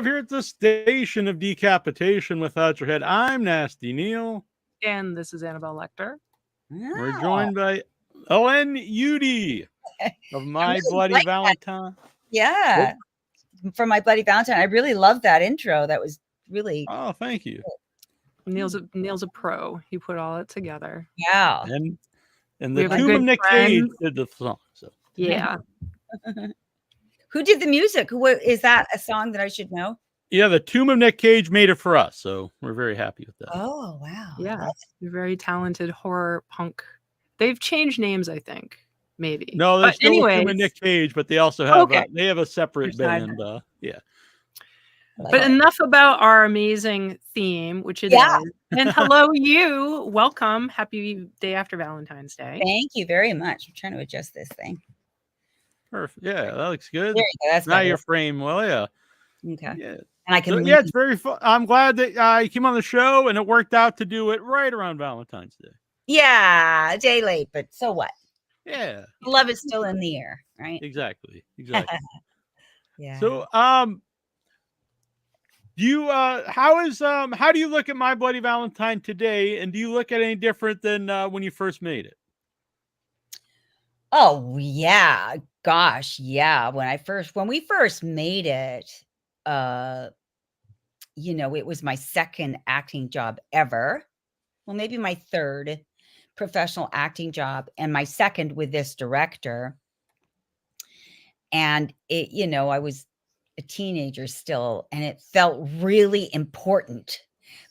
live here at the Station of Decapitation without your head. I'm Nasty Neal. And this is Annabelle Lecter. Oh. We're joined by Helene Udy of My Bloody Valentine. Yeah. For My Bloody Valentine. I really love that intro. That was really... Oh, thank you. Neal's a pro. He put all it together. Yeah. And the Tomb of Nick Cage did the song. So. Yeah. Who did the music? Is that a song that I should know? Yeah, the Tomb of Nick Cage made it for us, so we're very happy with that. Oh, wow. Yeah, you're very talented horror punk. They've changed names, I think, maybe. No, there's still a Tomb of Nick Cage, but they also have they have a separate band. Yeah. But enough about our amazing theme, which it is. And hello, you. Welcome. Happy day after Valentine's Day. Thank you very much. I'm trying to adjust this thing. Perfect. Yeah, that looks good. There you go. That's now your frame. Well, yeah. Okay. Yeah. And I can. So, it's very fun. I'm glad that you came on the show, and it worked out to do it right around Valentine's Day. Yeah, a day late, but so what? Yeah. Love is still in the air, right? Exactly. Yeah. So, how do you look at My Bloody Valentine today, and do you look at it any different than when you first made it? Oh yeah, gosh, yeah. When we first made it, it was my second acting job ever. Well, maybe my third professional acting job, and my second with this director. And it, I was a teenager still, and it felt really important,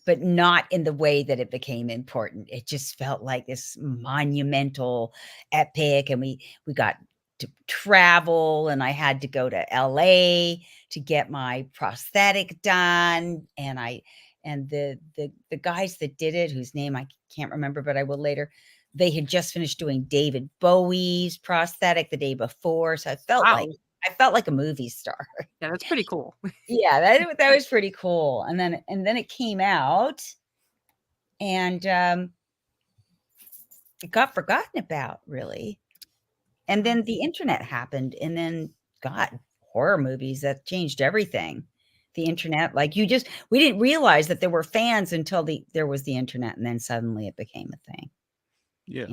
but not in the way that it became important. It just felt like this monumental epic, and we got to travel, and I had to go to LA to get my prosthetic done, and the guys that did it, whose name I can't remember, but I will later, they had just finished doing David Bowie's prosthetic the day before, so I felt like a movie star. Yeah, that's pretty cool. Yeah, that was pretty cool. And then it came out, and it got forgotten about, really. And then the internet happened, and then horror movies, that changed everything. The internet, we didn't realize that there were fans until there was the internet, and then suddenly it became a thing. Yeah.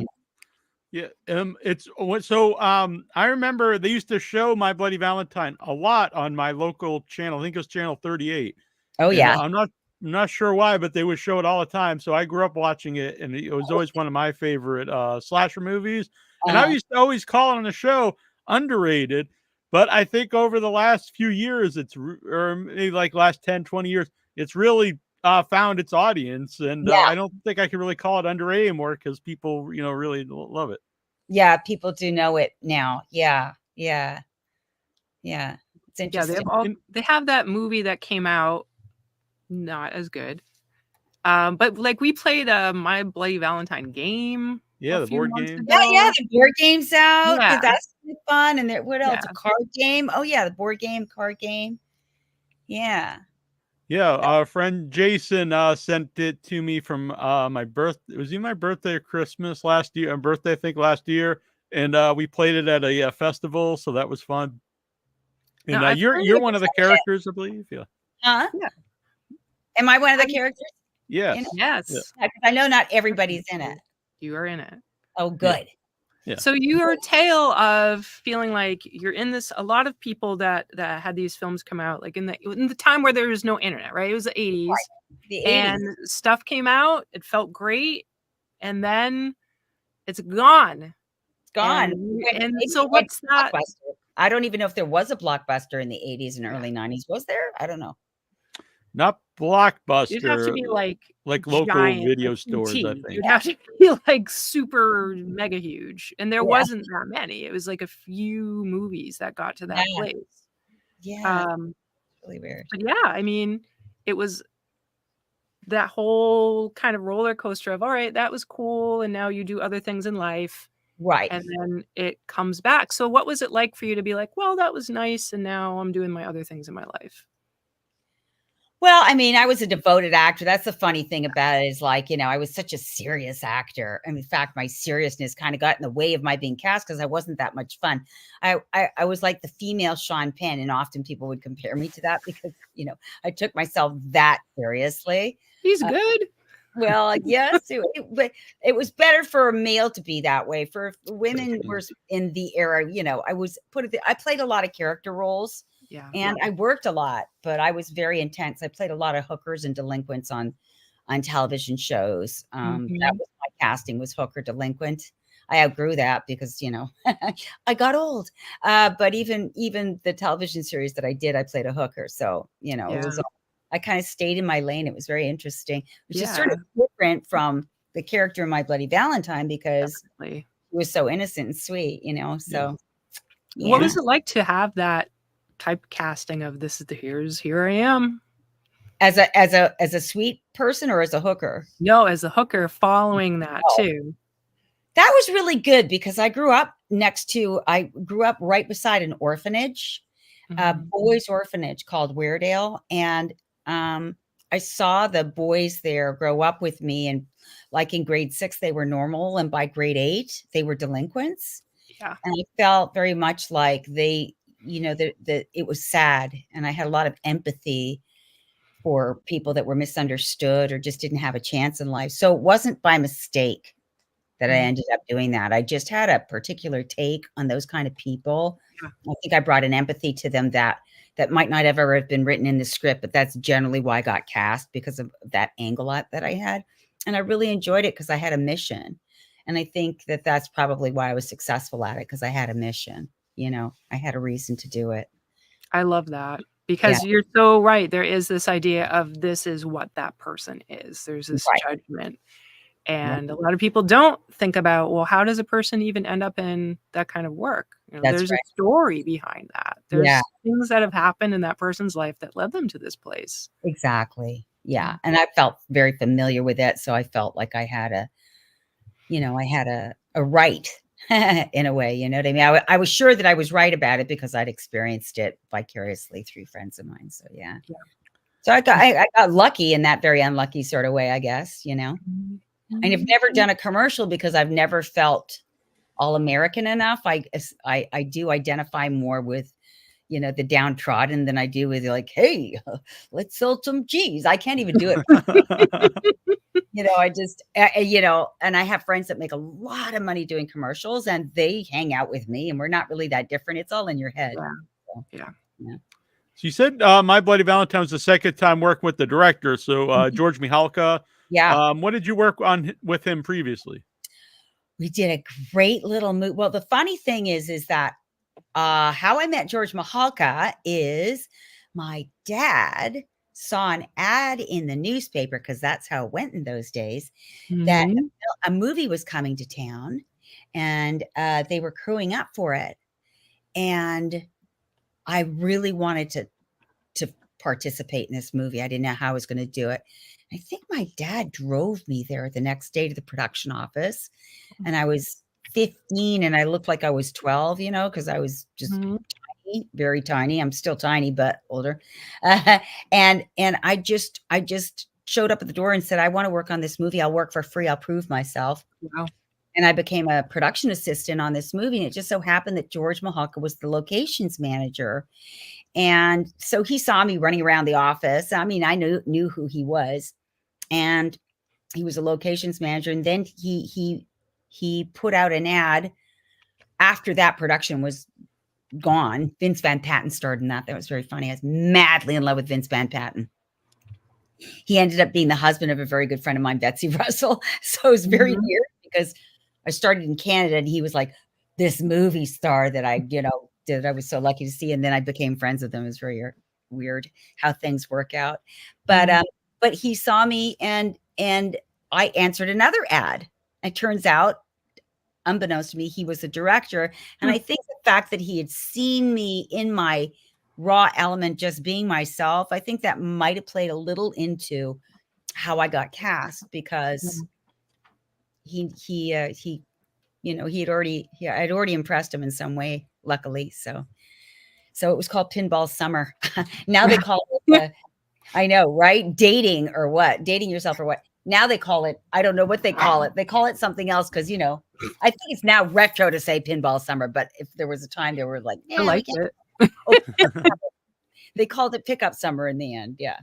Yeah, I remember they used to show My Bloody Valentine a lot on my local channel. I think it was channel 38. Oh, yeah. I'm not sure why, but they would show it all the time. So I grew up watching it, and it was always one of my favorite slasher movies. And I used to always call it on the show underrated, but I think over the last few years, or maybe like last 10, 20 years, it's really found its audience, and I don't think I can really call it underrated anymore, because people, really love it. Yeah, people do know it now. Yeah. It's interesting. Yeah, they have that movie that came out, not as good. But we played a My Bloody Valentine game. Yeah, the board game. Yeah, the board game's out. Yeah. That's fun. And what else? A card game. Oh yeah, the board game, card game. Yeah. Yeah, our friend Jason sent it to me from my birthday. It was either my birthday or Christmas last year. Birthday, I think, last year, and we played it at a festival, so that was fun. And you're one of the characters, I believe. Yeah. Huh? Yeah. Am I one of the characters? Yes. Yeah. I know not everybody's in it. You are in it. Oh, good. Yeah. So you're a tale of feeling like you're in this. A lot of people that had these films come out, like in the time where there was no internet, right? It was the 80s. Right. The 80s. And stuff came out. It felt great, and then it's gone. It's gone. And so what's that? I don't even know if there was a Blockbuster in the 80s and early 90s. Was there? I don't know. Not Blockbuster. You'd have to be like local video stores, I think. You'd have to be like super mega huge. And there wasn't that many. It was like a few movies that got to that place. Yeah. Really weird. But yeah, I mean, it was that whole kind of roller coaster of, all right, that was cool, and now you do other things in life. Right. And then it comes back. So what was it like for you to be like, well, that was nice, and now I'm doing my other things in my life? Well, I mean, I was a devoted actor. That's the funny thing about it is like, I was such a serious actor. And in fact, my seriousness kind of got in the way of my being cast because I wasn't that much fun. I was like the female Sean Penn, and often people would compare me to that because, I took myself that seriously. He's good. Well, yes, but it was better for a male to be that way. For women were in the era, I played a lot of character roles. Yeah. And I worked a lot, but I was very intense. I played a lot of hookers and delinquents on television shows. That was my casting, was hooker delinquent. I outgrew that because, I got old. But even the television series that I did, I played a hooker. So, it was I kind of stayed in my lane. It was very interesting, which is sort of different from the character in My Bloody Valentine because he was so innocent and sweet, so. Yeah. What was it like to have that typecasting of this is here I am? As a sweet person or as a hooker? No, as a hooker, following that too. That was really good because I grew up right beside an orphanage, a boys' orphanage called Weardale. And I saw the boys there grow up with me. And like in grade 6, they were normal. And by grade 8, they were delinquents. Yeah. And I felt very much like they, it was sad. And I had a lot of empathy for people that were misunderstood or just didn't have a chance in life. So it wasn't by mistake that I ended up doing that. I just had a particular take on those kind of people. Yeah. I think I brought an empathy to them that might not ever have been written in the script, but that's generally why I got cast, because of that angle that I had. And I really enjoyed it because I had a mission. And I think that that's probably why I was successful at it, because I had a mission. I had a reason to do it. I love that, because you're so right. There is this idea of this is what that person is. There's this judgment. And a lot of people don't think about, well, how does a person even end up in that kind of work? There's a story behind that. There's things that have happened in that person's life that led them to this place. Exactly. Yeah. And I felt very familiar with it. So I felt like I had a right in a way, you know what I mean? I was sure that I was right about it because I'd experienced it vicariously through friends of mine. So yeah. So I got lucky in that very unlucky sort of way, I guess, And I've never done a commercial because I've never felt all American enough. I do identify more with, the downtrodden than I do with like, hey, let's sell some cheese. I can't even do it. I just, and I have friends that make a lot of money doing commercials and they hang out with me and we're not really that different. It's all in your head. Yeah. So you said My Bloody Valentine was the second time working with the director. So George Mihalka. Yeah. What did you work on with him previously? We did a great little movie. Well, the funny thing is that how I met George Mihalka is my dad saw an ad in the newspaper, because that's how it went in those days, that a movie was coming to town and they were crewing up for it. And I really wanted to participate in this movie. I didn't know how I was going to do it. I think my dad drove me there the next day to the production office, and I was 15 and I looked like I was 12, because I was just tiny, very tiny. I'm still tiny, but older. And I just showed up at the door and said, I want to work on this movie. I'll work for free. I'll prove myself. Wow. And I became a production assistant on this movie. And it just so happened that George Mihalka was the locations manager. And so he saw me running around the office. I mean, I knew who he was, and he was a locations manager. And then he put out an ad after that production was gone. Vince Van Patten starred in that. That was very funny. I was madly in love with Vince Van Patten. He ended up being the husband of a very good friend of mine, Betsy Russell. So it was very weird because I started in Canada and he was like this movie star that I was so lucky to see. And then I became friends with him. It was very weird how things work out. But he saw me and I answered another ad. It turns out, unbeknownst to me, he was a director. And I think the fact that he had seen me in my raw element, just being myself, I think that might have played a little into how I got cast, because I'd already impressed him in some way, luckily. So it was called Pinball Summer. Now they call it I know, right? Dating or what? Dating yourself or what? Now they call it, I don't know what they call it. They call it something else because, you know, I think it's now retro to say pinball summer. But if there was a time they were like, I liked it. They called it pickup summer in the end. Yeah.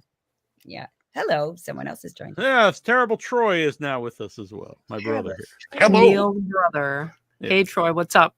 Yeah. Hello. Someone else is joining. Yeah, it's Terrible Troy is now with us as well. My brother here. Hello. Neal's brother. Yeah. Hey, Troy, what's up?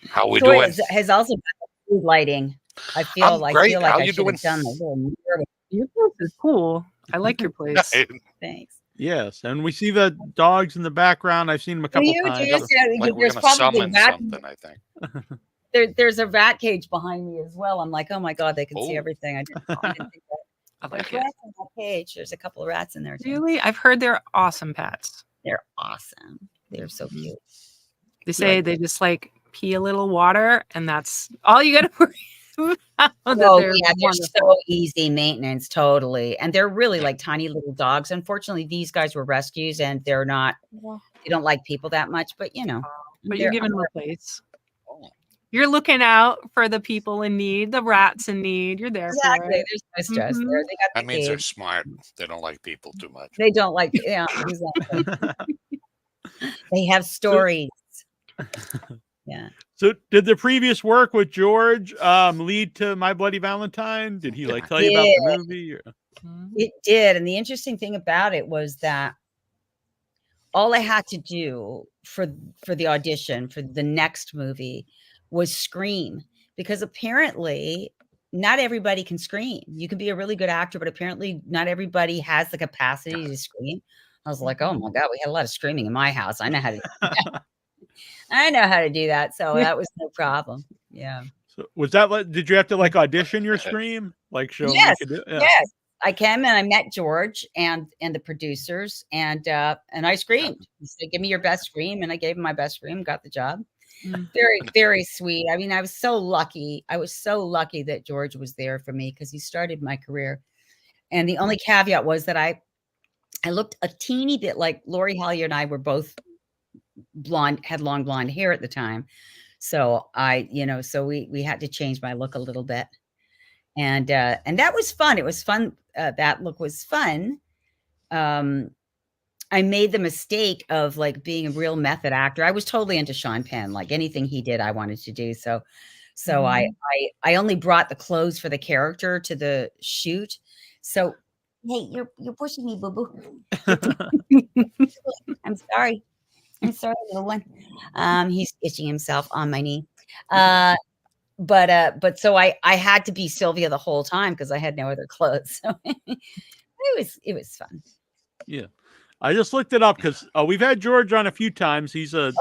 How we Troy doing? has also got food lighting. I feel I'm like great. How I you should doing? have done the little mirror. Your place is cool. I like your place. Thanks. Yes, and we see the dogs in the background. I've seen them a couple You times. just, Like we're there's gonna probably summon rat, something, I think. there's a rat cage behind me as well. I'm like, oh my God, they can see Oh. everything. I didn't think that. I There's like it. rats in that cage. There's a couple of rats in there too. Really? I've heard they're awesome pets. They're awesome. They're so cute. They say they just like pee a little water, and that's all you got to worry about. Oh yeah, they're so easy maintenance, totally. And they're really like tiny little dogs. Unfortunately, these guys were rescues, and they're not. They don't like people that much, but you know. But you're giving them a place. Oh. You're looking out for the people in need, the rats in need. You're there for Exactly. it. There's no stress there. They got That the means they're cage. smart. They don't like people too much. They don't like. Yeah, exactly. They have stories. Yeah. So, did the previous work with George lead to My Bloody Valentine? Did he like tell you about the movie? Or? It did. And the interesting thing about it was that all I had to do for the audition for the next movie was scream, because apparently not everybody can scream. You can be a really good actor, but apparently not everybody has the capacity to scream. I was like, oh my God, we had a lot of screaming in my house. I know how to do that. I know how to do that. So that was no problem. Yeah. So was that like, did you have to like audition your scream? Like show Yes. them you could do? Yeah. Yes. I came and I met George and the producers, and I screamed. He said, give me your best scream. And I gave him my best scream, got the job. Very, very sweet. I mean, I was so lucky. I was so lucky that George was there for me because he started my career. And the only caveat was that I looked a teeny bit like Lori Hallier, and I were both blonde, had long blonde hair at the time. So so we had to change my look a little bit. And that was fun. It was fun. That look was fun. I made the mistake of like being a real method actor. I was totally into Sean Penn. Like anything he did, I wanted to do. So I only brought the clothes for the character to the shoot. So, hey, you're pushing me, boo boo. I'm sorry. I'm sorry, little one. He's itching himself on my knee. But so I had to be Sylvia the whole time because I had no other clothes. So it was fun. Yeah. I just looked it up because we've had George on a few times. He's a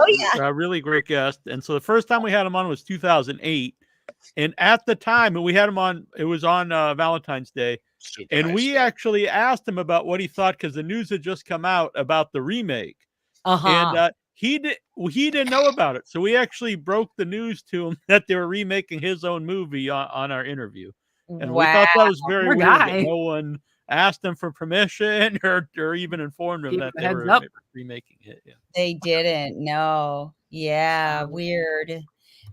really great guest. And so the first time we had him on was 2008. And at the time we had him on, it was on Valentine's Day. Super and nice we guy. actually asked him about what he thought because the news had just come out about the remake. And he didn't know about it. So we actually broke the news to him that they were remaking his own movie on our interview. And we thought that was very weird that no one asked him for permission or even informed him that they were remaking it. Yeah. They didn't. No. Yeah. Weird. And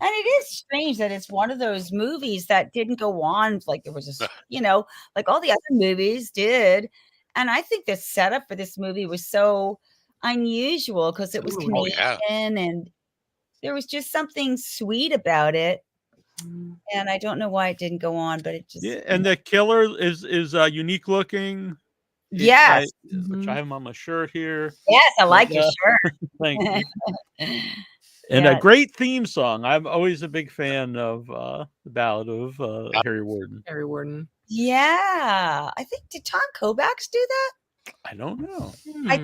it is strange that it's one of those movies that didn't go on. Like there was a, like all the other movies did. And I think the setup for this movie was so unusual because it was Canadian and there was just something sweet about it. And I don't know why it didn't go on, but it just and the killer is unique looking. Yes. Which I have him on my shirt here. Yes, I like your shirt. Thank you. And a great theme song. I'm always a big fan of the Ballad of Harry Warden. Harry Warden. Yeah. I think, did Tom Kovacs do that? I don't know. I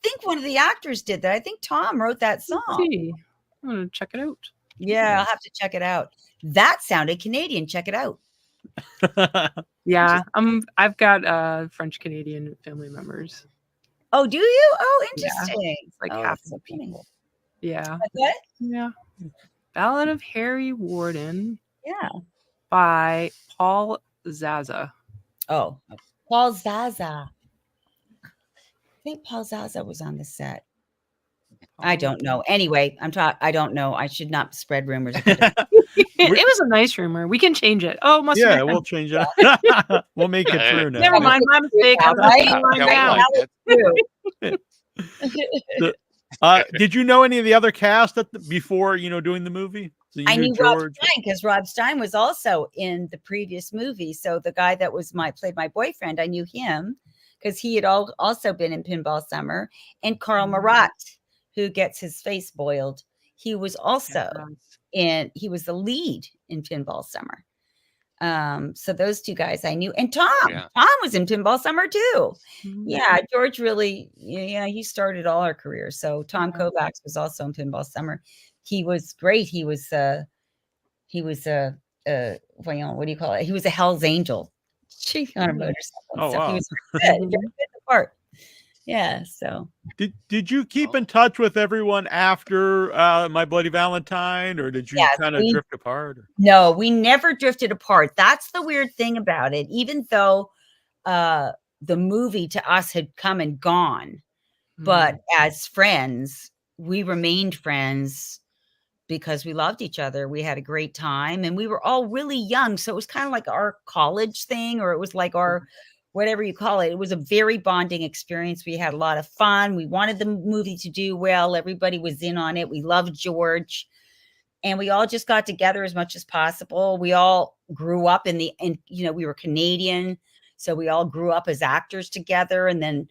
think one of the actors did that. I think Tom wrote that song. I'm going to check it out. Yeah, I'll have to check it out. That sounded Canadian. Check it out. Yeah, I've got French Canadian family members. Oh, do you? Oh, interesting. Yeah. It's like half the people. Yeah. What? Yeah. Ballad of Harry Warden. Yeah. By Paul Zaza. Oh, Paul Zaza. I think Paul Zaza was on the set. I don't know. Anyway, I don't know. I should not spread rumors. It was a nice rumor. We can change it. Oh, must have Yeah, been we'll change it. We'll make it true now. Never mind, my mistake. I'm Right? taking mine Yeah, we down. like it. Did you know any of the other cast before doing the movie? So you I knew Rob George. Stein because Rob Stein was also in the previous movie. So the guy that was played my boyfriend, I knew him because he had also been in Pinball Summer. And Carl Marat, who gets his face boiled, he was also he was the lead in Pinball Summer. So those two guys I knew, and Tom was in Pinball Summer too. Yeah, George really, he started all our careers. So Tom Kovacs was also in Pinball Summer. He was great. He was what do you call it? He was a Hell's Angel, chief on a motorcycle. Oh, wow. He was very good part. Yeah. So did you keep in touch with everyone after My Bloody Valentine, or did you kind of drift apart? No, we never drifted apart. That's the weird thing about it. Even though the movie to us had come and gone, but as friends, we remained friends because we loved each other. We had a great time, and we were all really young. So it was kind of like our college thing, or it was like our whatever you call it. It was a very bonding experience. We had a lot of fun. We wanted the movie to do well. Everybody was in on it. We loved George, and we all just got together as much as possible. We all grew up we were Canadian, so we all grew up as actors together. And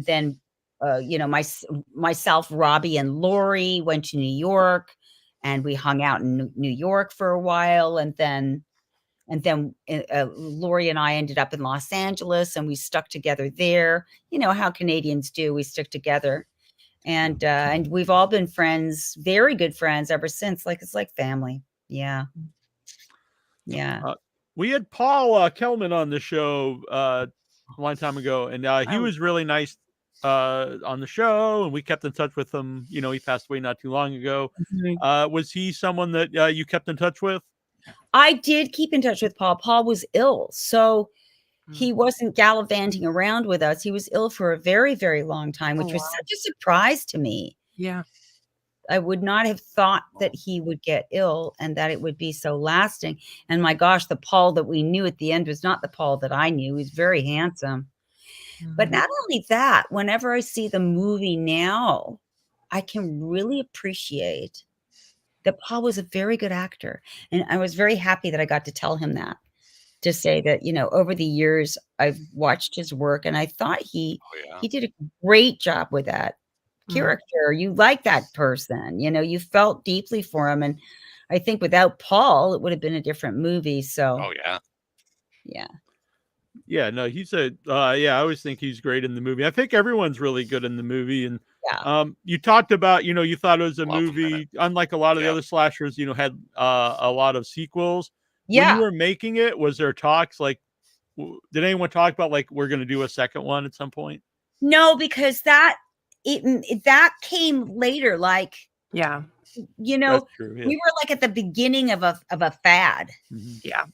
then myself, Robbie, and Lori went to New York, and we hung out in New York for a while. And then Lori and I ended up in Los Angeles, and we stuck together there. You know how Canadians do. We stick together. And we've all been friends, very good friends ever since. Like, it's like family. Yeah. Yeah. We had Paul Kellman on the show a long time ago, and he was really nice on the show, and we kept in touch with him. He passed away not too long ago. Was he someone that you kept in touch with? I did keep in touch with Paul. Paul was ill, so he wasn't gallivanting around with us. He was ill for a very, very long time, which was such a surprise to me. Yeah. I would not have thought that he would get ill and that it would be so lasting. And my gosh, the Paul that we knew at the end was not the Paul that I knew. He was very handsome. But not only that, whenever I see the movie now, I can really appreciate that Paul was a very good actor. And I was very happy that I got to tell him that, to say that, over the years, I've watched his work, and I thought he did a great job with that character. You like that person, you felt deeply for him. And I think without Paul, it would have been a different movie. So, yeah, no, he's I always think he's great in the movie. I think everyone's really good in the movie. And you talked about, you thought it was a movie, unlike a lot of the other slashers, had a lot of sequels. When you were making it, was there talks like, did anyone talk about like, we're going to do a second one at some point? No, because that came later. Like, That's true, we were like at the beginning of a fad. Yeah.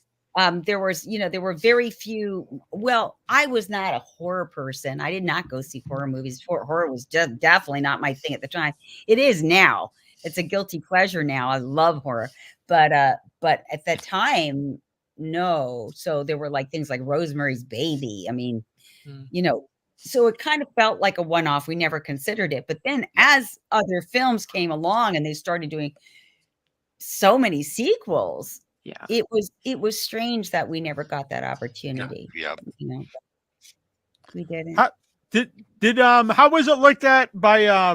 There were very few. Well, I was not a horror person. I did not go see horror movies. Horror was definitely not my thing at the time. It is now. It's a guilty pleasure now. I love horror, but at that time, no. So there were like things like Rosemary's Baby. I mean, so it kind of felt like a one-off. We never considered it. But then as other films came along and they started doing so many sequels, it was strange that we never got that opportunity. We didn't. How was it looked at by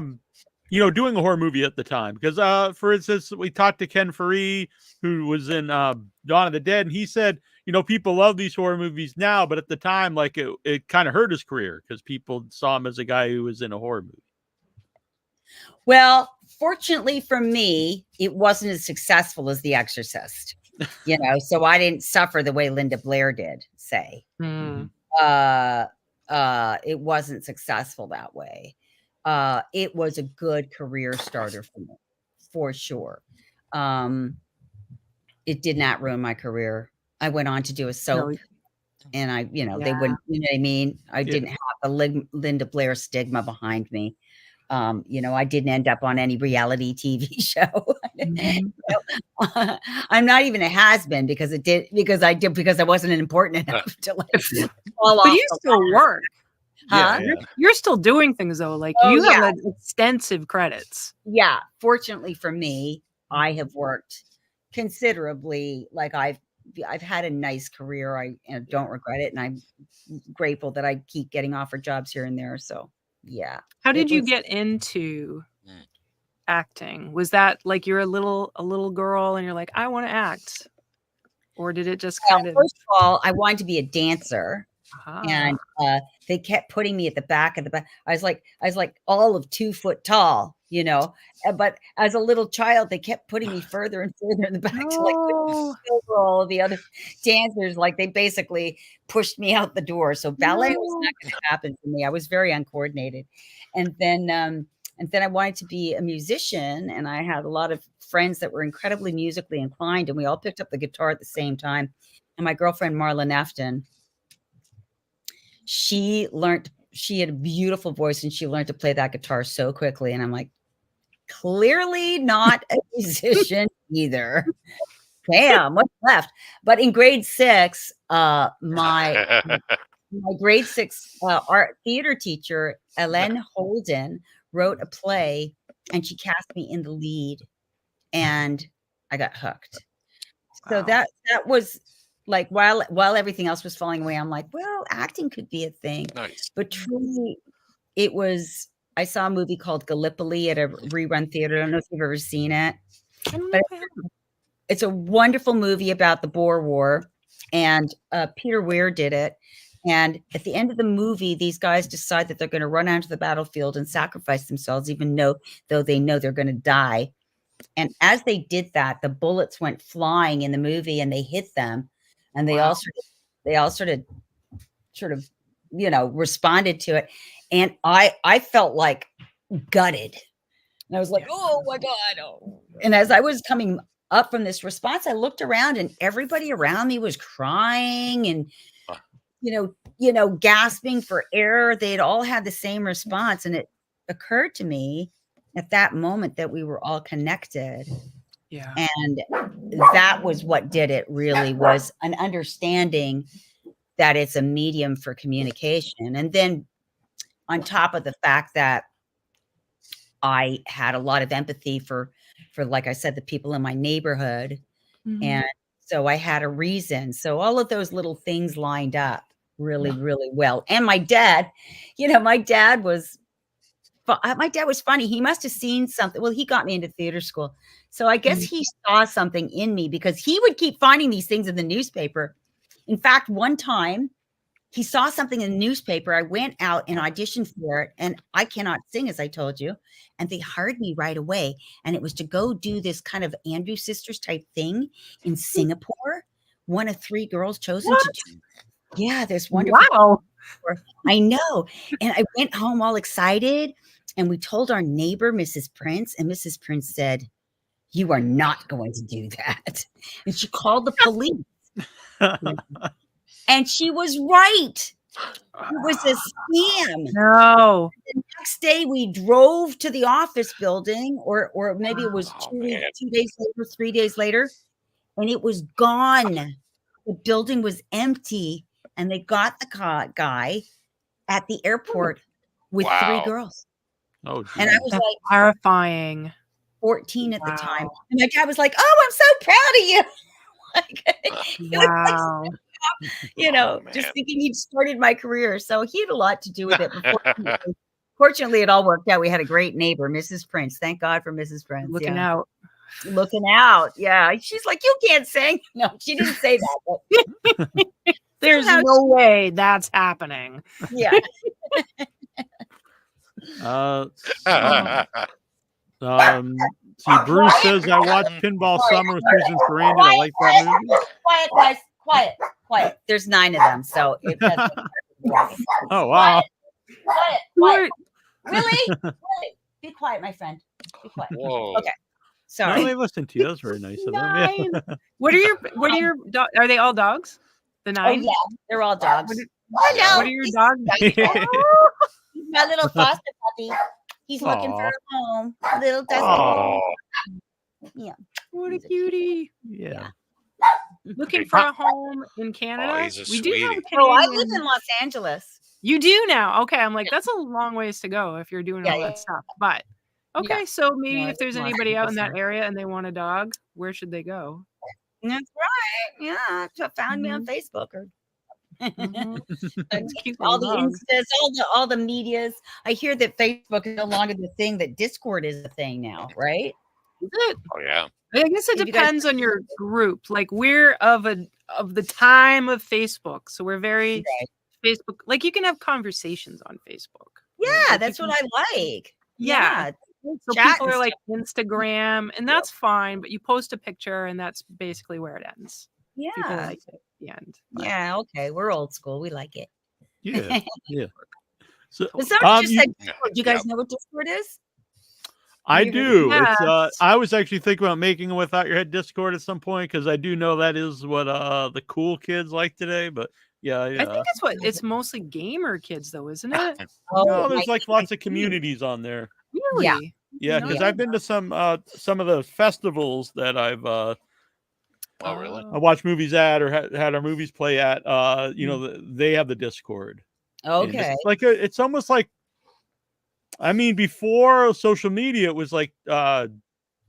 doing a horror movie at the time? Because for instance, we talked to Ken Faree, who was in Dawn of the Dead, and he said, people love these horror movies now, but at the time, like it kind of hurt his career because people saw him as a guy who was in a horror movie. Well, fortunately for me, it wasn't as successful as The Exorcist. So I didn't suffer the way Linda Blair did, say. It wasn't successful that way. It was a good career starter for me, for sure. It did not ruin my career. I went on to do a soap, and they wouldn't, you know what I mean? I didn't have the Linda Blair stigma behind me. I didn't end up on any reality TV show. Mhm. I'm not even a has-been because I wasn't important enough to like fall But off you the still work. Huh? Yeah. You're still doing things though. Like Oh, you have yeah. extensive credits. Yeah. Fortunately for me, I have worked considerably. Like I've had a nice career. I don't regret it, and I'm grateful that I keep getting offered jobs here and there. So yeah. How did you get into acting? Was that like you're a little girl and you're like, I want to act? Or did it just kind of First of all, I wanted to be a dancer. And Ah. they kept putting me at the back of the back. I was like all of 2 foot tall, but as a little child, they kept putting me further and further in the back to like No. over all of the other dancers. Like they basically pushed me out the door. So ballet was not going to happen for me. I was very uncoordinated. And then I wanted to be a musician, and I had a lot of friends that were incredibly musically inclined, and we all picked up the guitar at the same time. And my girlfriend, Marla Nefton, she had a beautiful voice, and she learned to play that guitar so quickly. And I'm like, clearly not a musician either. Damn, what's left? But in grade 6, my grade 6 art theater teacher, Helene Holden, wrote a play, and she cast me in the lead, and I got hooked. So Wow. that was like, while everything else was falling away, I'm like, well, acting could be a thing. Nice. But truly, I saw a movie called Gallipoli at a rerun theater. I don't know if you've ever seen it. I don't know But if I have. it's a wonderful movie about the Boer War, and Peter Weir did it. And at the end of the movie, these guys decide that they're going to run onto the battlefield and sacrifice themselves, even though they know they're going to die. And as they did that, the bullets went flying in the movie, and they hit them, and they all sort of responded to it. And I felt like gutted. And I was like, oh my God. Oh. And as I was coming up from this response, I looked around, and everybody around me was crying and, gasping for air. They'd all had the same response. And it occurred to me at that moment that we were all connected. Yeah. And that was what did it, really, was an understanding that it's a medium for communication. And then on top of the fact that I had a lot of empathy for, like I said, the people in my neighborhood. Mhm. And so I had a reason. So all of those little things lined up really, really well. And my dad, my dad was funny. He must have seen something. Well, he got me into theater school. So I guess he saw something in me, because he would keep finding these things in the newspaper. In fact, one time he saw something in the newspaper. I went out and auditioned for it, and I cannot sing, as I told you. And they hired me right away. And it was to go do this kind of Andrew Sisters type thing in Singapore. One of 3 girls chosen to do. Yeah, this wonderful. Wow. I know. And I went home all excited, and we told our neighbor, Mrs. Prince, and Mrs. Prince said, "You are not going to do that." And she called the police. And she was right. It was a scam. No. The next day we drove to the office building, or maybe it was 2 days later, 3 days later, and it was gone. The building was empty, and they got the guy at the airport with 3 girls. Oh, and I was That's like terrifying. 14 at the time. And my dad was like, "Oh, I'm so proud of you." Wow. Just thinking he'd started my career. So he had a lot to do with it. Fortunately, it all worked out. We had a great neighbor, Mrs. Prince. Thank God for Mrs. Prince. Looking out. Looking out. Yeah. She's like, "You can't sing." No, she didn't say that. But there's no way that's happening. Yeah. See, Bruce says, I watched Pinball Summer with Susan Sarandon. I like that movie. Quiet, guys. Quiet. There's 9 of them. So it doesn't. Oh, wow. Quiet. Really? Be quiet, my friend. Be quiet. Whoa. Okay. Sorry. No, they listened to you. That's very nice of them. Yeah. What are your are they all dogs? The 9? Oh, yeah. They're all dogs. What are your dogs? My little foster puppy. He's looking for Aw. a home. Little dusty. Oh, Yeah. What a He's a cute- cutie. Yeah. Looking for a home in Canada. he's a We do have a sweetie. Oh, I Canadian. live in Los Angeles. You do now. Okay. I'm like, that's a long ways to go if you're doing Yeah, all yeah. that stuff. But okay, so maybe No, I if there's live in Los anybody out in that Angeles. area and they want a dog, where should they go? That's right. Yeah. So found me on Facebook or Mhm. It's a cute all little the dog. Instas, all the medias. I hear that Facebook is no longer the thing, that Discord is the thing now, right? Is it? Oh yeah. I guess it Have you guys- depends on your group. Like we're of the time of Facebook, so we're very Right. Facebook. Like you can have conversations on Facebook. Yeah, Like, that's you what can- I like. Yeah. So chat people and are like Instagram, and that's fine. But you post a picture, and that's basically where it ends. People Yeah. like it at the end. But Yeah. Okay. We're old school. We like it. Yeah. Yeah. So But somebody just you- said Discord. Do you guys know what Discord is? I do. It's Yes. I was actually thinking about making a Without Your Head Discord at some point because I do know that is what the cool kids like today. But yeah, I think it's mostly gamer kids, though, isn't it? no, there's my- like lots of communities on there. Really? Yeah, No, because yeah. I've been to some of the festivals that I've Oh really? I watched movies at or had our movies play at. You know, they have the Discord. And Okay. it's like it's almost like, I mean, before social media, it was like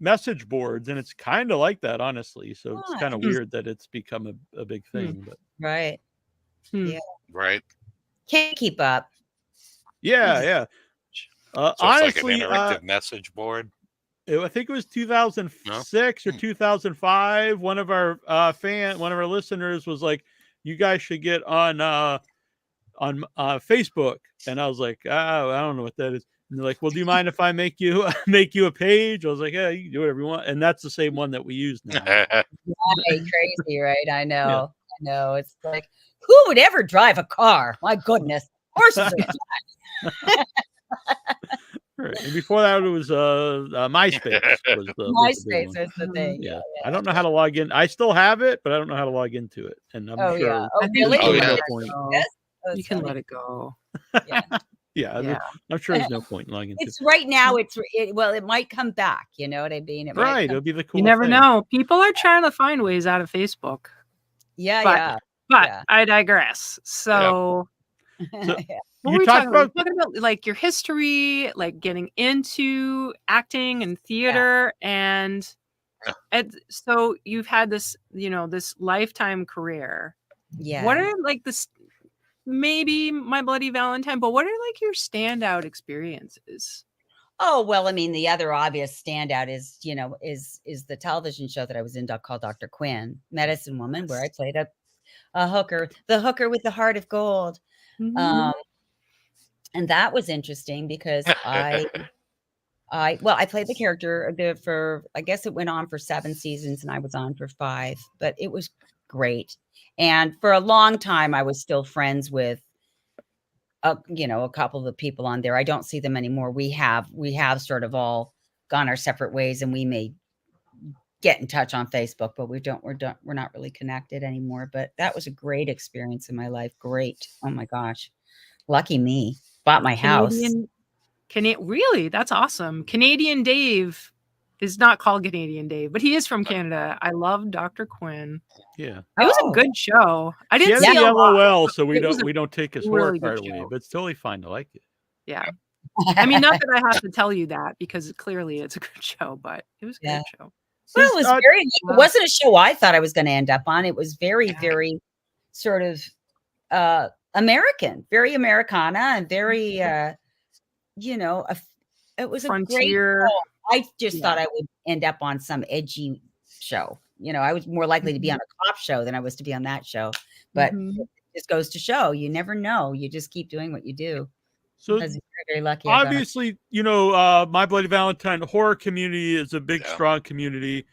message boards, and it's kind of like that, honestly. So it's kind of Nice. weird that it's become a big thing. But Right. Hmm. Yeah. Right. Can't keep up. yeah. So it's Honestly, like an interactive message board. I think it was 2006 or 2005. One of our listeners was like, "You guys should get on Facebook," and I was like, "Oh, I don't know what that is." And they're like, "Well, do you mind if I make you a page?" I was like, "Yeah, you can do whatever you want." And that's the same one that we use now. Right, crazy, right? I know. I know. It's like, who would ever drive a car? My goodness. Horses are Right. And before that, it was MySpace. Was the big MySpace one. is the thing. Yeah. I don't know how to log in. I still have it, but I don't know how to log into it. And I'm Oh, sure. yeah. I Oh, think really? you can Oh, let yeah. it Point. go. Yes? That's You can funny. let it go. Yeah. I'm sure there's no point in logging into it. It's right now. Well, it might come back. You know what I mean? It might Right. come- It'll be the cool You never thing. know. People are trying to find ways out of Facebook. Yeah, But- But I digress. So So- what You were we talked talking about? We're talking about like your history, like getting into acting and theater, and so you've had this, this lifetime career. yeah. What are like this? Maybe My Bloody Valentine, but what are like your standout experiences? Oh, well, I mean, the other obvious standout is, is the television show that I was in called Dr. Quinn, Medicine Woman, where I played a hooker, the hooker with the heart of gold. Mhm. And that was interesting because I played the character for, I guess it went on for 7 seasons and I was on for 5, but it was great. And for a long time, I was still friends with, a couple of the people on there. I don't see them anymore. We have sort of all gone our separate ways, and we may get in touch on Facebook, but we're not really connected anymore. But that was a great experience in my life. Great. Oh my gosh. Lucky me. Bought my house. Really? That's awesome. Canadian Dave is not called Canadian Dave, but he is from Canada. I love Dr. Quinn. Yeah. It was a good show. I He didn't has see the a lot. LOL, so we It was don't take his really horror part good away, show. but it's totally fine to like it. Yeah. I mean, not that I have to tell you that because clearly it's a good show, but it was a good show. Well, it was it wasn't a show I thought I was going to end up on. It was very, very sort of American, very Americana, and very, it was Frontier. a great show. I just thought I would end up on some edgy show. I was more likely to be on a cop show than I was to be on that show. But it just goes to show, you never know. You just keep doing what you do. So Because you're very, very lucky. I got it. obviously, My Bloody Valentine, the horror community is a big, strong community.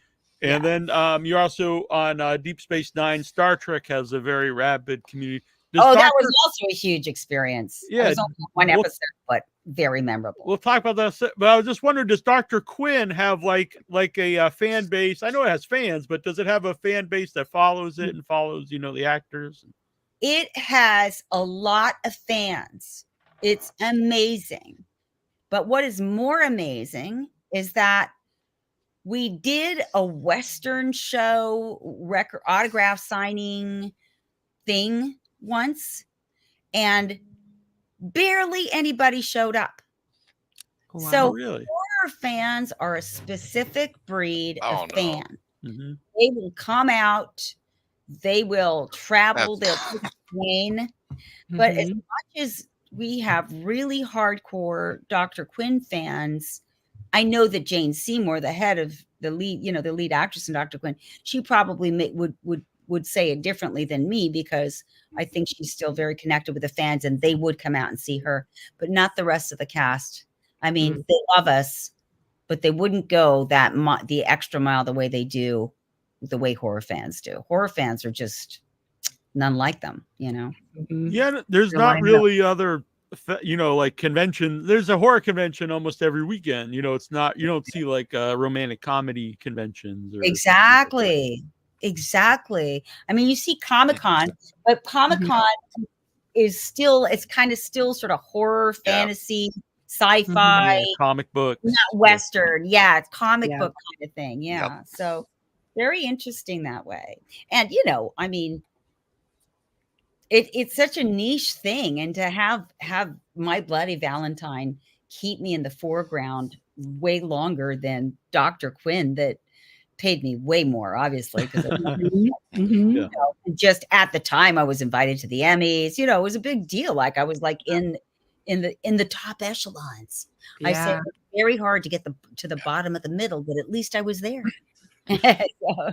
And then you're also on Deep Space Nine. Star Trek has a very rabid community. That was also a huge experience. Yeah. It was only one episode, but very memorable. We'll talk about that. But I was just wondering, does Dr. Quinn have like a fan base? I know it has fans, but does it have a fan base that follows it and follows, the actors? It has a lot of fans. It's amazing. But what is more amazing is that we did a Western show record autograph signing thing once, and barely anybody showed up. Wow. So really? horror fans are a specific breed Oh, of no. fan. Mhm. They will come out, they will travel, they'll take a plane. But as Mhm. much as we have really hardcore Dr. Quinn fans, I know that Jane Seymour, the head of the lead, the lead actress in Dr. Quinn, she probably would say it differently than me, because I think she's still very connected with the fans and they would come out and see her, but not the rest of the cast. I mean, they love us, but they wouldn't go the extra mile the way they do, the way horror fans do. Horror fans are just none like them, Mhm. Yeah, there's They're not lined up. really other, like convention. There's a horror convention almost every weekend. It's not, you don't see like romantic comedy conventions or Exactly. Exactly. I mean, you see Comic-Con, but Comic-Con it's kind of still sort of horror, Yeah. fantasy, sci-fi, yeah, comic books. not Western. Yeah, it's comic Yeah. book kind of thing. Yeah. So very interesting that way. And I mean, it's such a niche thing, and to have My Bloody Valentine keep me in the foreground way longer than Dr. Quinn, that paid me way more, obviously, because Mhm. just at the time I was invited to the Emmys. It was a big deal. Like I was like in the top echelons. I said Yeah. it's very hard to get to the bottom of the middle, but at least I was there. So,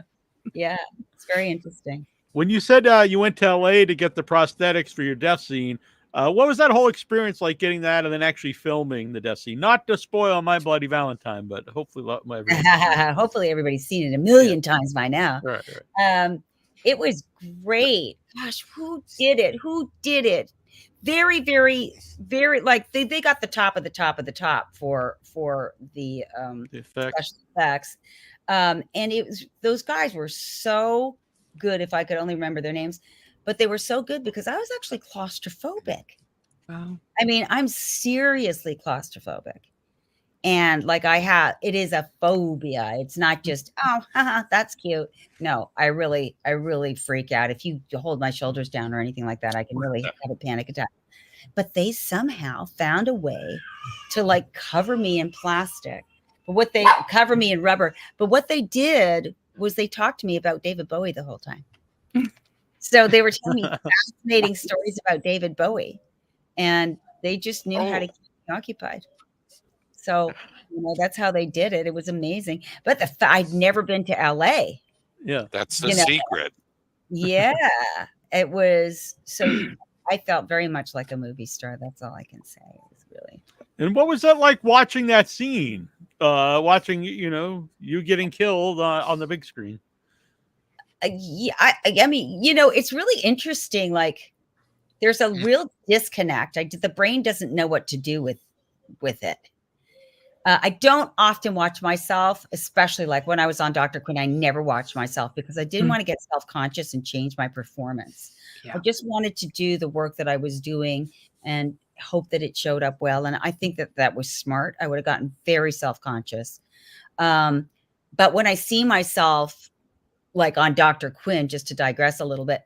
yeah, it's very interesting. When you said you went to LA to get the prosthetics for your death scene, what was that whole experience like, getting that and then actually filming the death scene? Not to spoil My Bloody Valentine, but hopefully Hopefully everybody's seen it a million times by now. Right, right. It was great. Gosh, who did it? Very, very, very, like they got the top of the top of the top for the The effects. special effects. And those guys were so good, if I could only remember their names, but they were so good because I was actually claustrophobic. Wow. I mean, I'm seriously claustrophobic. And like it is a phobia. It's not just, oh, haha, that's cute. No, I really freak out. If you hold my shoulders down or anything like that, I can really have a panic attack. But they somehow found a way to like cover me in plastic. But cover me in rubber. But what they did was they talked to me about David Bowie the whole time. So they were telling me fascinating stories about David Bowie, and they just knew how to keep me occupied. So, that's how they did it. It was amazing. But I'd never been to LA. Yeah. That's the secret. Yeah, it was. So I felt very much like a movie star. That's all I can say. It was really. And what was that like, watching that scene? Watching, you getting killed on the big screen. Yeah, I mean, it's really interesting. Like, there's a real disconnect. The brain doesn't know what to do with it. I don't often watch myself, especially like when I was on Dr. Quinn. I never watched myself because I didn't want to get self-conscious and change my performance. Yeah. I just wanted to do the work that I was doing and hope that it showed up well. And I think that was smart. I would have gotten very self-conscious. But when I see myself like on Dr. Quinn, just to digress a little bit,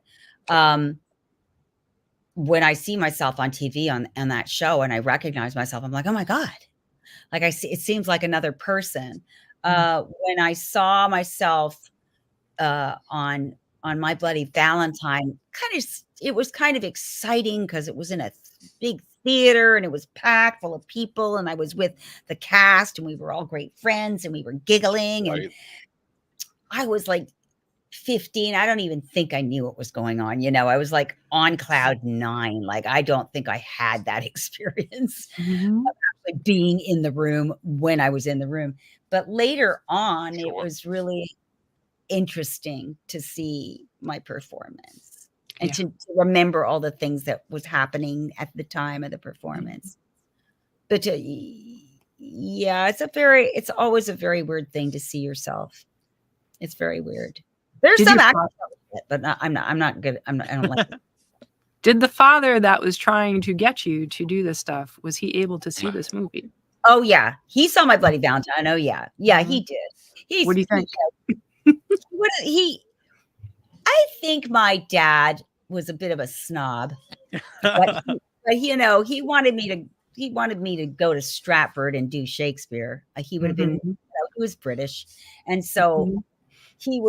when I see myself on TV on that show and I recognize myself, I'm like, oh my God. Like it seems like another person. When I saw myself on My Bloody Valentine, it was kind of exciting because it was in a big theater and it was packed full of people, and I was with the cast and we were all great friends and we were giggling. Right. And I was like 15. I don't even think I knew what was going on. I was like on cloud 9. Like, I don't think I had that experience of actually being in the room when I was in the room. But later on, it was really interesting to see my performance and to remember all the things that was happening at the time of the performance. But it's always a very weird thing to see yourself. It's very weird. There's some actors, but I'm not good. I don't like it. Did the father that was trying to get you to do this stuff, was he able to see this movie? Oh yeah, he saw My Bloody Valentine. Oh yeah, he did. What do you think? I think my dad was a bit of a snob, but he wanted me to go to Stratford and do Shakespeare. He would have been, he was British, and so he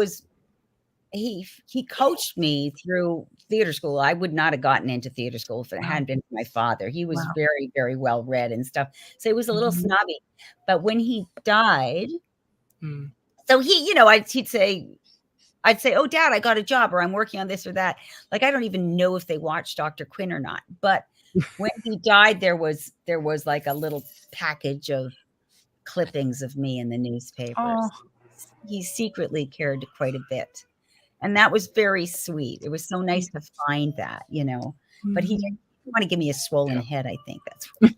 coached me through theater school. I would not have gotten into theater school if it hadn't been for my father. He was very, very well read and stuff. So he was a little snobby. But when he died, so I'd say, "Oh, Dad, I got a job," or "I'm working on this or that." Like, I don't even know if they watched Dr. Quinn or not. But when he died, there was like a little package of clippings of me in the newspapers. Oh. He secretly cared quite a bit. And that was very sweet. It was so nice to find that, but he didn't want to give me a swollen head. I think that's what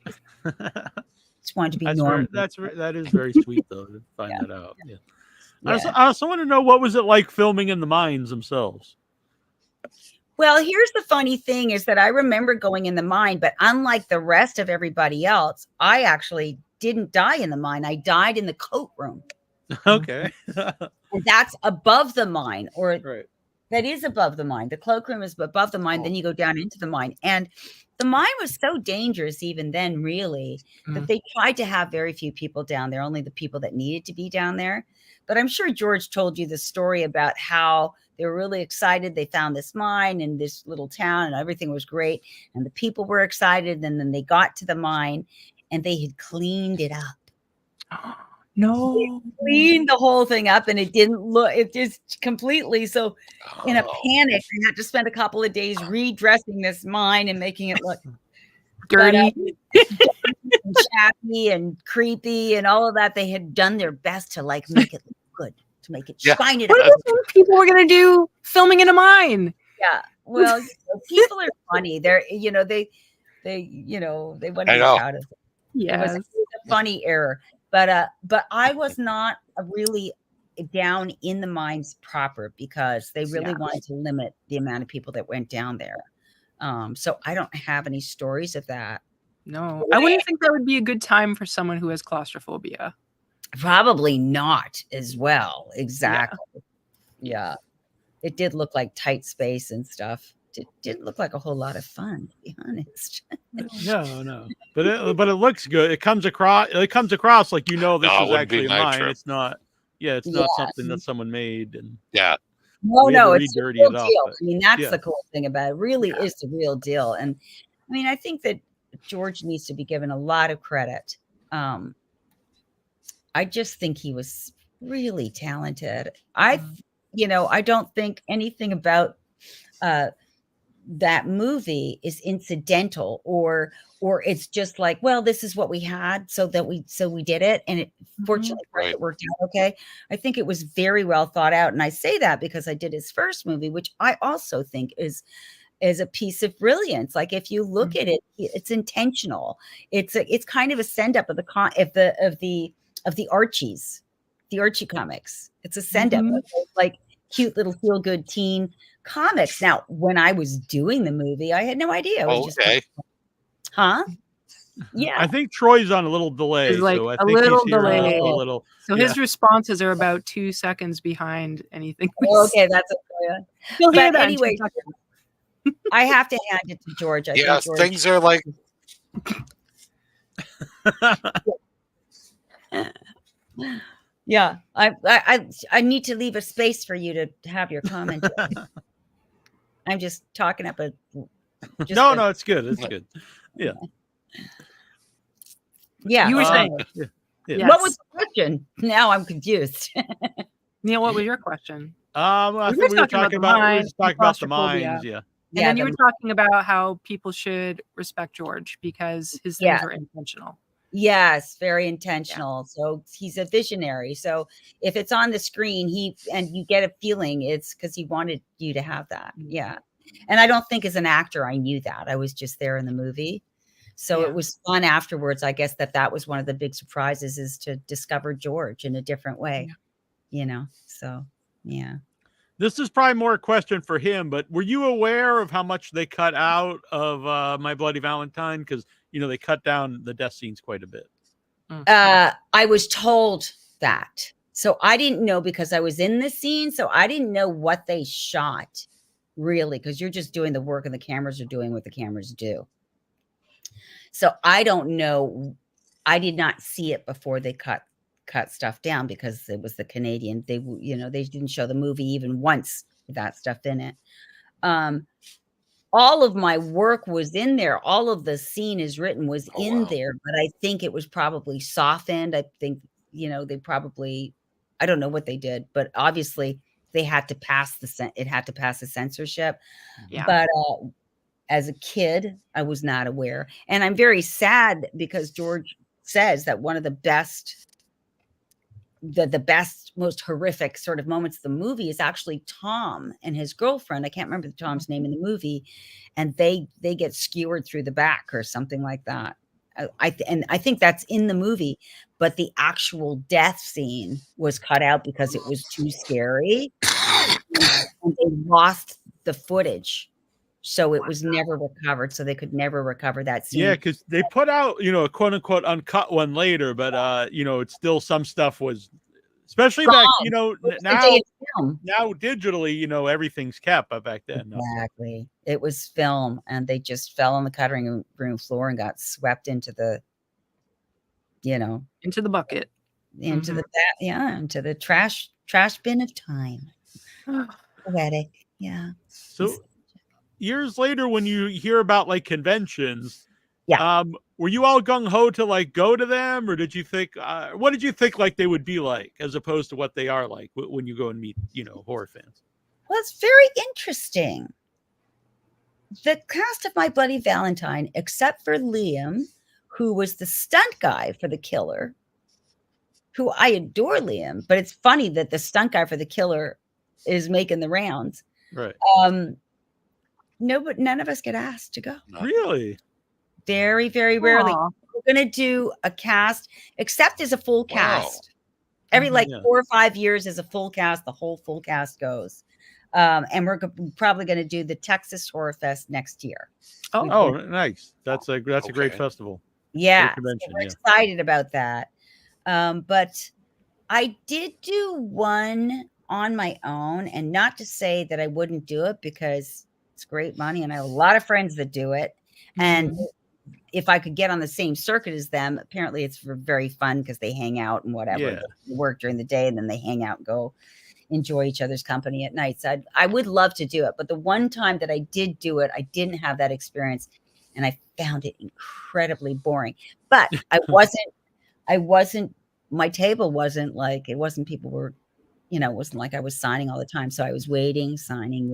just wanted to be normal. That is very sweet though, to find that out. Yeah. I also want to know, what was it like filming in the mines themselves? Well, here's the funny thing is that I remember going in the mine, but unlike the rest of everybody else, I actually didn't die in the mine. I died in the coat room. Okay. That's above the mine, or that is above the mine. The cloakroom is above the mine. Then you go down into the mine. And the mine was so dangerous even then, really, that they tried to have very few people down there, only the people that needed to be down there. But I'm sure George told you the story about how they were really excited. They found this mine in this little town and everything was great. And the people were excited. And then they got to the mine and they had cleaned it up. No, they cleaned the whole thing up and it didn't look, it just completely. So in a panic, I had to spend a couple of days redressing this mine and making it look dirty, and shabby and creepy and all of that. They had done their best to like make it look good, to make it shine it up. What do you think people were going to do filming in a mine? Yeah. Well, people are funny. They're, they want to be proud of it. Yeah. It was a funny error. But I was not really down in the mines proper because they really wanted to limit the amount of people that went down there. So I don't have any stories of that. No, I wouldn't think that would be a good time for someone who has claustrophobia. Probably not as well. Exactly. Yeah. It did look like tight space and stuff. It didn't look like a whole lot of fun, to be honest. No. But it looks good. It comes across like, this is actually mine. It's not. Yeah, it's not something that someone made. And no, it's the real deal. I mean, that's the cool thing about it. Really is the real deal. And I mean, I think that George needs to be given a lot of credit. I just think he was really talented. I don't think anything about that movie is incidental or it's just like, well, this is what we had, so we did it, and it fortunately it worked out okay. I think it was very well thought out, and I say that because I did his first movie, which I also think is a piece of brilliance. Like, if you look at it, it's intentional. It's kind of a send up of the Archies, the Archie comics. It's a send up of like cute little feel good teen comics. Now, when I was doing the movie, I had no idea. Yeah. I think Troy's on a little delay. There's like so I a think little he's hearing delay. us a little. So his responses are about 2 seconds behind anything. Okay, that's okay. You'll hear that anyway. I have to hand it to George. I think George, things are like. Yeah, I need to leave a space for you to have your comment. I'm just talking up no, it's good. It's good. Yeah. Yeah. You were saying. Yes. What was the question? Now I'm confused. Neal, what was your question? I think we were talking about the mines. Yeah. And then you were talking about how people should respect George because his things were intentional. Yes, very intentional. Yeah. So he's a visionary. So if it's on the screen, and you get a feeling, it's because he wanted you to have that. Yeah. And I don't think as an actor, I knew that. I was just there in the movie. So it was fun afterwards. I guess that was one of the big surprises, is to discover George in a different way, so yeah. This is probably more a question for him, but were you aware of how much they cut out of My Bloody Valentine? Because, they cut down the death scenes quite a bit. I was told that. So I didn't know because I was in the scene. So I didn't know what they shot really, because you're just doing the work and the cameras are doing what the cameras do. So I don't know. I did not see it before they cut stuff down because it was the Canadian. They didn't show the movie even once with that stuff in it. All of my work was in there. All of the scene is written was in there, but I think it was probably softened. I think, they probably, I don't know what they did, but obviously they had to pass it had to pass the censorship. Yeah. But as a kid, I was not aware. And I'm very sad because George says that one of the best, most horrific sort of moments of the movie is actually Tom and his girlfriend. I can't remember Tom's name in the movie, and they get skewered through the back or something like that. I think that's in the movie, but the actual death scene was cut out because it was too scary, and they lost the footage. So it was never recovered. So they could never recover that scene. Yeah, because they put out, a quote unquote uncut one later, but it's still some stuff was, especially back, now digitally, everything's kept, but back then. Exactly. It was film, and they just fell on the cutting room floor and got swept into the, into the bucket, into the trash bin of time. Poetic. Yeah. So years later, when you hear about like conventions, were you all gung-ho to like go to them, or did you think what did you think like they would be like as opposed to what they are like when you go and meet horror fans? Well, it's very interesting. The cast of My Bloody Valentine, except for Liam, who was the stunt guy for the killer, who I adore Liam, but it's funny that the stunt guy for the killer is making the rounds, right? But none of us get asked to go. Really? Very, very rarely. We're going to do a cast, except as a full cast. Every 4 or 5 years as a full cast, the whole full cast goes. And we're probably going to do the Texas Horror Fest next year. Oh, nice. That's a great festival. Yeah. So we're excited about that. But I did do one on my own, and not to say that I wouldn't do it because it's great money and I have a lot of friends that do it. And if I could get on the same circuit as them, apparently it's very fun because they hang out and whatever. Yeah. They work during the day and then they hang out and go enjoy each other's company at night. So I would love to do it. But the one time that I did do it, I didn't have that experience and I found it incredibly boring. But my table wasn't like, it wasn't people were, it wasn't like I was signing all the time. So I was waiting, signing.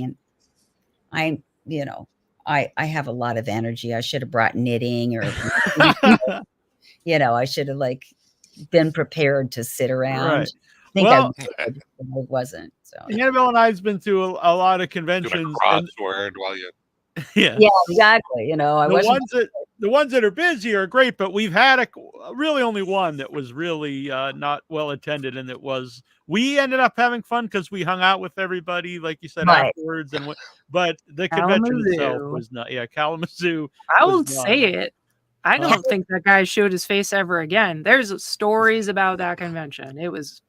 And I have a lot of energy. I should have brought knitting or, I should have been prepared to sit around. Right. I think I wasn't. So Annabelle and I's been to a lot of conventions. Crossword while you. Yeah, exactly. The ones that are busy are great, but we've had really only one that was really not well attended, and we ended up having fun because we hung out with everybody, like you said, afterwards, but the convention itself was not. Yeah, Kalamazoo. I will say it. I don't think that guy showed his face ever again. There's stories about that convention. It was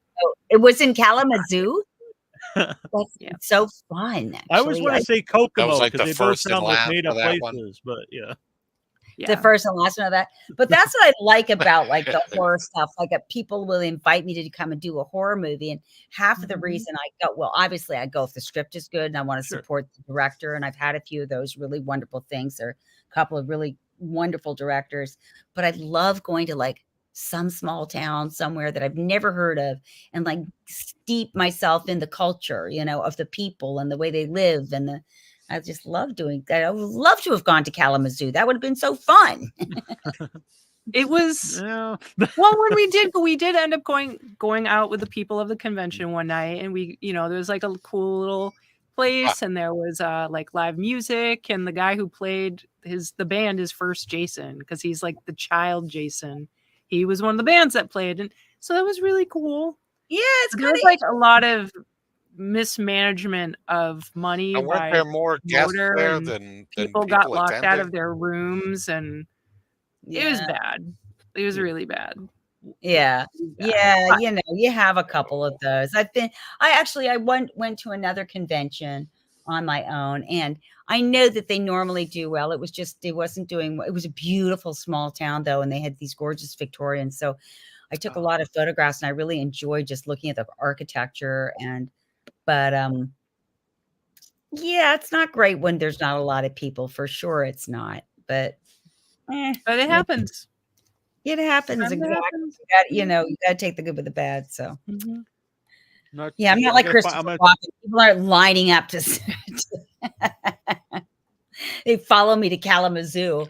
in Kalamazoo. It's so fun. Actually. I always want to say Kokomo because they both sound like made up places, but the first and last one of that. But that's what I like about the horror stuff. People will invite me to come and do a horror movie, and half of the reason I go, well, obviously I go if the script is good and I want to support the director. And I've had a few of those really wonderful things. There are a couple of really wonderful directors, but I love going to some small town somewhere that I've never heard of and steep myself in the culture, of the people and the way they live. And I just love doing that. I would love to have gone to Kalamazoo. That would have been so fun. It was well, when we did end up going out with the people of the convention one night, and we, there was a cool little place, and there was live music, and the guy who played the band is First Jason, because he's the child Jason. He was one of the bands that played, and so that was really cool. Yeah, it's there was a lot of mismanagement of money. And weren't there more guests there than people got locked out of their rooms, and it was bad. It was really bad. Yeah. Yeah. But, You know, you have a couple of those. I went to another convention on my own, and I know that they normally do well. It wasn't doing, it was a beautiful small town though. And they had these gorgeous Victorians. So I took a lot of photographs, and I really enjoyed just looking at the architecture but yeah, it's not great when there's not a lot of people, for sure. It's not, but it happens. It happens. Sometimes it Exactly. happens. You got to take the good with the bad. So Mhm. yeah, I'm not like Christopher Walken. People aren't lining up to they follow me to Kalamazoo.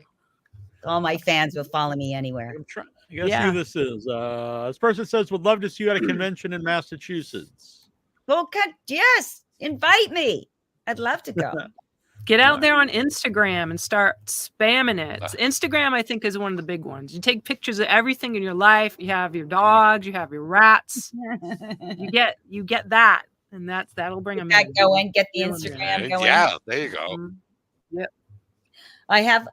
All my fans will follow me anywhere. I'm trying. Guess who this is? This person says would love to see you at a convention in Massachusetts. Well, yes, invite me. I'd love to go. Get out there on Instagram and start spamming it. Instagram, I think, is one of the big ones. You take pictures of everything in your life. You have your dogs, you have your rats. you get that, and that'll bring them in. Go and get the Instagram going. Yeah, there you go. Mm-hmm. Yep. I have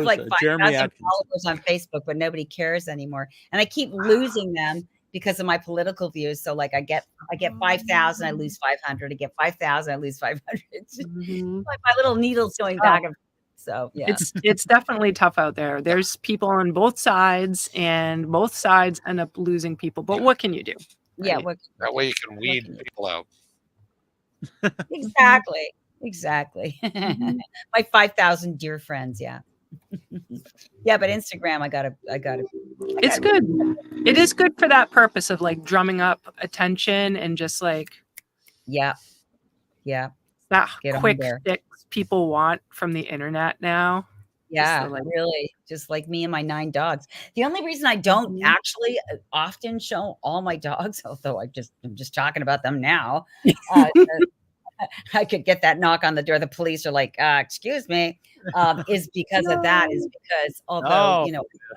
like 5,000 followers on Facebook, but nobody cares anymore, and I keep losing them because of my political views. So like I get 5,000, I lose 500. I get 5,000, I lose 500. It's just like my little needles going back and forth. So yeah, it's definitely tough out there. There's people on both sides, and both sides end up losing people. But what can you do? Right? Yeah, that way you can weed people out. Exactly. My 5,000 dear friends. Yeah. Yeah, but Instagram, I gotta. It's good. It is good for that purpose of like drumming up attention and just like, yeah, that quick fix people want from the internet now. Yeah, really, just like me and my 9 dogs. The only reason I don't actually often show all my dogs, although I'm just talking about them now. I could get that knock on the door. The police are like, excuse me, is because of that, is because although,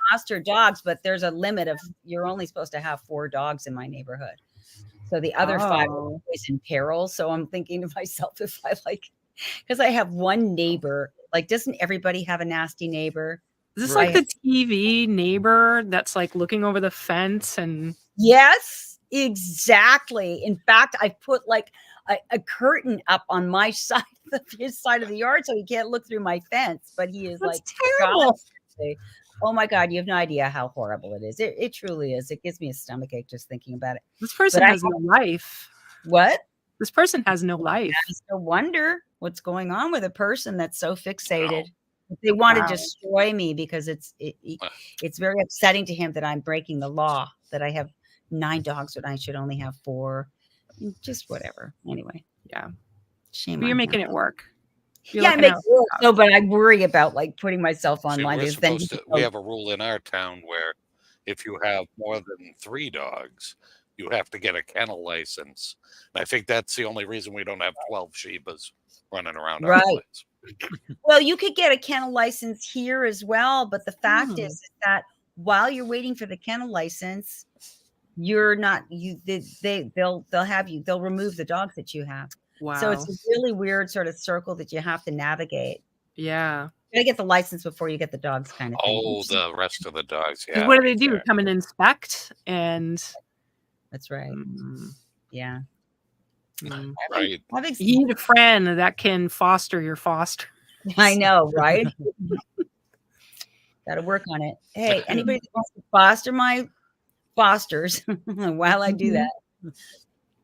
foster dogs, but there's a limit of, you're only supposed to have 4 dogs in my neighborhood. So the other 5 are always in peril. So I'm thinking to myself, if I because I have one neighbor, like, doesn't everybody have a nasty neighbor? Is this like the TV neighbor that's like looking over the fence and? Yes, exactly. In fact, I put like a curtain up on my side of his side of the yard so he can't look through my fence, but he is that's like terrible. Oh my God, you have no idea how horrible it is. It truly is. It gives me a stomachache just thinking about it. This person has no life. What? This person has no life. No wonder what's going on with a person that's so fixated. They want to destroy me because it's very upsetting to him that I'm breaking the law, that I have 9 dogs when I should only have 4. Just whatever. Anyway, yeah. Shame. But you're making it work. I make it work. No, but I worry about like putting myself online. We have a rule in our town where if you have more than 3 dogs, you have to get a kennel license. And I think that's the only reason we don't have 12 Shebas running around our place. Well, you could get a kennel license here as well, but the fact is that while you're waiting for the kennel license, you're not they'll remove the dogs that you have. Wow. So it's a really weird sort of circle that you have to navigate. Yeah. You gotta get the license before you get the dogs, kind of thing. Oh, the rest of the dogs. Yeah. What do? Come and inspect, and that's right. Yeah. Right. You need a friend that can foster your foster. I know, right? Got to work on it. Hey, anybody that wants to foster my fosters while I do that,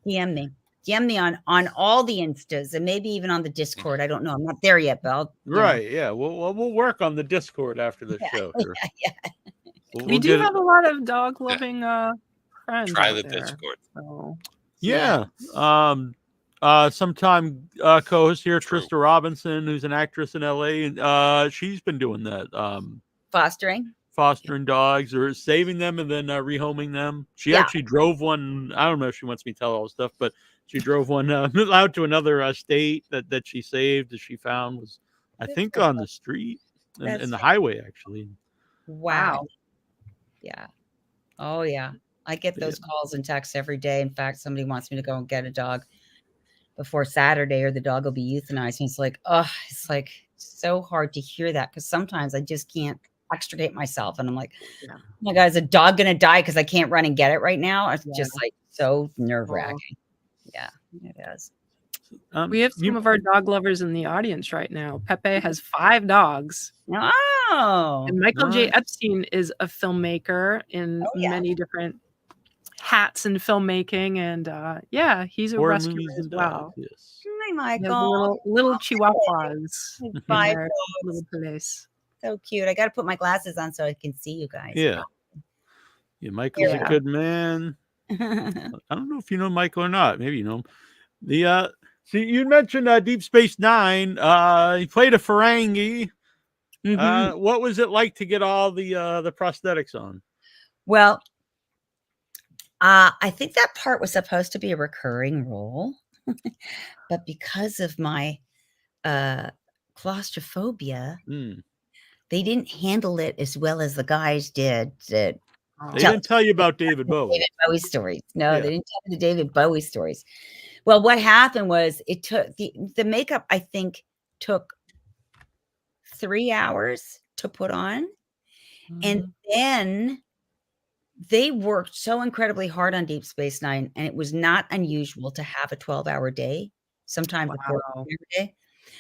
DM me on all the Instas and maybe even on the Discord. I don't know. I'm not there yet, but Yeah. We'll work on the Discord after the show. We do have a lot of dog loving friends. Try the Discord. So. Yeah. Sometime co-host here, Trista Robinson, who's an actress in LA, she's been doing that. Fostering dogs or saving them and then rehoming them. She actually drove one. I don't know if she wants me to tell all the stuff, but she drove one out to another state that she saved, that she found was, I think, on the street in the highway, actually. Wow. Yeah. Oh, yeah. I get those calls and texts every day. In fact, somebody wants me to go and get a dog before Saturday or the dog will be euthanized. And it's like, oh, it's like so hard to hear that because sometimes I just can't extricate myself. And I'm like, Yeah. oh my God, is a dog going to die because I can't run and get it right now? It's just like so nerve wracking. Yeah, it is. We have some of our dog lovers in the audience right now. Pepe has 5 dogs. Oh. And Michael J. Epstein is a filmmaker in many different hats in filmmaking. And yeah, he's a Horror rescuer movies as and well. dogs, yes. Hi, He has Michael. little chihuahuas in 5 their dogs. little place. So cute. I got to put my glasses on so I can see you guys. Yeah. Yeah, Michael's a good man. I don't know if you know Michael or not. Maybe you know him. The see, you mentioned Deep Space Nine. He played a Ferengi. What was it like to get all the prosthetics on? Well, I think that part was supposed to be a recurring role, but because of my claustrophobia, they didn't handle it as well as the guys did. They didn't tell you about David Bowie. David Bowie stories. No, they didn't tell you the David Bowie stories. Well, what happened was it took the makeup, I think, took 3 hours to put on. And then they worked so incredibly hard on Deep Space Nine, and it was not unusual to have a 12-hour day, sometimes a 14-hour day.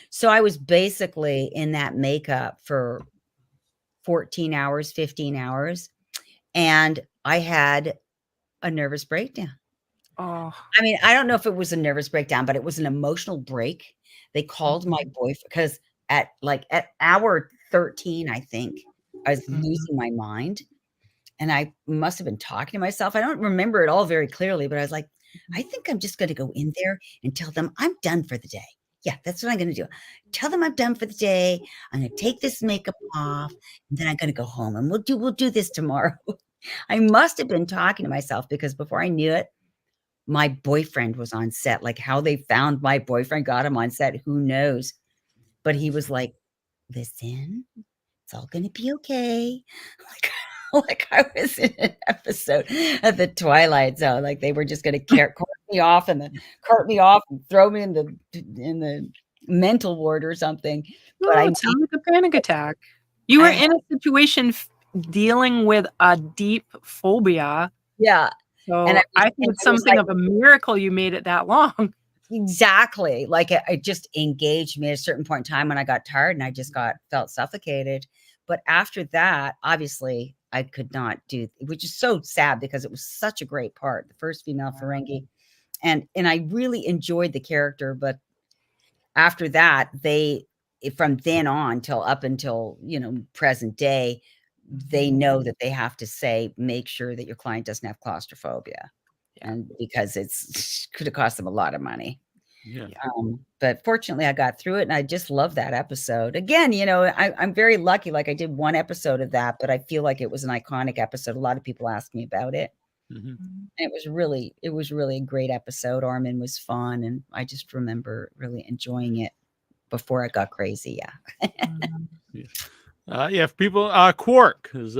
So I was basically in that makeup for 14 hours, 15 hours, and I had a nervous breakdown. Oh, I mean, I don't know if it was a nervous breakdown, but it was an emotional break. They called my boyfriend because at hour 13, I think, I was losing my mind. And I must have been talking to myself. I don't remember it all very clearly, but I was like, I think I'm just going to go in there and tell them I'm done for the day. Yeah, that's what I'm going to do. Tell them I'm done for the day. I'm going to take this makeup off, and then I'm going to go home, and we'll do this tomorrow. I must have been talking to myself because before I knew it, my boyfriend was on set. Like how they found my boyfriend, got him on set, who knows? But he was like, listen, it's all going to be okay. Like I was in an episode of the Twilight Zone. Like they were just going to cart me off and throw me in the mental ward or something. No, but it sounds like a panic attack. You were in a situation dealing with a deep phobia. Yeah. So I think it's something of a miracle you made it that long. Exactly. Like it just engaged me at a certain point in time when I got tired and I just felt suffocated. But after that, obviously I could not do, which is so sad because it was such a great part, the first female Ferengi. And I really enjoyed the character. But after that, from then on up until, present day, they know that they have to make sure that your client doesn't have claustrophobia. And because it's could have cost them a lot of money. Yeah. But fortunately I got through it and I just love that episode. Again, I'm very lucky. Like I did one episode of that, but I feel like it was an iconic episode. A lot of people asked me about it. And it was really a great episode. Armin was fun. And I just remember really enjoying it before I got crazy. Yeah. People, Quark is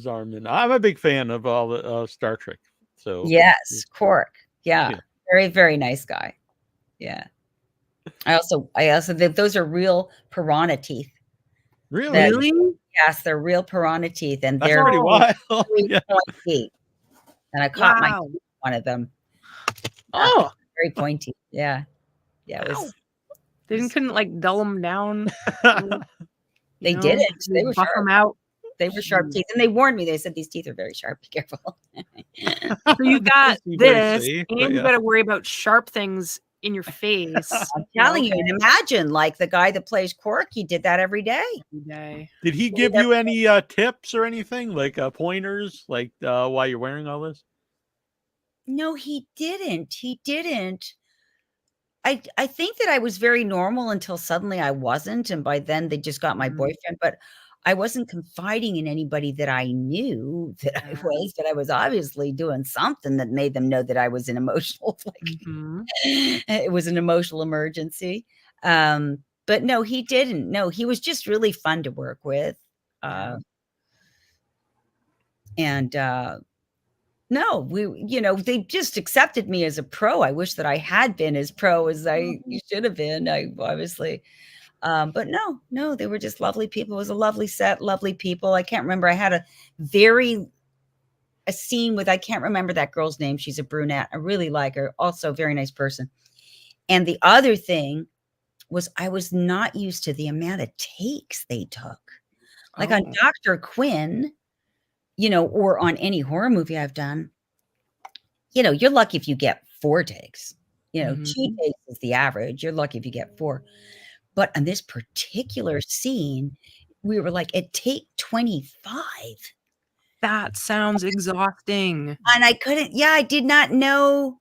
Armin. I'm a big fan of all the Star Trek. So yes, Quark. Yeah. Very, very nice guy. Yeah. I also those are real piranha teeth. Really? Yes, they're real piranha teeth, and that's they're pretty wild. Pointy. And I caught one of them. Oh, very pointy. Yeah. Yeah. It was. They couldn't like dull them down. They didn't. They were buff sharp. them out. They were sharp teeth, and they warned me. They said these teeth are very sharp. Be careful. So you got this, and you got to worry about sharp things in your face. I'm telling you, and imagine like the guy that plays Quark, he did that every day. Did he give you any tips or anything, like pointers, like while you're wearing all this? No, he didn't. He didn't. I think that I was very normal until suddenly I wasn't, and by then they just got my boyfriend, but I wasn't confiding in anybody that I knew that I was obviously doing something that made them know that I was an emotional, it was an emotional emergency. But no, he didn't. No, he was just really fun to work with. No, they just accepted me as a pro. I wish that I had been as pro as I should have been. I obviously, But no, they were just lovely people. It was a lovely set, lovely people. I can't remember. I had a scene with, I can't remember that girl's name. She's a brunette. I really like her. Also a very nice person. And the other thing was I was not used to the amount of takes they took. Like on Dr. Quinn, or on any horror movie I've done, you're lucky if you get 4 takes. 2 takes is the average. You're lucky if you get 4. But on this particular scene, we were like at take 25. That sounds exhausting. And I did not know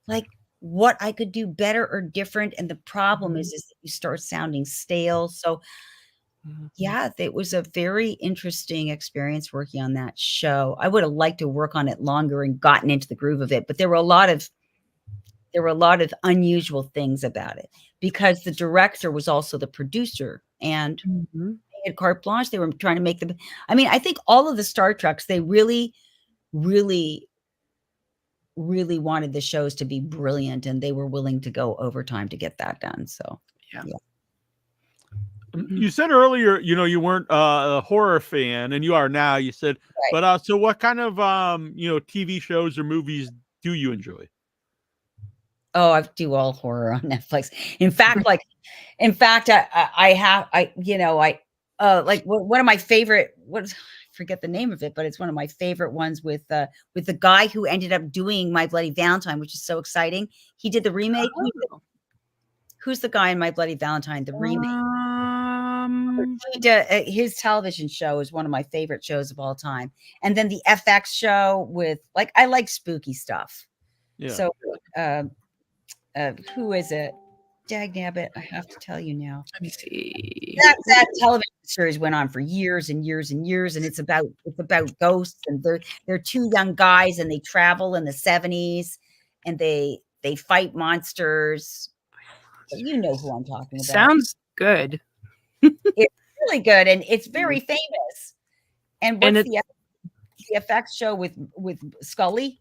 like what I could do better or different. And the problem is that you start sounding stale. So yeah, it was a very interesting experience working on that show. I would have liked to work on it longer and gotten into the groove of it, but there were a lot of unusual things about it because the director was also the producer and they had carte blanche. They were trying to make them. I mean, I think all of the Star Treks, they really, really, really wanted the shows to be brilliant, and they were willing to go overtime to get that done. So, yeah. You said earlier, you weren't a horror fan, and you are now. You said, right. But so what kind of TV shows or movies do you enjoy? Oh, I do all horror on Netflix. In fact, one of my favorite. I forget the name of it, but it's one of my favorite ones with the guy who ended up doing My Bloody Valentine, which is so exciting. He did the remake. Who's the guy in My Bloody Valentine? The remake. His television show is one of my favorite shows of all time. And then the FX show with I like spooky stuff. Yeah. So who is it? Dagnabbit, I have to tell you now. Let me see. That television series went on for years and years and years, and it's about ghosts, and they're 2 young guys, and they travel in the 70s, and they fight monsters. You know who I'm talking about. Sounds good. It's really good, and it's very famous. And what's the FX show with Scully?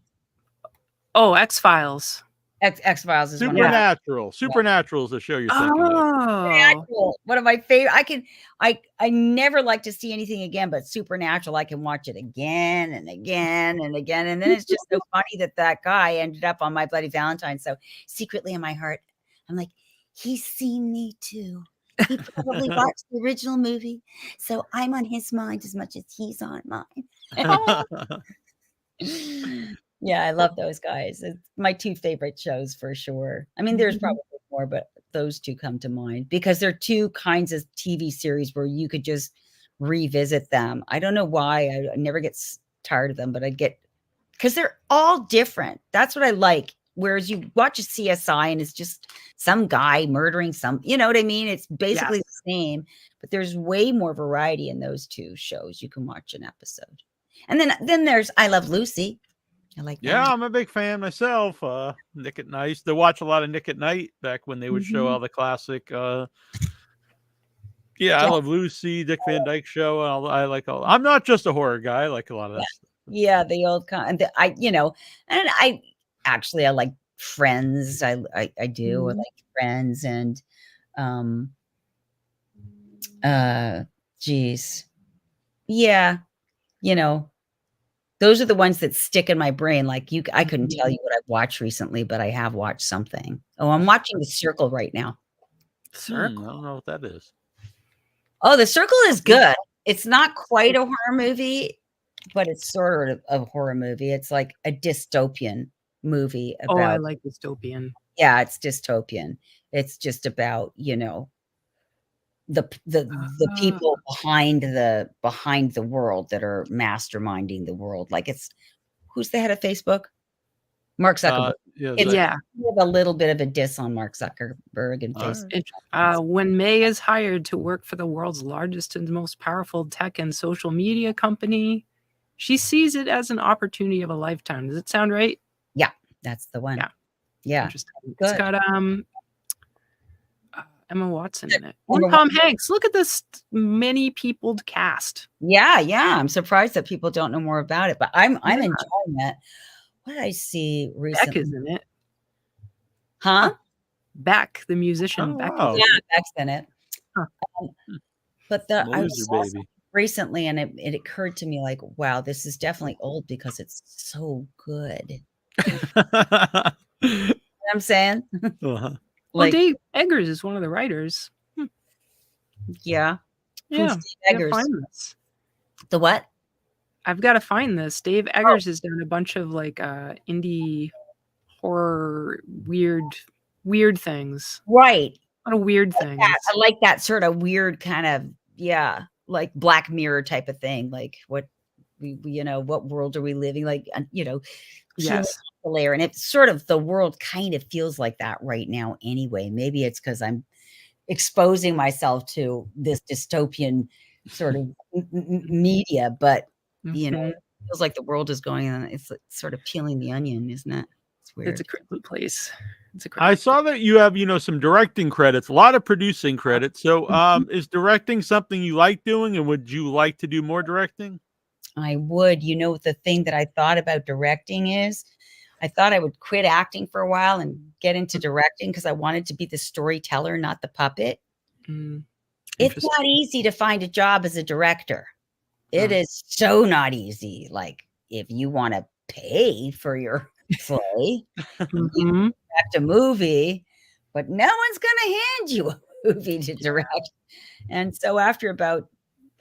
Oh, X-Files. X-Files is Supernatural. Supernatural is the show you're thinking of. Supernatural. One of my favorite. I never like to see anything again, but Supernatural, I can watch it again and again and again. And then it's just so funny that guy ended up on My Bloody Valentine. So secretly in my heart, I'm like, he's seen me too. He probably watched the original movie. So I'm on his mind as much as he's on mine. Yeah, I love those guys. It's my 2 favorite shows for sure. I mean, there's probably more, but those 2 come to mind because they're 2 kinds of TV series where you could just revisit them. I don't know why. I never get tired of them, but because they're all different. That's what I like. Whereas you watch a CSI and it's just some guy murdering you know what I mean? It's basically the same, but there's way more variety in those 2 shows. You can watch an episode. And then there's I Love Lucy. I like that. Yeah, I'm a big fan myself. Nick at Night. They watch a lot of Nick at Night back when they would show all the classic. I Love Lucy, Dick Van Dyke Show. I like all. I'm not just a horror guy. I like a lot of that stuff. Yeah, the old kind. And I like Friends. I do. I like Friends and yeah, those are the ones that stick in my brain. I couldn't tell you what I've watched recently, but I have watched something. Oh, I'm watching The Circle right now. Circle? I don't know what that is. Oh, The Circle is good. It's not quite a horror movie, but it's sort of a horror movie. It's like a dystopian movie. I like dystopian. Yeah, it's dystopian. It's just about, the people behind the world that are masterminding the world. Who's the head of Facebook? Mark Zuckerberg. It's a little bit of a diss on Mark Zuckerberg and Facebook. When May is hired to work for the world's largest and most powerful tech and social media company, she sees it as an opportunity of a lifetime. Does it sound right? Yeah, that's the one. Yeah. Interesting. It's got Emma Watson in it. And Tom Hanks. Look at this many-peopled cast. Yeah. I'm surprised that people don't know more about it, but I'm enjoying that. What did I see recently? Beck is in it. Huh? Beck, the musician. Beck. Wow. Yeah, Beck's in it. But I'm a I loser, saw baby. recently, and it occurred to me like, wow, this is definitely old because it's so good. You know what I'm saying? Uh-huh. Well, Like, Dave Eggers is one of the writers. yeah. Yeah, Who's Dave I gotta Eggers? find this. The what? I've got to find this. Dave Eggers has done a bunch of like indie horror, weird things. Right. A lot of weird I things. like that sort of weird kind of, yeah, like Black Mirror type of thing. Like what we what world are we living? Like, Yes. the layer. And it's sort of, the world kind of feels like that right now anyway. Maybe it's because I'm exposing myself to this dystopian sort of media, but it feels like the world is going on. It's sort of peeling the onion, isn't it? It's weird. It's a crazy place. I saw that you have, some directing credits, a lot of producing credits. So, is directing something you like doing, and would you like to do more directing? I would. The thing that I thought about directing is, I thought I would quit acting for a while and get into directing because I wanted to be the storyteller, not the puppet. It's not easy to find a job as a director. It is so not easy. Like, if you want to pay for your play, you direct a movie, but no one's going to hand you a movie to direct. And so after about,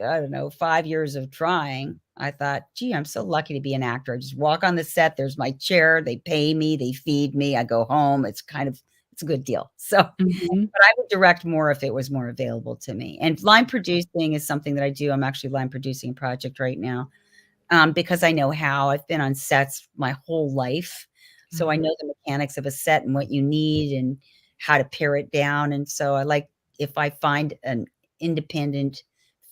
I don't know, 5 years of trying, I thought, gee, I'm so lucky to be an actor. I just walk on the set. There's my chair. They pay me. They feed me. I go home. It's a good deal. So, but I would direct more if it was more available to me. And line producing is something that I do. I'm actually line producing a project right now, because I know how. I've been on sets my whole life. So I know the mechanics of a set and what you need and how to pare it down. And so I like, if I find an independent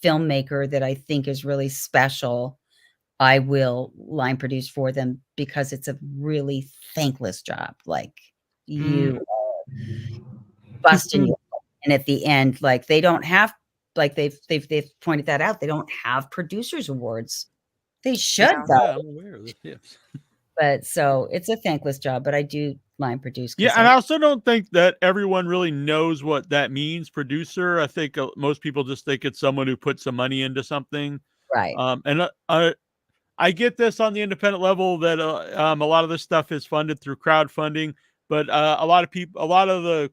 filmmaker that I think is really special, I will line produce for them, because it's a really thankless job. Like, you are busting your butt. And at the end, like, they don't have, like, they've pointed that out. They don't have producers awards. They should, though. Yeah, I'm aware of this. Yes. But so it's a thankless job, but I do line produce. Yeah, and I also don't think that everyone really knows what that means, producer. I think most people just think it's someone who puts some money into something. Right. And I get this on the independent level that a lot of this stuff is funded through crowdfunding, but a lot of the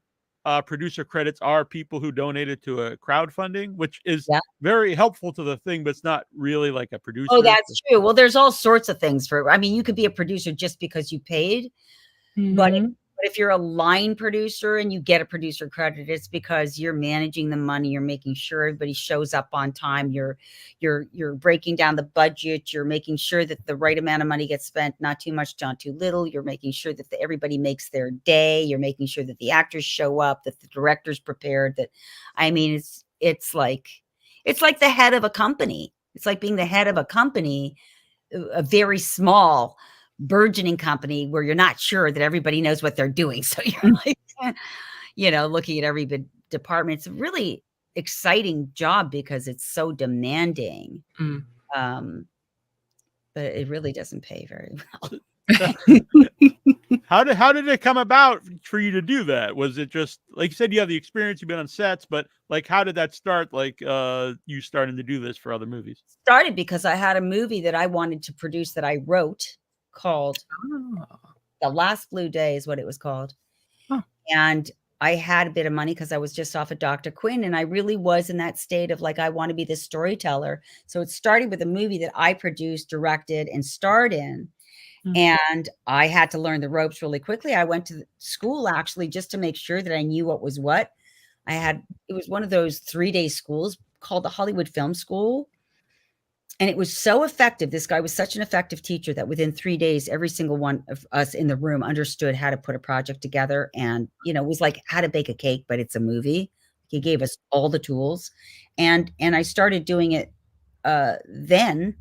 producer credits are people who donated to a crowdfunding, which is very helpful to the thing, but it's not really like a producer. Oh, that's true. Well, there's all sorts of things you could be a producer just because you paid, but if you're a line producer and you get a producer credit, it's because you're managing the money. You're making sure everybody shows up on time. You're breaking down the budget. You're making sure that the right amount of money gets spent, not too much, not too little. You're making sure that everybody makes their day. You're making sure that the actors show up, that the director's prepared. It's like the head of a company. It's like being the head of a company, a very small, burgeoning company where you're not sure that everybody knows what they're doing. So you're like, looking at every department. It's a really exciting job because it's so demanding. But it really doesn't pay very well. How did it come about for you to do that? Was it just, like you said, you have the experience, you've been on sets, but like, how did that start? Like, you starting to do this for other movies? Started because I had a movie that I wanted to produce that I wrote called The Last Blue Day is what it was called. And I had a bit of money because I was just off of Dr. Quinn, and I really was in that state of like, I want to be the storyteller. So it started with a movie that I produced, directed, and starred in. And I had to learn the ropes really quickly. I went to school actually just to make sure that I knew what was what. It was one of those 3-day schools called the Hollywood Film School. And it was so effective. This guy was such an effective teacher that within 3 days, every single one of us in the room understood how to put a project together. And, it was like how to bake a cake, but it's a movie. He gave us all the tools. And I started doing it then.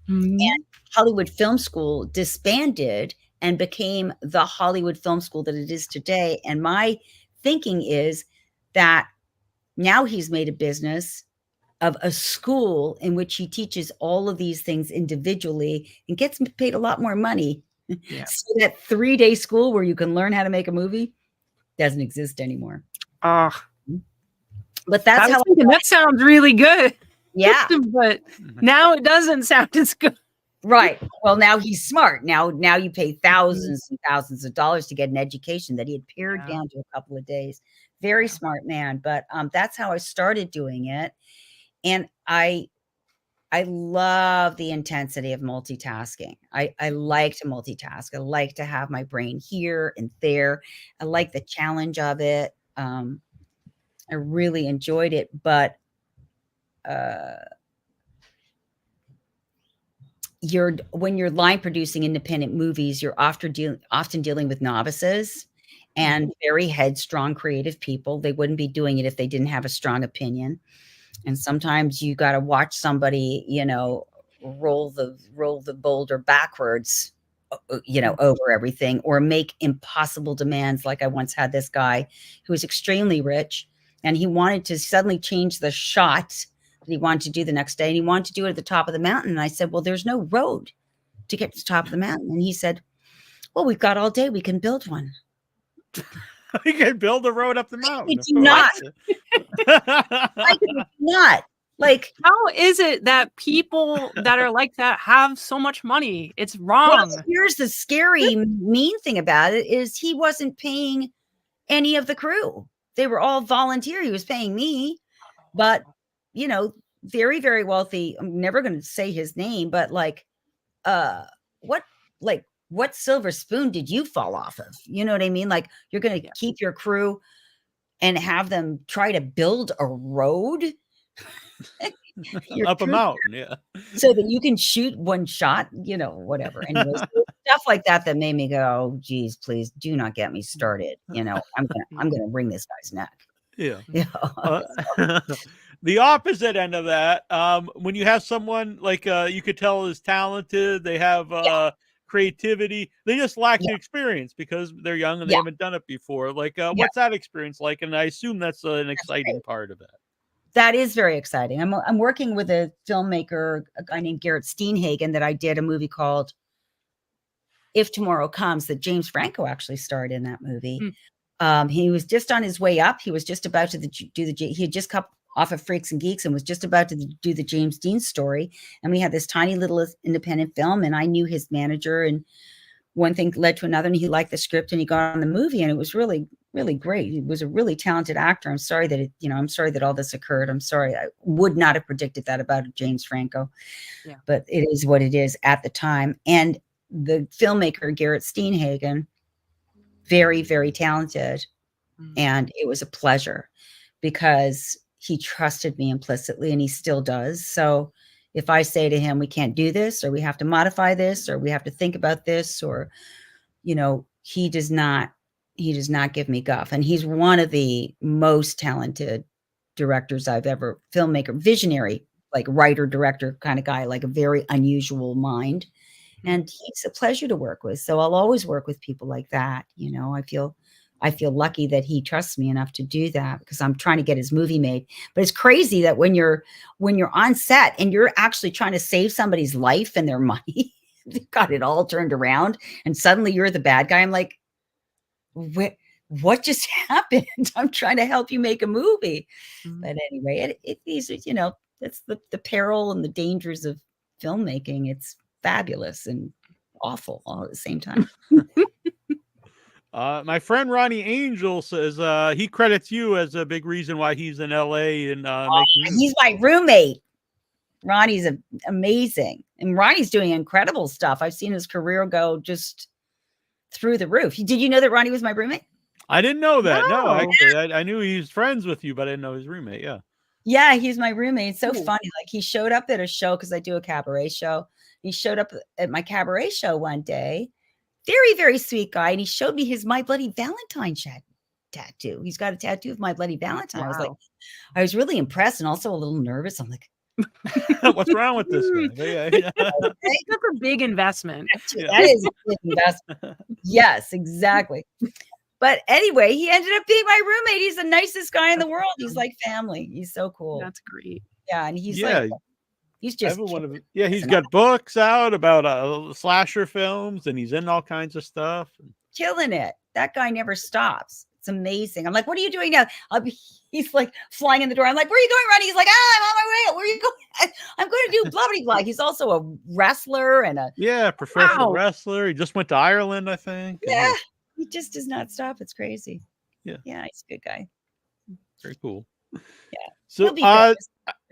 And Hollywood Film School disbanded and became the Hollywood Film School that it is today. And my thinking is that now he's made a business of a school in which he teaches all of these things individually and gets paid a lot more money. So that 3-day school where you can learn how to make a movie doesn't exist anymore. But that's I how was thinking, that sounds really good. yeah. But now it doesn't sound as good. Right. Well, now he's smart. Now you pay thousands and thousands of dollars to get an education that he had pared down to a couple of days. Very smart man. But that's how I started doing it. And I love the intensity of multitasking. I like to multitask. I like to have my brain here and there. I like the challenge of it. I really enjoyed it. But when you're line producing independent movies, you're often dealing with novices and very headstrong creative people. They wouldn't be doing it if they didn't have a strong opinion. And sometimes you got to watch somebody, roll the boulder backwards, over everything, or make impossible demands. Like I once had this guy who was extremely rich, and he wanted to suddenly change the shot that he wanted to do the next day. And he wanted to do it at the top of the mountain. And I said, well, there's no road to get to the top of the mountain. And he said, well, we've got all day. We can build one. You can build a road up the mountain. It's not. I could not. Like, how is it that people that are like that have so much money? It's wrong. Well, here's the scary, mean thing about it is he wasn't paying any of the crew. They were all volunteer. He was paying me, but very, very wealthy. I'm never going to say his name, but what silver spoon did you fall off of? You know what I mean? Like, you're going to keep your crew and have them try to build a road up a mountain, yeah, so that you can shoot one shot, whatever. Anyways, stuff like that made me go, oh, geez, please do not get me started. I'm gonna wring this guy's neck. Yeah. The opposite end of that, when you have someone like you could tell is talented, they have creativity, they just lack the experience because they're young and they haven't done it before. Like, what's that experience like? And I assume that's an exciting part of it. That is very exciting. I'm working with a filmmaker, a guy named Garrett Steenhagen, that I did a movie called If Tomorrow Comes, that James Franco actually starred in that movie. He was just on his way up. He was just about to he had just come off of Freaks and Geeks and was just about to do the James Dean story. And we had this tiny little independent film, and I knew his manager, and one thing led to another, and he liked the script and he got on the movie, and it was really, really great. He was a really talented actor. I'm sorry that I'm sorry that all this occurred. I'm sorry. I would not have predicted that about James Franco, but it is what it is at the time. And the filmmaker, Garrett Steenhagen, very, very talented. And it was a pleasure because he trusted me implicitly, and he still does. So if I say to him, we can't do this, or we have to modify this, or we have to think about this, or, he does not give me guff. And he's one of the most talented directors I've ever, filmmaker, visionary, like writer, director kind of guy, like a very unusual mind. And he's a pleasure to work with. So I'll always work with people like that. I feel lucky that he trusts me enough to do that, because I'm trying to get his movie made. But it's crazy that when you're on set and you're actually trying to save somebody's life and their money, they've got it all turned around, and suddenly you're the bad guy. I'm like, what just happened? I'm trying to help you make a movie. But anyway, these are, that's the peril and the dangers of filmmaking. It's fabulous and awful all at the same time. My friend Ronnie Angel says he credits you as a big reason why he's in LA and he's my roommate. Ronnie's amazing, and Ronnie's doing incredible stuff. I've seen his career go just through the roof. Did you know that Ronnie was my roommate? I didn't know that. No, actually, I knew he was friends with you, but I didn't know his roommate. Yeah, he's my roommate. It's so funny. Like, he showed up at a show, because I do a cabaret show. He showed up at my cabaret show one day. Very, very sweet guy. And he showed me his My Bloody Valentine tattoo. He's got a tattoo of My Bloody Valentine. Wow. I was really impressed and also a little nervous. I'm like, what's wrong with this guy? That's a big investment. That is a big investment. Yes, exactly. But anyway, he ended up being my roommate. He's the nicest guy in the world. He's like family. He's so cool. That's great. Yeah. And he's he's just he's got books out about slasher films, and he's in all kinds of stuff. Killing it. That guy never stops. It's amazing. I'm like, what are you doing now? He's like flying in the door. I'm like, where are you going, Ronnie? He's like, I'm on my way. Where are you going? I'm going to do blah, blah, blah. He's also a wrestler and professional wrestler. He just went to Ireland, I think. Yeah. He just does not stop. It's crazy. Yeah. Yeah. He's a good guy. Very cool. Yeah. So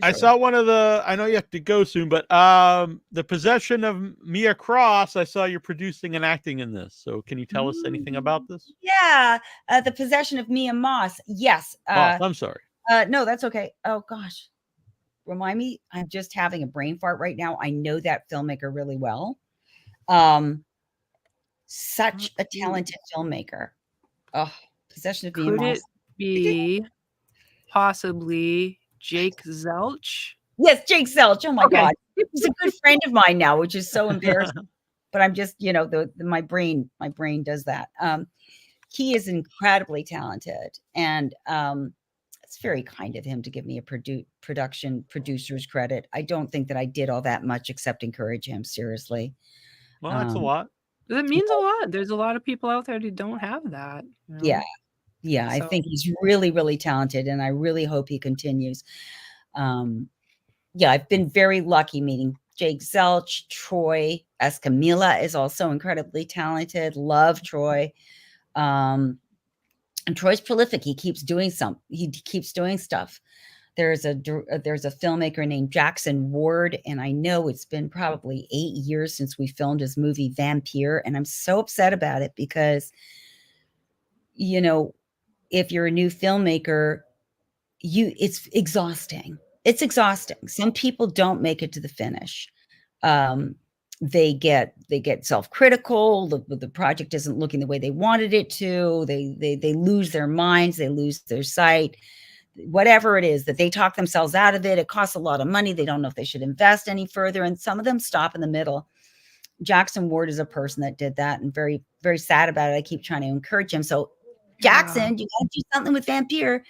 I saw one of I know you have to go soon, but The Possession of Mia Cross, I saw you're producing and acting in this. So can you tell us anything about this? Yeah. The Possession of Mia Moss. Yes. Moss, I'm sorry. No, that's okay. Oh gosh. Remind me. I'm just having a brain fart right now. I know that filmmaker really well. Such a talented filmmaker. Oh, Possession of Mia Moss. Could it be possibly Jake Zelch? Yes, Jake Zelch. Oh my God. He's a good friend of mine now, which is so embarrassing. But I'm just, my brain does that. He is incredibly talented, and it's very kind of him to give me a producer's credit. I don't think that I did all that much except encourage him, seriously. Well, that's a lot. It means a lot. There's a lot of people out there who don't have that. Yeah. So. I think he's really, really talented, and I really hope he continues. I've been very lucky meeting Jake Zelch. Troy Escamilla is also incredibly talented. Love Troy. And Troy's prolific. He keeps doing stuff. There's a filmmaker named Jackson Ward, and I know it's been probably 8 years since we filmed his movie Vampire, and I'm so upset about it because, if you're a new filmmaker, it's exhausting. It's exhausting. Some people don't make it to the finish. They get self-critical. The project isn't looking the way they wanted it to. They lose their minds. They lose their sight. Whatever it is, that they talk themselves out of it. It costs a lot of money. They don't know if they should invest any further. And some of them stop in the middle. Jackson Ward is a person that did that, and very, very sad about it. I keep trying to encourage him. So Jackson, you got to do something with Vampire,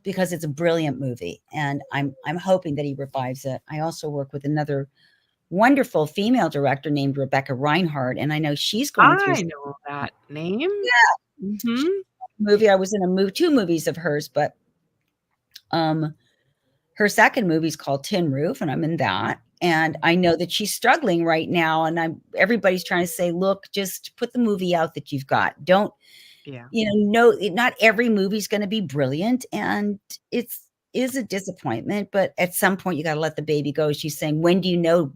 because it's a brilliant movie, and I'm hoping that he revives it. I also work with another wonderful female director named Rebecca Reinhardt, and I know she's going through. I know that name. Yeah. Mm-hmm. Movie. I was in two movies of hers, but her second movie is called Tin Roof, and I'm in that. And I know that she's struggling right now, and everybody's trying to say, look, just put the movie out that you've got. Don't. Yeah. Not every movie's going to be brilliant, and it is a disappointment, but at some point you got to let the baby go. She's saying, when do you know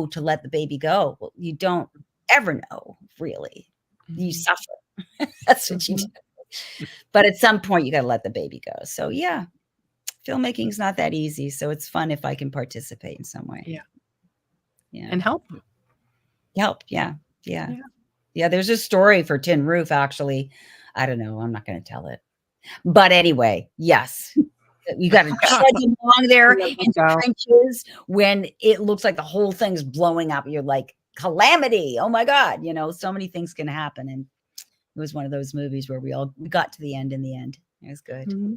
to let the baby go? Well, you don't ever know, really. Mm-hmm. You suffer. That's what you do. But at some point you got to let the baby go. So yeah, filmmaking is not that easy. So it's fun if I can participate in some way. Yeah. Yeah. And help. Yeah. Yeah, there's a story for Tin Roof, actually. I don't know. I'm not going to tell it. But anyway, yes. You got to trudge along there in the trenches when it looks like the whole thing's blowing up. You're like, calamity. Oh, my God. So many things can happen. And it was one of those movies where we got to the end in the end. It was good. Mm-hmm.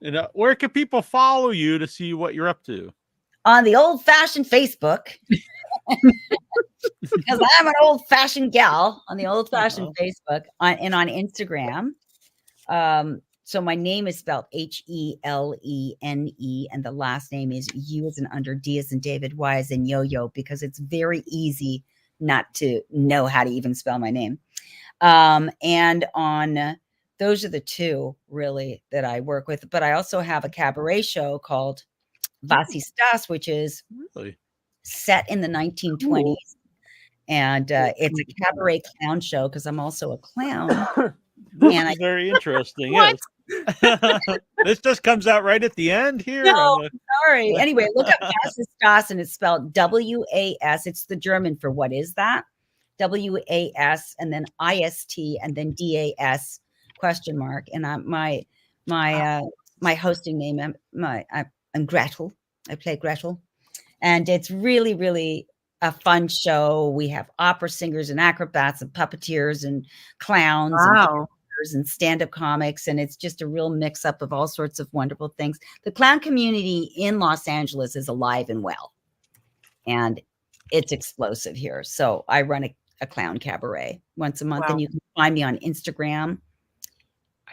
And where can people follow you to see what you're up to? On the old-fashioned Facebook. Because I'm an old-fashioned gal on the old-fashioned Facebook and on Instagram. So my name is spelled Helene, and the last name is U as in under, D as in David, Y as in yo-yo, because it's very easy not to know how to even spell my name. And on those are the two really that I work with. But I also have a cabaret show called Vasi Stas, which is really set in the 1920s. Ooh. And it's a cabaret clown show because I'm also a clown. And very interesting. Yes. This just comes out right at the end here. No, sorry. Anyway, look up Vasi Stas, and it's spelled W-A-S. It's the German for what is that? W-A-S and then I-S-T and then D-A-S ? And my hosting name, I'm Gretel. I play Gretel. And it's really, really a fun show. We have opera singers and acrobats and puppeteers and clowns and stand-up comics. And it's just a real mix-up of all sorts of wonderful things. The clown community in Los Angeles is alive and well. And it's explosive here. So I run a clown cabaret once a month. Wow. And you can find me on Instagram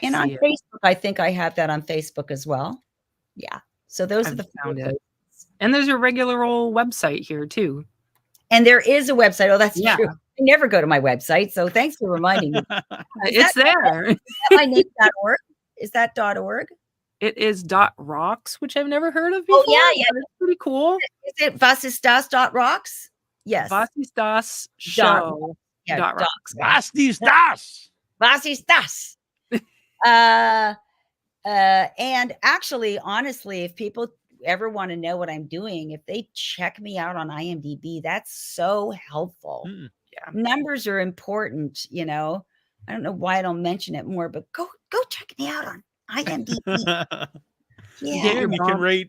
and I on see it. Facebook. I think I have that on Facebook as well. Yeah. So those are I've the found four it. And there's a regular old website here too. And there is a website. Oh, that's Yeah. true. I never go to my website. So thanks for reminding me. It's there. Is that my name.org? Is that .org? It is .rocks, which I've never heard of before. Oh, yeah. But it's pretty cool. Is it vasistas.rocks? Yes. Vasistas show. Yeah, .rocks. Vasistas. Vasistas. And actually, honestly, if people ever want to know what I'm doing, if they check me out on IMDb, that's so helpful. Yeah. Numbers are important, you know. I don't know why I don't mention it more, but go check me out on IMDb. Yeah.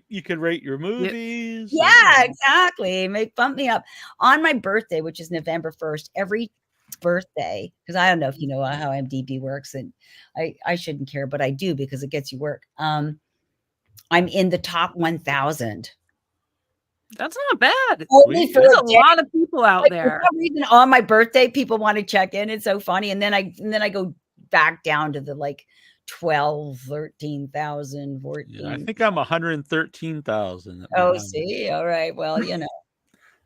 You can rate your movies. Yeah, exactly. Bump me up on my birthday, which is November 1st. Every birthday, because I don't know if you know how IMDb works, and I shouldn't care, but I do because it gets you work. I'm in the top 1,000. That's not bad. Only for There's a lot of people out there. For some reason, on my birthday, people want to check in. It's so funny, and then I go back down to the like 12, 13,000, 14. Yeah, I think I'm 113,000. Oh, see, all right. Well, you know,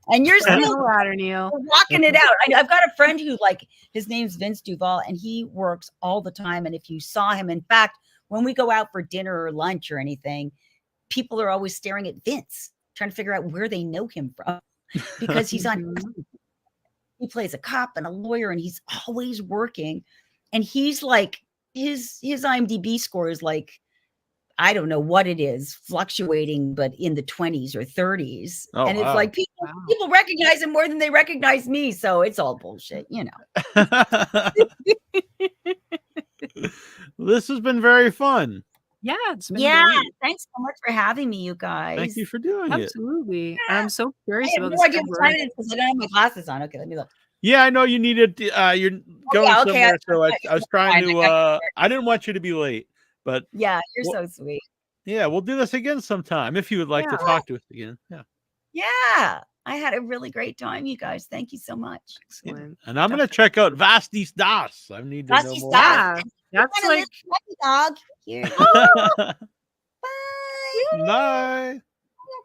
and you're still ladder, Neal. walking it out. I've got a friend who, like, his name's Vince Duval, and he works all the time. And if you saw him, in fact, when we go out for dinner or lunch or anything, people are always staring at Vince, trying to figure out where they know him from, because he's on. He plays a cop and a lawyer, and he's always working. And he's like, his IMDb score is like, I don't know what it is, fluctuating, but in the 20s or 30s. Oh, and it's wow. like people recognize him more than they recognize me. So it's all bullshit, you know. This has been very fun. Yeah, it's been great. Thanks so much for having me, you guys. Thank you for doing it. Absolutely. I'm so curious I have about no this. idea what time it is because I don't have my glasses on. Okay, let me look. Yeah, I know you needed to, you're going somewhere, so I was trying to I didn't want you to be late, but yeah, you're so sweet. Yeah, we'll do this again sometime if you would like to talk to us again. Yeah, I had a really great time, you guys. Thank you so much. Excellent. And I'm gonna check out Vasistas. I need to know more. Yeah, that's like dog. Here. Bye. Bye,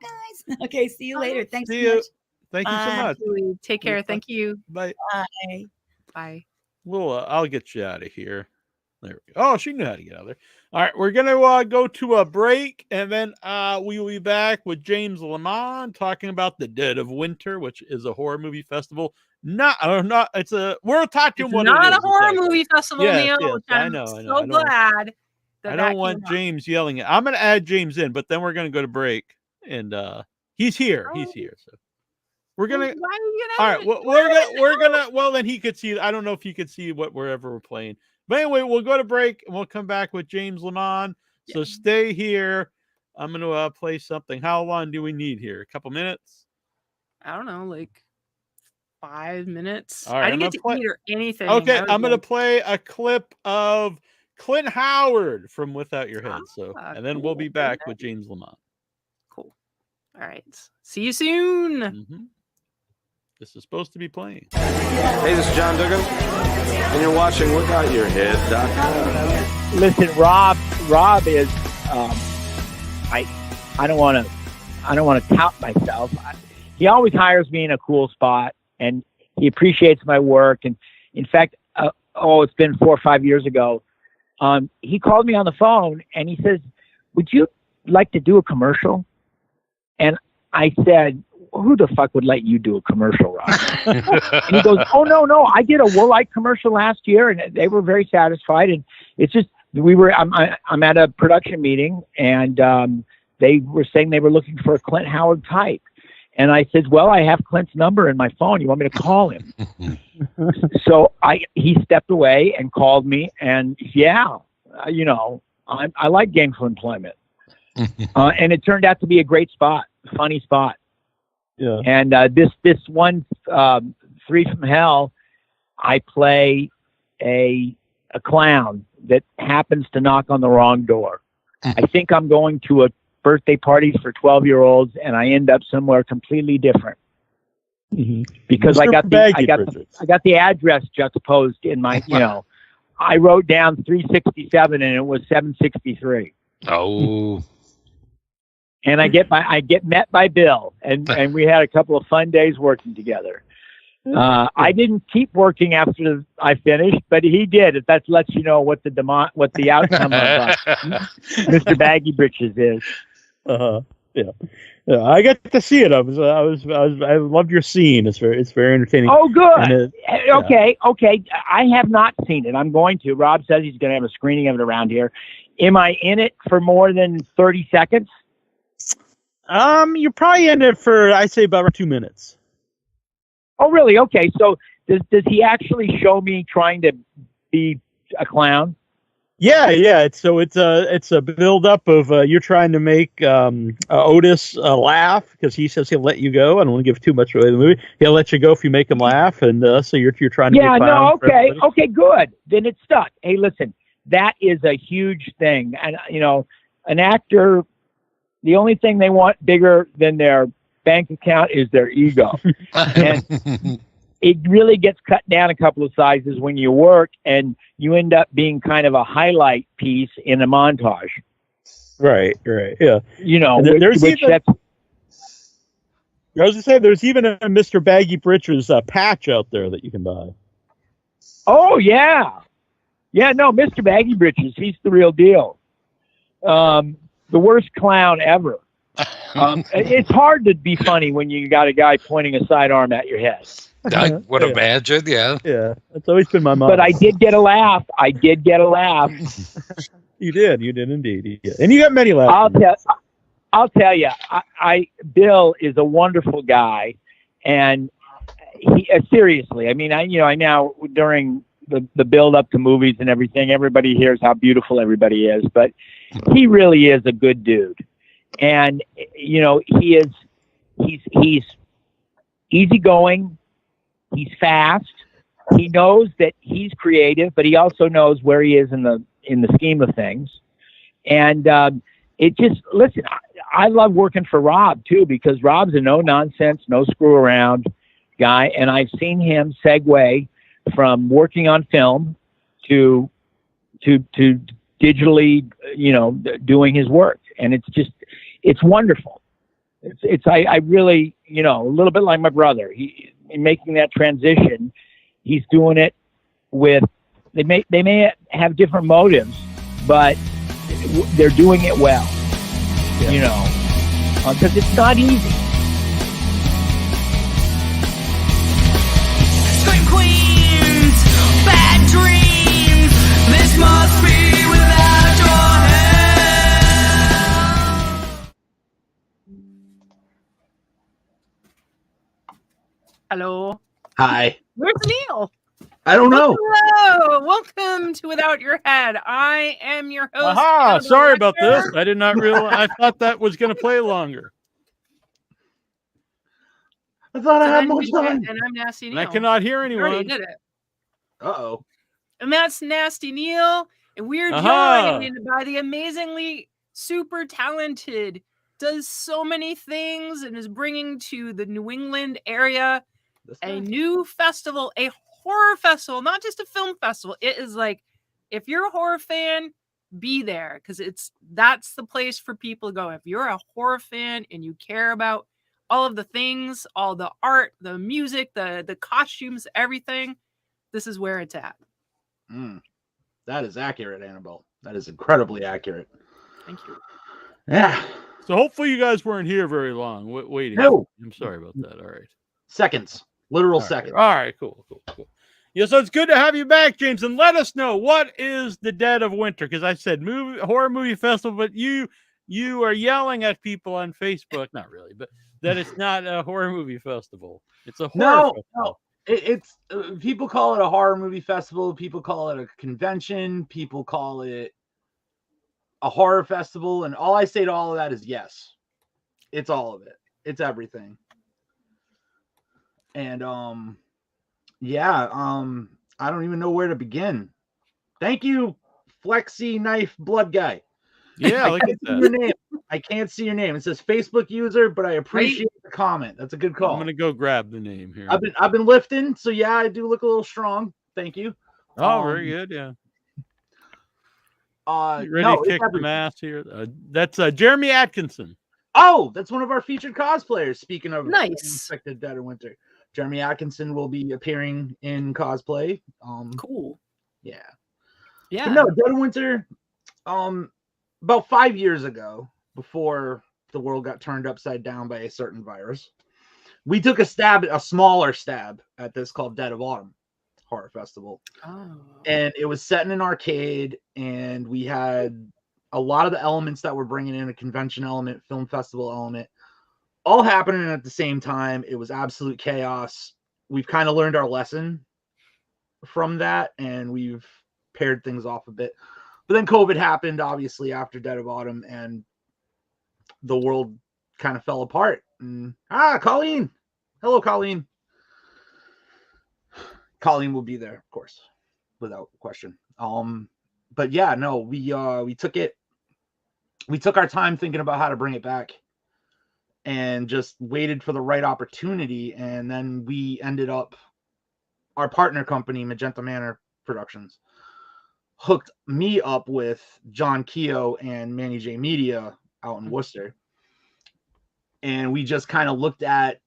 guys. Okay, see you later. Thanks so much. Thank you so much. Take care. Thank you. Bye. Bye. Bye. Well, I'll get you out of here. There we go. Oh, she knew how to get out of there. All right, we're gonna go to a break, and then we will be back with James Lamond talking about The Dead of Winter, which is a horror movie festival. We'll talk to him. What not it is a horror exactly. movie festival, Yes, Neal. Yes, I know. So glad. I don't want James yelling it. I'm gonna add James in, but then we're gonna go to break, and he's here. He's here. So we're gonna. All right. Well, we're gonna. Well, then he could see. I don't know if he could see wherever we're playing. But anyway, we'll go to break and we'll come back with James Lamond. So stay here. I'm going to play something. How long do we need here? A couple minutes? I don't know, like 5 minutes. All right, I didn't get to eat or anything. Okay, I'm going to play a clip of Clint Howard from Without Your Head. And then we'll be back with James Lamond. Cool. All right. See you soon. Mm-hmm. This is supposed to be playing. Hey, this is John Duggan, and you're watching WithoutYourHead.com. Listen, Rob is. I don't want to tout myself. He always hires me in a cool spot, and he appreciates my work. And in fact, it's been 4 or 5 years ago. He called me on the phone and he says, "Would you like to do a commercial?" And I said, "Who the fuck would let you do a commercial, Rob?" And he goes, "Oh, no. I did a Woolite commercial last year and they were very satisfied. And it's just, I'm at a production meeting and they were saying they were looking for a Clint Howard type." And I said, "Well, I have Clint's number in my phone. You want me to call him?" So he stepped away and called me, and I like gainful employment. And it turned out to be a great spot, funny spot. Yeah. And this one, Three from Hell, I play a clown that happens to knock on the wrong door. I think I'm going to a birthday party for 12-year-olds, and I end up somewhere completely different. because Mr. I got the address juxtaposed in my, I wrote down 367 and it was 763. Oh. And I get met by Bill, and we had a couple of fun days working together. I didn't keep working after I finished, but he did. That lets you know what the outcome of Mr. Baggy Britches is. Yeah, I got to see it. I loved your scene. It's very entertaining. Oh, good. Okay. I have not seen it. I'm going to. Rob says he's going to have a screening of it around here. Am I in it for more than 30 seconds? You're probably in it for, I'd say, about 2 minutes. Oh, really? Okay. So does he actually show me trying to be a clown? Yeah. It's a build up of you're trying to make Otis laugh because he says he'll let you go. I don't want to give too much away the movie. He'll let you go if you make him laugh, and so you're trying to. Yeah. No. Okay. Good. Then it's stuck. Hey, listen, that is a huge thing, and an actor. The only thing they want bigger than their bank account is their ego. And it really gets cut down a couple of sizes when you work, and you end up being kind of a highlight piece in a montage. Right. Yeah. I was to say, there's even a Mr. Baggy Britches patch out there that you can buy. Oh, yeah. Yeah, no, Mr. Baggy Britches, he's the real deal. The worst clown ever. It's hard to be funny when you got a guy pointing a sidearm at your head. I would imagine, yeah. Yeah, that's always been my mom. But I did get a laugh. You did indeed. Yeah. And you got many laughs. I'll tell you, Bill is a wonderful guy, and he seriously. I mean, I now during the build up to movies and everything, everybody hears how beautiful everybody is, but he really is a good dude. And, he's easygoing. He's fast. He knows that he's creative, but he also knows where he is in the scheme of things. And, listen, I love working for Rob too, because Rob's a no nonsense, no screw around guy. And I've seen him segue from working on film to digitally, doing his work. And it's wonderful. I really, a little bit like my brother, in making that transition, he's doing it with, they may have different motives, but they're doing it well, because it's not easy. Scream queens, bad dreams, this must be without your help. Hello. Hi. Where's Neal? I don't know. Hello. Welcome to Without Your Head. I am your host. Aha, sorry about this. I did not realize. I thought that was going to play longer. I thought I had more time. And I'm Nasty Neal. And I cannot hear anyone. I already did it. Uh-oh. And that's Nasty Neal. And we're joined by the amazingly super talented, does so many things, and is bringing to the New England area a new festival, a horror festival, not just a film festival. It is like, if you're a horror fan, be there, because that's the place for people to go. If you're a horror fan and you care about all of the things, all the art, the music, the costumes, everything, this is where it's at. That is accurate, Annabelle. That is incredibly accurate. Thank you. Yeah. So hopefully you guys weren't here very long waiting. No. I'm sorry about that. All right. Seconds. Literal seconds. All right. Cool. Yeah, so it's good to have you back, James, and let us know, what is the dead of winter? Because I said horror movie festival, but you are yelling at people on Facebook, not really, but that it's not a horror movie festival. It's a horror festival. No. It's people call it a horror movie festival. People call it a convention. People call it a horror festival. And all I say to all of that is yes. It's all of it. It's everything. And I don't even know where to begin. Thank you, Flexi Knife Blood Guy. Yeah, I can't see your name. It says Facebook user, but I appreciate the comment. That's a good call. I'm gonna go grab the name here. I've been lifting, so yeah, I do look a little strong. Thank you. Oh, very good. Yeah. You ready No, to kick some ass here? That's Jeremy Atkinson. Oh, that's one of our featured cosplayers. Speaking of Nice. Unexpected Dead of Winter, Jeremy Atkinson will be appearing in cosplay. Cool. Yeah. Yeah. But no, Dead of Winter. About 5 years ago, before the world got turned upside down by a certain virus, we took a smaller stab at this called Dead of Autumn Horror Festival. Oh. And it was set in an arcade, and we had a lot of the elements that we're bringing in, a convention element, film festival element, all happening at the same time. It was absolute chaos. We've kind of learned our lesson from that, and we've paired things off a bit. But then COVID happened, obviously, after Dead of Autumn, and the world kind of fell apart. And, Colleen. Hello, Colleen. Colleen will be there, of course, without question. But yeah, no, we took our time thinking about how to bring it back, and just waited for the right opportunity. And then we ended up, our partner company, Magenta Manor Productions, hooked me up with John Keogh and Manny J Media out in Worcester. And we just kind of looked at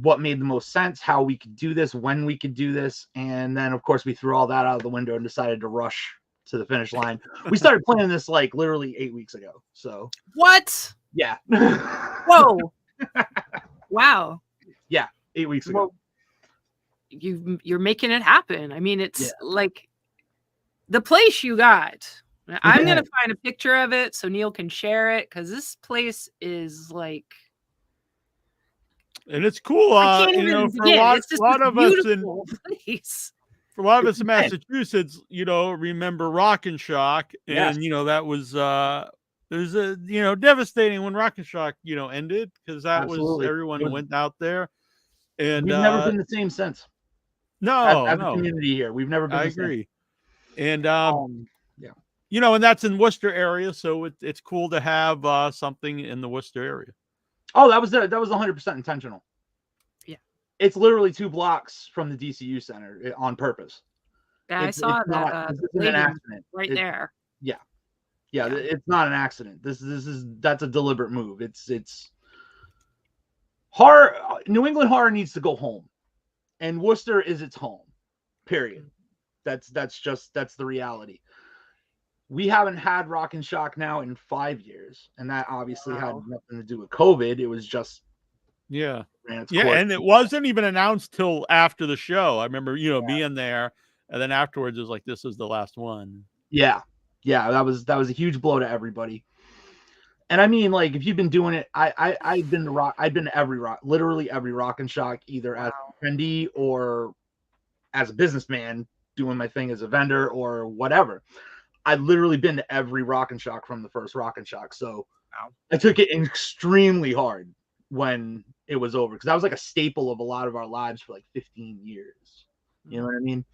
what made the most sense, how we could do this, when we could do this. And then, of course, we threw all that out of the window and decided to rush to the finish line. We started planning this like literally 8 weeks ago. So what? Yeah. Whoa. Wow. Yeah. 8 weeks ago. Well, you're making it happen. I mean, it's like the place you got. I'm going to find a picture of it so Neal can share it, because this place is like, and it's cool. For a lot of us in Massachusetts, remember Rock and Shock, and that was it was devastating when Rock and Shock ended, because that was everyone went out there, and we've never been the same since. No, as a community here, we've never been. I agree, and and that's in Worcester area, so it's cool to have something in the Worcester area. Oh, that was 100% intentional. Yeah, it's literally 2 blocks from the DCU Center on purpose. Yeah, I saw that. This isn't an accident right there. Yeah, it's not an accident. That's a deliberate move. It's horror. New England horror needs to go home, and Worcester is its home. Period. That's the reality. We haven't had Rock and Shock now in 5 years, and that obviously had nothing to do with COVID. It was just and it wasn't even announced till after the show. I remember being there, and then afterwards it was like, this is the last one. Yeah, that was a huge blow to everybody. And I mean, like, if you've been doing it, I've been to literally every Rock and Shock, either as a friendie or as a businessman doing my thing as a vendor or whatever. I've literally been to every Rock and Shock from the first Rock and Shock. So I took it extremely hard when it was over, because that was like a staple of a lot of our lives for like 15 years. You know what I mean?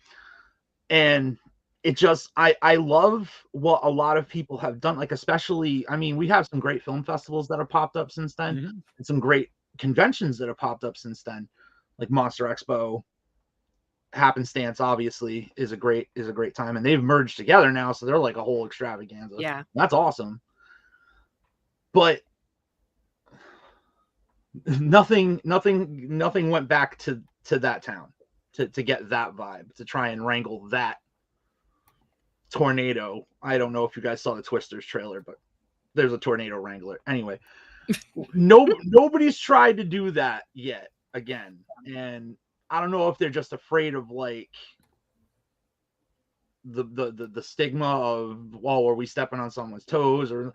And it just, I love what a lot of people have done. Like, especially, I mean, we have some great film festivals that have popped up since then, and some great conventions that have popped up since then, like Monster Expo. Happenstance obviously is a great time, and they've merged together now, so they're like a whole extravaganza. Yeah, that's awesome. But nothing went back to that town to get that vibe, to try and wrangle that tornado. I don't know if you guys saw the Twisters trailer, but there's a tornado wrangler. Anyway, nobody's tried to do that yet again, and I don't know if they're just afraid of like the stigma of, well, are we stepping on someone's toes, or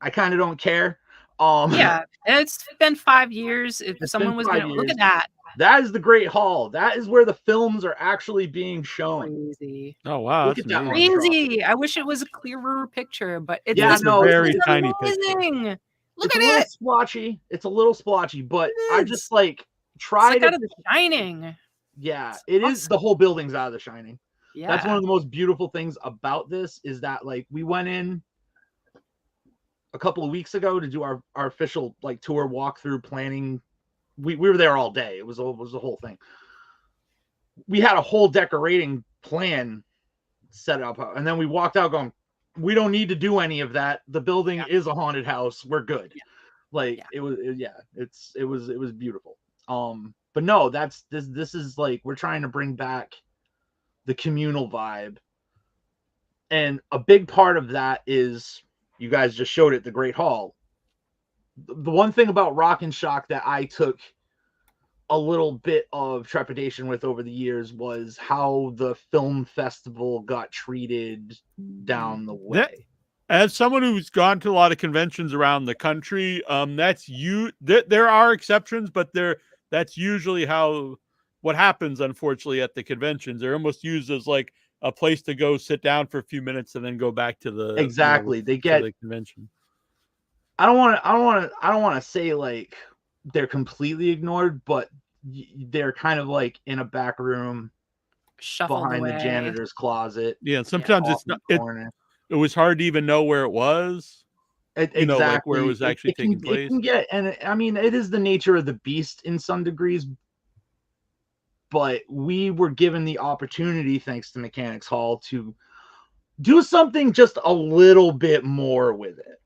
I kind of don't care. It's been 5 years. If someone was going to look at that is the Great Hall. That is where the films are actually being shown. Crazy. Oh wow, look at that crazy. I wish it was a clearer picture, but it's very tiny picture. Look at it. Splotchy. It's a little splotchy, but I just like try to. Out of The Shining. Yeah, it is. The whole building's out of The Shining. Yeah, that's one of the most beautiful things about this, is that like we went in a couple of weeks ago to do our official like tour walkthrough planning. We were there all day. It was a whole thing. We had a whole decorating plan set up, and then we walked out going, we don't need to do any of that. The building is a haunted house. We're good. It was beautiful. But no, this is like, we're trying to bring back the communal vibe. And a big part of that is, you guys just showed it, the Great Hall. The one thing about Rock and Shock that I took a little bit of trepidation with over the years was how the film festival got treated down the way. As someone who's gone to a lot of conventions around the country, there are exceptions, but that's usually what happens, unfortunately, at the conventions. They're almost used as like a place to go sit down for a few minutes and then go back to the they get the convention. I don't want to say like they're completely ignored, but they're kind of like in a back room, shuffled behind away. the janitor's closet. Yeah, sometimes it's not. It was hard to even know where it was. Exactly, like where it was actually taking place. It can get, and I mean, it is the nature of the beast in some degrees. But we were given the opportunity, thanks to Mechanics Hall, to do something just a little bit more with it.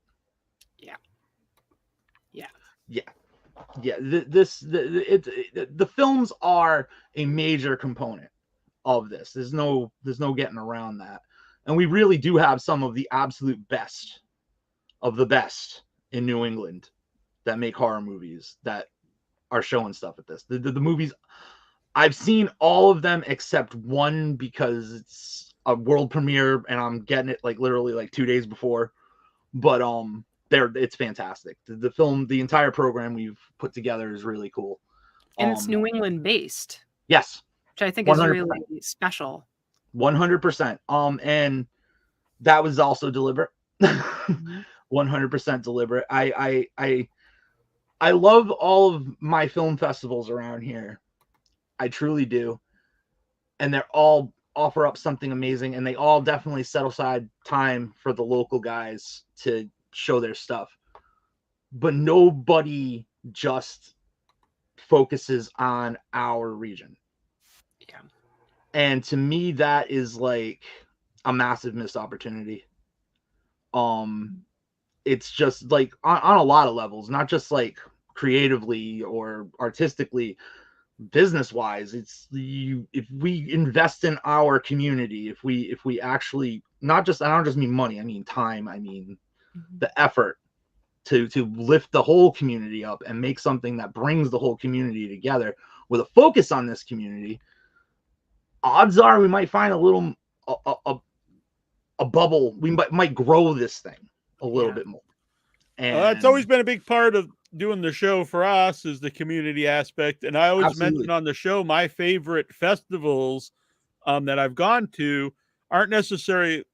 The films are a major component of this. There's no getting around that. And we really do have some of the absolute best of the best in New England that make horror movies that are showing stuff at this. The movies, I've seen all of them except one because it's a world premiere and I'm getting it like literally like 2 days before. But it's fantastic. The film, the entire program we've put together is really cool. And it's New England based. Yes. Which I think 100%. Is really special. 100%. And that was also deliberate. 100% deliberate. I love all of my film festivals around here. I truly do. And they're all offer up something amazing, and they all definitely set aside time for the local guys to show their stuff. But nobody just focuses on our region. Yeah. And to me, that is like a massive missed opportunity. It's just like on a lot of levels, not just like creatively or artistically, business wise. It's if we invest in our community, if we actually I don't just mean money, I mean time, I mean the effort to lift the whole community up and make something that brings the whole community together with a focus on this community. Odds are we might find a little a bubble. We might grow this thing a little bit more. And it's always been a big part of doing the show for us, is the community aspect. And I always mention on the show, my favorite festivals that I've gone to aren't necessarily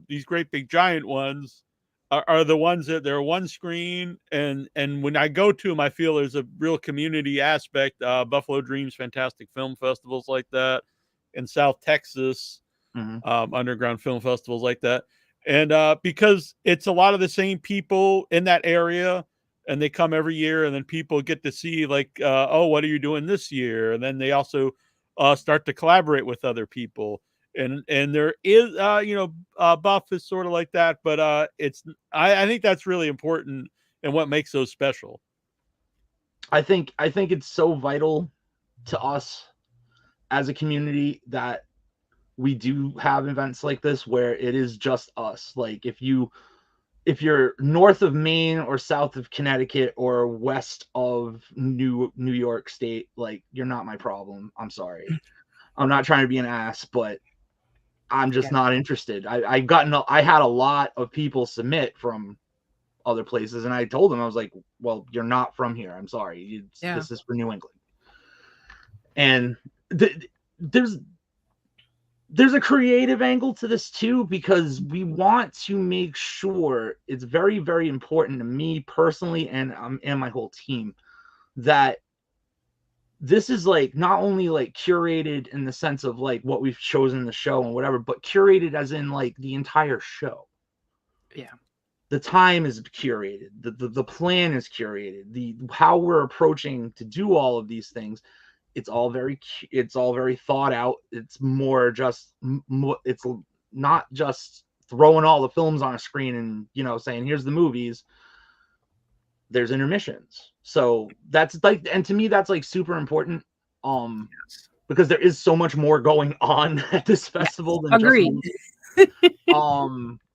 these great big giant ones, are the ones that they're one screen. And when I go to them, I feel there's a real community aspect. Buffalo Dreams, fantastic film festivals like that. In South Texas, underground film festivals like that. And because it's a lot of the same people in that area, and they come every year, and then people get to see like, oh, what are you doing this year? And then they also start to collaborate with other people. And there is, Buff is sort of like that, but I think that's really important and what makes those special. I think it's so vital to us as a community that we do have events like this where it is just us. Like if you're north of Maine or south of Connecticut or west of New York State, like you're not my problem. I'm sorry. I'm not trying to be an ass, but I'm just not interested. I had a lot of people submit from other places, and I told them, I was like, well, you're not from here. I'm sorry. This is for New England. And there's a creative angle to this too, because we want to make sure, it's very, very important to me personally and my whole team, that this is like not only like curated in the sense of like what we've chosen the show and whatever, but curated as in like the entire show. Yeah. the time is curated, the plan is curated, the how we're approaching to do all of these things. It's all very thought out. It's more just it's not just throwing all the films on a screen and, you know, saying here's the movies. There's intermissions. So that's like, and to me that's like super important. Because there is so much more going on at this festival than Agreed. just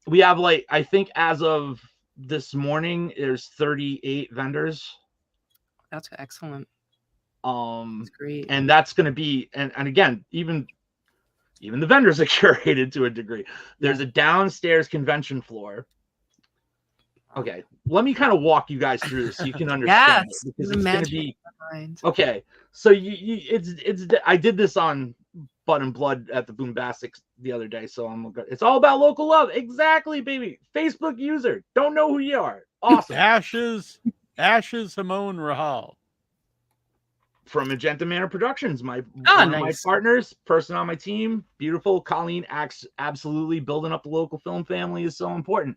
we have, like, I think as of this morning there's 38 vendors. That's excellent. That's great. And that's going to be, and again, even the vendors are curated to a degree. There's a downstairs convention floor. Okay, let me kind of walk you guys through this so you can understand Yes, it, because it's going to be mind. okay. So it's I did this on Butt and Blood at the Boombastic the other day, so it's all about local love. Exactly, baby. Facebook user, don't know who you are. Awesome. Ashes Simone Rahal from Magenta Manor Productions, one nice. of my partners, person on my team, beautiful. Colleen acts absolutely building up the local film family is so important.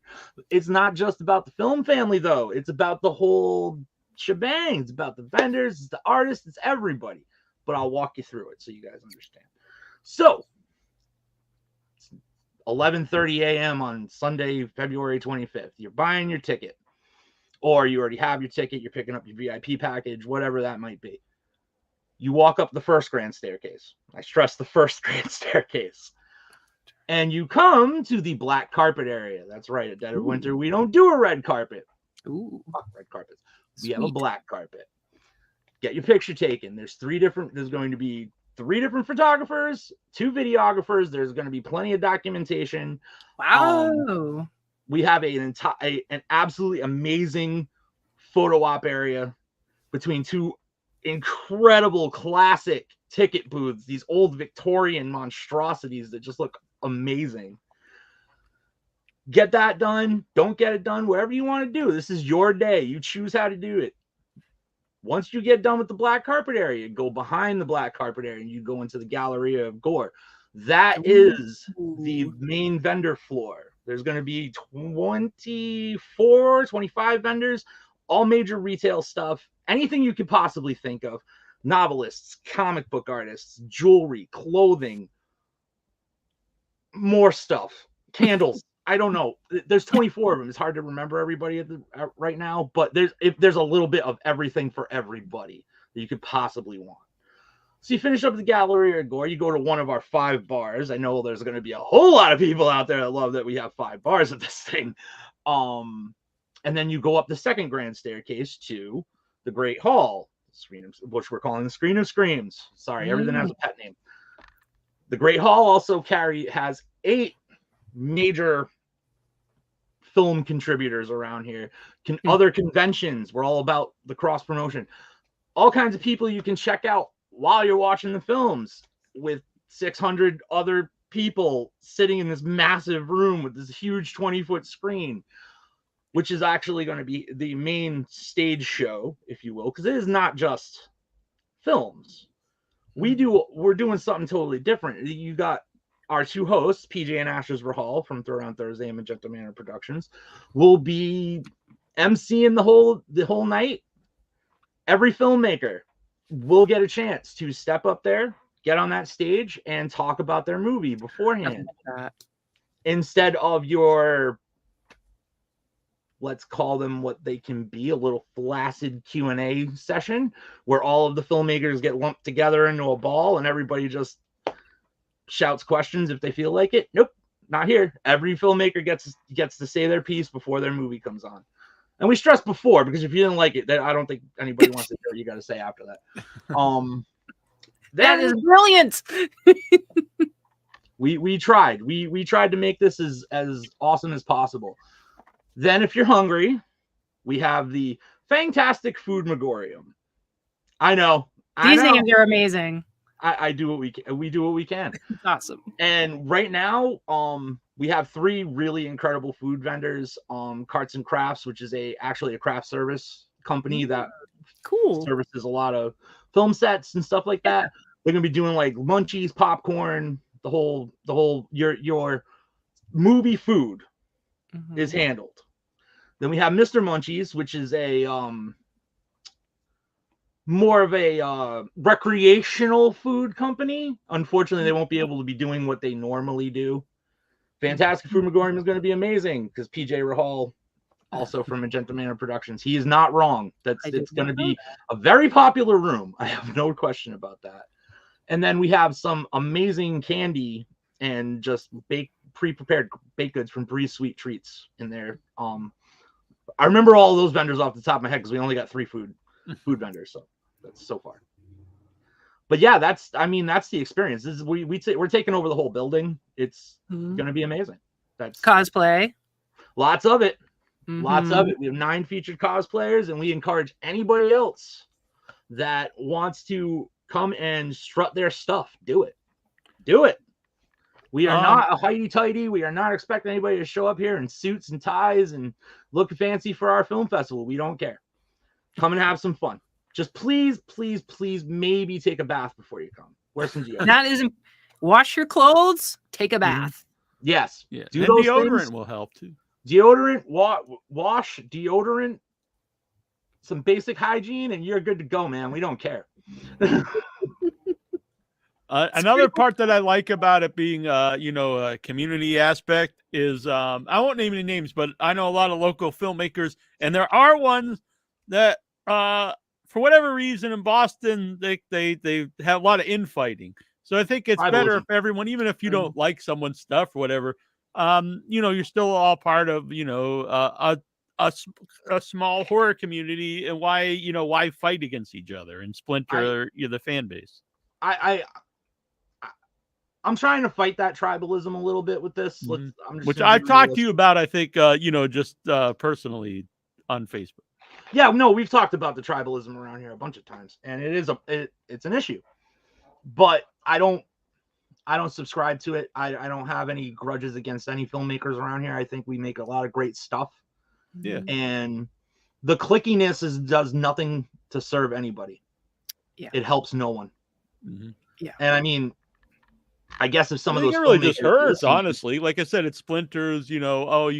It's not just about the film family though. It's about the whole shebang. It's about the vendors, it's the artists, it's everybody. But I'll walk you through it so you guys understand. So 11:30 a.m. on Sunday, February 25th. You're buying your ticket, or you already have your ticket. You're picking up your VIP package, whatever that might be. You walk up the first grand staircase. I stress the first grand staircase. And you come to the black carpet area. That's right. At Dead of Winter, we don't do a red carpet. Ooh. Fuck red carpets. We have a black carpet. Get your picture taken. There's going to be 3 different photographers, 2 videographers. There's going to be plenty of documentation. Wow. We have an absolutely amazing photo op area between 2 incredible classic ticket booths, these old Victorian monstrosities that just look amazing. Get that done. Don't get it done. Whatever you want to do. This is your day. You choose how to do it. Once you get done with the black carpet area, go behind the black carpet area and you go into the Galleria of Gore. That is the main vendor floor. There's going to be 25 vendors, all major retail stuff. Anything you could possibly think of. Novelists, comic book artists, jewelry, clothing, more stuff, candles. I don't know. There's 24 of them. It's hard to remember everybody right now, but there's a little bit of everything for everybody that you could possibly want. So you finish up the Galleria of Gore, you go to one of our 5 bars. I know there's going to be a whole lot of people out there that love that we have 5 bars at this thing. And then you go up the second grand staircase to the Great Hall, which we're calling the Screen of Screams. Sorry, everything has a pet name. The Great Hall also has 8 major film contributors around here. Other conventions. We're all about the cross promotion. All kinds of people you can check out while you're watching the films, with 600 other people sitting in this massive room with this huge 20-foot screen, which is actually going to be the main stage show, if you will, because it is not just films. We're doing something totally different. You got our 2 hosts, PJ and Ashes Rahal from Throwdown Thursday and Magenta Manor Productions, will be emceeing the whole night. Every filmmaker will get a chance to step up there, get on that stage, and talk about their movie beforehand. Instead of your, let's call them what they can be, a little flaccid Q&A session where all of the filmmakers get lumped together into a ball and everybody just shouts questions if they feel like it. Nope, not here. Every filmmaker gets to say their piece before their movie comes on. And we stressed before, because if you didn't like it, I don't think anybody wants to hear what you got to say after that. That is brilliant. we tried. We tried to make this as awesome as possible. Then, if you're hungry, we have the Fantastic Food Megorium. I know. These names are amazing. I do what we can. We do what we can. It's awesome. And right now, we have 3 really incredible food vendors. Carts and Crafts, which is actually a craft service company that services a lot of film sets and stuff like that. They're gonna be doing like munchies, popcorn, the whole your movie food is handled. Then we have Mr. Munchies, which is a more of a recreational food company. Unfortunately, they won't be able to be doing what they normally do. Fantastic Fumigorium is going to be amazing because PJ Rahal, also from Magenta Manor Productions, he is not wrong. It's going to be a very popular room. I have no question about that. And then we have some amazing candy and just pre-prepared baked goods from Breeze Sweet Treats in there. I remember all those vendors off the top of my head because we only got 3 food vendors, so that's so far. But yeah, that's the experience. This is we're taking over the whole building. It's going to be amazing. That's cosplay. Lots of it. Lots of it. We have 9 featured cosplayers, and we encourage anybody else that wants to come and strut their stuff. Do it. Do it. We are not a highty-tighty. We are not expecting anybody to show up here in suits and ties and look fancy for our film festival. We don't care. Come and have some fun. Just please, please, please, maybe take a bath before you come. Wear some deodorant. That isn't. Wash your clothes. Take a bath. Yes. Yeah. Do and those deodorant things. will help too. Deodorant, wash, deodorant, some basic hygiene, and you're good to go, man. We don't care. Another part that I like about it being, a community aspect is, I won't name any names, but I know a lot of local filmmakers, and there are ones that, for whatever reason in Boston, they have a lot of infighting. So I think it's better if everyone, even if you don't like someone's stuff or whatever, you're still all part of, a small horror community, and why fight against each other and splinter the fan base. I'm trying to fight that tribalism a little bit with this. Which I've talked to you about, I think, just personally on Facebook. Yeah, no, we've talked about the tribalism around here a bunch of times, and it's an issue. But I don't subscribe to it. I don't have any grudges against any filmmakers around here. I think we make a lot of great stuff. Yeah. And the clickiness does nothing to serve anybody. Yeah. It helps no one. Mm-hmm. Yeah. And I mean, I guess if some of those it really just hurts, honestly. Like I said, it splinters, you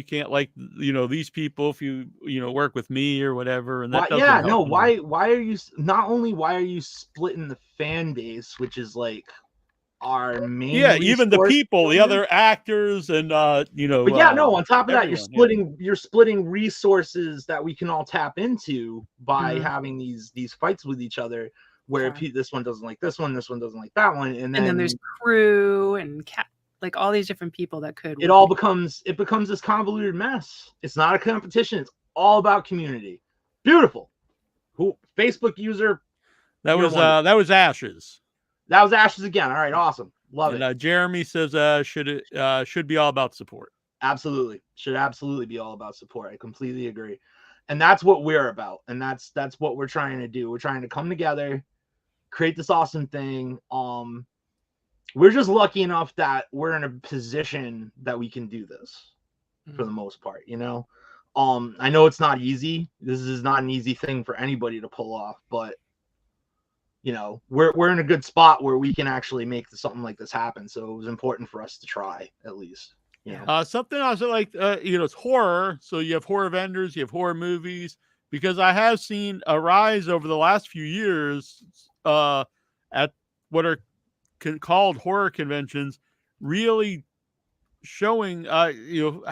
can't like, these people if you, work with me or whatever. And that doesn't help. Why are you, not only why are you splitting the fan base, which is like our main even the people, the other actors and, But on top of that, you're splitting resources that we can all tap into by having these fights with each other. Where this one doesn't like this one doesn't like that one, and then there's crew and like all these different people that could. It becomes this convoluted mess. It's not a competition. It's all about community. Beautiful. Who Facebook user? That was Ashes. That was Ashes again. All right, awesome, love it. Jeremy says should be all about support. Absolutely, should absolutely be all about support. I completely agree, and that's what we're about, and that's what we're trying to do. We're trying to come together, create this awesome thing. We're just lucky enough that we're in a position that we can do this for the most part, I know it's not easy. This is not an easy thing for anybody to pull off, but we're in a good spot where we can actually make something like this happen. So it was important for us to try, at least. Something else like it's horror. So you have horror vendors, you have horror movies, because I have seen a rise over the last few years at what are called horror conventions, really showing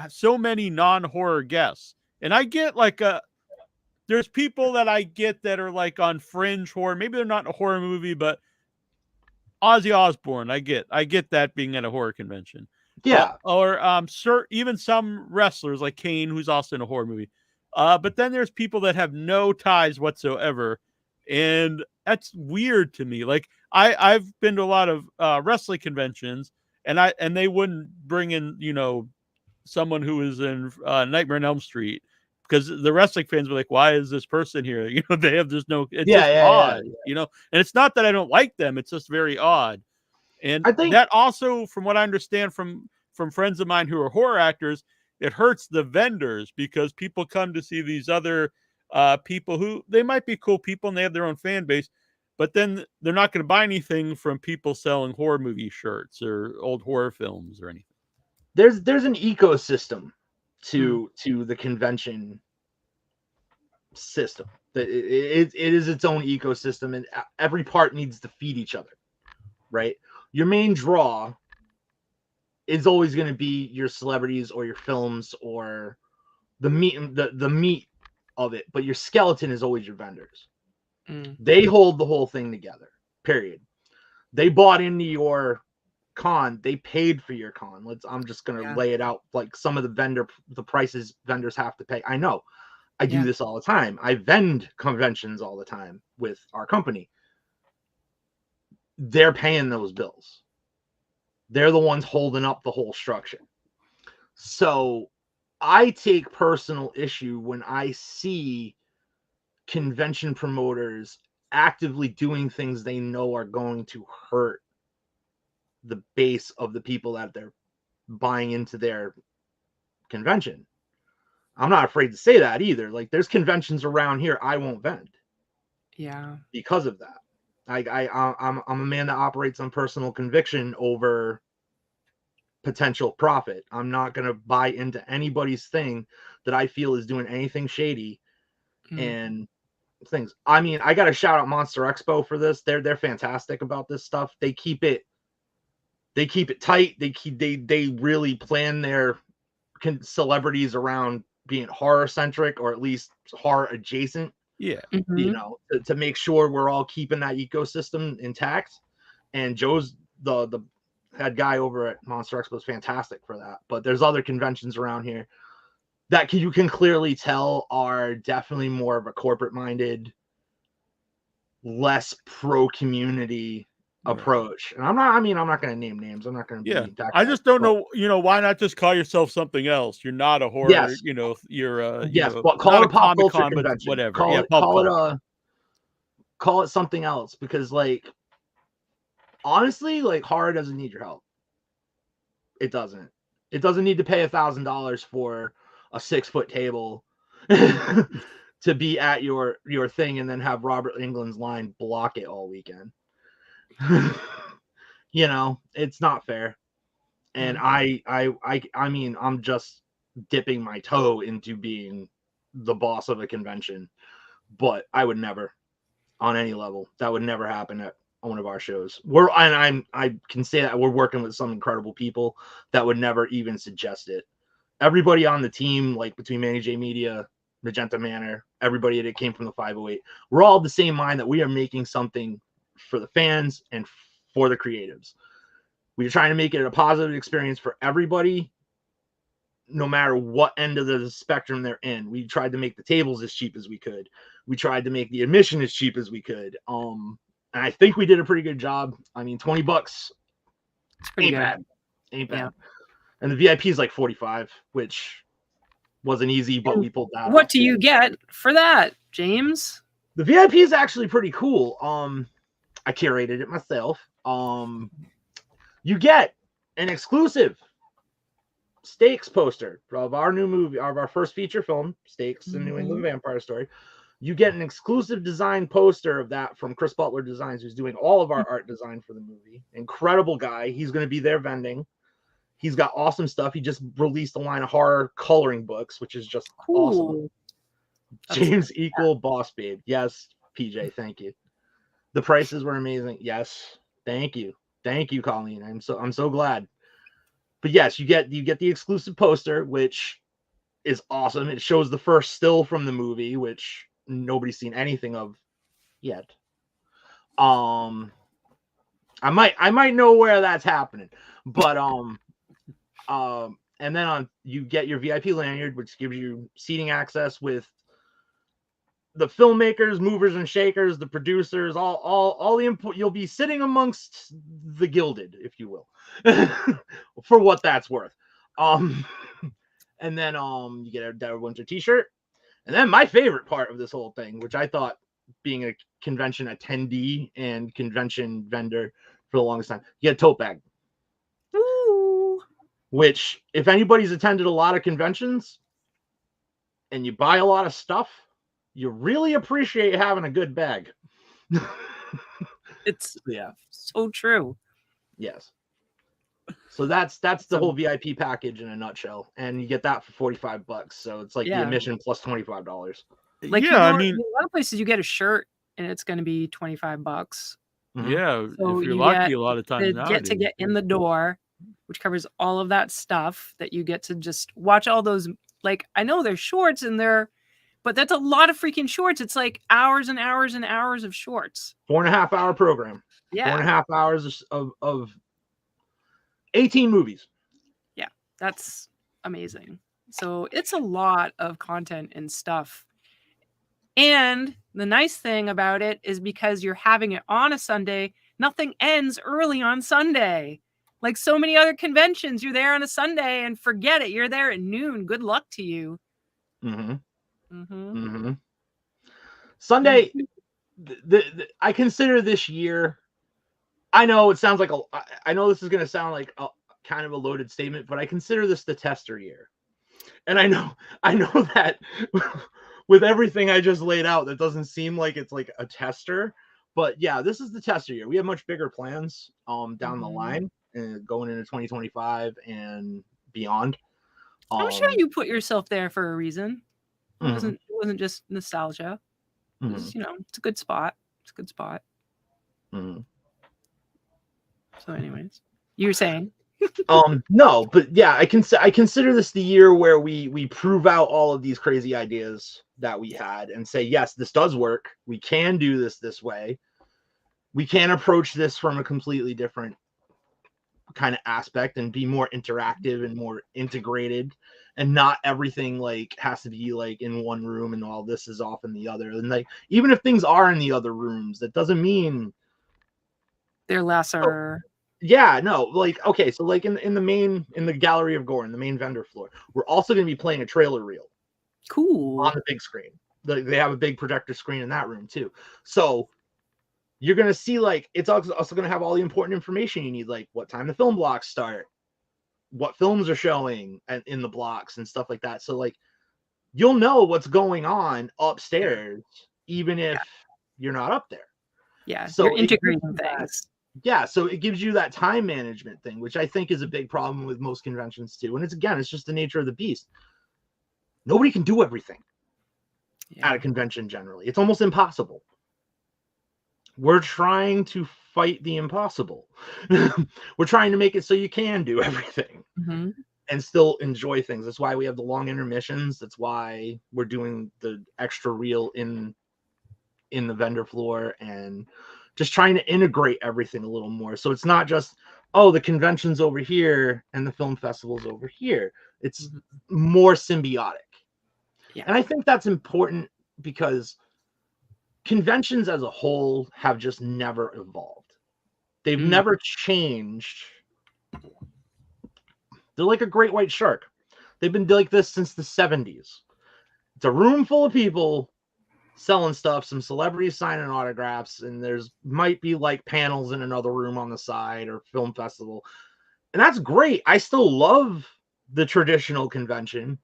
so many non-horror guests. And I get there's people that I get that are like on fringe horror. Maybe they're not in a horror movie, but Ozzy Osbourne, I get that being at a horror convention. Yeah. Or even some wrestlers like Kane, who's also in a horror movie. But then there's people that have no ties whatsoever. And that's weird to me. Like I've been to a lot of wrestling conventions, and they wouldn't bring in, someone who is in Nightmare on Elm Street, because the wrestling fans were like, why is this person here? They have just no, it's odd, and it's not that I don't like them. It's just very odd. And I think that also, from what I understand from friends of mine who are horror actors, it hurts the vendors, because people come to see these other people who they might be cool people and they have their own fan base, but then they're not going to buy anything from people selling horror movie shirts or old horror films or anything. There's an ecosystem to the convention system. It is its own ecosystem, and every part needs to feed each other, right? Your main draw is always going to be your celebrities or your films or the meat of it, but your skeleton is always your vendors. They hold the whole thing together, period. They bought into your con, they paid for your con. I'm just going to lay it out, like some of the prices vendors have to pay. I know. I do this all the time. I vend conventions all the time with our company. They're paying those bills. They're the ones holding up the whole structure. So I take personal issue when I see convention promoters actively doing things they know are going to hurt the base of the people that they're buying into their convention. I'm not afraid to say that either. Like, there's conventions around here I won't vend. Yeah. Because of that. I'm a man that operates on personal conviction over potential profit. I'm not going to buy into anybody's thing that I feel is doing anything shady and things. I mean, I got to shout out Monster Expo for this. They're fantastic about this stuff. They keep it tight. They really plan their celebrities around being horror centric or at least horror adjacent. Yeah. You know, to make sure we're all keeping that ecosystem intact. And Joe's the head guy over at Monster Expo is fantastic for that. But there's other conventions around here that you can clearly tell are definitely more of a corporate minded, less pro community approach. And I'm not going to name names. I'm not going to be I just don't know, why not just call yourself something else? You're not a horror, you're but call it a pop culture convention. Whatever. Call it something else, because like honestly, like horror doesn't need your help. It doesn't need to pay $1,000 for a 6-foot table to be at your thing and then have Robert Englund's line block it all weekend. It's not fair. And I mean, I'm just dipping my toe into being the boss of a convention, but I would never, on any level, that would never happen at one of our shows. I can say that we're working with some incredible people that would never even suggest it. Everybody on the team, like between Manny J Media, Magenta Manor, everybody that came from the 508, we're all the same mind that we are making something for the fans and for the creatives. We're trying to make it a positive experience for everybody, no matter what end of the spectrum they're in. We tried to make the tables as cheap as we could. We tried to make the admission as cheap as we could. And I think we did a pretty good job. I mean, $20 ain't bad. Yeah. And the VIP is like 45, which wasn't easy, but we pulled that. What do you get for that, James? The VIP is actually pretty cool. I curated it myself. You get an exclusive Stakes poster of our new movie, of our first feature film, Stakes, the New England Vampire Story. You get an exclusive design poster of that from Chris Butler Designs, who's doing all of our art design for the movie. Incredible guy. He's going to be there vending. He's got awesome stuff. He just released a line of horror coloring books, which is just awesome. James Equal Boss Babe. Yes, PJ, thank you. The prices were amazing. Yes, thank you. Thank you, Colleen. I'm so glad. But yes, you get the exclusive poster, which is awesome. It shows the first still from the movie, which nobody's seen anything of yet. I might know where that's happening, but and then you get your VIP lanyard, which gives you seating access with the filmmakers, movers and shakers, the producers, all the input. You'll be sitting amongst the gilded, if you will, for what that's worth. And then you get a Dead Winter t-shirt. And then my favorite part of this whole thing, which I thought, being a convention attendee and convention vendor for the longest time, you get a tote bag. Ooh. Which, if anybody's attended a lot of conventions and you buy a lot of stuff, you really appreciate having a good bag. It's so true. Yes. So that's the whole VIP package in a nutshell, and you get that for $45. So it's like the admission plus $25. Like Yeah, I mean, a lot of places you get a shirt and it's going to be $25. yeah, So if you're you lucky, get a lot of times to nowadays. get in the door, which covers all of that stuff that you get to just watch all those. Like, I know there's shorts in there, but that's a lot of freaking shorts. It's like hours and hours and hours of shorts. 4.5 hour program. Yeah. 4.5 hours of 18 movies. Yeah, that's amazing. So it's a lot of content and stuff. And the nice thing about it is because you're having it on a Sunday, nothing ends early on Sunday. Like so many other conventions, you're there on a Sunday and forget it. You're there at noon. Good luck to you. Sunday, I consider this year. I know it sounds like I know this is going to sound like a kind of a loaded statement, but I consider this the tester year. And I know that with everything I just laid out, that doesn't seem like it's like a tester, but yeah, this is the tester year. We have much bigger plans down the line and going into 2025 and beyond. I'm sure you put yourself there for a reason. It wasn't just nostalgia. It was, it's a good spot. It's a good spot. So anyways, you were saying? No, but yeah, I consider this the year where we prove out all of these crazy ideas that we had and say, yes, this does work. We can do this way. We can approach this from a completely different kind of aspect and be more interactive and more integrated, and not everything like has to be like in one room and all this is off in the other. And like, even if things are in the other rooms, that doesn't mean they're lesser. Yeah, no, like, okay, so like in the gallery of gore, in the main vendor floor, we're also going to be playing a trailer reel. Cool. On the big screen. They have a big projector screen in that room too. So you're going to see, like, it's also going to have all the important information you need, like what time the film blocks start, what films are showing in the blocks and stuff like that. So like, you'll know what's going on upstairs, even if you're not up there. Yeah, so you're integrating things. Yeah, so it gives you that time management thing, which I think is a big problem with most conventions too. And it's just the nature of the beast. Nobody can do everything at a convention generally. It's almost impossible. We're trying to fight the impossible. We're trying to make it so you can do everything and still enjoy things. That's why we have the long intermissions. That's why we're doing the extra reel in the vendor floor and just trying to integrate everything a little more. So it's not just, oh, the convention's over here and the film festival's over here. It's more symbiotic. Yeah. And I think that's important because conventions as a whole have just never evolved. They've never changed. They're like a great white shark. They've been like this since the 70s. It's a room full of people selling stuff, some celebrities signing autographs, and there's might be like panels in another room on the side or film festival. And that's great. I still love the traditional convention,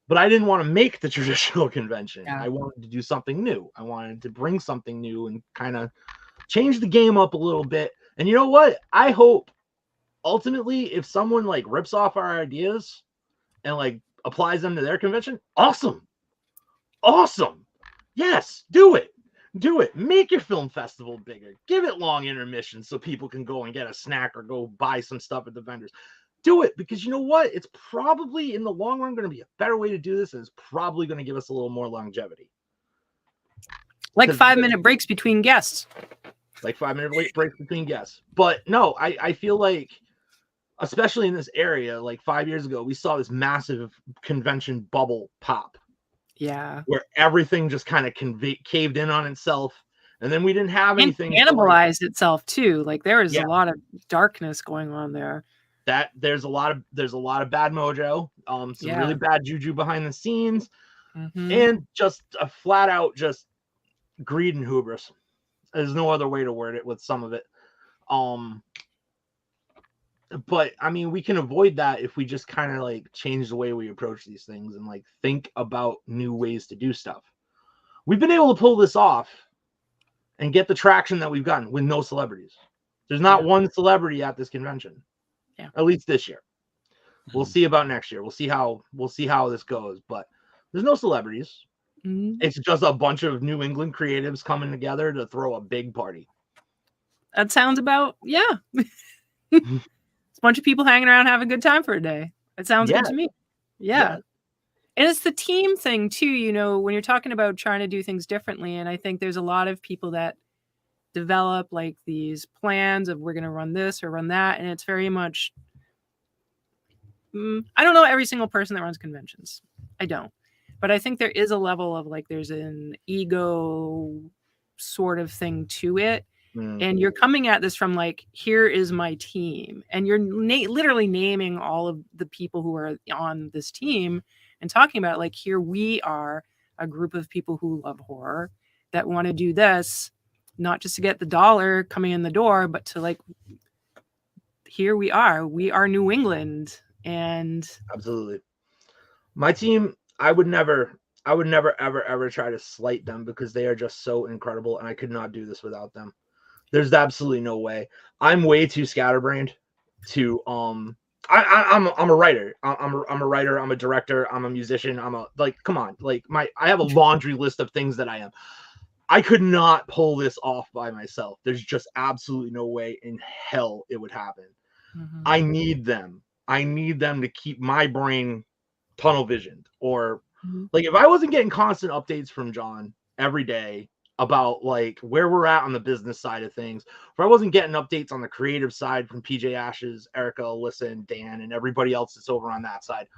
but I didn't want to make the traditional convention. I wanted to do something new. I wanted to bring something new and kind of change the game up a little bit. And you know what? I hope ultimately if someone like rips off our ideas and like applies them to their convention, awesome. Yes, do it. Make your film festival bigger. Give it long intermissions so people can go and get a snack or go buy some stuff at the vendors. Do it, because you know what? It's probably in the long run going to be a better way to do this, and it's probably going to give us a little more longevity. Like 5-minute breaks between guests. Like 5-minute breaks between guests. But no, I feel like, especially in this area, like 5 years ago, we saw this massive convention bubble pop. Yeah. Where everything just kind of caved in on itself. And then we didn't have anything. And cannibalized itself too. Like there is a lot of darkness going on there. That there's a lot of bad mojo, some really bad juju behind the scenes, and just a flat out just greed and hubris. There's no other way to word it with some of it. But I mean, we can avoid that if we just kind of like change the way we approach these things and like think about new ways to do stuff. We've been able to pull this off and get the traction that we've gotten with no celebrities. There's not one celebrity at this convention. Yeah. At least this year. We'll see about next year. We'll see how this goes, but there's no celebrities. It's just a bunch of New England creatives coming together to throw a big party. That sounds about, yeah. It's a bunch of people hanging around having a good time for a day. It sounds good to me. Yeah. And it's the team thing too, you know, when you're talking about trying to do things differently. And I think there's a lot of people that develop like these plans of we're going to run this or run that. And it's very much, I don't know every single person that runs conventions. I don't. But I think there is a level of like, there's an ego sort of thing to it. And you're coming at this from like, here is my team. And you're literally naming all of the people who are on this team and talking about like, here we are a group of people who love horror that want to do this, not just to get the dollar coming in the door, but to like, here we are New England. And absolutely. My team, I would never ever try to slight them because they are just so incredible. And I could not do this without them. There's absolutely no way. I'm way too scatterbrained to I'm a writer. I'm a writer. I'm a director. I'm a musician. Come on. Like I have a laundry list of things that I am. I could not pull this off by myself. There's just absolutely no way in hell it would happen. I need them. I need them to keep my brain tunnel visioned. Or like if I wasn't getting constant updates from John every day about like where we're at on the business side of things, if I wasn't getting updates on the creative side from PJ Ashes, Erica, Alyssa, and Dan, and everybody else that's over on that side,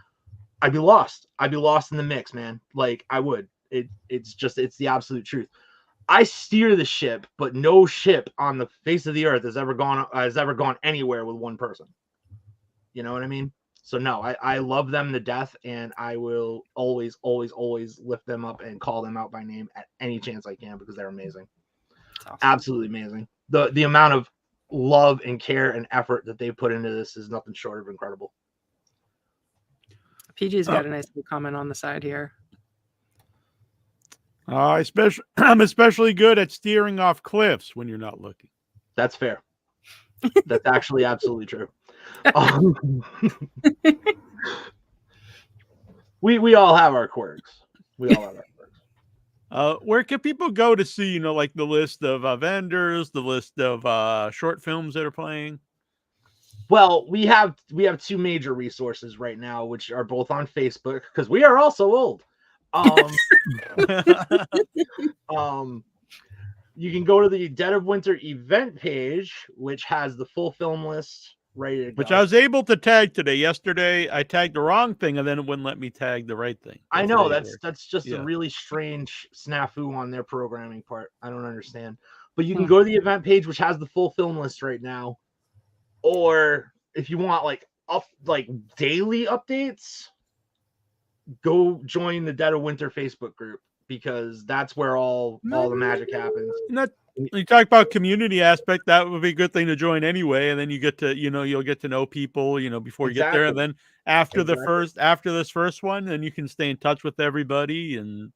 I'd be lost. I'd be lost in the mix, man. Like I would. It's the absolute truth. I steer the ship, but no ship on the face of the earth has ever gone anywhere with one person. You know what I mean? So no, I love them to death, and I will always lift them up and call them out by name at any chance I can because they're amazing. Awesome. Absolutely amazing. The amount of love and care and effort that they put into this is nothing short of incredible. PG's got a nice little comment on the side here. I'm especially good at steering off cliffs when you're not looking. That's fair. That's actually absolutely true. We all have our quirks. Where can people go to see, like the list of vendors, the list of short films that are playing? Well, we have two major resources right now, which are both on Facebook because we are also old. You can go to the Dead of Winter event page, which has the full film list ready to go. Which I was able to tag today. Yesterday, I tagged the wrong thing, and then it wouldn't let me tag the right thing. I know that's just a really strange snafu on their programming part. I don't understand. But you can go to the event page, which has the full film list right now. Or if you want like daily updates, go join the Dead of Winter Facebook group because that's where all the magic happens. You talk about community aspect, that would be a good thing to join anyway, and then you get to you'll get to know people before you get there, and then after this first one, then you can stay in touch with everybody, and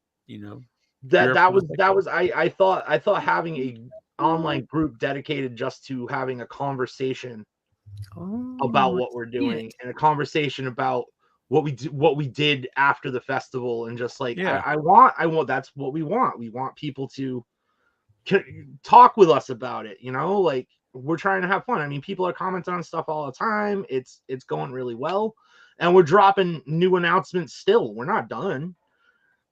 that was I thought having a online group dedicated just to having a conversation about what we're doing and a conversation about what we did after the festival, and just like I want that's what we want. We want people to talk with us about it. Like we're trying to have fun. I mean, people are commenting on stuff all the time. It's going really well, and we're dropping new announcements still. We're not done.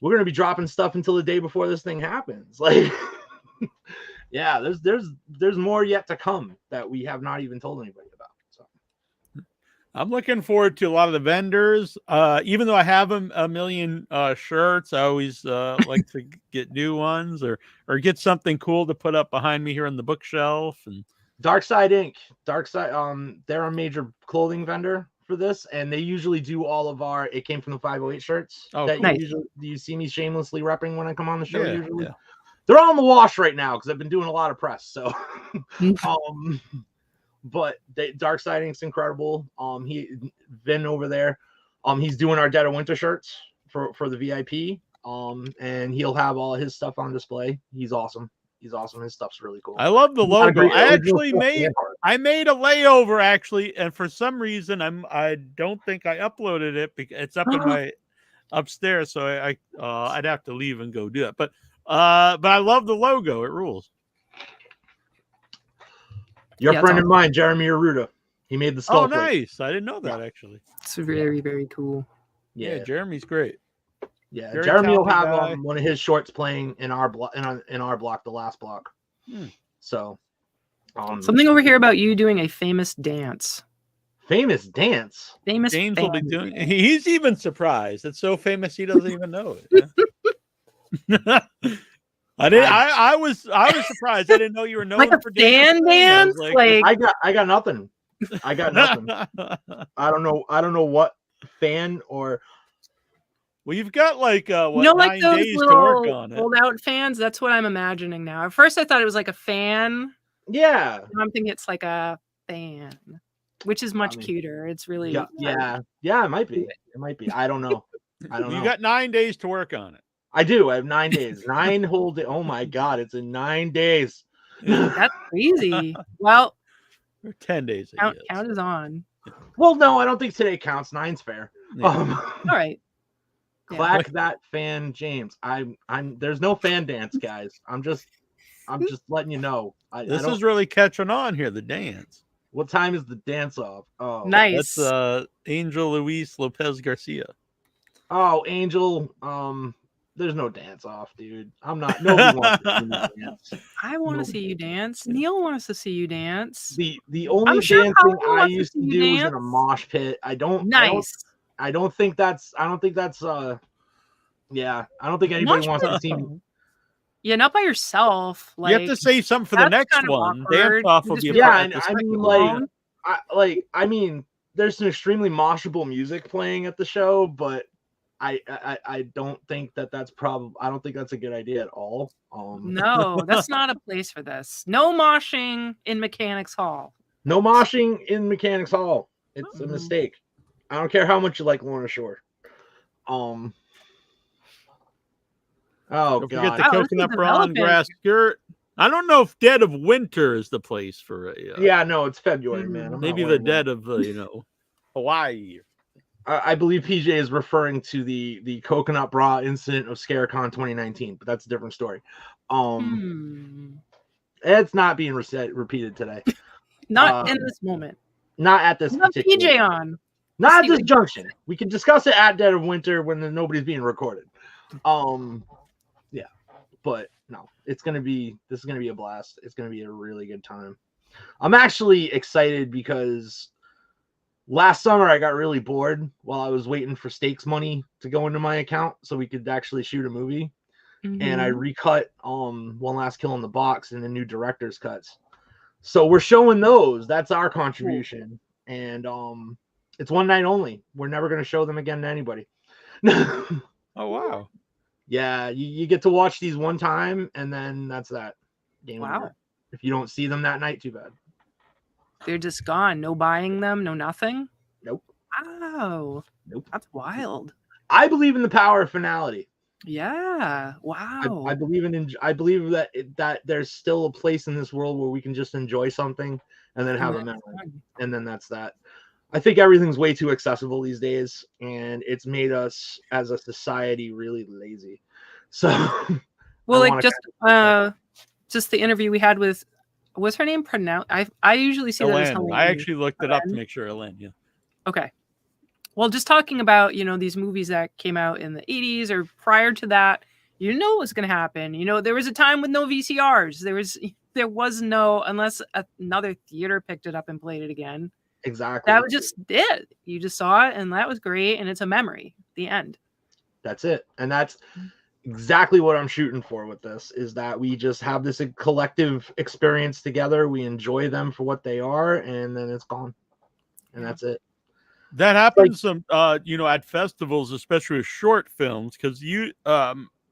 We're going to be dropping stuff until the day before this thing happens. Like yeah, there's more yet to come that we have not even told anybody about. I'm looking forward to a lot of the vendors. Even though I have a million shirts, I always like to get new ones or get something cool to put up behind me here on the bookshelf. And Darkside Inc. They're a major clothing vendor for this, and they usually do all of our It Came From the 508 shirts. That nice. You see me shamelessly repping when I come on the show. Usually, yeah. They're all in the wash right now because I've been doing a lot of press. So, but Darkside Inc.'s incredible. Vin over there, he's doing our Dead of Winter shirts for the VIP. And he'll have all of his stuff on display. He's awesome. His stuff's really cool. I love the logo. I made a layover actually, and for some reason I don't think I uploaded it because it's up in my upstairs, so I'd have to leave and go do that. But I love the logo; it rules. Your Yeah, friend it's of mine, Jeremy Aruda, he made the skull Oh, plate. nice! I didn't know that actually. It's very, very cool. Yeah, Jeremy's great. Yeah, Very Jeremy will have talented guy. one of his shorts playing in our block, in our block, the last block. So, Something over here about you doing a famous dance. Famous dance. Famous. James will be doing. He's even surprised. It's so famous he doesn't even know it. Yeah. I didn't. I was surprised. I didn't know you were known Like a for fan dance. Like I got nothing. I got nothing. I don't know what fan or. Well, you've got like what, like 9 those days to work little on it. fold-out fans. That's what I'm imagining now. At first, I thought it was like a fan. Yeah. Now I'm thinking it's like a fan, which is much cuter. It's really yeah. It might be. It might be. I don't know. I don't know. You got 9 days to work on it. I do. I have 9 days. 9 whole days. Oh my god! It's in 9 days. That's crazy. Well, or 10 days. Count is on. Well, no, I don't think today counts. 9's fair. Yeah. All right. Clack that fan, James. I'm. There's no fan dance, guys. I'm just letting you know. This is really catching on here. The dance. What time is the dance off? Oh, nice. That's Angel Luis Lopez Garcia. Oh, Angel. There's no dance off, dude. I'm not. Nobody wants to see me dance. I want to see you dance. Neal wants to see you dance. The only dancing I used to do was in a mosh pit. I don't. Nice. I don't think that's. Yeah, I don't think anybody wants to see me. Yeah, not by yourself. Like, you have to say something for the next one. Dance off will be. Yeah, I mean, there's some extremely moshable music playing at the show, but I don't think that's probably. I don't think that's a good idea at all. No, that's not a place for this. No moshing in Mechanics Hall. No moshing in Mechanics Hall. It's a mistake. I don't care how much you like Lorna Shore. Oh don't god! Forget the coconut bra and grass skirt. I don't know if Dead of Winter is the place for it. Yeah, no, it's February, man. Maybe the dead of Hawaii. I believe PJ is referring to the coconut bra incident of ScareCon 2019, but that's a different story. It's not being repeated today. Not in this moment. Not at this. PJ on. Not at this junction. We can discuss it at Dead of Winter when nobody's being recorded. Yeah, but no, this is gonna be a blast. It's gonna be a really good time. I'm actually excited because last summer I got really bored while I was waiting for stakes money to go into my account so we could actually shoot a movie. And I recut One Last Kill in the Box and the new director's cuts. So we're showing those. That's our contribution. And it's one night only. We're never going to show them again to anybody. Oh, wow. Yeah, you get to watch these one time, and then that's that. Wow. If you don't see them that night, too bad. They're just gone. No buying them, no nothing? Nope. Wow. Nope. That's wild. I believe in the power of finality. Yeah. Wow. I believe that there's still a place in this world where we can just enjoy something and then have a memory. And then that's that. I think everything's way too accessible these days, and it's made us as a society really lazy. So, well, like just the interview we had with, what's her name pronounced? I usually see that as Helene. I actually looked it up to make sure. Helene, yeah. Okay. Well, just talking about, these movies that came out in the 80s or prior to that, you know what was going to happen. There was a time with no VCRs. There was no, unless another theater picked it up and played it again. Exactly. That was just it. You just saw it, and that was great, and it's a memory. The end. That's it. And that's exactly what I'm shooting for with this, is that we just have this collective experience together. We enjoy them for what they are, and then it's gone. And that's it. That happens at festivals, especially with short films, because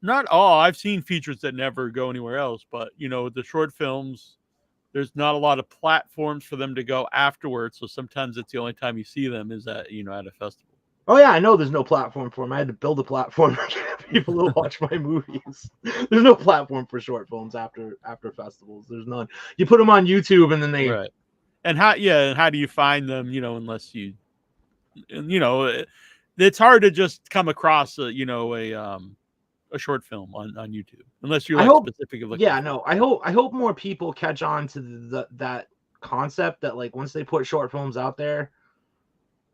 not all, I've seen features that never go anywhere else, but the short films, there's not a lot of platforms for them to go afterwards. So sometimes it's the only time you see them is at a festival. Oh yeah, I know there's no platform for them. I had to build a platform to get people to watch my movies. There's no platform for short films after festivals. There's none. You put them on YouTube and then they. Right. And how do you find them? Unless you, it's hard to just come across a short film on YouTube unless you're specific. I hope more people catch on to that concept that like once they put short films out there,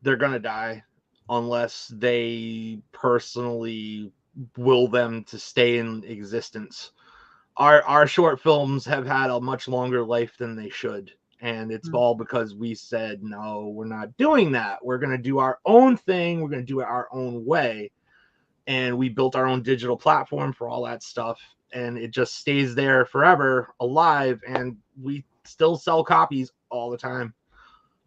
they're gonna die unless they personally will them to stay in existence. Our short films have had a much longer life than they should. And it's all because we said, no, we're not doing that. We're going to do our own thing. We're going to do it our own way. And we built our own digital platform for all that stuff. And it just stays there forever, alive. And we still sell copies all the time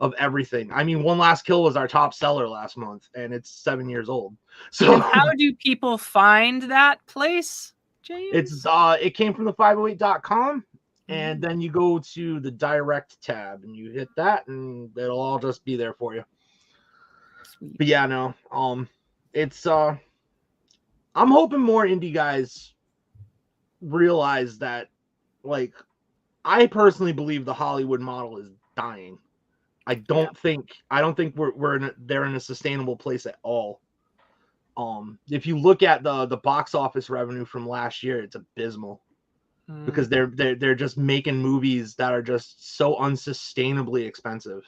of everything. I mean, One Last Kill was our top seller last month, and it's 7 years old. So and how do people find that place, James? It came from the 508.com. And then you go to the direct tab and you hit that and it'll all just be there for you. Sweet. But yeah, no, it's, I'm hoping more indie guys realize that, like, I personally believe the Hollywood model is dying. I don't think they're in a sustainable place at all. If you look at the box office revenue from last year, it's abysmal. Because they're just making movies that are just so unsustainably expensive,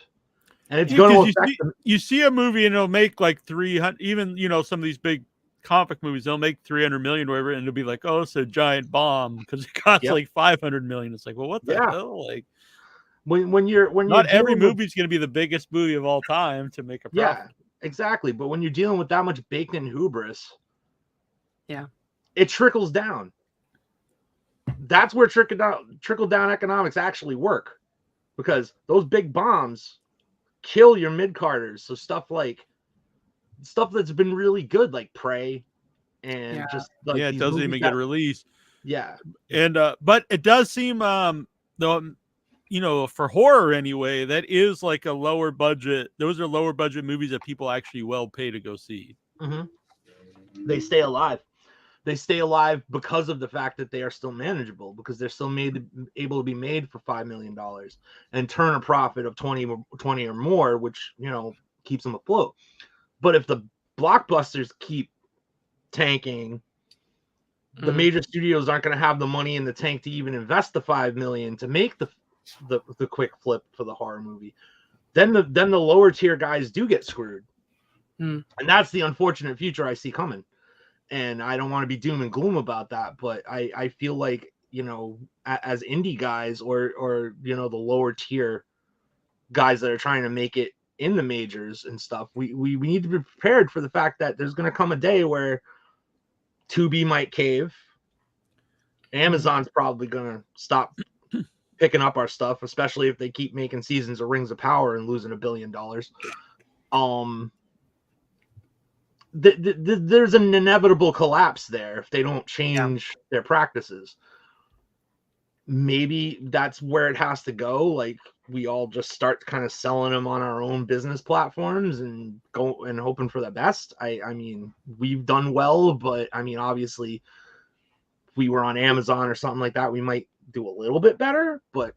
and it's going to you see a movie and it'll make like 300. Even some of these big comic movies, they'll make 300 million or whatever, and it'll be like, oh, it's a giant bomb because it costs like 500 million. It's like, well, what the hell? Like when you're not every movie's going to be the biggest movie of all time to make a profit. Yeah, exactly. But when you're dealing with that much baked in hubris, it trickles down. That's where trickle down economics actually work, because those big bombs kill your mid-carders. So stuff that's been really good, like Prey, and just like it doesn't even get released. Yeah, and but it does seem though, for horror anyway, that is like a lower budget. Those are lower budget movies that people actually will pay to go see. They stay alive. They stay alive because of the fact that they are still manageable, because they're still able to be made for $5 million and turn a profit of 20 or more, which, keeps them afloat. But if the blockbusters keep tanking, the major studios aren't going to have the money in the tank to even invest the $5 million to make the quick flip for the horror movie. Then the lower tier guys do get screwed. And that's the unfortunate future I see coming. And I don't want to be doom and gloom about that, but I feel like, as indie guys or the lower tier guys that are trying to make it in the majors and stuff, we need to be prepared for the fact that there's going to come a day where Tubi might cave. Amazon's probably going to stop picking up our stuff, especially if they keep making seasons of Rings of Power and losing $1 billion. There's an inevitable collapse there if they don't change their practices. Maybe that's where it has to go. Like, we all just start kind of selling them on our own business platforms and go and hoping for the best. I mean, we've done well, but I mean, obviously, if we were on Amazon or something like that, we might do a little bit better, but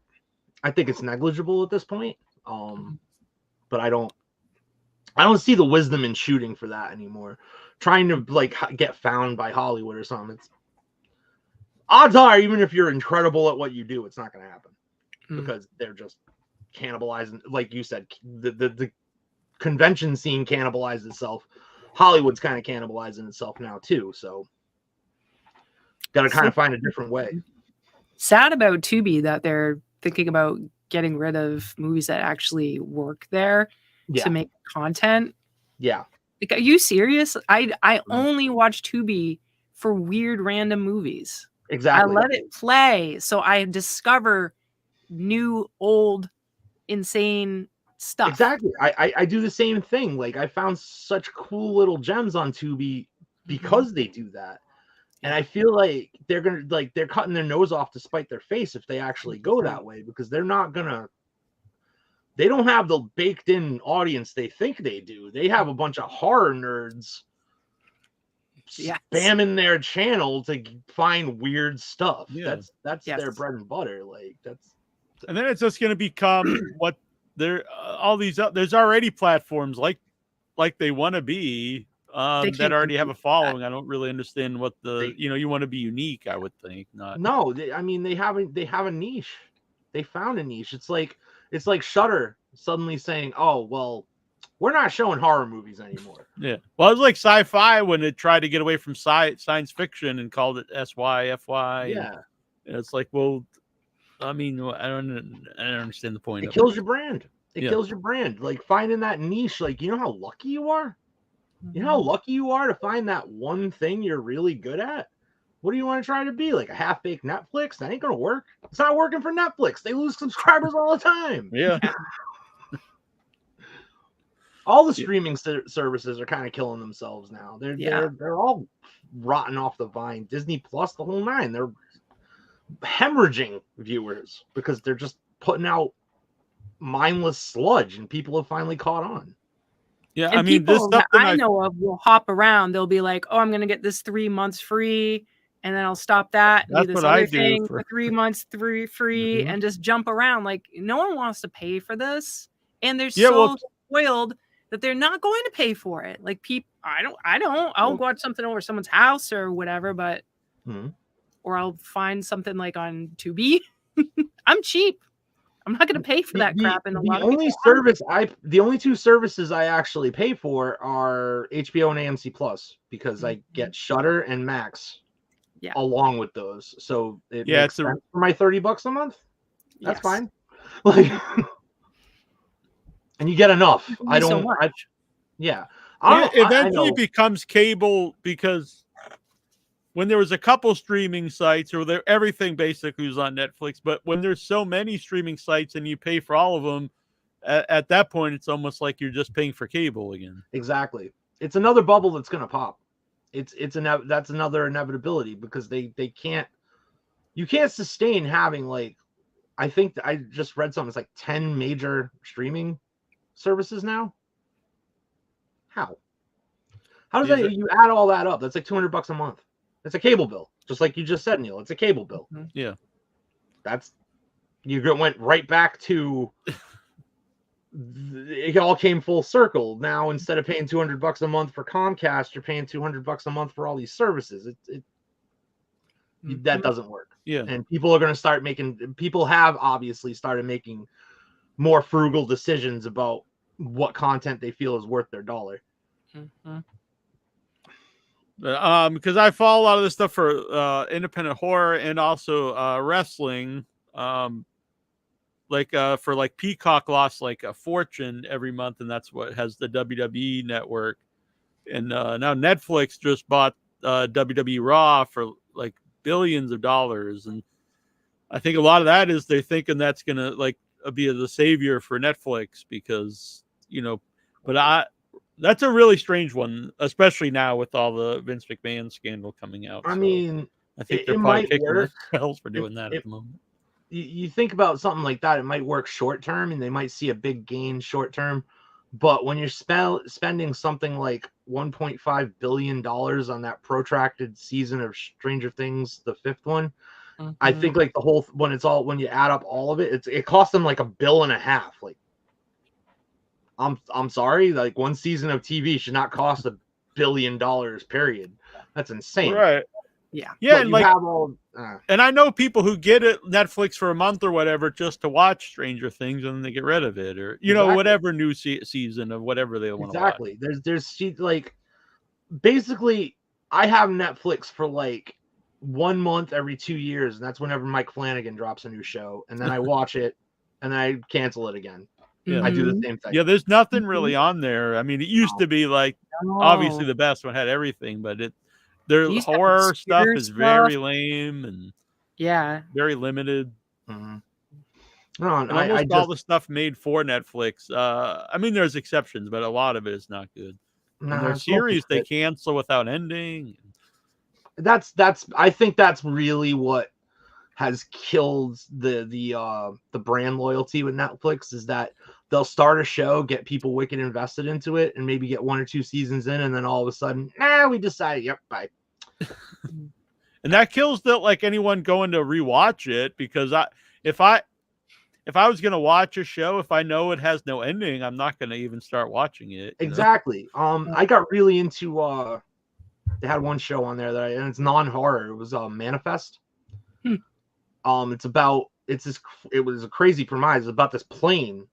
I think it's negligible at this point. But I don't see the wisdom in shooting for that anymore. Trying to get found by Hollywood or something. It's odds are, even if you're incredible at what you do, it's not going to happen because they're just cannibalizing. Like you said, the convention scene cannibalized itself. Hollywood's kind of cannibalizing itself now too. So got to kind of find a different way. Sad about Tubi that they're thinking about getting rid of movies that actually work there to make content. Yeah. Like, are you serious? I only watch Tubi for weird random movies. Exactly. I let it play so I discover new, old, insane stuff. Exactly. I do the same thing. Like, I found such cool little gems on Tubi because they do that. And I feel like they're cutting their nose off to spite their face if they actually go that way, because they don't have the baked in audience they think they do. They have a bunch of horror nerds spamming their channel to find weird stuff. Yeah. That's their bread and butter. And then it's just going to become what they're all these. There's already platforms like they want to be that already have a compete with that. following. I don't really understand what you want to be unique, I would think. Not. No, I mean they have a niche. They found a niche. It's like Shudder suddenly saying, "Oh, well, we're not showing horror movies anymore." Yeah. Well, it was like sci-fi when it tried to get away from science fiction and called it SY-FY. Yeah. And it's like, well, I mean, I don't understand the point It of kills it. your brand. It kills your brand. Like finding that niche, like, you know how lucky you are? You know how lucky you are to find that one thing you're really good at? What do you want to try to be? Like a half-baked Netflix? That ain't going to work. It's not working for Netflix. They lose subscribers all the time. Yeah. All the streaming services are kind of killing themselves now. They're all rotten off the vine. Disney Plus, the whole nine. They're hemorrhaging viewers because they're just putting out mindless sludge, and people have finally caught on. Yeah, And I mean, this people stuff that I know of will hop around. They'll be like, "Oh, I'm going to get this 3 months free, and then I'll stop that and That's do this what I other do thing for- for 3 months, free, and just jump around." Like, no one wants to pay for this, and they're so spoiled that they're not going to pay for it. Like, people, I don't. I'll watch something over someone's house or whatever, but or I'll find something like on Tubi. I'm cheap. I'm not going to pay for that crap. And the only two services I actually pay for are HBO and AMC Plus, because I get Shudder and Max along with those. So it makes sense for my $30 a month. That's fine. Like, and you get enough. I don't. So it eventually becomes cable, because when there was a couple streaming sites, or everything basically was on Netflix, but when there's so many streaming sites and you pay for all of them, at that point, it's almost like you're just paying for cable again. Exactly. It's another bubble that's going to pop. That's another inevitability, because you can't sustain having, like, I think I just read something. It's like 10 major streaming services now. How does that, you add all that up? That's like $200 a month. It's a cable bill, just like you just said, Neal. It's a cable bill. Yeah, you went right back to. It all came full circle. Now, instead of paying $200 a month for Comcast, you're paying $200 a month for all these services. That doesn't work. Yeah, and people are going to start making. People have obviously started making more frugal decisions about what content they feel is worth their dollar. Because I follow a lot of this stuff for independent horror and also wrestling. For like Peacock lost like a fortune every month, and that's what has the WWE network. And now Netflix just bought WWE Raw for like billions of dollars, and I think a lot of that is they're thinking that's gonna like be the savior for Netflix, because that's a really strange one, especially now with all the Vince McMahon scandal coming out. I mean, I think they're probably kicking themselves for doing that at the moment. You think about something like that, it might work short term, and they might see a big gain short term. But when you're spending something like $1.5 billion on that protracted season of Stranger Things, the 5th one, I think like when you add up all of it, it cost them like $1.5 billion. Like, I'm sorry, like one season of TV should not cost $1 billion, period. That's insane. Right. Yeah. Yeah. And and I know people who get it Netflix for a month or whatever just to watch Stranger Things, and then they get rid of it, or whatever new season of whatever they want to watch. Exactly. There's like, basically I have Netflix for like 1 month every 2 years, and that's whenever Mike Flanagan drops a new show, and then I watch it and then I cancel it again. Yeah. I do the same thing. Yeah, there's nothing really on there. I mean, it used to be like obviously the best one had everything, but their horror stuff is very lame and very limited. No, and almost all the stuff made for Netflix. I mean, there's exceptions, but a lot of it is not good. Their series they cancel without ending. I think that's really what has killed the brand loyalty with Netflix, is that they'll start a show, get people wicked invested into it, and maybe get 1 or 2 seasons in, and then all of a sudden, we decided, yep, bye. And that kills anyone going to rewatch it, because if if I was gonna watch a show, if I know it has no ending, I'm not gonna even start watching it. Exactly. I got really into they had one show on there and it's non-horror. It was Manifest. It was a crazy premise. It's about this plane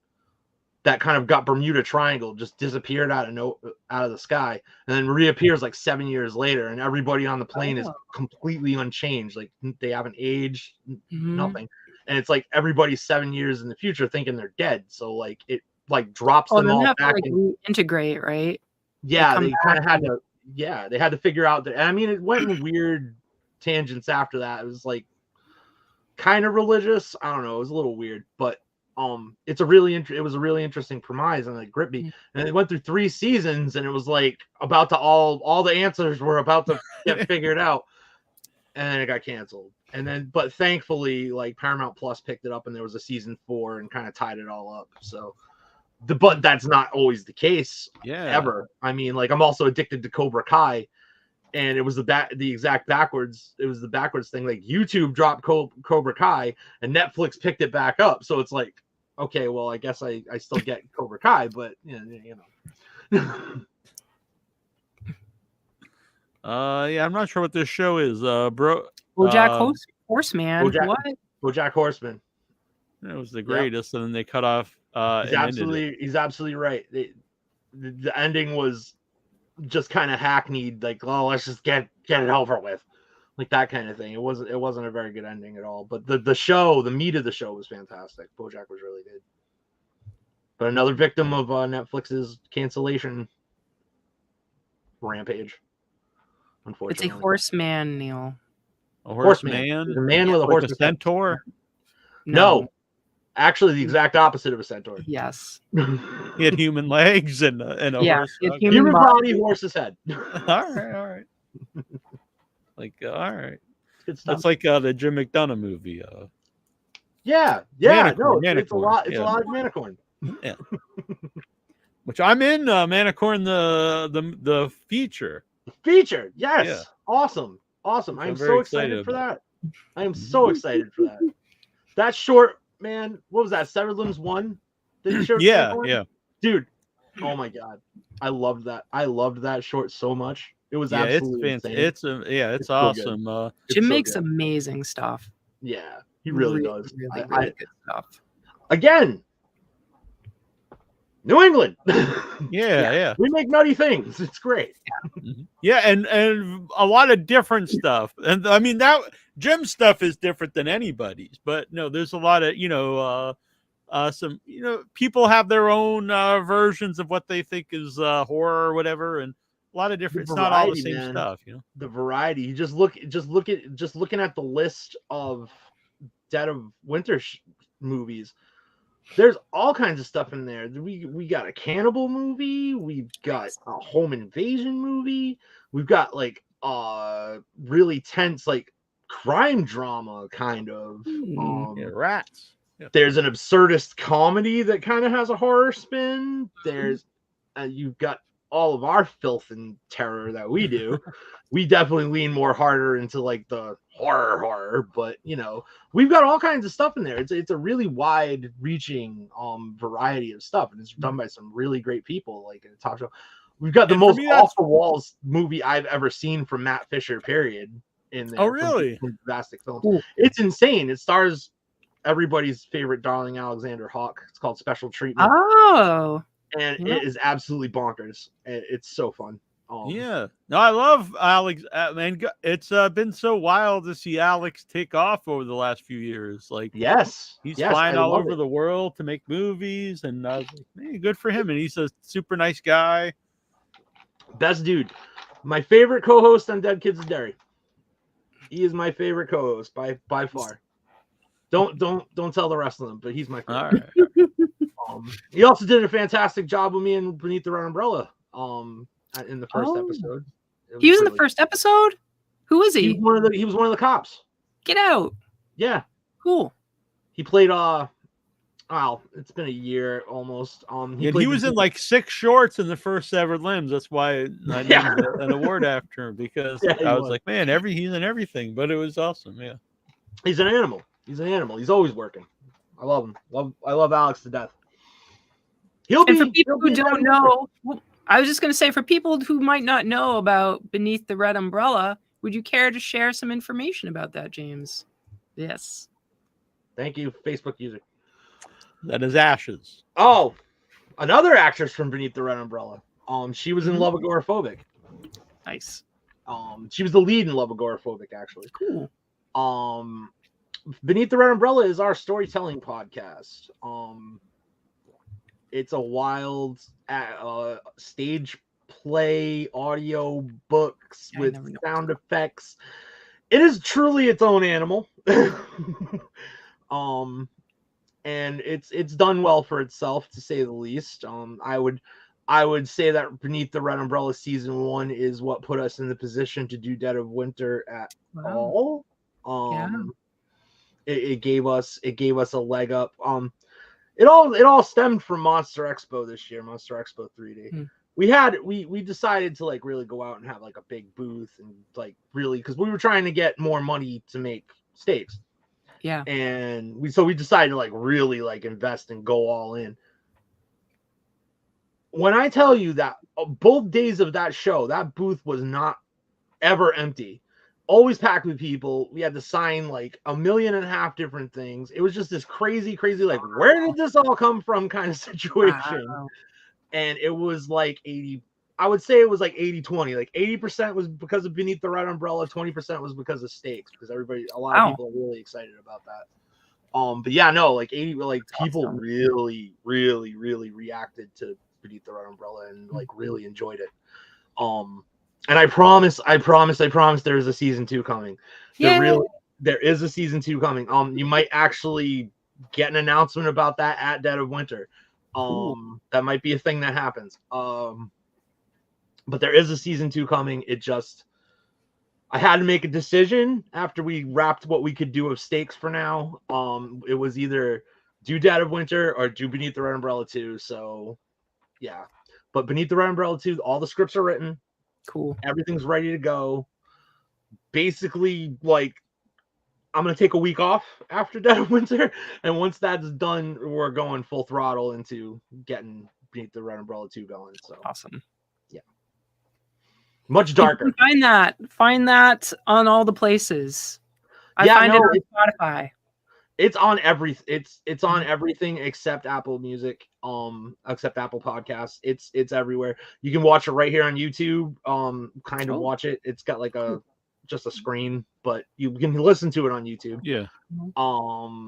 that kind of got Bermuda Triangle, just disappeared out of the sky, and then reappears like 7 years later, and everybody on the plane is completely unchanged. Like they haven't aged, nothing. And it's like everybody's 7 years in the future thinking they're dead. So like it like drops them all back. Integrate, right? Yeah, they kind of had to. Yeah, they had to figure out that. I mean, it went in weird tangents after that. It was like kind of religious. I don't know. It was a little weird, but it was a really interesting premise, and it gripped me. And it went through 3 seasons, and it was like about to all the answers were about to get figured out, and then it got canceled. And then, but thankfully, like Paramount Plus picked it up, and there was a season 4 and kind of tied it all up. So, but that's not always the case. Ever. I mean, like I'm also addicted to Cobra Kai. And it was the exact backwards. It was the backwards thing. Like YouTube dropped Cobra Kai, and Netflix picked it back up. So it's like, okay, well, I guess I still get Cobra Kai, but you know. Yeah, I'm not sure what this show is. BoJack Horseman. What? BoJack Horseman. It was the greatest, and then they cut off. He's absolutely right. The ending was just kind of hackneyed, like, oh, let's just get it over with, like that kind of thing. It wasn't a very good ending at all. But the meat of the show was fantastic. BoJack was really good. But another victim of Netflix's cancellation rampage. Unfortunately, it's a horseman, Neal. A horseman? A man with a horse. A centaur? No. Actually, the exact opposite of a centaur. Yes. He had human legs and a horse. Human body, horse's head. All right. Like, all right. Good stuff. That's like the Jim McDonough movie. Manicorn. It's a lot like Manicorn. Yeah. Which I'm in Manicorn, the feature. Feature, yes. Yeah. Awesome. I am so excited for that. I am so excited for that. That short, man, what was that? Severed Limbs 1? Yeah. Dude, oh my god. I loved that. I loved that short so much. It was absolutely it's insane. It's awesome. Jim makes amazing stuff. Yeah, he really does. Really good stuff. Again, New England. Yeah. We make nutty things. It's great. Yeah, and a lot of different stuff. And I mean that Jim's stuff is different than anybody's, but no, there's a lot of some people have their own versions of what they think is horror or whatever, and a lot of different. It's not all the same stuff, The variety. You just looking at the list of Dead of Winter movies. There's all kinds of stuff in there. We got a cannibal movie. We've got a home invasion movie. We've got like really tense like crime drama kind of. Rats. Yeah. There's an absurdist comedy that kind of has a horror spin. There's you've got all of our filth and terror that we do. We definitely lean more harder into like the horror, but we've got all kinds of stuff in there. It's a really wide reaching variety of stuff, and it's done by some really great people, like a top show. We've got the most off the walls movie I've ever seen from Matt Fisher, period, in there. Oh, really? From Fantastic Films. Ooh. It's insane. It stars everybody's favorite darling Alexander Hawk. It's called Special Treatment. Oh. And it is absolutely bonkers. It's so fun. No, I love Alex. Man, it's been so wild to see Alex take off over the last few years. Like, he's flying all over the world to make movies, and I was like, man, good for him. And he's a super nice guy. Best dude. My favorite co-host on Dead Kids Dairy. He is my favorite co-host by far. Don't tell the rest of them, but he's my favorite. All right. He also did a fantastic job with me in Beneath the Red Umbrella. In the first episode. He was in the first episode? Who is he? He was one of the cops. Get out. Yeah. Cool. He played it's been a year almost. He was in like 6 shorts in the first Severed Limbs. That's why I named an award after him, because I was like, man, he's in everything, but it was awesome. Yeah. He's an animal. He's always working. I love him. I love Alex to death. He'll And for be. people he'll who be don't Devin know, I was just going to say, for people who might not know about Beneath the Red Umbrella, would you care to share some information about that, James? Yes. Thank you, Facebook user. That is Ashes. Oh, another actress from Beneath the Red Umbrella. She was in Love Agoraphobic. Nice. She was the lead in Love Agoraphobic, actually. Cool. Beneath the Red Umbrella is our storytelling podcast. It's a wild stage play, audio books with sound effects. It is truly its own animal. And it's done well for itself, to say the least. I would say that Beneath the Red Umbrella season 1 is what put us in the position to do Dead of Winter at all. It gave us a leg up. It all stemmed from Monster Expo this year, Monster Expo 3D. We decided to like really go out and have like a big booth and like really, because we were trying to get more money to make steaks. Yeah. And we decided to like really like invest and go all in. When I tell you that both days of that show, that booth was not ever empty. Always packed with people. We had to sign like 1.5 million different things. It was just this crazy, like, where did this all come from kind of situation. Wow. And it was like 80, I would say it was like 80-20. Like 80% was because of Beneath the Red Umbrella, 20% was because of steaks, because a lot of people are really excited about that. But yeah, no, like 80, like people really, really, really reacted to Beneath the Red Umbrella and like really enjoyed it. And I promise there is a season 2 coming. There is a season 2 coming. You might actually get an announcement about that at Dead of Winter. That might be a thing that happens. But there is a season 2 coming. I had to make a decision after we wrapped what we could do of stakes for now. It was either do Dead of Winter or do Beneath the Red Umbrella 2. So yeah, but Beneath the Red Umbrella 2, all the scripts are written. Cool. Everything's ready to go. Basically, like, I'm going to take a week off after Dead of Winter. And once that's done, we're going full throttle into getting Beneath the Red Umbrella 2 going. So awesome. Yeah. Much darker. Find that on all the places. I find it on Spotify. It's on it's on everything except Apple Music, except Apple Podcasts. It's everywhere. You can watch it right here on YouTube. Kind of watch it. It's got like just a screen, but you can listen to it on YouTube. Yeah.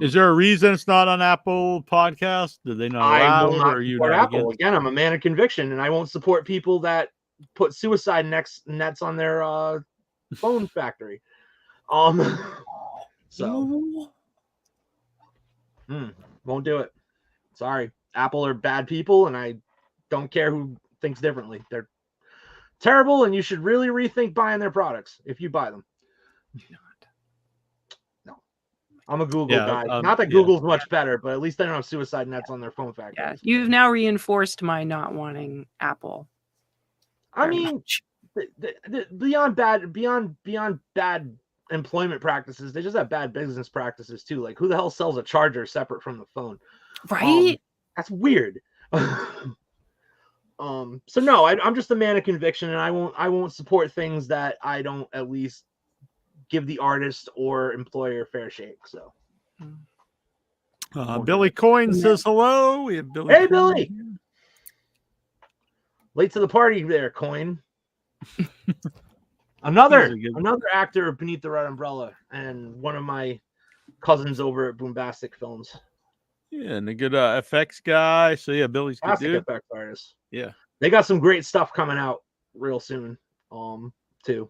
Is there a reason it's not on Apple Podcasts? Did they not allow it, or are you not Apple? Again, I'm a man of conviction, and I won't support people that put suicide nets on their phone factory. So won't do it. Sorry. Apple are bad people, and I don't care who thinks differently. They're terrible, and you should really rethink buying their products if you buy them. No. I'm a Google guy. Not that Google's much better, but at least they don't have suicide nets on their phone factory. Yeah, you've now reinforced my not wanting Apple. I mean, beyond bad employment practices, they just have bad business practices too. Like, who the hell sells a charger separate from the phone? Right? That's weird. So no, I'm just a man of conviction, and I won't support things that I don't at least give the artist or employer fair shake. So Billy Coyne says hello. We have Billy. Hey, Billy. Late to the party there, Coyne. Another actor of Beneath the Red Umbrella, and one of my cousins over at Boombastic Films. Yeah, and a good effects guy. So yeah, Billy's good dude. Effects artist. Yeah, they got some great stuff coming out real soon, too.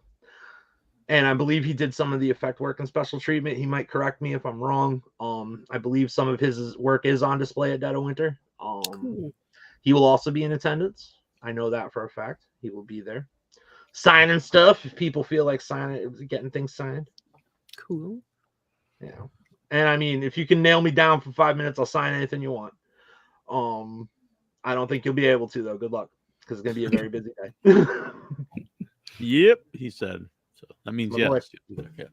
And I believe he did some of the effect work and special treatment. He might correct me if I'm wrong. I believe some of his work is on display at Dead of Winter. Cool. He will also be in attendance. I know that for a fact. He will be there, signing stuff if people feel like getting things signed. Cool. Yeah. And I mean, if you can nail me down for 5 minutes, I'll sign anything you want. I don't think you'll be able to, though. Good luck, because it's gonna be a very busy day. Yep, he said. So that means yes. Yeah.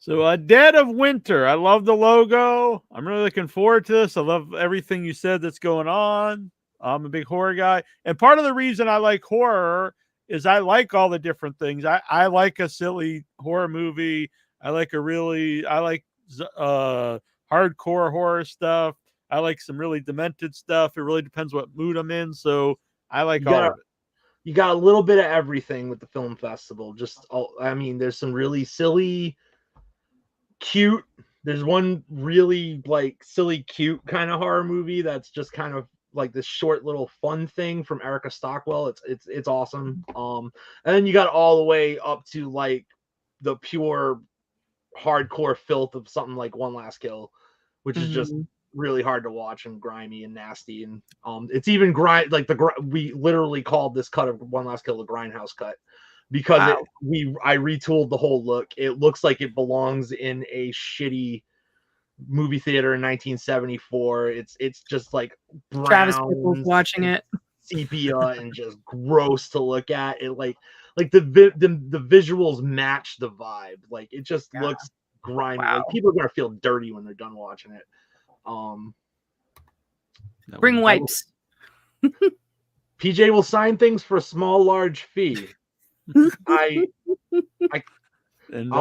So, Dead of Winter. I love the logo. I'm really looking forward to this. I love everything you said that's going on. I'm a big horror guy. And part of the reason I like horror is I like all the different things. I like a silly horror movie. I like hardcore horror stuff. I like some really demented stuff. It really depends what mood I'm in. So I like all of it. You got a little bit of everything with the film festival. There's some really silly, cute. There's one really like silly, cute kind of horror movie that's just kind of like this short little fun thing from Erica Stockwell. It's awesome. And then you got all the way up to like the pure hardcore filth of something like One Last Kill, which is just really hard to watch and grimy and nasty. And it's even we literally called this cut of One Last Kill the Grindhouse cut because I retooled the whole look. It looks like it belongs in a shitty movie theater in 1974. It's just like brown, Travis Bickle's watching it, sepia, and just gross to look at. It like the visuals match the vibe. Like it just looks grimy. Like people are gonna feel dirty when they're done watching it. Bring wipes. PJ will sign things for a small, large fee. I'll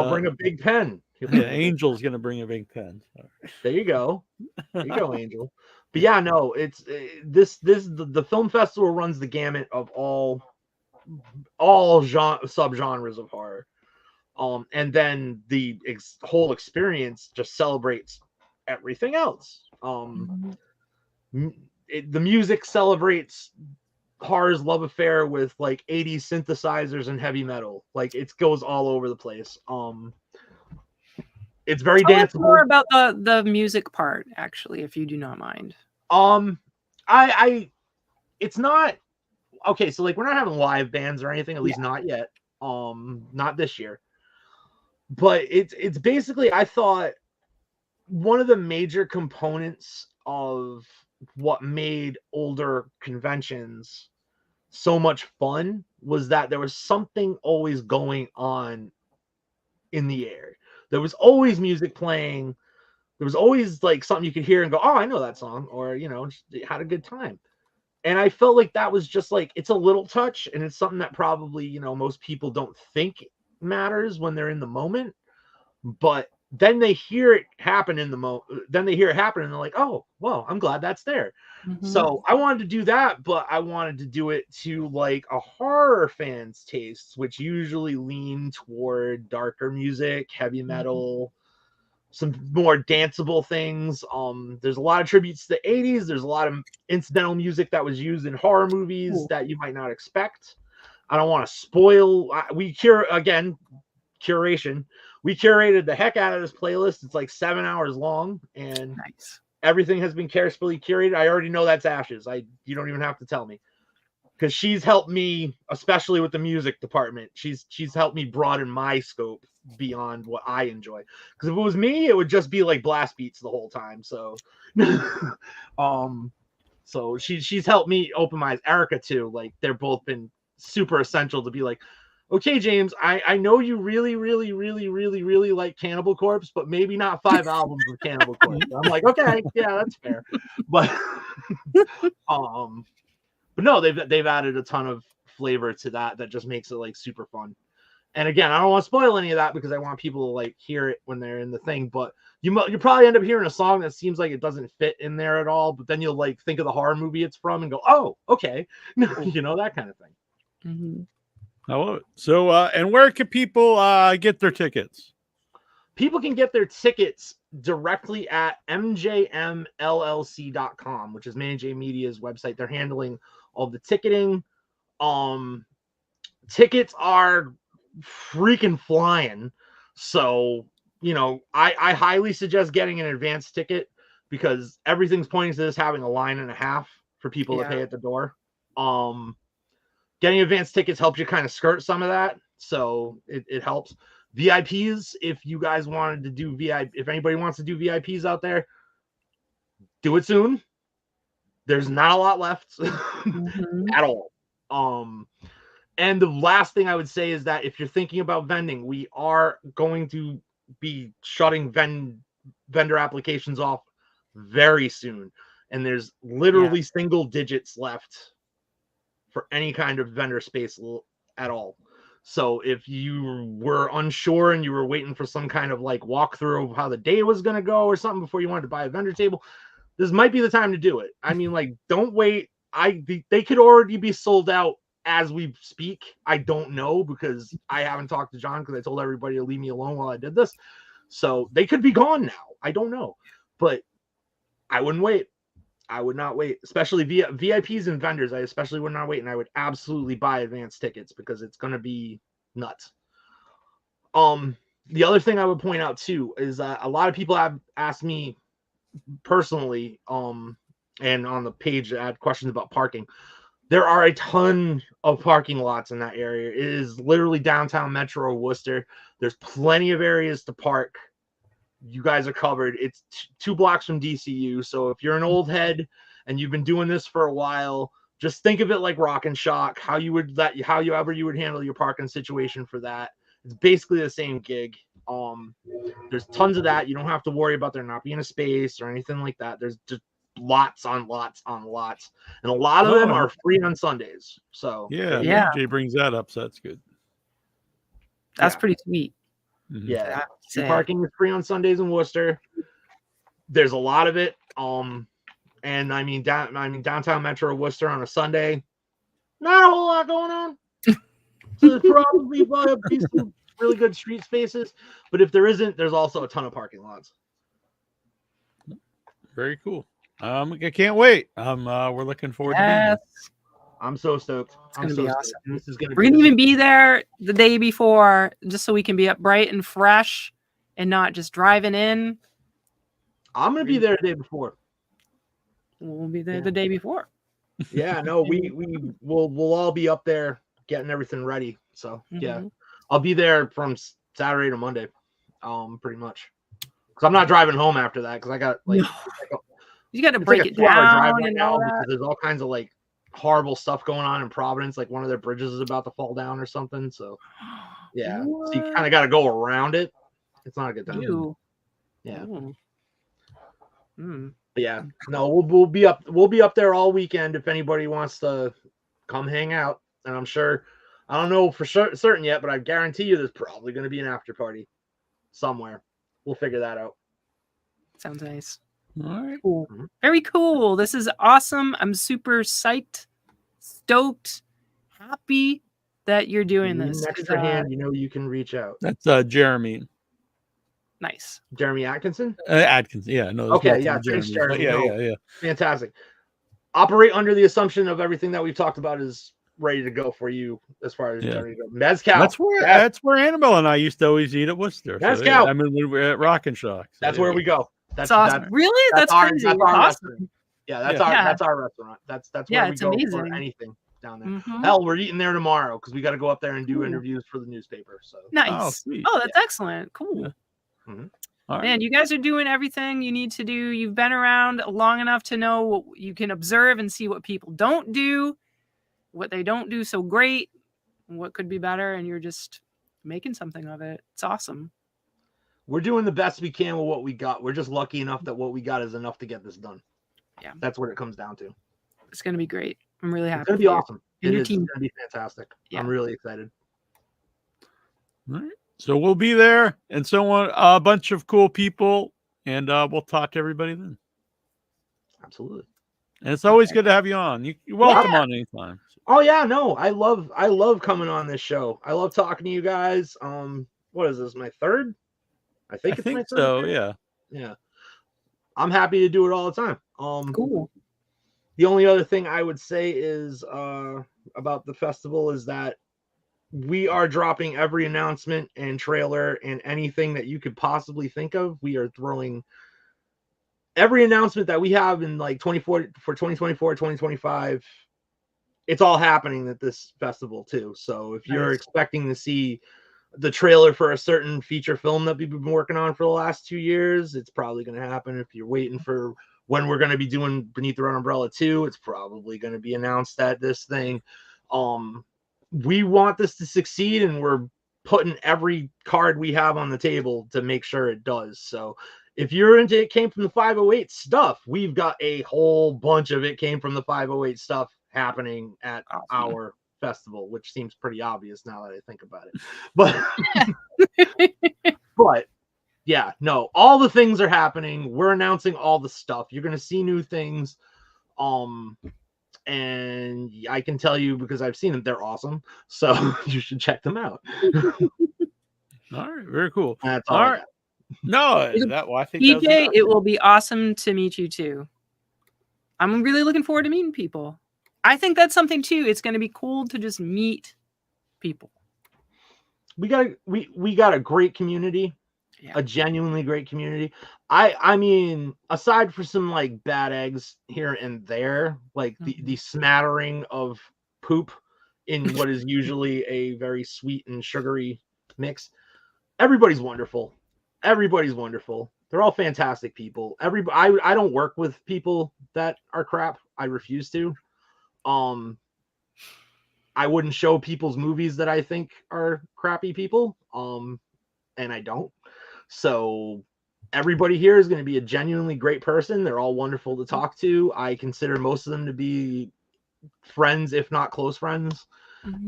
bring a big pen. Yeah, Angel's gonna bring a big pen. There you go, Angel. But yeah, no, it's the film festival runs the gamut of all subgenres of horror. And then the whole experience just celebrates everything else. The music celebrates horror's love affair with like 80s synthesizers and heavy metal. Like it goes all over the place. It's very danceable. More about the music part, actually, if you do not mind. It's not okay. So like we're not having live bands or anything, at least not yet. Not this year. But it's basically, I thought one of the major components of what made older conventions so much fun was that there was something always going on in the air. There was always music playing. There was always like something you could hear and go, oh, I know that song, or just had a good time. And I felt like that was just like, it's a little touch, and it's something that probably most people don't think matters when they're in the moment, but then they hear it happen in the moment. Then they hear it happen, and they're like, "Oh, well, I'm glad that's there." So I wanted to do that, but I wanted to do it to like a horror fan's tastes, which usually lean toward darker music, heavy metal, some more danceable things. There's a lot of tributes to the 80s. There's a lot of incidental music that was used in horror movies that you might not expect. I don't want to spoil. Curation. We curated the heck out of this playlist. It's like 7 hours long, and everything has been carefully curated. I already know that's Ashes. You don't even have to tell me, because she's helped me, especially with the music department. She's helped me broaden my scope beyond what I enjoy. Because if it was me, it would just be like blast beats the whole time. So, so she's helped me open my eyes. Erica too. Like they're both been super essential to be like, okay, James, I know you really, really, really, really, really like Cannibal Corpse, but maybe not 5 albums of Cannibal Corpse. I'm like, okay, yeah, that's fair. But no, they've added a ton of flavor to that just makes it like super fun. And again, I don't want to spoil any of that because I want people to like hear it when they're in the thing. But you probably end up hearing a song that seems like it doesn't fit in there at all. But then you'll like think of the horror movie it's from and go, oh, okay, that kind of thing. I love it. So, and where can people get their tickets? People can get their tickets directly at mjmllc.com, which is Manny J Media's website. They're handling all the ticketing. Tickets are freaking flying. So, I highly suggest getting an advance ticket because everything's pointing to this having a line and a half for people to pay at the door. Getting advance tickets helps you kind of skirt some of that. So it helps. VIPs, if you guys wanted to do if anybody wants to do VIPs out there, do it soon. There's not a lot left at all. And the last thing I would say is that if you're thinking about vending, we are going to be shutting vendor applications off very soon, and there's literally single digits left for any kind of vendor space at all. So if you were unsure and you were waiting for some kind of like walkthrough of how the day was going to go or something before you wanted to buy a vendor table, this might be the time to do it. I mean, like, don't wait. They could already be sold out as we speak. I don't know, because I haven't talked to John, because I told everybody to leave me alone while I did this. So they could be gone now. I don't know, but I wouldn't wait. I would not wait, especially via VIPs and vendors. I especially would not wait, and I would absolutely buy advance tickets because it's going to be nuts. The other thing I would point out too is a lot of people have asked me personally, and on the page I had questions about parking. There are a ton of parking lots in that area. It is literally downtown Metro Worcester. There's plenty of areas to park. You guys are covered. It's 2 blocks from DCU. So if you're an old head and you've been doing this for a while, just think of it like Rock and Shock, how you would handle your parking situation for that. It's basically the same gig. There's tons of that. You don't have to worry about there not being a space or anything like that. There's just lots on lots on lots, and a lot of them are free on Sundays. So DJ brings that up, so that's good. That's pretty sweet. Yeah, parking is free on Sundays in Worcester. There's a lot of it. And I mean downtown Metro Worcester on a Sunday, not a whole lot going on. So there's probably some really good street spaces, but if there isn't, there's also a ton of parking lots. Very cool. I can't wait. We're looking forward to being there. I'm so stoked. It's gonna be awesome. This is We're gonna even be there the day before, just so we can be up bright and fresh, and not just driving in. I'm gonna be there the day before. We'll be there the day before. Yeah, no, we'll all be up there getting everything ready. So yeah, I'll be there from Saturday to Monday, pretty much. Because I'm not driving home after that, because I got you got to break it down and all that. Because there's all kinds of like horrible stuff going on in Providence, like one of their bridges is about to fall down or something. So yeah, so you kind of got to go around it. It's not a good time. Yeah. But yeah, no, we'll be up there all weekend if anybody wants to come hang out. And I'm sure, I don't know for certain yet, but I guarantee you there's probably going to be an after party somewhere. We'll figure that out. Sounds nice. All right. Cool. Very cool. This is awesome. I'm super psyched, stoked, happy that you're doing this. An extra hand, you can reach out. That's Jeremy. Nice. Jeremy Atkinson? Atkinson, yeah. No. Okay, yeah. Thanks, Jeremy. Yeah. Fantastic. Operate under the assumption of everything that we've talked about is ready to go for you as far as Jeremy goes. Mezcal. That's where Annabelle and I used to always eat at Worcester. Mezcal. So, yeah, I mean, we were at Rock and Shock. So, that's where we go. That's awesome. Really? That's crazy. That's our awesome. restaurant. Yeah, that's our restaurant. That's where we go for anything down there. Hell, we're eating there tomorrow because we got to go up there and do interviews for the newspaper. So nice. Oh, that's excellent. Cool. Yeah. All right. Man, you guys are doing everything you need to do. You've been around long enough to know what you can observe and see what people don't do, what they don't do so great, and what could be better, and you're just making something of it. It's awesome. We're doing the best we can with what we got. We're just lucky enough that what we got is enough to get this done. Yeah. That's what it comes down to. It's going to be great. I'm really happy. It's going to be awesome. Your team. It's going to be fantastic. Yeah. I'm really excited. All right. So we'll be there, and so on, a bunch of cool people, and we'll talk to everybody then. Absolutely. And it's always good to have you on. You're welcome on anytime. Oh yeah, no, I love coming on this show. I love talking to you guys. What is this? My third? I think it's my third. So. Yeah. Yeah. I'm happy to do it all the time. Cool. The only other thing I would say is about the festival is that we are dropping every announcement and trailer and anything that you could possibly think of. We are throwing every announcement that we have in like 2024, 2025. It's all happening at this festival too. So if you're expecting to see the trailer for a certain feature film that we've been working on for the last 2 years, it's probably going to happen. If you're waiting for when we're going to be doing Beneath the Red Umbrella 2, it's probably going to be announced at this thing. We want this to succeed, and we're putting every card we have on the table to make sure it does. So if you're into It Came from the 508 stuff, we've got a whole bunch of It Came from the 508 stuff happening at our festival, which seems pretty obvious now that I think about it. But yeah, no, all the things are happening. We're announcing all the stuff. You're going to see new things. And I can tell you, because I've seen them, they're awesome. So you should check them out. All right, very cool. That's all right. No, I think PJ, it will be awesome to meet you too. I'm really looking forward to meeting people. I think that's something too. It's going to be cool to just meet people. We got a great community, a genuinely great community. I mean, aside for some like bad eggs here and there, like the smattering of poop in what is usually a very sweet and sugary mix, everybody's wonderful. Everybody's wonderful. They're all fantastic people. I don't work with people that are crap. I refuse to. I wouldn't show people's movies that I think are crappy people. And I don't. So everybody here is going to be a genuinely great person. They're all wonderful to talk to. I consider most of them to be friends, if not close friends.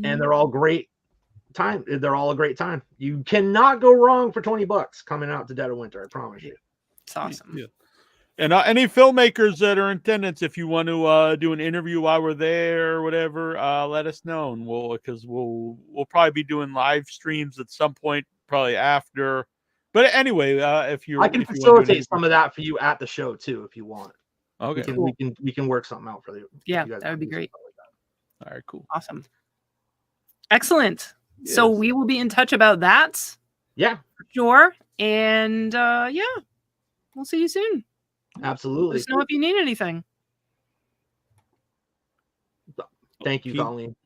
And they're all great time. They're all a great time. You cannot go wrong for $20 coming out to Dead of Winter. I promise you. It's awesome. Yeah. And any filmmakers that are in attendance, if you want to do an interview while we're there or whatever, let us know, and we'll probably be doing live streams at some point, probably after. But anyway, if you, I can facilitate some of that for you at the show too, if you want. Okay, we can work something out for you. Yeah, that would be great. All right, cool, awesome, excellent. Yes. So we will be in touch about that. Yeah, for sure. And yeah, we'll see you soon. Absolutely. Let us know if you need anything. Thank you, Colleen.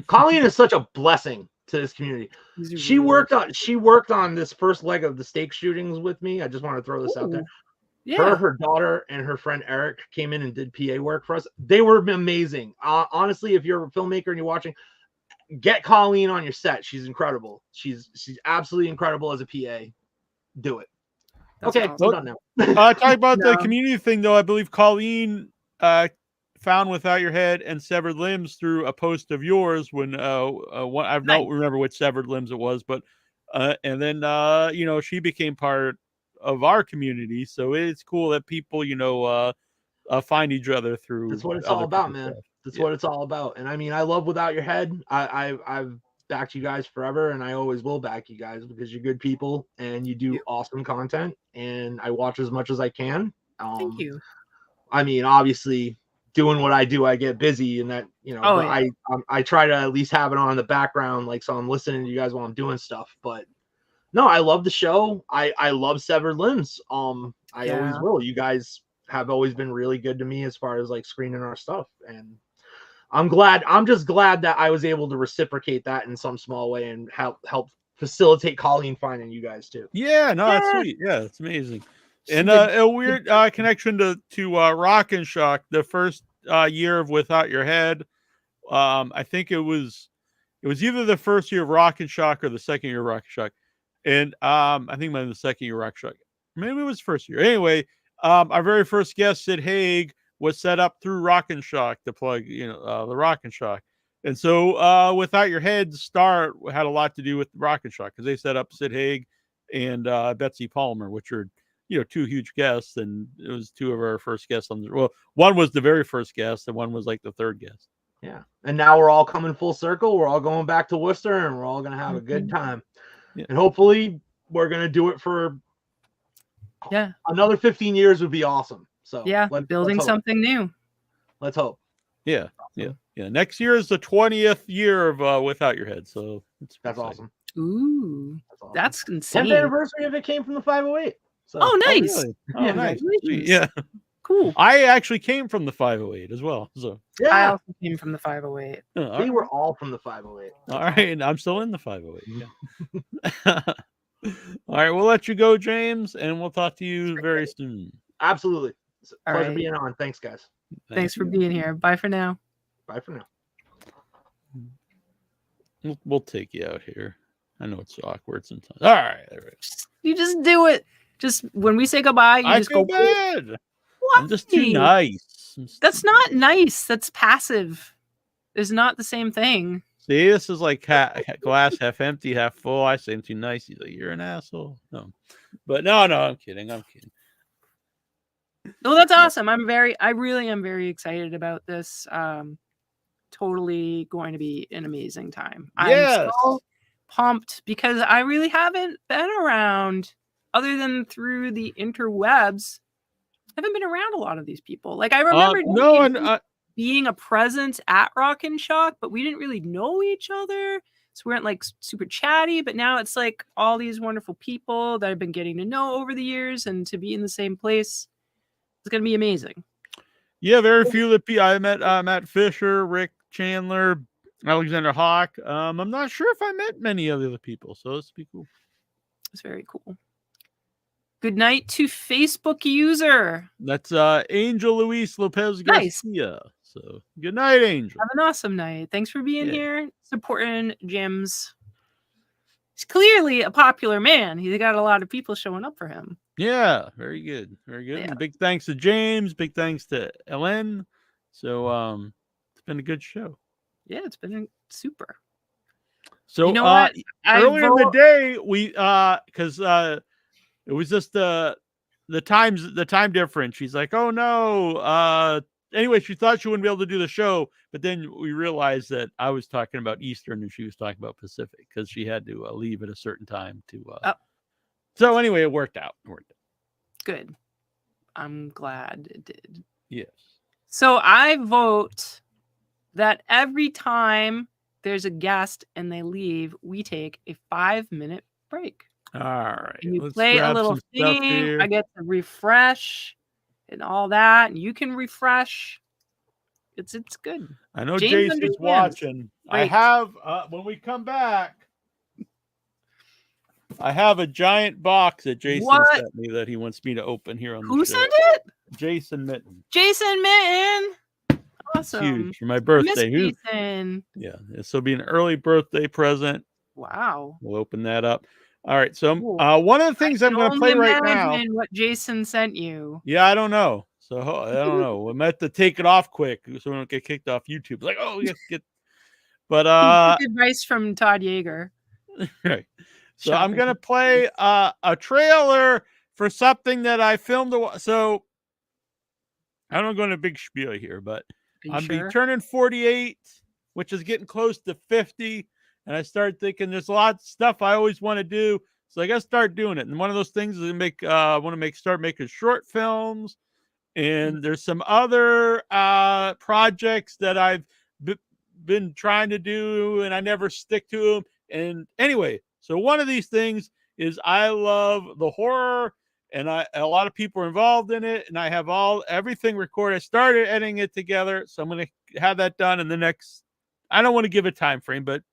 Colleen is such a blessing to this community. She worked on this first leg of the stake shootings with me. I just want to throw this out there. Yeah. Her daughter and her friend Eric came in and did PA work for us. They were amazing. Honestly, if you're a filmmaker and you're watching, get Colleen on your set. She's incredible. She's absolutely incredible as a PA. Do it. That's okay, awesome. we're done now. Talk about the community thing, though. I believe Colleen found Without Your Head and Severed Limbs through a post of yours when I don't remember which Severed Limbs it was, but and then she became part of our community. So it's cool that people find each other through. That's what it's all about, man. That's what it's all about. And I mean, I love Without Your Head. I've backed you guys forever, and I always will back you guys because you're good people and you do awesome content, and I watch as much as I can. Thank you. I mean, obviously doing what I do, I get busy, and that, I try to at least have it on in the background, like, so I'm listening to you guys while I'm doing stuff. But no, I love the show. I love Severed Limbs. I always will. You guys have always been really good to me as far as like screening our stuff, and I'm just glad that I was able to reciprocate that in some small way and help facilitate Colleen finding you guys too. Yeah, no, that's sweet. Yeah, it's amazing. And a weird connection to Rock and Shock, the first year of Without Your Head. I think it was either the first year of Rock and Shock or the second year of Rock and Shock. And I think it might have been the second year of Rock and Shock. Maybe it was first year. Anyway, our very first guest, Sid Haig, was set up through Rock and Shock to plug, the Rock and Shock. And so Without Your Head's start had a lot to do with Rock and Shock because they set up Sid Haig and Betsy Palmer, which are, two huge guests. And it was two of our first guests one was the very first guest and one was like the third guest. Yeah. And now we're all coming full circle. We're all going back to Worcester and we're all going to have a good time. Yeah. And hopefully we're going to do it for another 15 years would be awesome. So building something new. Let's hope. Yeah. Next year is the 20th year of Without Your Head. So that's awesome. Ooh, that's insane. 10th anniversary of It Came from the 508. So, nice. Really? Oh, nice. Yeah. Cool. I actually came from the 508 as well. So I also came from the 508. We were all from the 508. All right. And I'm still in the 508. Yeah. All right. We'll let you go, James, and we'll talk to you very soon. Absolutely. It's a pleasure being on. Thanks, guys. Thanks for being here. Bye for now. Bye for now. We'll take you out here. I know it's awkward sometimes. All right. You just do it. Just when we say goodbye, you I just feel go. bad. What? I'm just too nice. That's not nice. That's passive. It's not the same thing. See, this is like glass half empty, half full. I say I'm too nice. He's like, you're an asshole. No, but no, I'm kidding. I'm kidding. Well, that's awesome. I really am very excited about this. Totally going to be an amazing time. Yes. I'm so pumped because I really haven't been around other than through the interwebs. I haven't been around a lot of these people. Like I remember being a presence at Rock and Shock, but we didn't really know each other. So we weren't like super chatty, but now it's like all these wonderful people that I've been getting to know over the years, and to be in the same place, it's going to be amazing. Yeah, very few of the people I met. Matt Fisher, Rick Chandler, Alexander Hawk. I'm not sure if I met many of the other people, so this will be cool. It's very cool. Good night to Facebook user. That's Angel Luis Lopez Garcia. So good night, Angel. Have an awesome night. Thanks for being here, supporting Jim's. He's clearly a popular man. He's got a lot of people showing up for him. Yeah, very good. Very good. Yeah. And big thanks to James. Big thanks to Helene. So it's been a good show. Yeah, it's been super. So you know what? Earlier in the day, we because it was just the time difference. She's like, oh no. Anyway, she thought she wouldn't be able to do the show, but then we realized that I was talking about Eastern and she was talking about Pacific because she had to leave at a certain time to. So anyway, it worked out. Good. I'm glad it did. Yes. So I vote that every time there's a guest and they leave, we take a 5-minute break. All right. And you play a little thing. I get to refresh and all that, and you can refresh. It's good. I know Jason's watching. I have when we come back, I have a giant box that Jason sent me that he wants me to open here on the show. Who sent it? Jason Mitten. Jason Mitten. Awesome. It's huge for my birthday. Jason. Yeah, this will be an early birthday present. Wow. We'll open that up. All right. So one of the things I'm going to play right now. What Jason sent you. Yeah, I don't know. So I don't know. We might have to take it off quick so we don't get kicked off YouTube. Like, oh, yes, get. But advice from Todd Yeager. Right. So I'm going to play a trailer for something that I filmed. So I don't go into a big spiel here, but I'm turning 48, which is getting close to 50. And I started thinking there's a lot of stuff I always want to do. So I got to start doing it. And one of those things is start making short films. And there's some other projects that I've been trying to do and I never stick to them. And anyway, so one of these things is I love the horror and a lot of people are involved in it. And I have everything recorded. I started editing it together. So I'm going to have that done in the next, I don't want to give a time frame, but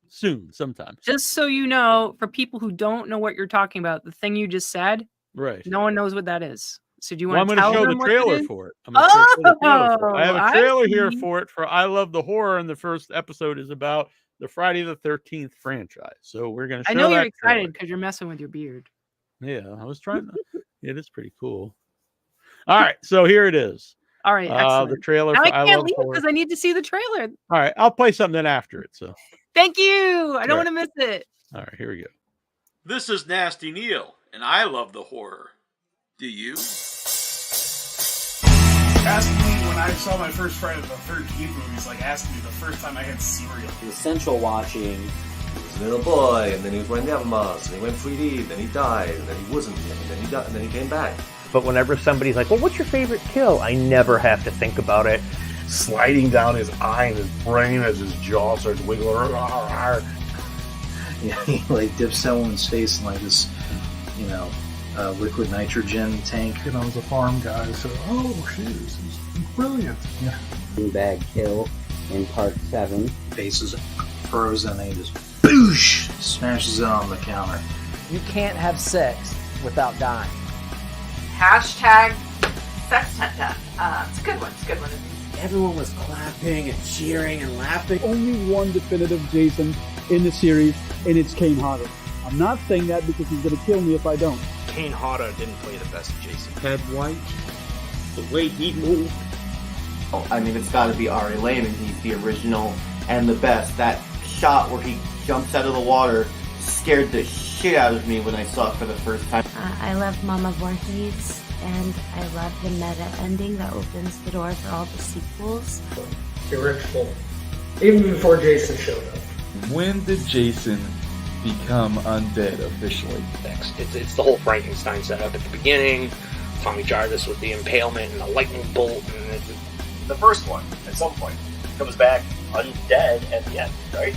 soon, sometime. Just so you know, for people who don't know what you're talking about, the thing you just said, right? No one knows what that is. So do you want to tell them I'm going to show the trailer for it. I have a I trailer here for it for I Love the Horror, and the first episode is about the Friday the 13th franchise. So we're going to show that. I know you're excited because you're messing with your beard. Yeah, I was trying to. It is pretty cool. All right, so here it is. All right, excellent. The trailer. I can't leave because I need to see the trailer. All right, I'll play something after it. So. Thank you. I don't want to miss it. All right, here we go. This is Nasty Neal, and I love the horror. Do you? Ask me when I saw my first Friday the 13th movies, like ask me the first time I had cereal. The essential watching. He was a little boy, and then he was wearing the mask, and he went 3D, then he died, and then he wasn't, and then he died, and then he came back. But whenever somebody's like, well, what's your favorite kill? I never have to think about it. Sliding down his eye and his brain as his jaw starts wiggling. Yeah, he like dips someone's face in like this, liquid nitrogen tank. I was a farm guy, so shit, this is brilliant. Yeah. Bag kill in part 7. Face is frozen, and he just boosh smashes it on the counter. You can't have sex without dying. Hashtag sex tent death. It's a good one. It's a good one. Everyone was clapping and cheering and laughing. Only one definitive Jason in the series, and it's Kane Hodder. I'm not saying that because he's going to kill me if I don't. Kane Hodder didn't play the best Jason. Ted White, the way he moved. Oh, I mean, it's got to be Ari Lamond. He's the original and the best. That shot where he jumps out of the water scared the shit out of me when I saw it for the first time. I love Mama Voorhees, and I love the meta ending that opens the door for all the sequels. The original, even before Jason showed up. When did Jason become undead officially? It's the whole Frankenstein setup at the beginning. Tommy Jarvis with the impalement and the lightning bolt, and the first one at some point comes back undead at the end, right?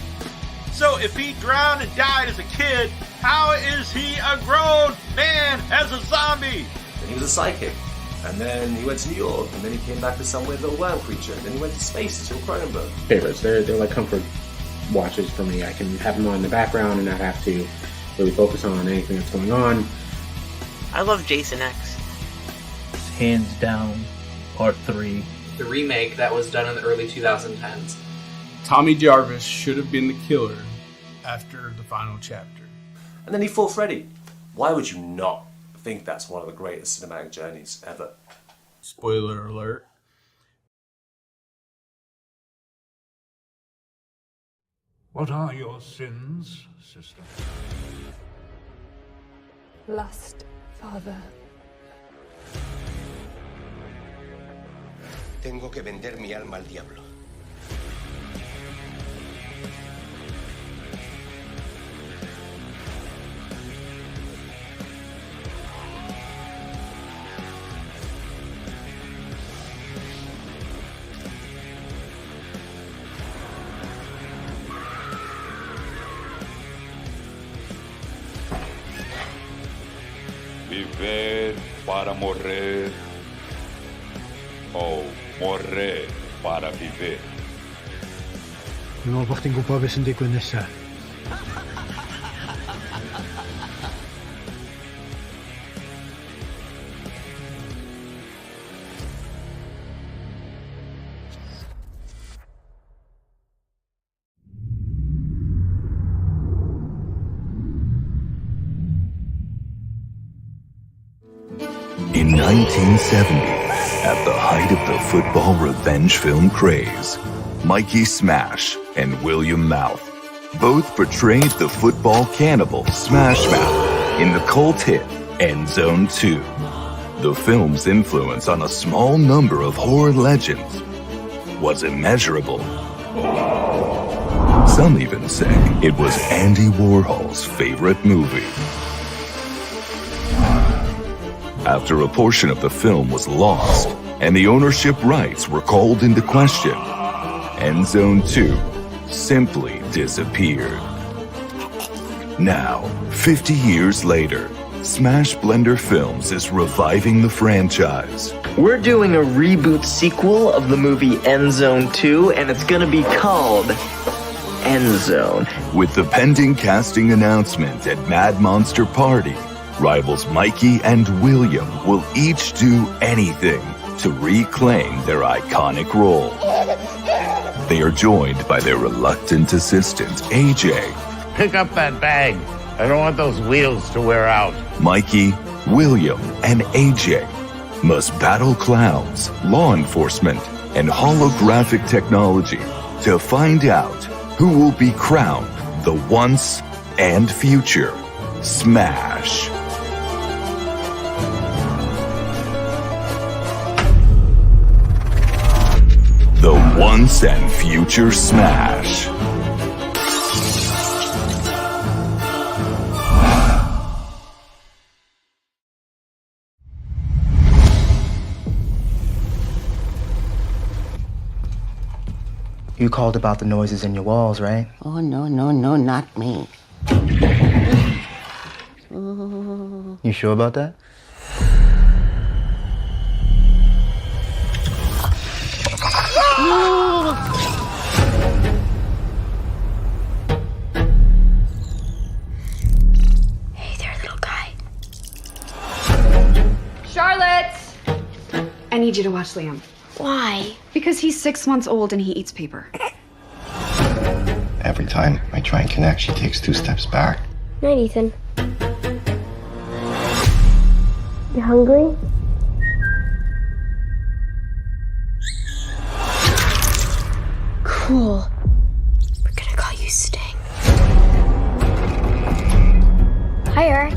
So if he drowned and died as a kid, how is he a grown man as a zombie? Then he was a psychic. And then he went to New York, and then he came back as some weird little worm creature. And then he went to space as Joel Cronenberg. Favorites, they're like comfort watches for me. I can have them on in the background and not have to really focus on anything that's going on. I love Jason X. Hands down, Part 3. The remake that was done in the early 2010s. Tommy Jarvis should have been the killer after the final chapter. And then he fought Freddy. Why would you not think that's one of the greatest cinematic journeys ever? Spoiler alert. What are your sins, sister? Lust, Father. Tengo que vender mi alma al diablo. Viver para morrer o morrer para viver. No bod chdi'n gwybod beth sy'n digwydd nesaf. In 1970, at the height of the football revenge film craze, Mikey Smash and William Mouth both portrayed the football cannibal Smash Mouth in the cult hit End Zone 2. The film's influence on a small number of horror legends was immeasurable. Some even say it was Andy Warhol's favorite movie. After a portion of the film was lost and the ownership rights were called into question, End Zone 2 simply disappeared. Now, 50 years later, Smash Blender Films is reviving the franchise. We're doing a reboot sequel of the movie End Zone 2, and it's gonna be called End Zone. With the pending casting announcement at Mad Monster Party, rivals Mikey and William will each do anything to reclaim their iconic role. They are joined by their reluctant assistant, AJ. Pick up that bag. I don't want those wheels to wear out. Mikey, William, and AJ must battle clowns, law enforcement, and holographic technology to find out who will be crowned the once and future Smash. The once and future Smash. You called about the noises in your walls, right? Oh, no, not me. You sure about that? Hey there, little guy. Charlotte! I need you to watch Liam. Why? Because he's 6 months old and he eats paper. Every time I try and connect, she takes 2 steps back. Night, Ethan. You hungry? Cool. We're gonna call you Sting. Hi, Eric.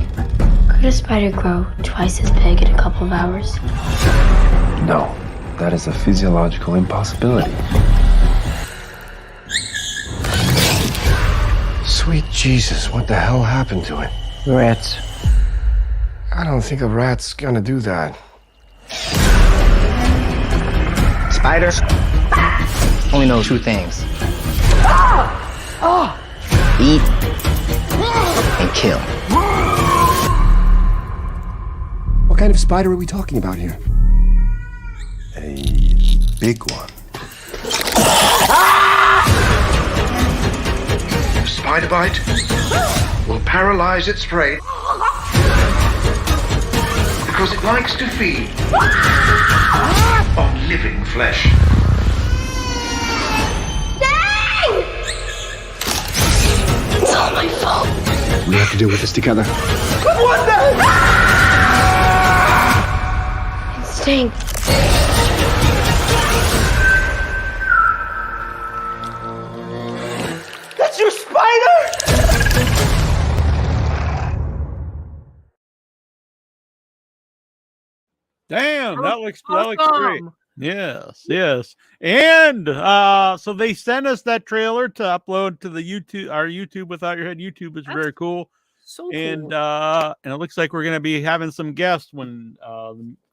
Could a spider grow twice as big in a couple of hours? No, that is a physiological impossibility. Sweet Jesus, what the hell happened to it? Rats. I don't think a rat's gonna do that. Spider only knows 2 things. Eat and kill. What kind of spider are we talking about here? A big one. Spider bite will paralyze its prey because it likes to feed on living flesh. It's all my fault. We have to deal with this together. What the? Sting. That's your spider? Damn, that looks great. Yes. And so they sent us that trailer to upload to the our YouTube Without Your Head YouTube. Is very cool. So cool. And it looks like we're gonna be having some guests when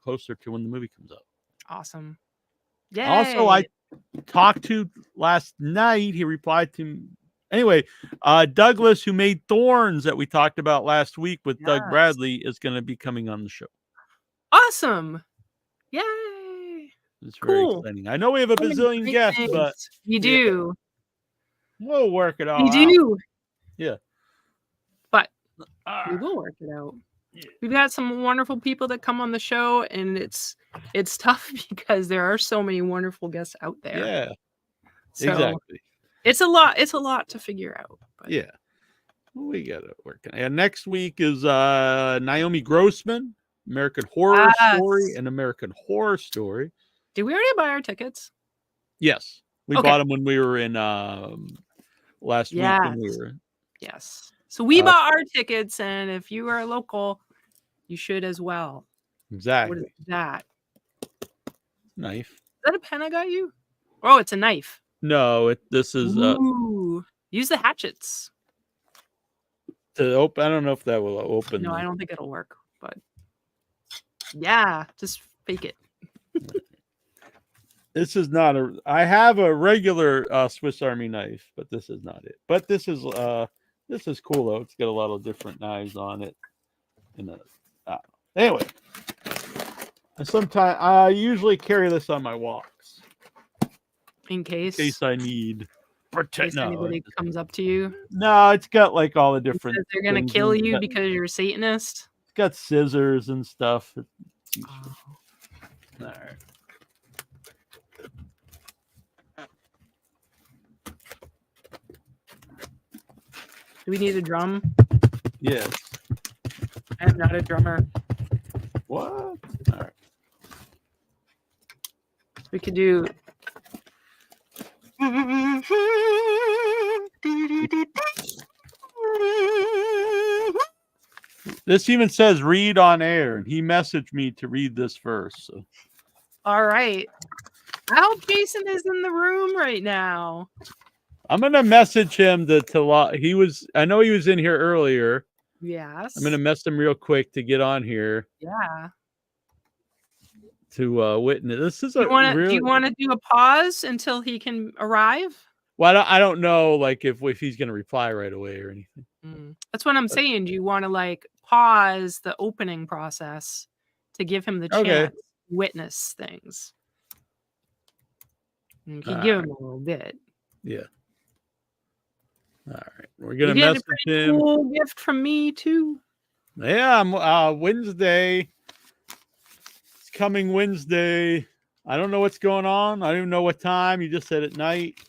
closer to when the movie comes out. Awesome. Yeah. Also, I talked to last night. He replied to anyway. Douglas, who made Thorns that we talked about last week with Doug Bradley, is going to be coming on the show. Awesome. Yay. It's very exciting. I know we have a bazillion guests, but we do. We'll work it out. We do. Yeah. But we will work it out. We've got some wonderful people that come on the show, and it's tough because there are so many wonderful guests out there. Yeah. So exactly. It's a lot to figure out. But. Yeah. We got it working. And next week is Naomi Grossman, American Horror Story, and American Horror Story. Did we already buy our tickets? Yes. We bought them when we were in last week. When we were. Yes. So we bought our tickets, and if you are local, you should as well. Exactly. What is that? Knife. Is that a pen I got you? Oh, it's a knife. No, this is Ooh. Use the hatchets. To open. I don't know if that will open. No, I don't think it'll work, but yeah, just fake it. This is not I have a regular Swiss Army knife, but this is not it. But this is cool though. It's got a lot of different knives on it. And anyway, sometimes I usually carry this on my walks in case I need. Anybody comes up to you. No, it's got like all the different. They're gonna kill you because you're a Satanist. It's got scissors and stuff. All right. Do we need a drum? Yes. I am not a drummer. What? All right. We could do. This even says read on air, and he messaged me to read this first. So. All right. I hope Jason is in the room right now. I'm gonna message him he was. I know he was in here earlier. Yes. I'm gonna mess him real quick to get on here. Yeah. To witness. This is do you want to do a pause until he can arrive? Well, I don't know, like if he's gonna reply right away or anything. That's what I'm saying. Do you want to like pause the opening process to give him the chance to witness things? You can give him a little bit. Yeah. All right, we're gonna message him. Cool gift from me too. Yeah, Wednesday. It's coming Wednesday. I don't know what's going on. I don't even know what time. You just said at night.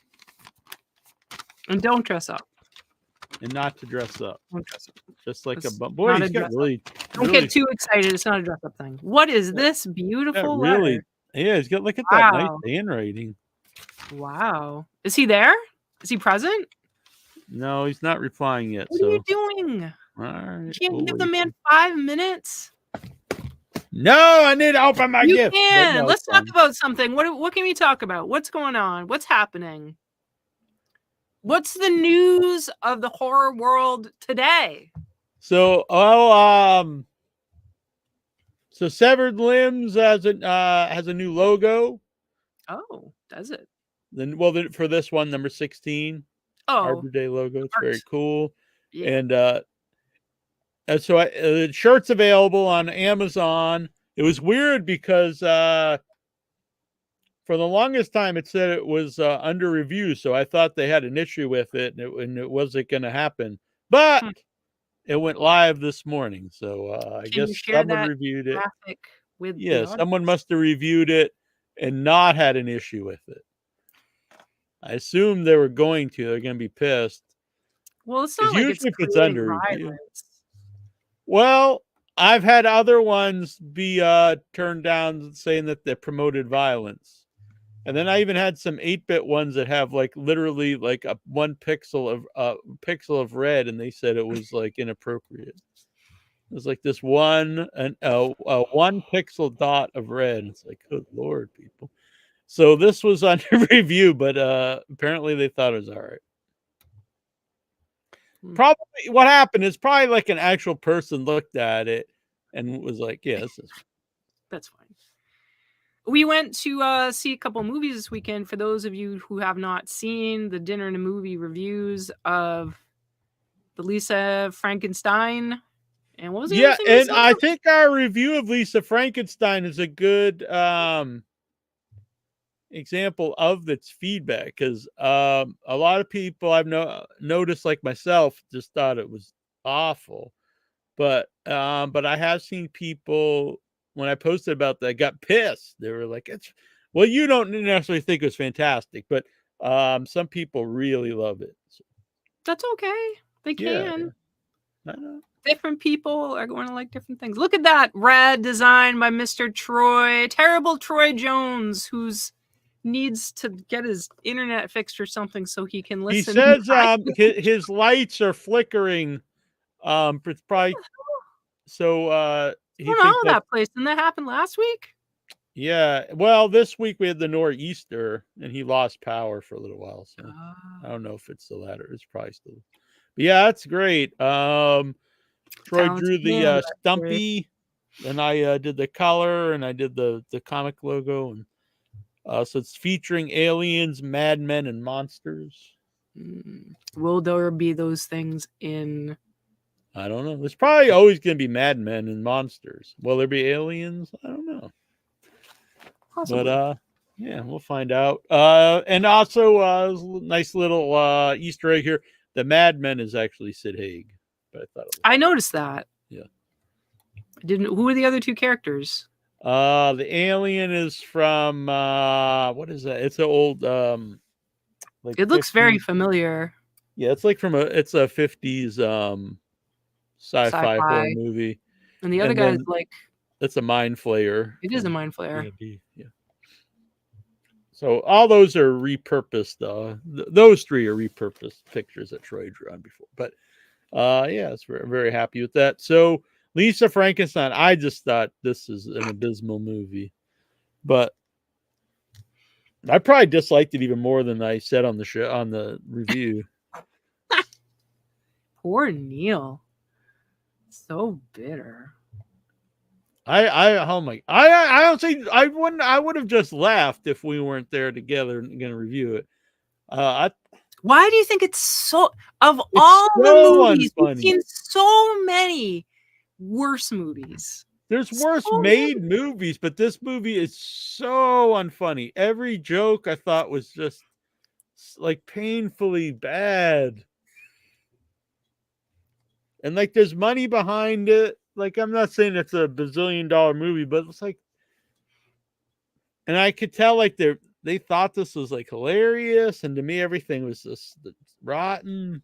And don't dress up. And not to dress up. Don't dress up. Just like It's boy, not he's a got dress really. Don't get too excited. It's not a dress up thing. What is this beautiful really. letter? Yeah, he's got look at that nice handwriting. Wow. Is he there? Is he present? No, he's not replying yet. What are you doing? All right, You can't give the man 5 minutes. No, I need to open my gift. You can. No, Let's talk about something. What can we talk about? What's going on? What's happening? What's the news of the horror world today? So, so Severed Limbs has a new logo. Oh, does it? Then, for this one, number 16. Arbor Day logo. It's very cool. Yeah. And so the shirt's available on Amazon. It was weird because for the longest time it said it was under review, so I thought they had an issue with it, and it wasn't going to happen. But it went live this morning, so I guess someone reviewed it. Someone must have reviewed it and not had an issue with it. I assume they were going to. They're going to be pissed. Well, it's not like usually it's under review. Well, I've had other ones be turned down saying that they promoted violence. And then I even had some 8-bit ones that have like literally like a 1 pixel of red, and they said it was like inappropriate. It was like this one 1 pixel dot of red. It's like, good Lord, people. So this was under review, but apparently they thought it was all right. Probably what happened is probably like an actual person looked at it and was like, yeah, that's fine. We went to see a couple movies this weekend. For those of you who have not seen the dinner and a movie reviews of the Lisa Frankenstein, and what was the other thing we saw? I think our review of Lisa Frankenstein is a good example of its feedback, because a lot of people I've noticed, like myself, just thought it was awful, but I have seen people when I posted about that got pissed. They were like, you don't necessarily think it was fantastic, but some people really love it. So. That's okay. They can. I know. Different people are going to like different things. Look at that rad design by Mr. Terrible Troy Jones, who's needs to get his internet fixed or something so he can listen. He says his lights are flickering. It's probably so. I don't know that place. Didn't that happen last week? Yeah. Well, this week we had the nor'easter, and he lost power for a little while. So I don't know if it's the latter. It's probably still. But yeah, that's great. Troy drew the Stumpy, and I did the color, and I did the comic logo, and. So it's featuring aliens, madmen, and monsters. Will there be those things in? I don't know. There's probably always going to be madmen and monsters. Will there be aliens? I don't know. Possibly. But yeah, we'll find out. And also, nice little Easter egg here. The madman is actually Sid Haig. But I noticed that. Yeah. Who are the other two characters? The alien is from what is that? It's an old like it looks 50s. Very familiar. Yeah, it's like it's a 50s sci-fi horror movie. And the other guy is like it's a mind flayer. It is a mind flayer. Yeah. So all those are repurposed. Those 3 are repurposed pictures that Troy drew on before. But yeah, I'm very happy with that. So Lisa Frankenstein, I just thought this is an abysmal movie, but I probably disliked it even more than I said on the show, on the review. Poor Neal, so bitter. I don't think I would have just laughed if we weren't there together and going to review it. Why do you think it's so? Of all the movies, we've seen so many worse movies. There's worse made movies, but this movie is so unfunny. Every joke I thought was just like painfully bad. And like there's money behind it. Like I'm not saying it's a bazillion-dollar movie, but it's like, and I could tell like they they thought this was like hilarious, and to me everything was just rotten.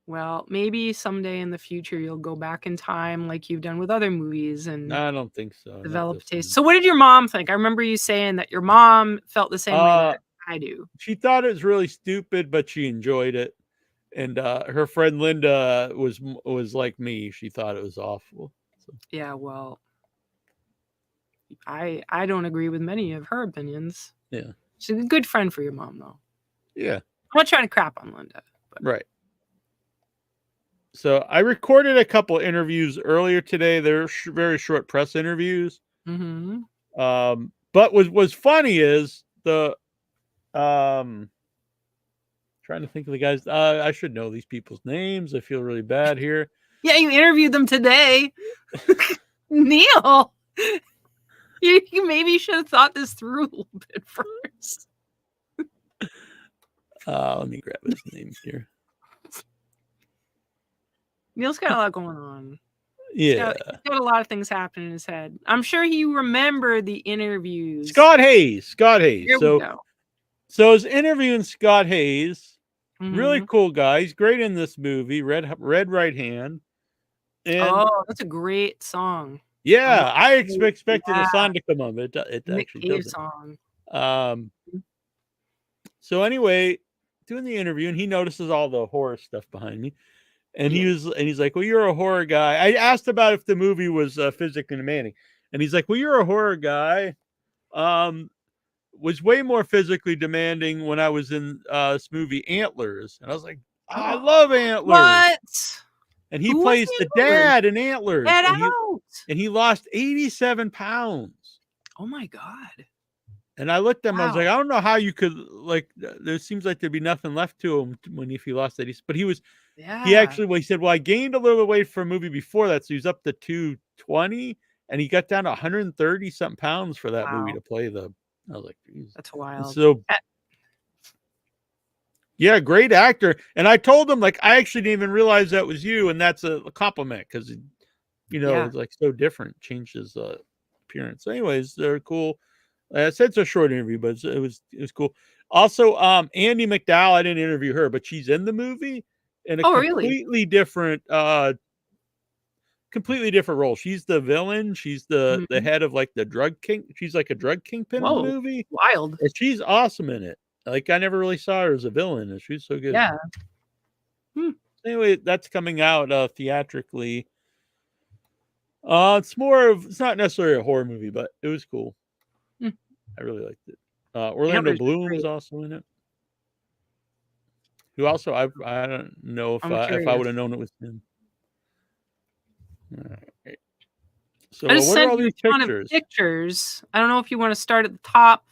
Well, maybe someday in the future you'll go back in time like you've done with other movies and No, I don't think so. develop taste. So what did your mom think? I remember you saying that your mom felt the same way that I do. She thought it was really stupid, but she enjoyed it. And her friend Linda was like me. She thought it was awful. So. Yeah, well, I don't agree with many of her opinions. Yeah. She's a good friend for your mom, though. Yeah. I'm not trying to crap on Linda. But. Right. So I recorded a couple interviews earlier today. They're very short press interviews. Mm-hmm. But was funny is the trying to think of the guys. I should know these people's names. I feel really bad here. Yeah, you interviewed them today. Neal. You maybe should have thought this through a little bit first. Let me grab his name here. Neal's got a lot going on. Yeah. He's got a lot of things happening in his head. I'm sure he remembered the interviews. Scott Hayes. Here we go. So I was interviewing Scott Hayes. Mm-hmm. Really cool guy. He's great in this movie, Red Right Hand. And that's a great song. Yeah, I expected the song to come on, but it actually doesn't. Song. So anyway, doing the interview, and he notices all the horror stuff behind me. And he's like, well, you're a horror guy. I asked about if the movie was physically demanding. And he's like, well, you're a horror guy. Was way more physically demanding when I was in this movie Antlers. And I was like, I love Antlers. What? And he plays the dad in Antlers. Get and out. And he lost 87 pounds. Oh my God. And I looked at him, I was like, I don't know how you could, like, there seems like there'd be nothing left to him if he lost 80. But he said, well, I gained a little weight for a movie before that. So he was up to 220 and he got down to 130 something pounds for that movie to play I was like, geez. That's wild. And so, yeah, great actor. And I told him, like, I actually didn't even realize that was you. And that's a compliment because, it's like so different, changed his appearance. So anyways, they're cool. I said it's a short interview, but it was cool. Also, Andie MacDowell, I didn't interview her, but she's in the movie in a completely different role. She's the villain. She's the head of like the drug king. She's like a drug kingpin in the movie. Wild. And she's awesome in it. Like I never really saw her as a villain, and she's so good. Yeah. Anyway, that's coming out theatrically. It's not necessarily a horror movie, but it was cool. I really liked it. Orlando Bloom is also in it. Who also I don't know if I would have known it was him. All right. So I just what are all sent you these a ton of pictures. I don't know if you want to start at the top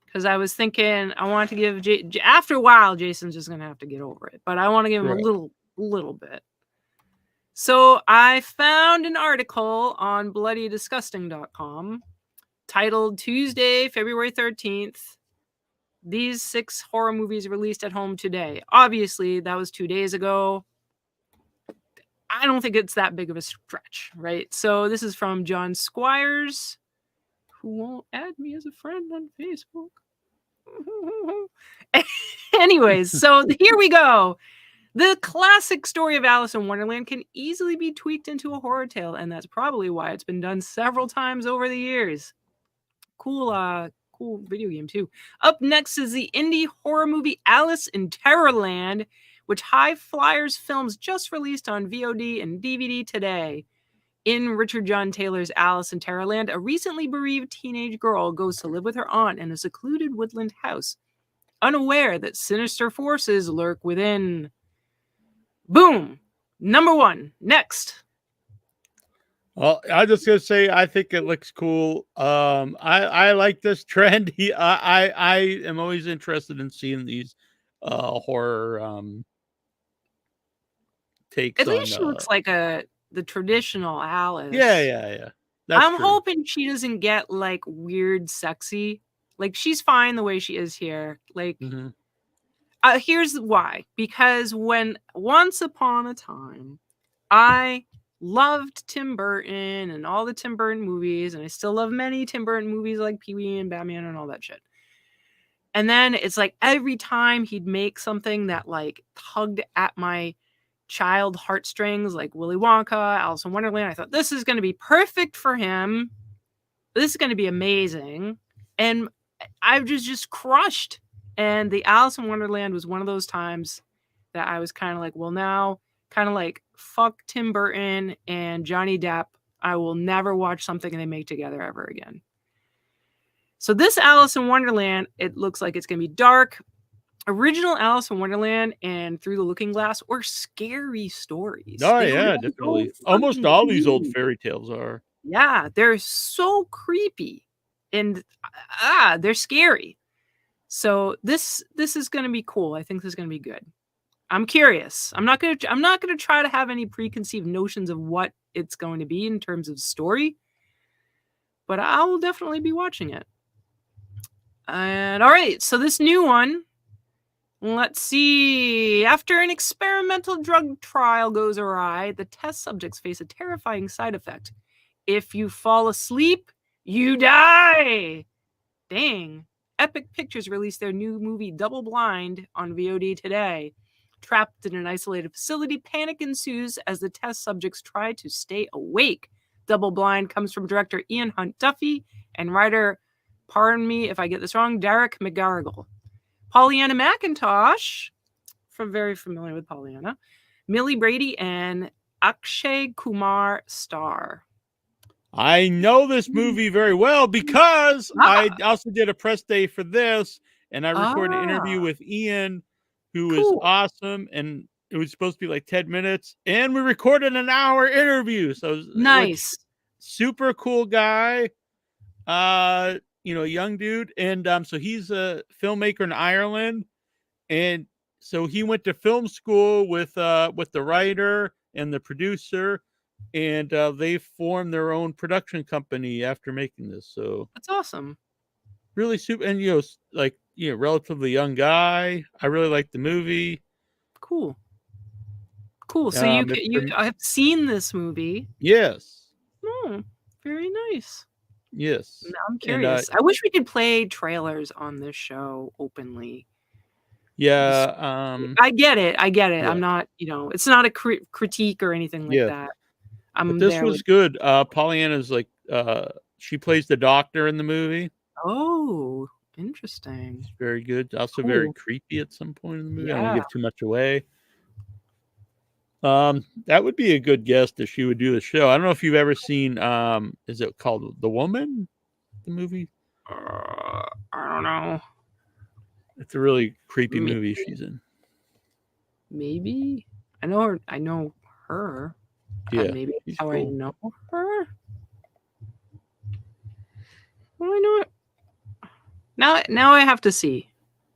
because I was thinking I want to give after a while Jason's just gonna have to get over it, but I want to give him a little bit. So I found an article on bloodydisgusting.com titled Tuesday, February 13th, these 6 horror movies released at home today. Obviously, that was 2 days ago. I don't think it's that big of a stretch, right? So this is from John Squires, who won't add me as a friend on Facebook. Anyways, so here we go. The classic story of Alice in Wonderland can easily be tweaked into a horror tale, and that's probably why it's been done several times over the years. Cool video game too. Up next is the indie horror movie Alice in Terrorland, which High Flyers Films just released on VOD and DVD today. In Richard John Taylor's Alice in Terrorland, a recently bereaved teenage girl goes to live with her aunt in a secluded woodland house, unaware that sinister forces lurk within. Boom! Number 1. Next. Well, I just gonna say I think it looks cool. I like this trend. I am always interested in seeing these horror takes. At least she looks like the traditional Alice. Yeah. I'm hoping she doesn't get like weird sexy. Like she's fine the way she is here. Like here's why. Because once upon a time I loved Tim Burton and all the Tim Burton movies, and I still love many Tim Burton movies like Pee-wee and Batman and all that shit. And then it's like every time he'd make something that like tugged at my child heartstrings, like Willy Wonka, Alice in Wonderland, I thought this is going to be perfect for him. This is going to be amazing. And I was just crushed. And the Alice in Wonderland was one of those times that I was kind of like, well, now kind of like fuck Tim Burton and Johnny Depp. I will never watch something they make together ever again. So this Alice in Wonderland, it looks like it's going to be dark. Original Alice in Wonderland and Through the Looking Glass were scary stories. Oh, They yeah, were definitely. so Almost fucking all these old creepy. fairy tales are. Yeah, they're so creepy and they're scary. So this is going to be cool. I think this is going to be good. I'm curious. I'm not going to try to have any preconceived notions of what it's going to be in terms of story, but I will definitely be watching it. And all right, so this new one, let's see. After an experimental drug trial goes awry, the test subjects face a terrifying side effect. If you fall asleep, you die. Dang. Epic Pictures released their new movie Double Blind on VOD today. Trapped in an isolated facility, panic ensues as the test subjects try to stay awake. Double Blind comes from director Ian Hunt Duffy and writer, pardon me if I get this wrong, Derek McGarrigle. Pollyanna McIntosh, very familiar with Pollyanna, Millie Brady, and Akshay Kumar star. I know this movie very well because I also did a press day for this, and I recorded an interview with Ian, who is awesome, and it was supposed to be like 10 minutes, and we recorded an hour interview. So nice. Super cool guy, young dude. And so he's a filmmaker in Ireland, and so he went to film school with the writer and the producer, and they formed their own production company after making this. So that's awesome. Really super, and relatively young guy. I really like the movie. Cool. So I've seen this movie. Yes. Oh, very nice. Yes. Now I'm curious. I wish we could play trailers on this show openly. Yeah. I get it. Yeah. I'm not, it's not a critique or anything like that. But this was good. Pollyanna's like, she plays the doctor in the movie. Oh, interesting. It's very good. Also very creepy at some point in the movie. Yeah. I don't want to give too much away. That would be a good guest if she would do the show. I don't know if you've ever seen, is it called The Woman? The movie? I don't know. It's a really creepy movie she's in. Maybe. I know her. Yeah. Maybe that's how I know her. Well, I know it. Now I have to see.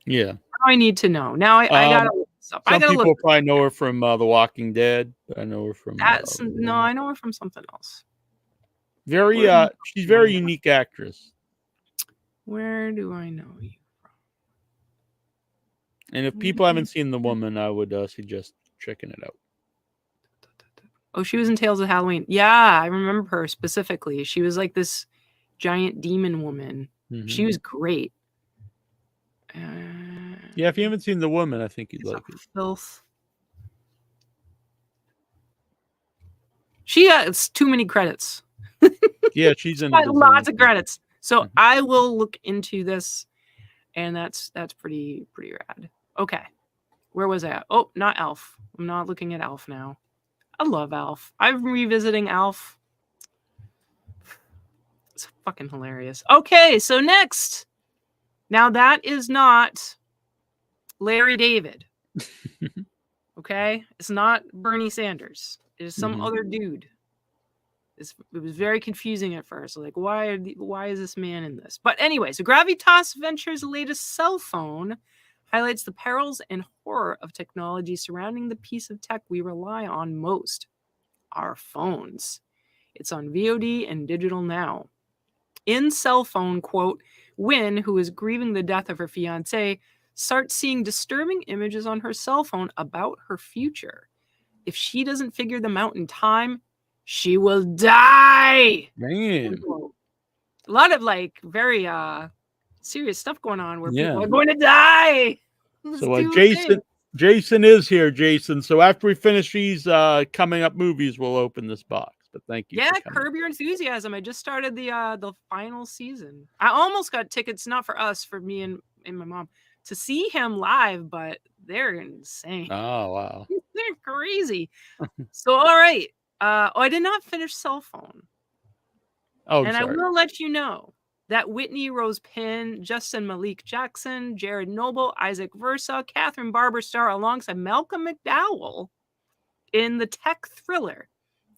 Yeah. Now I need to know. Now I gotta look this up. Some people probably know her from The Walking Dead. But I know her from I know her from something else. She's very unique actress. Where do I know you from? And if people haven't seen The Woman, I would suggest checking it out. Oh, she was in Tales of Halloween. Yeah, I remember her specifically. She was like this giant demon woman. Mm-hmm. She was great. Yeah, if you haven't seen The Woman, I think you'd like it. Filth. She has too many credits. Yeah, she's in lots of credits. So I will look into this, and that's pretty rad. Okay, where was I at? Oh, not Alf. I'm not looking at Alf now. I love Alf. I'm revisiting Alf. It's fucking hilarious. Okay, so next. Now that is not Larry David. Okay? It's not Bernie Sanders. It is some other dude. It was very confusing at first. Like, why is this man in this? But anyway, so Gravitas Ventures' latest cell phone highlights the perils and horror of technology surrounding the piece of tech we rely on most, our phones. It's on VOD and digital now. In cell phone, quote, Wynn, who is grieving the death of her fiancé, starts seeing disturbing images on her cell phone about her future. If she doesn't figure them out in time, She will die. Man. A lot of like very serious stuff going on where Yeah. people are going to die. Let's So do a thing. Jason is here, Jason. So after we finish these coming up movies, we'll open this box. But thank you. Yeah, Curb Your Enthusiasm. I just started the final season. I almost got tickets, not for us, for me and my mom, to see him live, but they're insane. Oh, wow. They're crazy. So, all right. I did not finish Cell Phone. Oh, and sorry. I will let you know that Whitney Rose Penn, Justin Malik Jackson, Jared Noble, Isaac Versa, Catherine Barber star alongside Malcolm McDowell in the tech thriller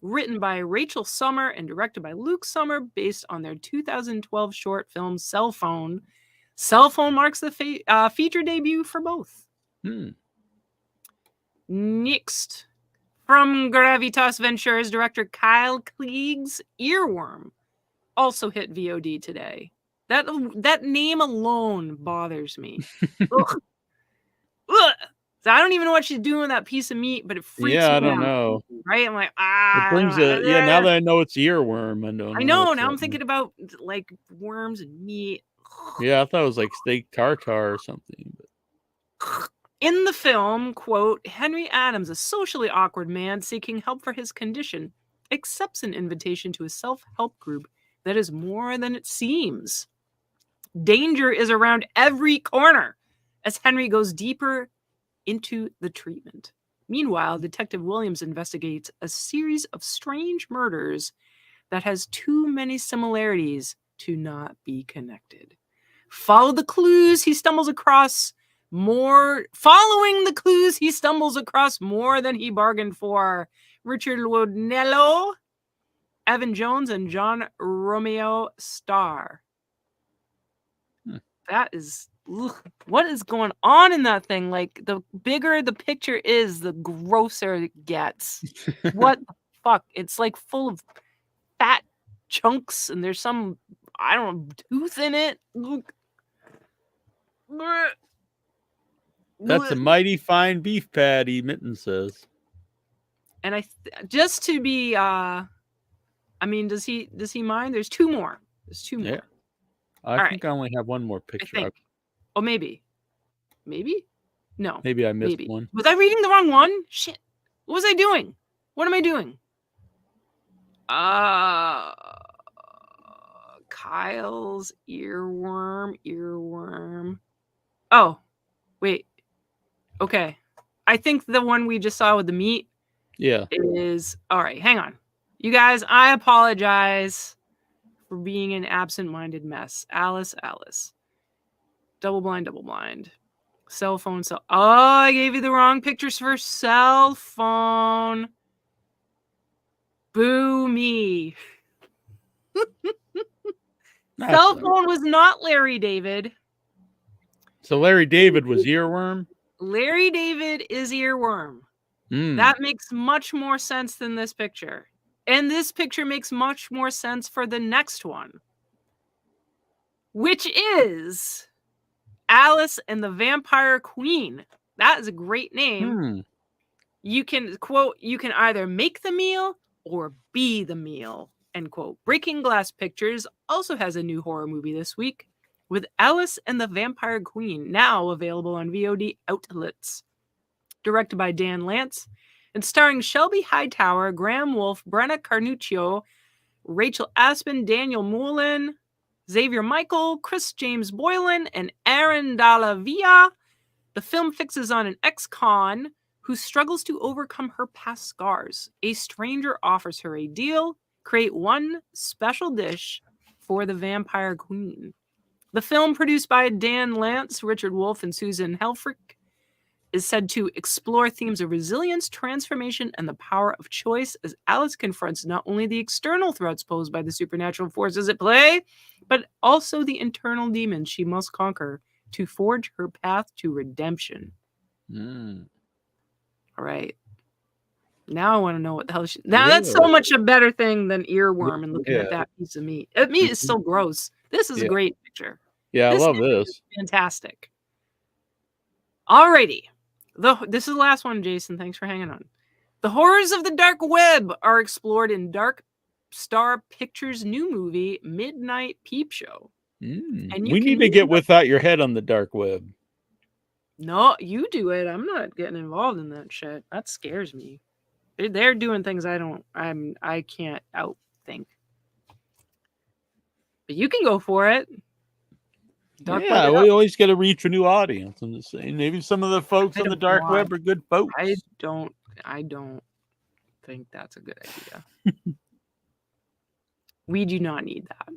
written by Rachel Summer and directed by Luke Summer based on their 2012 short film Cell Phone. Cell Phone marks the feature debut for both. Next, from Gravitas Ventures, director Kyle Klieg's Earworm also hit VOD today. That name alone bothers me. Ugh. Ugh. So I don't even know what she's doing with that piece of meat, but it freaks me out. I don't know. Right? I'm like, It brings now that I know it's earworm, I know. Now I'm thinking about like worms and meat. Yeah, I thought it was like steak tartare or something. In the film, quote, Henry Adams, a socially awkward man seeking help for his condition, accepts an invitation to a self-help group that is more than it seems. Danger is around every corner as Henry goes deeper into the treatment. Meanwhile, Detective Williams investigates a series of strange murders that has too many similarities to not be connected. Following the clues, he stumbles across more than he bargained for. Richard Woodnello, Evan Jones, and John Romeo star. That is, what is going on in that thing? Like, the bigger the picture is, the grosser it gets. What the fuck? It's like full of fat chunks, and there's some, I don't know, tooth in it. That's a mighty fine beef patty, Mitten says. And just to be, I mean, does he mind? There's two more. Yeah. I think I only have one more picture. Oh, maybe. No. Maybe I missed one. Was I reading the wrong one? Shit. What was I doing? What am I doing? Kyle's earworm. Oh, wait. Okay. I think the one we just saw with the meat is all right. Hang on. You guys, I apologize for being an absent-minded mess. Alice. Double blind. Cell phone. Oh, I gave you the wrong pictures for Cell Phone. Boo me. Cell Phone was not Larry David. So Larry David was Earworm? Larry David is Earworm. That makes much more sense than this picture. And this picture makes much more sense for the next one, which is Alice and the Vampire Queen. That is a great name. You can, quote, you can either make the meal or be the meal, end quote. Breaking Glass Pictures also has a new horror movie this week with Alice and the Vampire Queen, now available on VOD outlets. Directed by Dan Lance and starring Shelby Hightower, Graham Wolfe, Brenna Carnuccio, Rachel Aspen, Daniel Moulin, Xavier Michael, Chris James Boylan, and Aaron Dalla Via. The film fixes on an ex-con who struggles to overcome her past scars. A stranger offers her a deal: create one special dish for the Vampire Queen. The film, produced by Dan Lance, Richard Wolfe, and Susan Helfrich, is said to explore themes of resilience, transformation, and the power of choice as Alice confronts not only the external threats posed by the supernatural forces at play, but also the internal demons she must conquer to forge her path to redemption. All right. Now I want to know what the hell that's so much a better thing than Earworm and looking at that piece of meat. That meat is so gross. This is a great picture. Yeah, I love this. Fantastic. Alrighty. This is the last one, Jason. Thanks for hanging on. The horrors of the dark web are explored in Dark Star Pictures' new movie, Midnight Peep Show. And you We can need to meet get the- without your head on the dark web. No, you do it. I'm not getting involved in that shit. That scares me. They're doing things I can't outthink. But you can go for it. Dark Yeah, web. we always got to reach a new audience. I'm just saying, maybe some of the folks on the dark web are good folks. I don't think that's a good idea. We do not need that.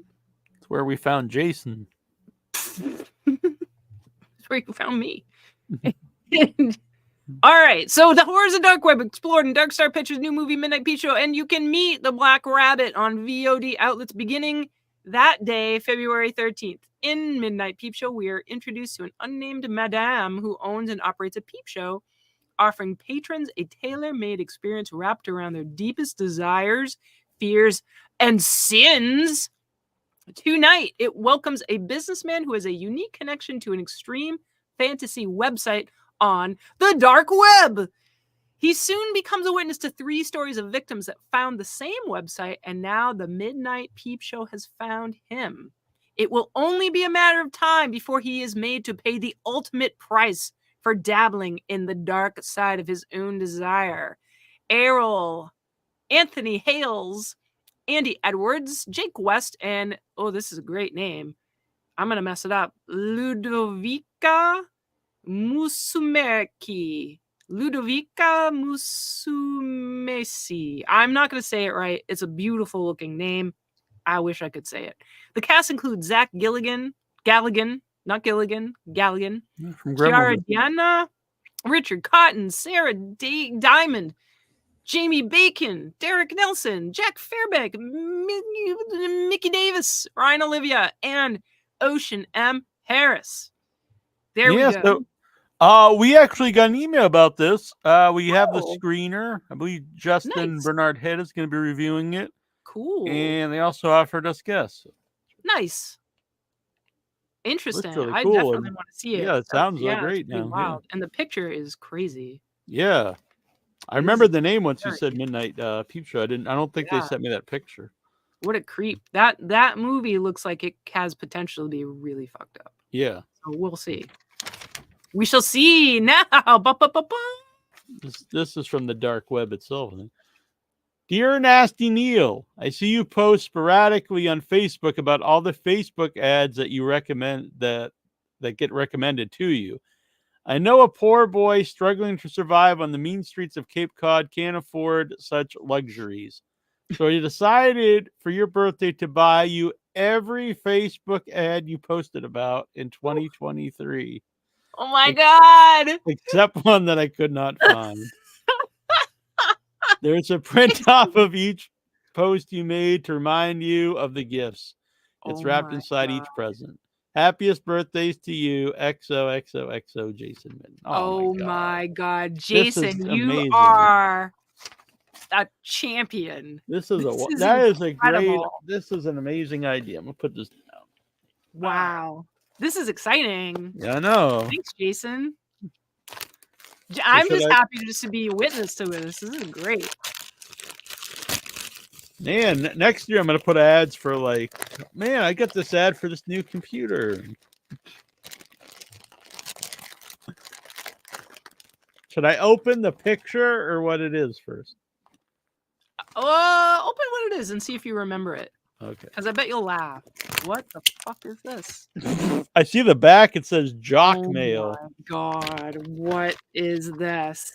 It's where we found Jason. That's where you found me. All right, so the horrors of dark web explored in Dark Star Pictures' new movie Midnight Peep Show, and you can meet the Black Rabbit on VOD outlets beginning that day, February 13th. In Midnight Peep Show, we are introduced to an unnamed madame who owns and operates a peep show, offering patrons a tailor-made experience wrapped around their deepest desires, fears, and sins. Tonight, it welcomes a businessman who has a unique connection to an extreme fantasy website on the dark web. He soon becomes a witness to 3 stories of victims that found the same website, and now the Midnight Peep Show has found him. It will only be a matter of time before he is made to pay the ultimate price for dabbling in the dark side of his own desire. Errol, Anthony Hales, Andy Edwards, Jake West, and, oh, this is a great name. I'm going to mess it up. Ludovica Musumeci. I'm not going to say it right. It's a beautiful looking name. I wish I could say it. The cast includes Zach Galligan, Chiara Diana, Richard Cotton, Sarah Diamond, Jamie Bacon, Derek Nelson, Jack Fairbank, Mickey Davis, Ryan Olivia, and Ocean M. Harris. There we go. So, we actually got an email about this. We have the screener. I believe Justin Bernard Head is going to be reviewing it. Cool. And they also offered us guests. Nice. Interesting. Really I cool. definitely want to see it. Yeah, it sounds great now. Wow. And the picture is crazy. Yeah. I remember the name once you said Midnight Peep Show. I don't think they sent me that picture. What a creep. That movie looks like it has potential to be really fucked up. Yeah. So we'll see. We shall see now. This is from the dark web itself. Dear Nasty Neal, I see you post sporadically on Facebook about all the Facebook ads that you recommend that get recommended to you. I know a poor boy struggling to survive on the mean streets of Cape Cod can't afford such luxuries. So you decided for your birthday to buy you every Facebook ad you posted about in 2023. Oh my God. Except one that I could not find. There's a print off of each post you made to remind you of the gifts. It's wrapped inside each present. Happiest birthdays to you, XOXOXO Jason Min. Oh my God. Jason, you amazing. are a champion. This is an amazing idea. I'm gonna put this down. Wow. This is exciting. Yeah, I know. Thanks, Jason. I'm just happy just to be a witness to this. This is great. Man, next year I'm going to put ads for I got this ad for this new computer. Should I open the picture or what it is first? Open what it is and see if you remember it. Okay. Because I bet you'll laugh. What the fuck is this? I see the back. It says Jock Mail. Oh my God. What is this?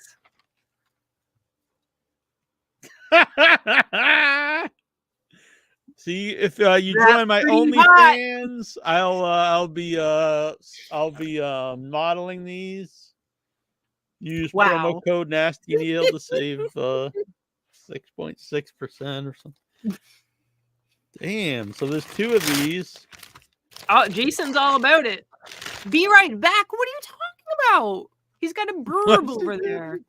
See, if you join my OnlyFans, I'll be modeling these. Use promo code Nasty Neal to save 6.6% or something. Damn, so there's 2 of these. Oh, Jason's all about it. Be right back. What are you talking about? He's got a burb over there.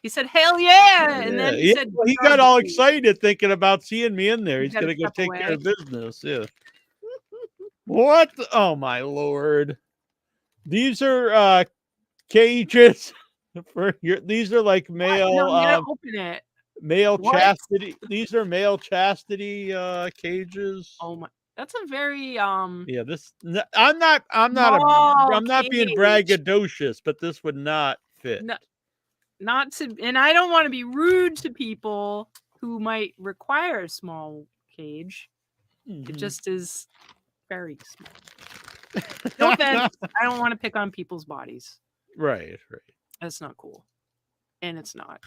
He said, hell yeah. And then he said, he got all excited thinking about seeing me in there. He's going to go take care of business. Yeah. What? Oh, my Lord. These are cages. These are like male. No, I'm gonna open it. Male What? chastity. These are male chastity cages. Oh my, that's a very Yeah, this. I'm not being cage. braggadocious, but this would not fit. Not to, and I don't want to be rude to people who might require a small cage. It just is very small. No offense, I don't want to pick on people's bodies. Right. That's not cool, and it's not.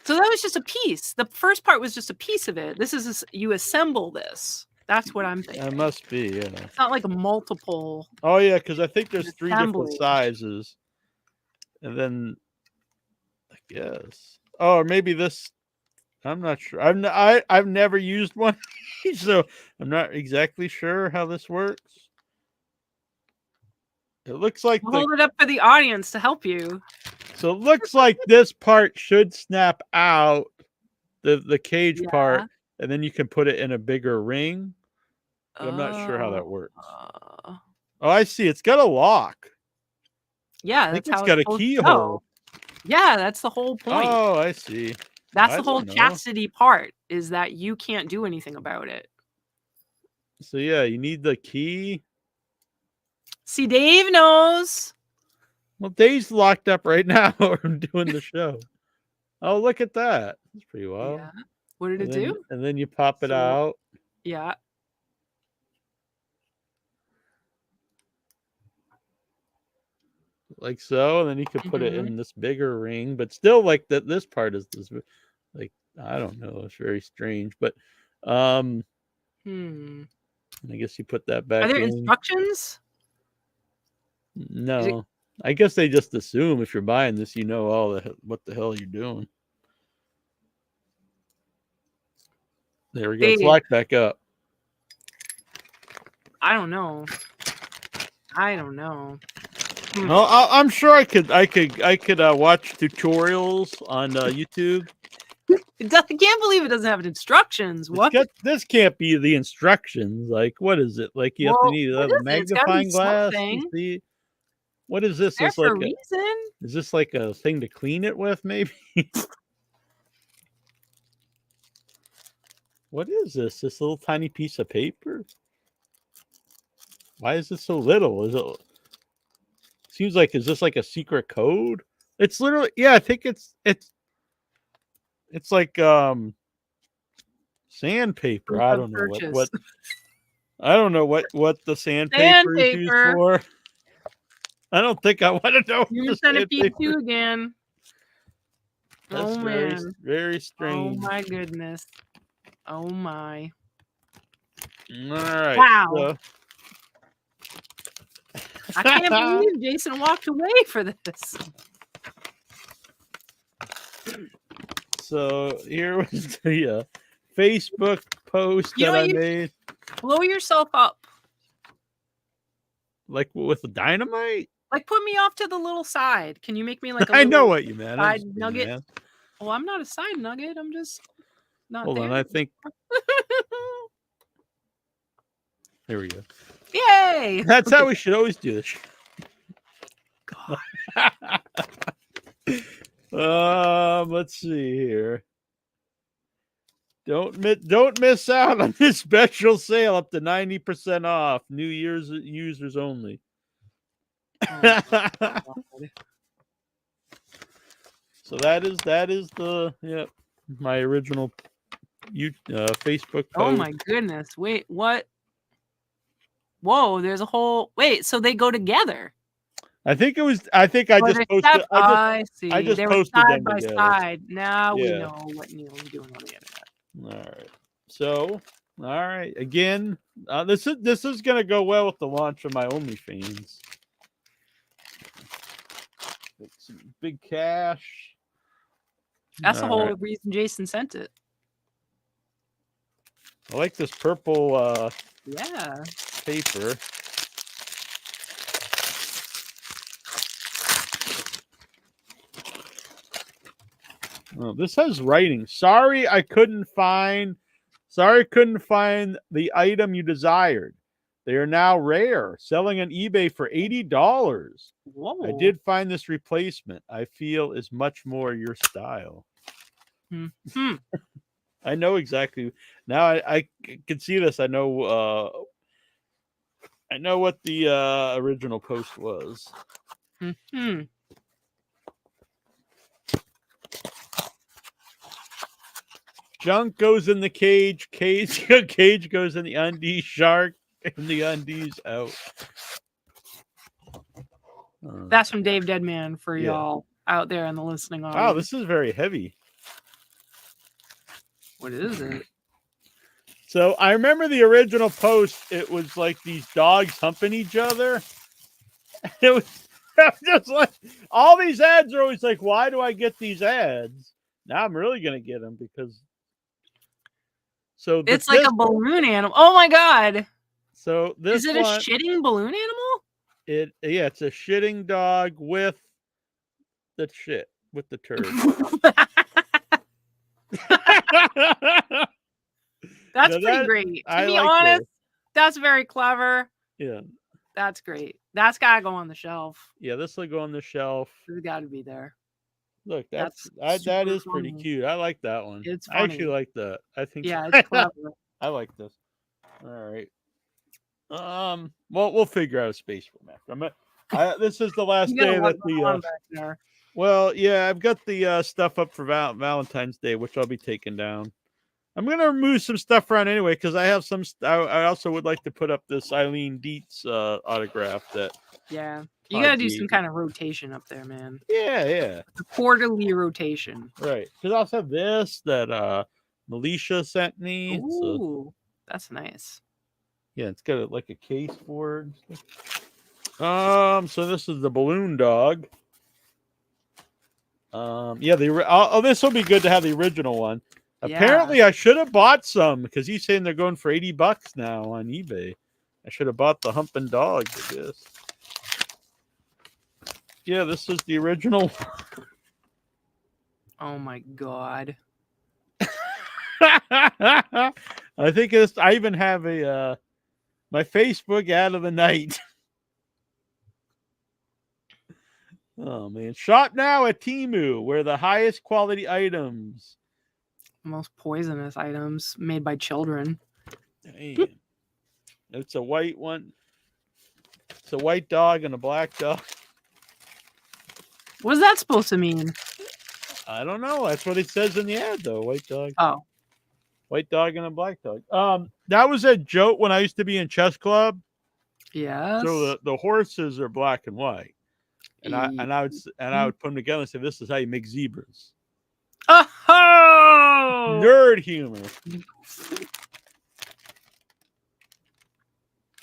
So that was just a piece. The first part was just a piece of it. This is you assemble this. That's what I'm thinking. It must be, It's not like a multiple. Oh yeah, because I think there's 3 different assembly. sizes, and then I guess. Oh, or maybe this. I'm not sure. I've never used one, so I'm not exactly sure how this works. It looks like Hold it up for the audience to help you. So it looks like this part should snap out, the cage part, and then you can put it in a bigger ring. But I'm not sure how that works. Oh, I see. It's got a lock. Yeah, I think that's it's how got a supposed to keyhole. go. Yeah, that's the whole point. Oh, I see. That's I the whole don't know. chastity part, is that you can't do anything about it. So yeah, you need the key. See, Dave knows. Well, Dave's locked up right now. We're doing the show. Oh, look at that. That's pretty well. Yeah. What did it do? And then you pop it out. Yeah. Like so, and then you could put it in this bigger ring, but still like that this part is this, like, I don't know, it's very strange, but I guess you put that back Are there in. instructions? No. I guess they just assume if you're buying this, you know what the hell you're doing. There we go. It's locked back up. I don't know. No, I'm sure I could watch tutorials on YouTube. I can't believe it doesn't have instructions. What? This can't be the instructions. Like, what is it? Like, you have to need a magnifying glass to see. What is this? There for a reason. Is this like a thing to clean it with? Maybe. What is this? This little tiny piece of paper? Why is it so little? Seems like, is this like a secret code? It's literally, yeah, I think it's like sandpaper. I don't know what I don't know what the sandpaper is used for. I don't think I want to know. You centipede 2 again. That's man, very strange. Oh my goodness. Oh my. All right. Wow. I can't believe Jason walked away for this. So here was the Facebook post that I made. Blow yourself up. Like with the dynamite? Like put me off to the little side. Can you make me like a I know what you meant. Side nugget? Man. Well, I'm not a side nugget. I'm just not Hold there. on, I think. There we go. Yay! That's how we should always do this. God. Let's see here. Don't miss out on this special sale up to 90% off. New Year's users only. So that is the my original Facebook post. Oh my goodness. Wait, what? Whoa, there's a whole so they go together. I think I just posted. I see. I just they posted were side them by together. Side. Now we know what Neal is doing on the internet. All right. So, all right. Again, this is gonna go well with the launch of my OnlyFans. Some big cash. That's the whole reason Jason sent it. I like this purple paper. Oh, this has writing. Sorry, I couldn't find the item you desired. They are now rare, selling on eBay for $80. Whoa. I did find this replacement. I feel is much more your style. Hmm. I know exactly. Now I can see this. I know what the original post was. Hmm. Junk goes in the cage. Cage goes in the undies. Shark and the undies out. That's from Dave Deadman for Yeah. y'all out there in the listening audience. Wow, this is very heavy. What is it? So I remember the original post. It was like these dogs humping each other. It was just like all these ads are always like, why do I get these ads? Now I'm really gonna get them because. So It's like a balloon animal. Oh my god! So this is it a shitting balloon animal? It's a shitting dog with the shit with the turd. That's pretty great. To be honest, that's very clever. Yeah. That's great. That's gotta go on the shelf. Yeah, this will go on the shelf. It's gotta be there. Look, that is pretty cute. I like that one. It's I actually funny. like that. I think it's clever. I like this. All right. Well, we'll figure out a space for them. This is the last day that the. Well, yeah, I've got the stuff up for Valentine's Day, which I'll be taking down. I'm gonna remove some stuff around anyway because I have some. I also would like to put up this Eileen Dietz autograph that. Yeah, you gotta do some kind of rotation up there, man. Yeah. A quarterly rotation. Right, because I also have this that Militia sent me. Ooh, that's nice. Yeah, it's got like a case for it. So this is the balloon dog. Yeah, this will be good to have the original one. Yeah. Apparently, I should have bought some because he's saying they're going for $80 now on eBay. I should have bought the humping dog, I guess. Yeah, this is the original. Oh my god! I think it's. I even have a my Facebook ad of the night. Oh man! Shop now at Temu, where the highest quality items. Most poisonous items made by children. Damn. It's a white one. It's a white dog and a black dog. What's that supposed to mean? I don't know. That's what it says in the ad, though. White dog. Oh. White dog and a black dog. That was a joke when I used to be in chess club. Yes. So the horses are black and white, and I would put them together and say, "This is how you make zebras." Oh, nerd humor.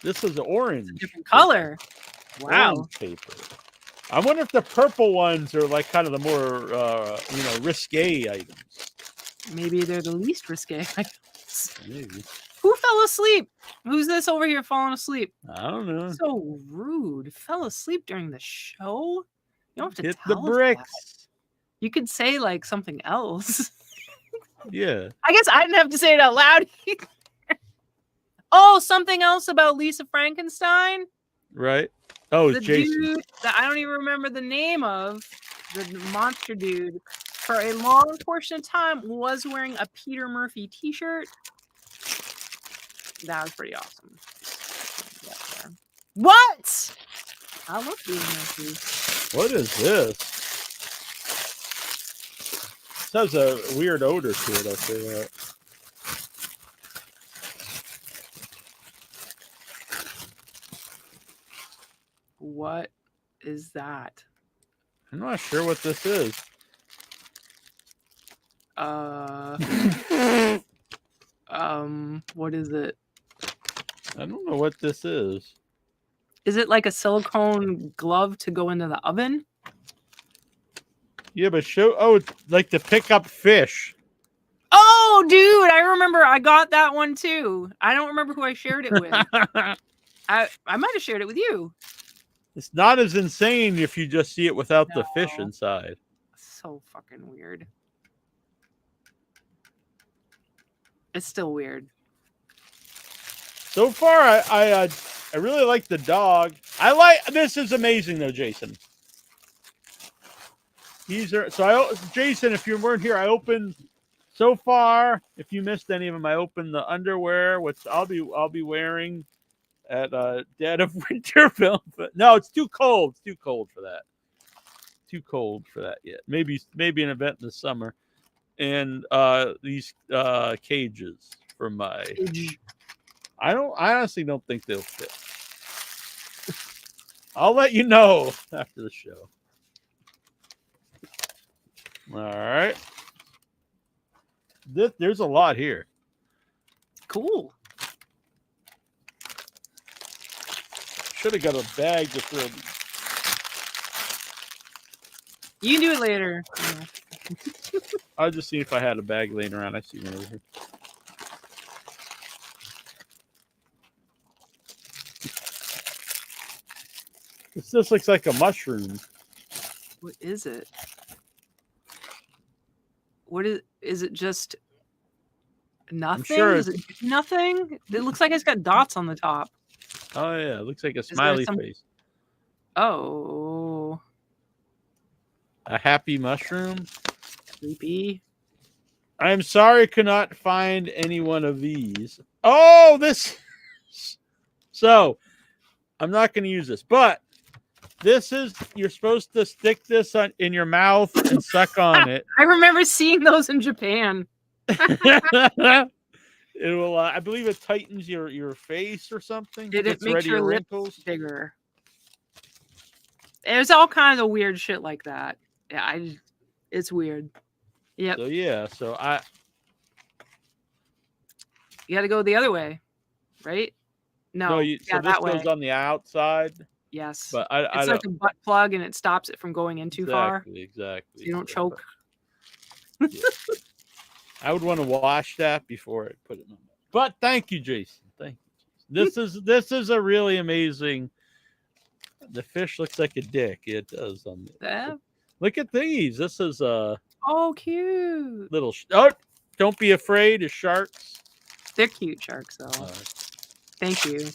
This is orange. It's a different color. Wow. Orange paper. I wonder if the purple ones are like kind of the more risque items. Maybe they're the least risque items. Maybe. Who fell asleep? Who's this over here falling asleep? I don't know. So rude. Fell asleep during the show? You don't have to hit tell the bricks. That. You could say like something else. Yeah. I guess I didn't have to say it out loud either. Oh, something else about Lisa Frankenstein? Right. Oh, the it's Jason. Dude that I don't even remember the name of, the monster dude, for a long portion of time was wearing a Peter Murphy t-shirt. That was pretty awesome. What? I love Peter Murphy. What is this? This has a weird odor to it, I'll say that. What is that? I'm not sure what this is. What is it? I don't know what this is. Is it like a silicone glove to go into the oven? Yeah, but it's like to pick up fish. Oh, dude, I remember I got that one too. I don't remember who I shared it with. I might have shared it with you. It's not as insane if you just see it without the fish inside. So fucking weird. It's still weird. So far, I I really like the dog. I like this is amazing though, Jason. These are Jason. If you weren't here, I opened so far. If you missed any of them, I opened the underwear, which I'll be wearing at Dead of Winter film. But no, it's too cold. It's too cold for that. Too cold for that yet. Maybe an event in the summer. And these cages for my. I honestly don't think they'll fit. I'll let you know after the show. All right. There's a lot here. Cool. Should have got a bag to throw. You can do it later. I'll just see if I had a bag laying around. I see one over here. This just looks like a mushroom. What is it? What is it just nothing? Sure is it nothing? It looks like it's got dots on the top. Oh yeah, it looks like a smiley face. Oh. A happy mushroom? Creepy. I'm sorry I could not find any one of these. Oh, this. So, I'm not going to use this, but this is, you're supposed to stick this in your mouth and suck on it. I remember seeing those in Japan. It will, I believe it tightens your face or something. It makes your wrinkles bigger. There's all kinds of weird shit like that. Yeah, it's weird. Yep. So yeah, you got to go the other way, right? No, so this goes on the outside. Yes, but it's like a butt plug, and it stops it from going in too far. Exactly. So you don't choke. Yeah. I would want to wash that before I put it in. But thank you, Jason. Thank you. This is a really amazing. The fish looks like a dick. It does on the. Look at these. This is oh, cute. Little. Don't be afraid of sharks. They're cute sharks, though. Thank you.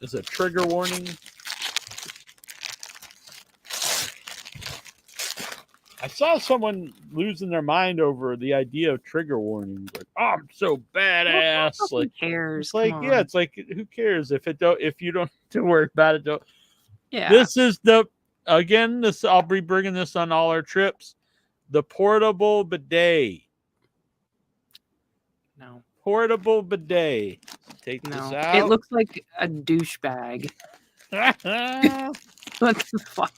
Is a trigger warning. I saw someone losing their mind over the idea of trigger warnings. Like, oh, I'm so badass. Who cares? It's like, yeah, it's like, who cares if you don't have to worry about it? Don't. Yeah. This is I'll be bringing this on all our trips. The portable bidet. No. Portable bidet. Take this out. It looks like a douchebag. What the fuck?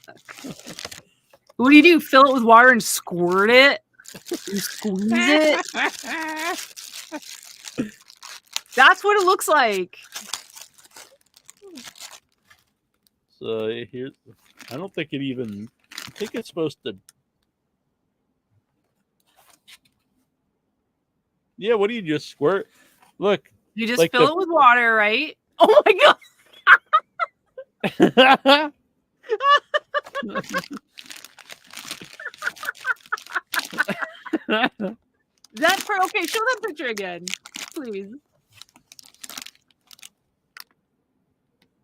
What do? Fill it with water and squirt it? You squeeze it? That's what it looks like. So here, I don't think it even. I think it's supposed to. Yeah, what do you just squirt? Look. You just fill it with water, right? Oh my god. Okay, show that picture again, please.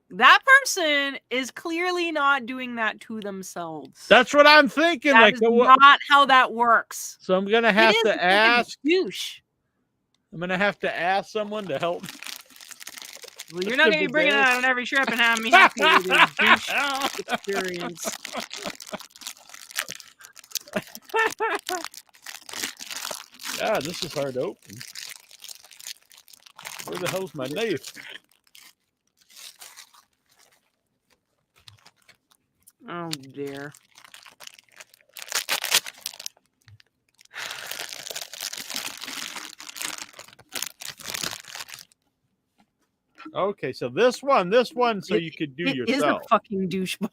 That person is clearly not doing that to themselves. That's what I'm thinking. That is not how that works. So I'm gonna have to ask. Douche. I'm gonna have to ask someone to help. Well, you're not gonna be bringing it out on every trip and having me happy with this douche experience. God, this is hard to open. Where the hell's my knife? Oh dear. Okay, so this one, so you could do yourself. It is a fucking douchebag.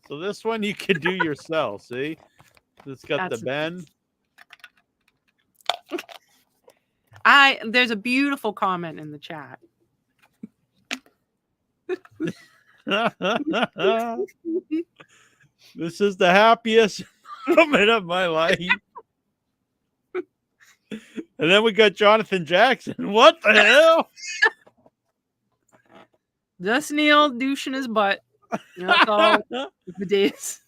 So this one you could do yourself. See, it's got the bend. There's a beautiful comment in the chat. This is the happiest moment of my life. And then we got Jonathan Jackson. What the hell? Just Neal douching his butt. That's all. The days.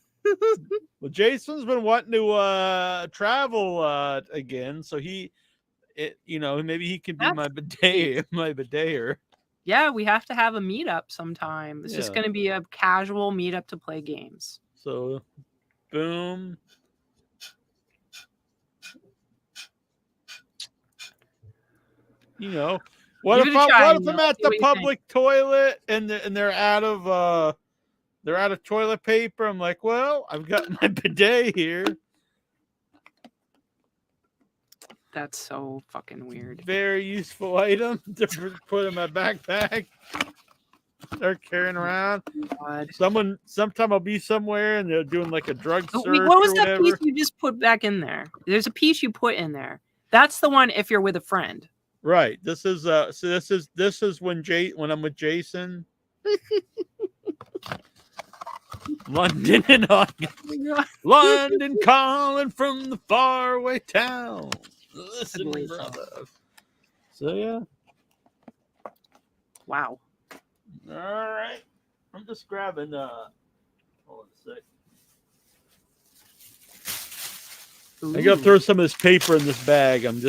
Well, Jason's been wanting to travel again, so maybe he can be my bidet, my bideter. Yeah, we have to have a meetup sometime. It's just going to be a casual meetup to play games. So, boom. What if I'm at the public toilet and they're out of toilet paper? I'm like, well, I've got my bidet here. That's so fucking weird. Very useful item to put in my backpack. Start carrying around. God. Sometime I'll be somewhere and they're doing like a drug search. What was that piece you just put back in there? There's a piece you put in there. That's the one if you're with a friend. Right. This is when I'm with Jason. London and August. London calling from the faraway town. Listen, brother. So yeah. Wow. All right. I'm just grabbing hold on a sec. I gotta throw some of this paper in this bag. I'm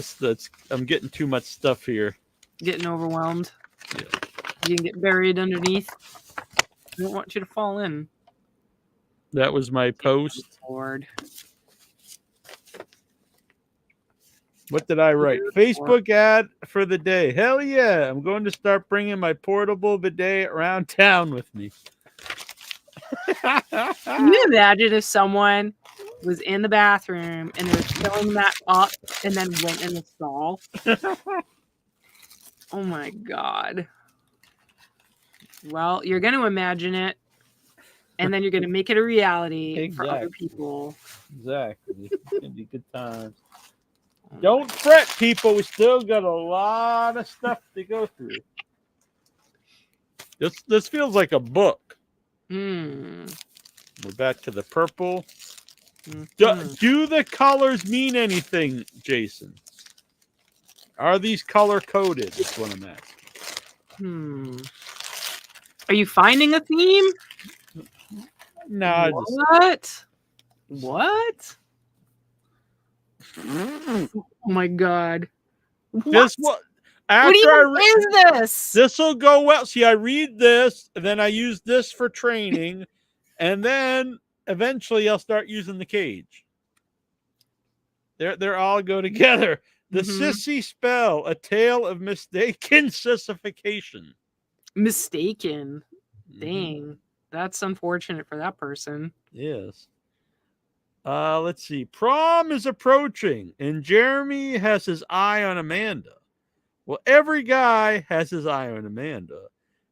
getting too much stuff here. Getting overwhelmed. Yeah. You can get buried underneath. I don't want you to fall in. That was my post. Lord. What did I write? Facebook ad for the day. Hell yeah. I'm going to start bringing my portable bidet around town with me. Can you imagine if someone was in the bathroom and they were filling that up and then went in the stall? Oh my God. Well, you're going to imagine it and then you're going to make it a reality for other people. Exactly. It's going to be good times. Don't fret, people. We still got a lot of stuff to go through. This feels like a book. We're back to the purple. Do the colors mean anything, Jason? Are these color coded? That's what I'm asking. Are you finding a theme? No. What? Oh my God. This what? What even is this? This will go well. See, I read this, and then I use this for training, and then eventually I'll start using the cage. They're all go together. The sissy spell, a tale of mistaken sissification. Mistaken. Dang. That's unfortunate for that person. Yes. Let's see. Prom is approaching, and Jeremy has his eye on Amanda. Well, every guy has his eye on Amanda,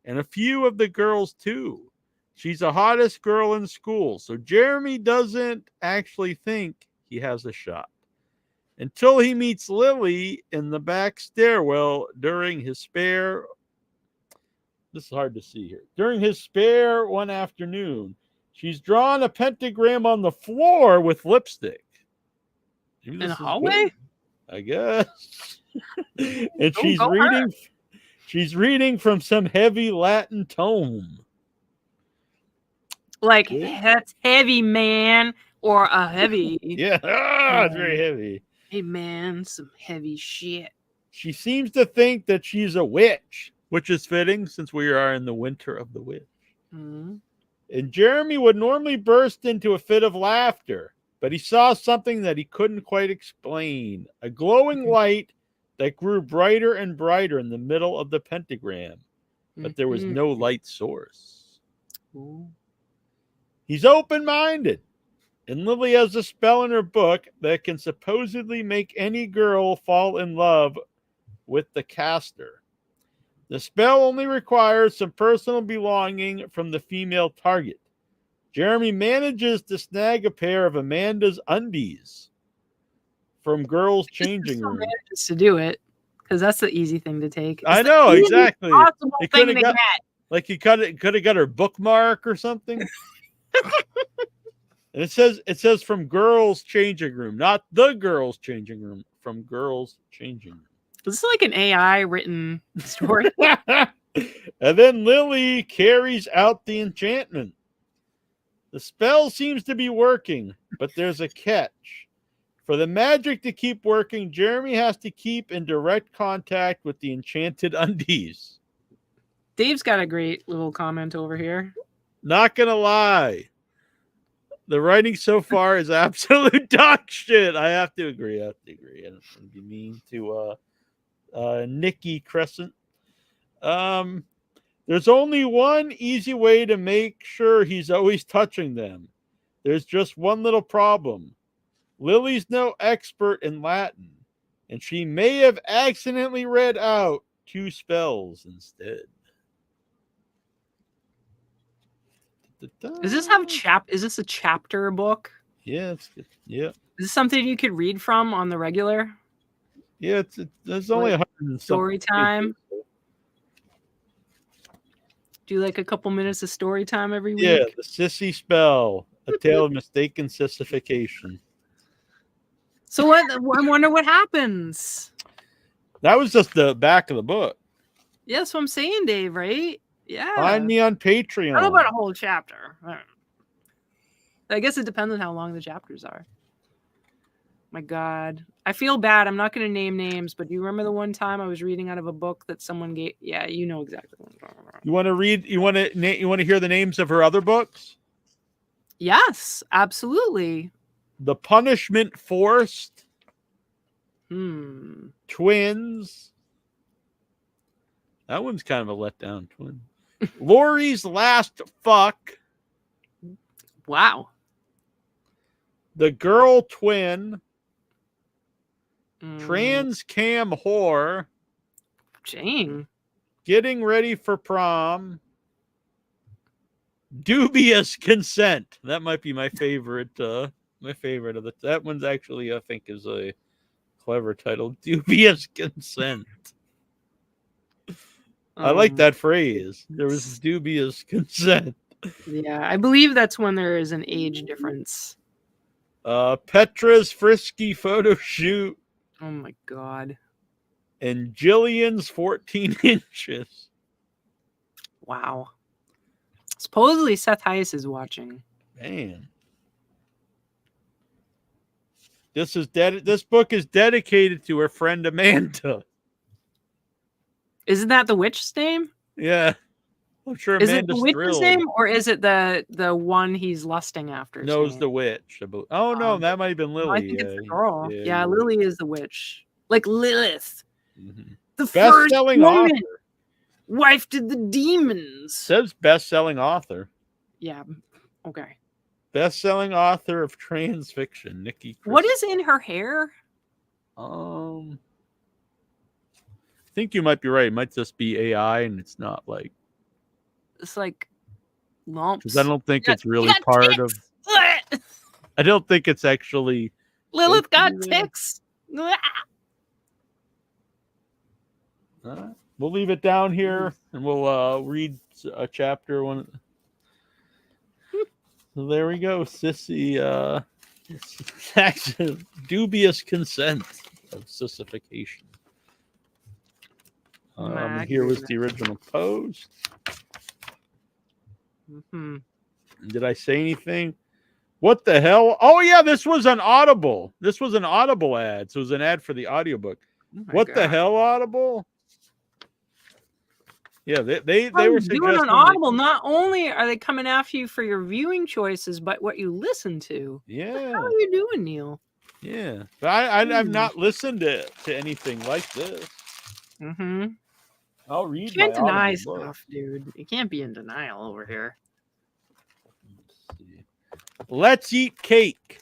and a few of the girls too. She's the hottest girl in school, so Jeremy doesn't actually think he has a shot until he meets Lily in the back stairwell during his spare. This is hard to see here. During his spare one afternoon, she's drawn a pentagram on the floor with lipstick. In the hallway? I guess. And she's reading from some heavy Latin tome. Like, that's heavy, man. Or a heavy. Yeah, it's very heavy. Hey, man, some heavy shit. She seems to think that she's a witch, which is fitting since we are in the winter of the witch. And Jeremy would normally burst into a fit of laughter, but he saw something that he couldn't quite explain. A glowing light that grew brighter and brighter in the middle of the pentagram, but there was no light source. He's open-minded, and Lily has a spell in her book that can supposedly make any girl fall in love with the caster. The spell only requires some personal belonging from the female target. Jeremy manages to snag a pair of Amanda's undies from girls' changing room. Manages to do it because that's the easy thing to take. It's I know exactly. Thing to get. Like he could have got her bookmark or something. And it says from girls' changing room, not the girls' changing room, from girls' changing room. This is like an AI written story. And then Lily carries out the enchantment. The spell seems to be working, but there's a catch. For the magic to keep working, Jeremy has to keep in direct contact with the enchanted undies. Dave's got a great little comment over here. Not gonna lie. The writing so far is absolute dog shit. I have to agree. I don't want to be mean to Nikki Crescent. There's only one easy way to make sure he's always touching them. There's just one little problem. Lily's no expert in Latin, and she may have accidentally read out 2 spells instead. Does this have Is this a chapter book? Yeah, yeah. Is this something you could read from on the regular? Yeah, there's only 100 and story time. Do like a couple minutes of story time every week. Yeah, the sissy spell, a tale of mistaken sissification. So what? I wonder what happens. That was just the back of the book. Yeah, that's what I'm saying, Dave. Right? Yeah. Find me on Patreon. I don't know about a whole chapter. I guess it depends on how long the chapters are. My God, I feel bad. I'm not going to name names, but do you remember the one time I was reading out of a book that someone gave? Yeah, you know exactly what I'm talking about. You want to read? You want to hear the names of her other books? Yes, absolutely. The Punishment Forced. Twins. That one's kind of a letdown. Twin. Lori's Last Fuck. Wow. The Girl Twin. Trans Cam Whore. Dang. Getting Ready for Prom. Dubious Consent. That might be my favorite. My favorite of that one's actually, I think, is a clever title. Dubious Consent. I like that phrase. There was dubious consent. Yeah, I believe that's when there is an age difference. Petra's Frisky Photo Shoot. Oh my God. And Jillian's 14 Inches. Wow. Supposedly Seth Heiss is watching. Man. This book is dedicated to her friend Amanda. Isn't that the witch's name? Yeah. I'm sure Is Amanda's it the witch's thrilled. name, or is it the one he's lusting after? No, it's the witch. Oh no, that might have been Lily. I think it's the girl. Yeah, Yeah, Lily is the witch. Like Lilith. Mm-hmm. The Best-selling first woman. author. Wife to the demons. Says best-selling author. Yeah. Okay. Best-selling author of trans fiction, Nikki. What is in her hair? I think you might be right. It might just be AI, and it's not like. It's like lumps. Because I don't think it's really part of. I don't think it's actually. Lilith got ticks. We'll leave it down here, and we'll read a chapter one. So there we go, sissy. Dubious consent of sissification. Here was the original post. Mm-hmm. Did I say anything? What the hell? Oh yeah, this was an Audible. This was an Audible ad. So it was an ad for the audiobook. What the hell, Audible? Yeah, they were doing on Audible. Not only are they coming after you for your viewing choices, but what you listen to. Yeah. How are you doing, Neal? Yeah, but I've not listened to anything like this. Mm-hmm. I'll read. You can't deny stuff, dude. You can't be in denial over here. Let's Eat Cake.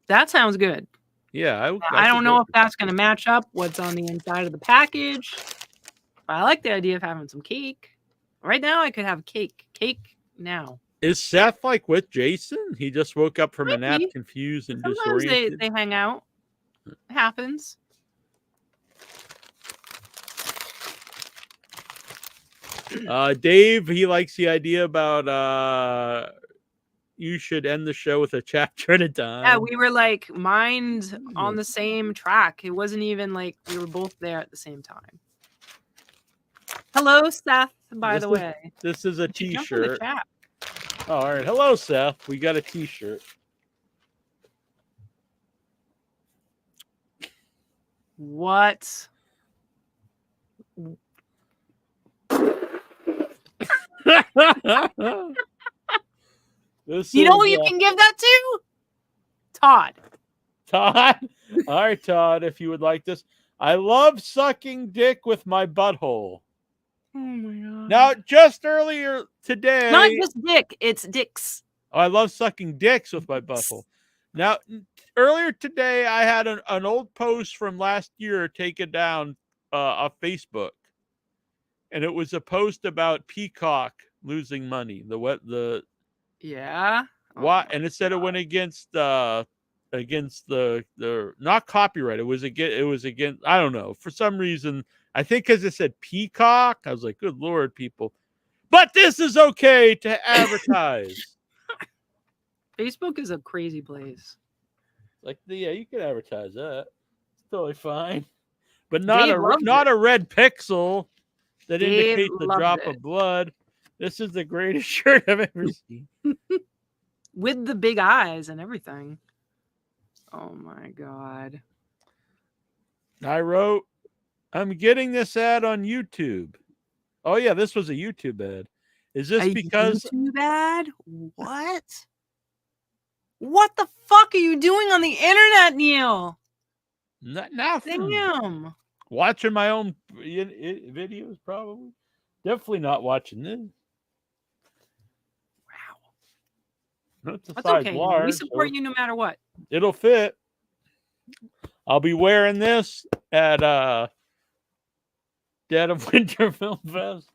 That sounds good. Yeah, I don't know if that's going to match up what's on the inside of the package. But I like the idea of having some cake. Right now, I could have cake. Cake now. Is Seth like with Jason? He just woke up from a nap, confused and Sometimes disoriented. they hang out. It happens. Dave, he likes the idea about you should end the show with a chapter at a time. Yeah, we were like mind on the same track. It wasn't even like we were both there at the same time. Hello, Seth, by the way. This is a You should jump in the t-shirt. chat. Oh, all right. Hello, Seth. We got a t-shirt. What? This You know is, who you can give that to? Todd. Todd? All right, Todd, if you would like this. I love sucking dick with my butthole. Oh my god. Now, just earlier today... Not just dick, it's dicks. Oh, I love sucking dicks with my butthole. Now, earlier today, I had an old post from last year taken down off Facebook. And it was a post about Peacock losing money. Yeah. Why? And it said it went against the not copyright. It was against I don't know, for some reason. I think because it said Peacock. I was like, good Lord, people. But this is okay to advertise. Facebook is a crazy place. Like, yeah, you can advertise that. It's totally fine. But not Dave a red pixel that Dave indicates the loved drop it. of blood. This is the greatest shirt I've ever seen. With the big eyes and everything. Oh my god. I wrote, I'm getting this ad on YouTube. Oh yeah, this was a YouTube ad. Is this because YouTube ad? What? What the fuck are you doing on the internet, Neal? Nothing. Damn. Watching my own videos, probably. Definitely not watching this. Wow. That's okay. Large, we support you no matter what. It'll fit. I'll be wearing this at Dead of Winter Film Fest.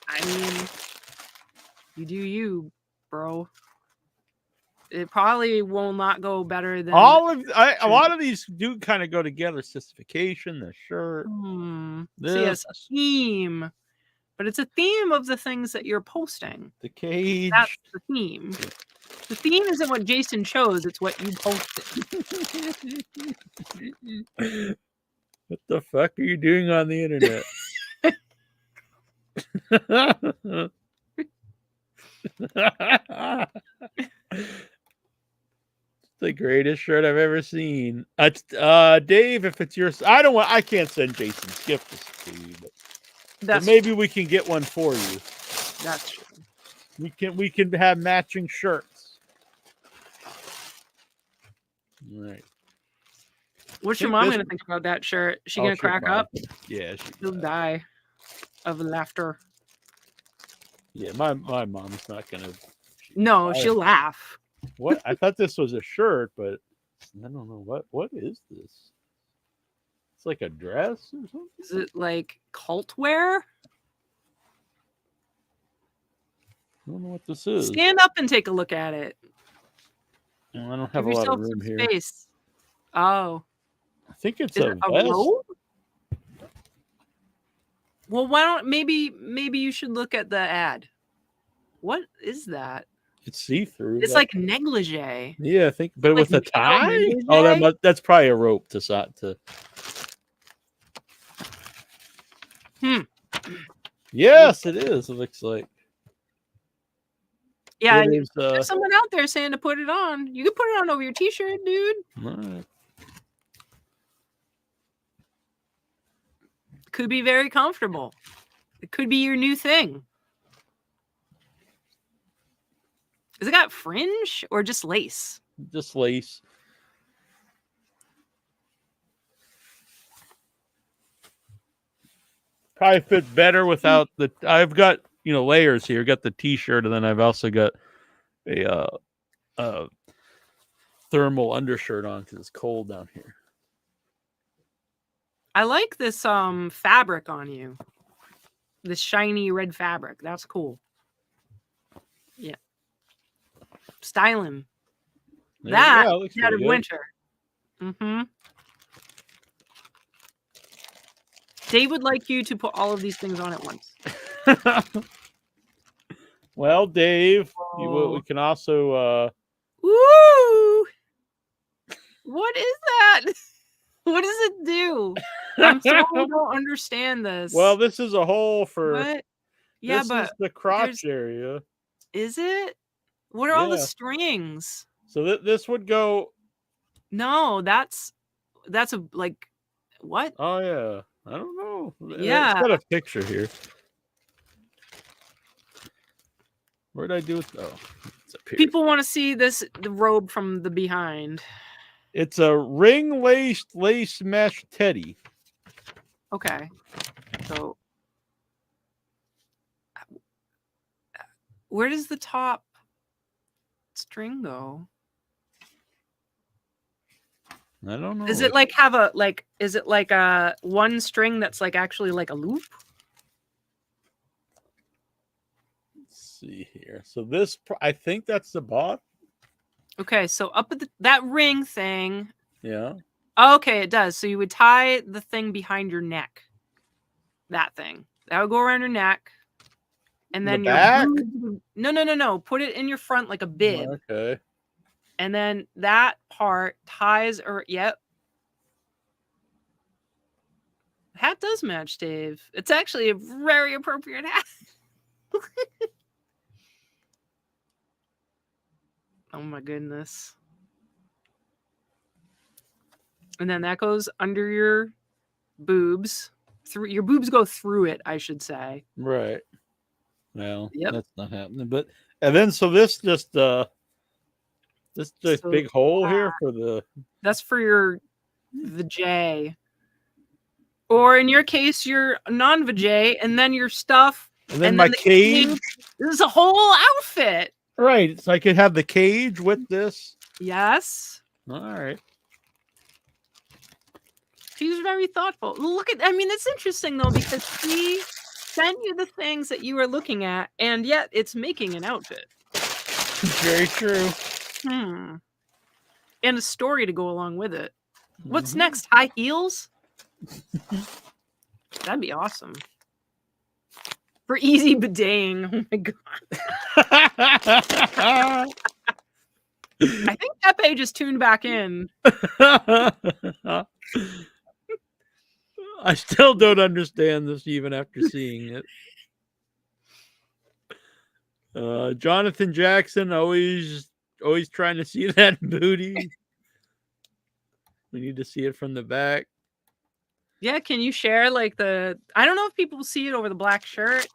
I mean, you do you, bro. It probably will not go better than a lot of these do kind of go together. Sissification, the shirt. See, it's a theme, but it's a theme of the things that you're posting. The cage. That's the theme. The theme isn't what Jason chose; it's what you posted. What the fuck are you doing on the internet? The greatest shirt I've ever seen. Dave, if it's yours, I can't send Jason's gift to you, but maybe we can get one for you. That's true. We can have matching shirts. All right. What's your mom gonna think about that shirt? Is she gonna crack up? Yeah, she'll die of laughter. Yeah, my mom's not gonna. No, she'll laugh. What? I thought this was a shirt, but I don't know what is this. It's like a dress or something. Is it like cult wear? I don't know what this is. Stand up and take a look at it. I don't have a lot of room here. Space. Oh. I think it's is a it a robe? Well, why don't maybe you should look at the ad. What is that? It's see-through. It's like negligee. Yeah, I think, but like with a tie. Oh, that's probably a rope to. Yes, it is. It looks like. Yeah, is, there's someone out there saying to put it on. You can put it on over your t-shirt, dude. All right. Could be very comfortable. It could be your new thing. Has it got fringe or just lace? Just lace. Probably fit better without the. I've got layers here. Got the t-shirt, and then I've also got a thermal undershirt on because it's cold down here. I like this fabric on you. This shiny red fabric. That's cool. Yeah. Styling. That Dead of Winter. Mm-hmm. Dave would like you to put all of these things on at once. Well, Dave, we can also. Woo! What is that? What does it do? I'm so don't understand this. Well, this is a hole for. What? Yeah, This but is the crotch area. Is it? What are all the strings? So this would go. No, that's a like what? Oh yeah, I don't know. Yeah, it's got a picture here. Where did I do it? Oh, it's up here. People want to see the robe from the behind. It's a ring lace mesh teddy. Okay, so where does the top string go? I don't know. Is it like have a like? Is it like a one string that's like actually like a loop? Let's see here. So this, I think that's the bot. Okay, so up at that ring thing. Yeah. Okay, it does. So you would tie the thing behind your neck. That thing that would go around your neck, and then the back. No. Put it in your front like a bib. Okay. And then that part ties or yep. Hat does match, Dave. It's actually a very appropriate hat. Oh my goodness. And then that goes under your boobs. Through your boobs go through it, I should say. Right. Well, Yep. that's not happening. But and then so this just this big hole here for the. That's for the J. Or in your case, your non-vajay, and then your stuff. And then my cage. This is a whole outfit. Right. So I could have the cage with this. Yes. All right. He's very thoughtful. Look at, I mean, it's interesting though, because he sent you the things that you were looking at, and yet it's making an outfit. Very true. And a story to go along with it. What's next? High heels? That'd be awesome. For easy bideting. Oh my god. I think Pepe just tuned back in. I still don't understand this even after seeing it. Jonathan Jackson always trying to see that booty. We need to see it from the back. Yeah, can you share like the? I don't know if people see it over the black shirt.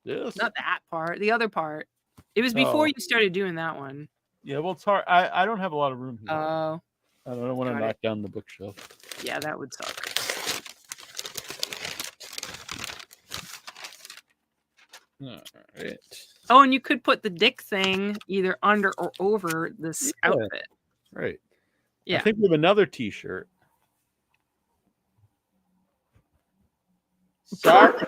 Yes. Not that part. The other part. It was before you started doing that one. Yeah, well, it's hard. I don't have a lot of room here. Oh. I don't want to knock down the bookshelf. Yeah, that would suck. All right. Oh, and you could put the dick thing either under or over this outfit. Right. Yeah. I think we have another T-shirt. Sorry.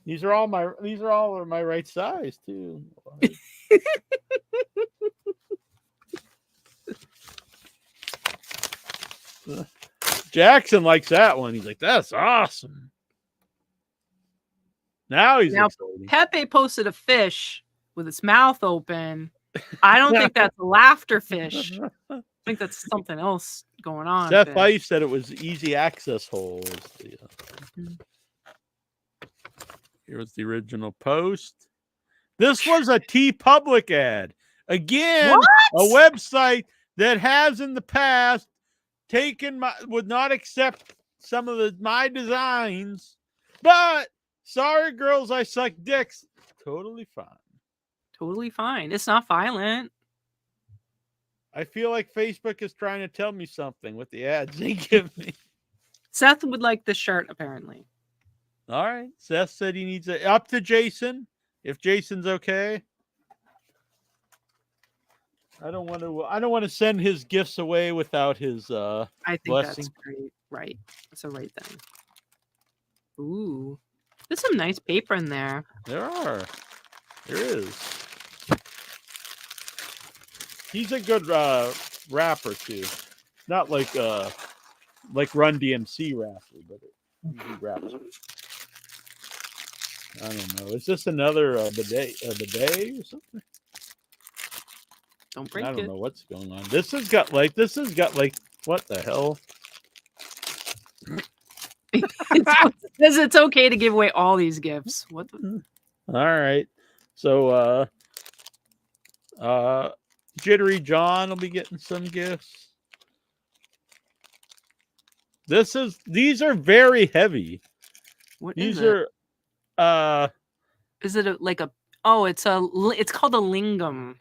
These are all my right size too. Jackson likes that one. He's like, that's awesome. Now he's excited. Pepe posted a fish with its mouth open. I don't think that's a laughter fish. I think that's something else going on. Seth Ice said it was easy access holes. Yeah. Here was the original post. This was a TeePublic ad. Again, a website that has in the past would not accept some of my designs, but sorry girls, I suck dicks. Totally fine. Totally fine. It's not violent. I feel like Facebook is trying to tell me something with the ads they give me. Seth would like this shirt, apparently. All right. Seth said he needs it up to Jason. If Jason's okay. I don't want to send his gifts away without his I think blessing. that's great. Right. That's a right thing. Ooh. There's some nice paper in there. There is. He's a good rapper too. Not like Run DMC rapper, but he raps. I don't know. Is this another bidet or something? Don't break I it. don't know what's going on. This has got like what the hell? It says it's okay to give away all these gifts. What the? All right. So Jittery John will be getting some gifts. These are very heavy. What These is it? are Is it it's called a lingam.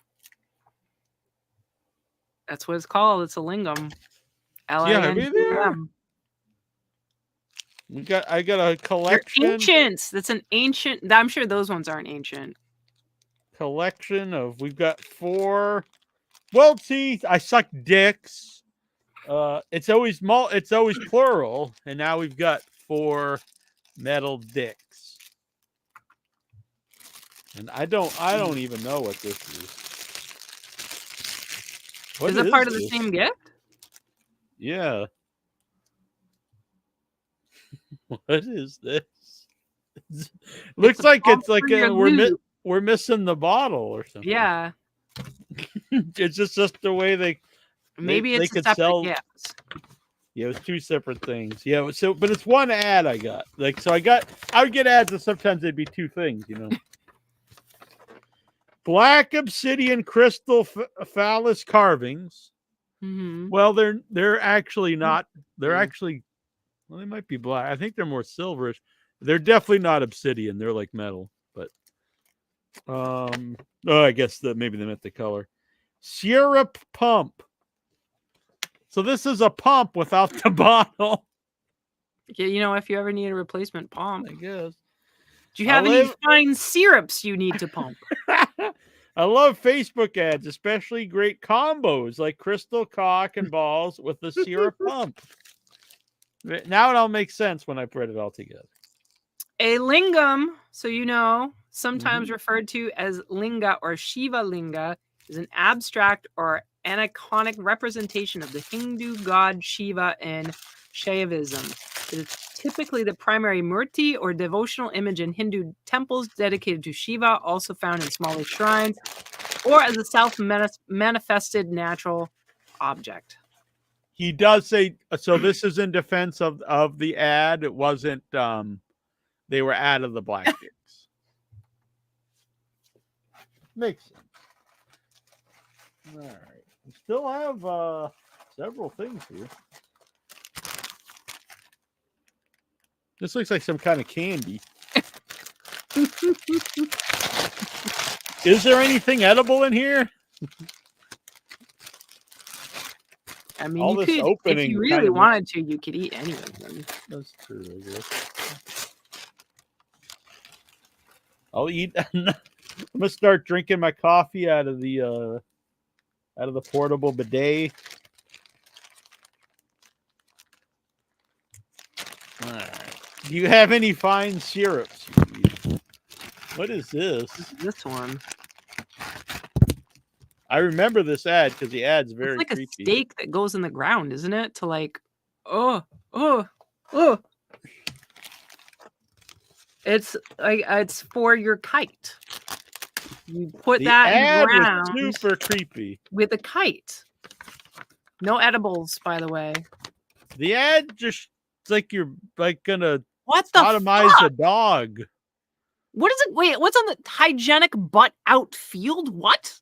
That's what it's called. It's a lingam. L-I-N-G-A-M. I got a collection. They're ancient. That's an ancient. I'm sure those ones aren't ancient. Collection of we've got 4. Well, see, I suck dicks. It's always plural, and now we've got 4 metal dicks. And I don't even know what this is. Is it part of the same gift? Yeah. What is this? Looks like it's like we're missing the bottle or something. Yeah. It's just the way they it's a separate gift. Yeah, it was 2 separate things. Yeah, but it's one ad I got. I would get ads and sometimes they'd be 2 things, you know. Black obsidian crystal phallus carvings. Mm-hmm. Well, they're actually not. They're actually, well, they might be black. I think they're more silverish. They're definitely not obsidian. They're like metal. But I guess maybe they meant the color. Syrup pump. So this is a pump without the bottle. Yeah, if you ever need a replacement pump, I guess. Do you have any fine syrups you need to pump? I love Facebook ads, especially great combos like crystal cock and balls with the syrup pump. Now it all makes sense when I put it all together. A lingam, sometimes referred to as linga or Shiva linga, is an abstract or aniconic representation of the Hindu god Shiva in Shaivism. It is typically the primary murti or devotional image in Hindu temples dedicated to Shiva, also found in smaller shrines, or as a self-manifested natural object. He does say, so this is in defense of the ad. It wasn't, they were out of the black dicks. Makes sense. All right. We still have several things here. This looks like some kind of candy. Is there anything edible in here? I mean, you could, if you really wanted to, you could eat any of them. That's true, I guess. I'll eat. I'm gonna start drinking my coffee out of the portable bidet. All right. Do you have any fine syrups? What is this? This one. I remember this ad because the ad's very it's like creepy. A stake that goes in the ground, isn't it? To like, It's like it's for your kite. You put that in the ground. Was super creepy with a kite. No edibles, by the way. The ad just like you're like gonna sodomize a dog. What is it? Wait, what's on the hygienic butt outfield? What?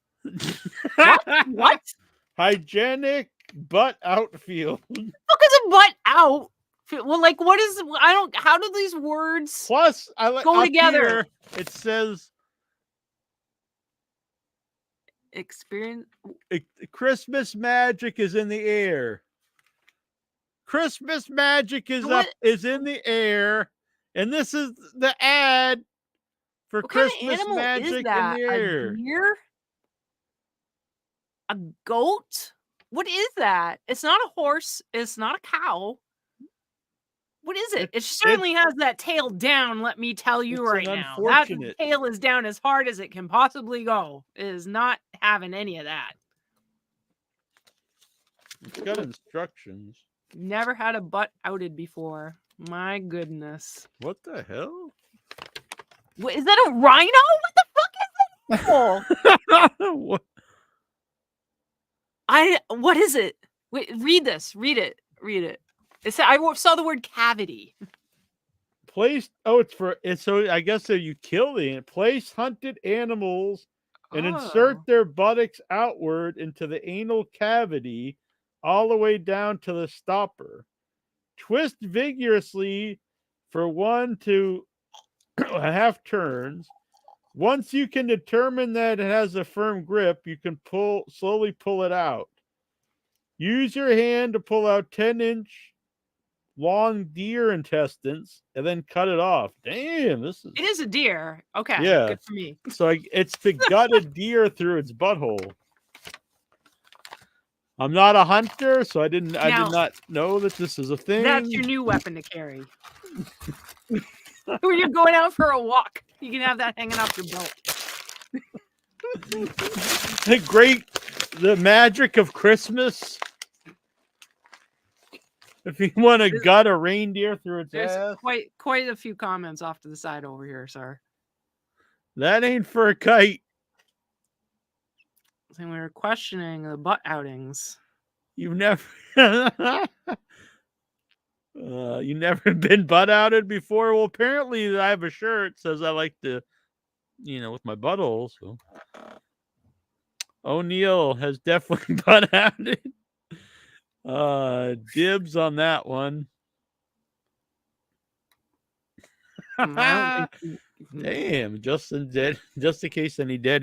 What? Hygienic butt outfield. What is a butt out? Well, like, what is? I don't. How do these words plus go together? Here, it says experience. Christmas magic is in the air. Christmas magic is in the air, and this is the ad for what Christmas kind of magic is that? in the air. A deer? A goat? What is that? It's not a horse. It's not a cow. What is it? It certainly has that tail down, let me tell you right now. That tail is down as hard as it can possibly go. It is not having any of that. It's got instructions. Never had a butt outed before. My goodness. What the hell? Is that a rhino? What the fuck is that? What is it? Wait, read this. Read it. It said I saw the word cavity. Place. So I guess you kill the place hunted animals and insert their buttocks outward into the anal cavity, all the way down to the stopper. Twist vigorously for 1 to half turns. Once you can determine that it has a firm grip, you can slowly pull it out. Use your hand to pull out 10-inch long deer intestines and then cut it off. Damn, It is a deer. Okay, yeah. Good for me. So it's the gutted deer through its butthole. I'm not a hunter, so I did not know that this is a thing. That's your new weapon to carry. When you're going out for a walk, you can have that hanging off your belt. The magic of Christmas. If you want to gut a reindeer through its ass. There's quite a few comments off to the side over here, sir. That ain't for a kite. And we were questioning the butt outings. You've never you never been butt outed before? Well, apparently I have a shirt that says I like to, with my butthole. So O'Neal has definitely butt outed. Dibs on that one. Damn, just in case any dead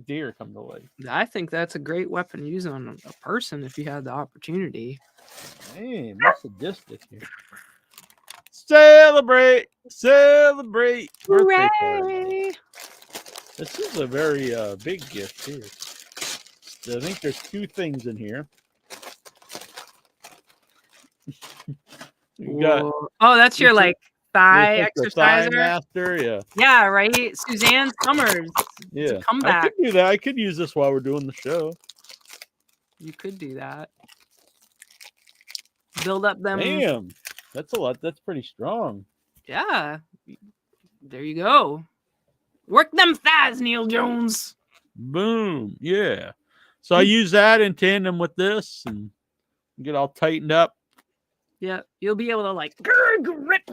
deer come to life. I think that's a great weapon to use on a person if you had the opportunity. Damn, that's sadistic here. Celebrate! Birthday party. This is a very big gift here. I think there's 2 things in here. That's your thigh exerciser. Thigh master, yeah, right. Suzanne Summers. Yeah, comeback. I could do that. I could use this while we're doing the show. You could do that. Build up them. Damn, that's a lot. That's pretty strong. Yeah, there you go. Work them thighs, Neil Jones. Boom. Yeah. So I use that in tandem with this and get all tightened up. Yeah, you'll be able to grip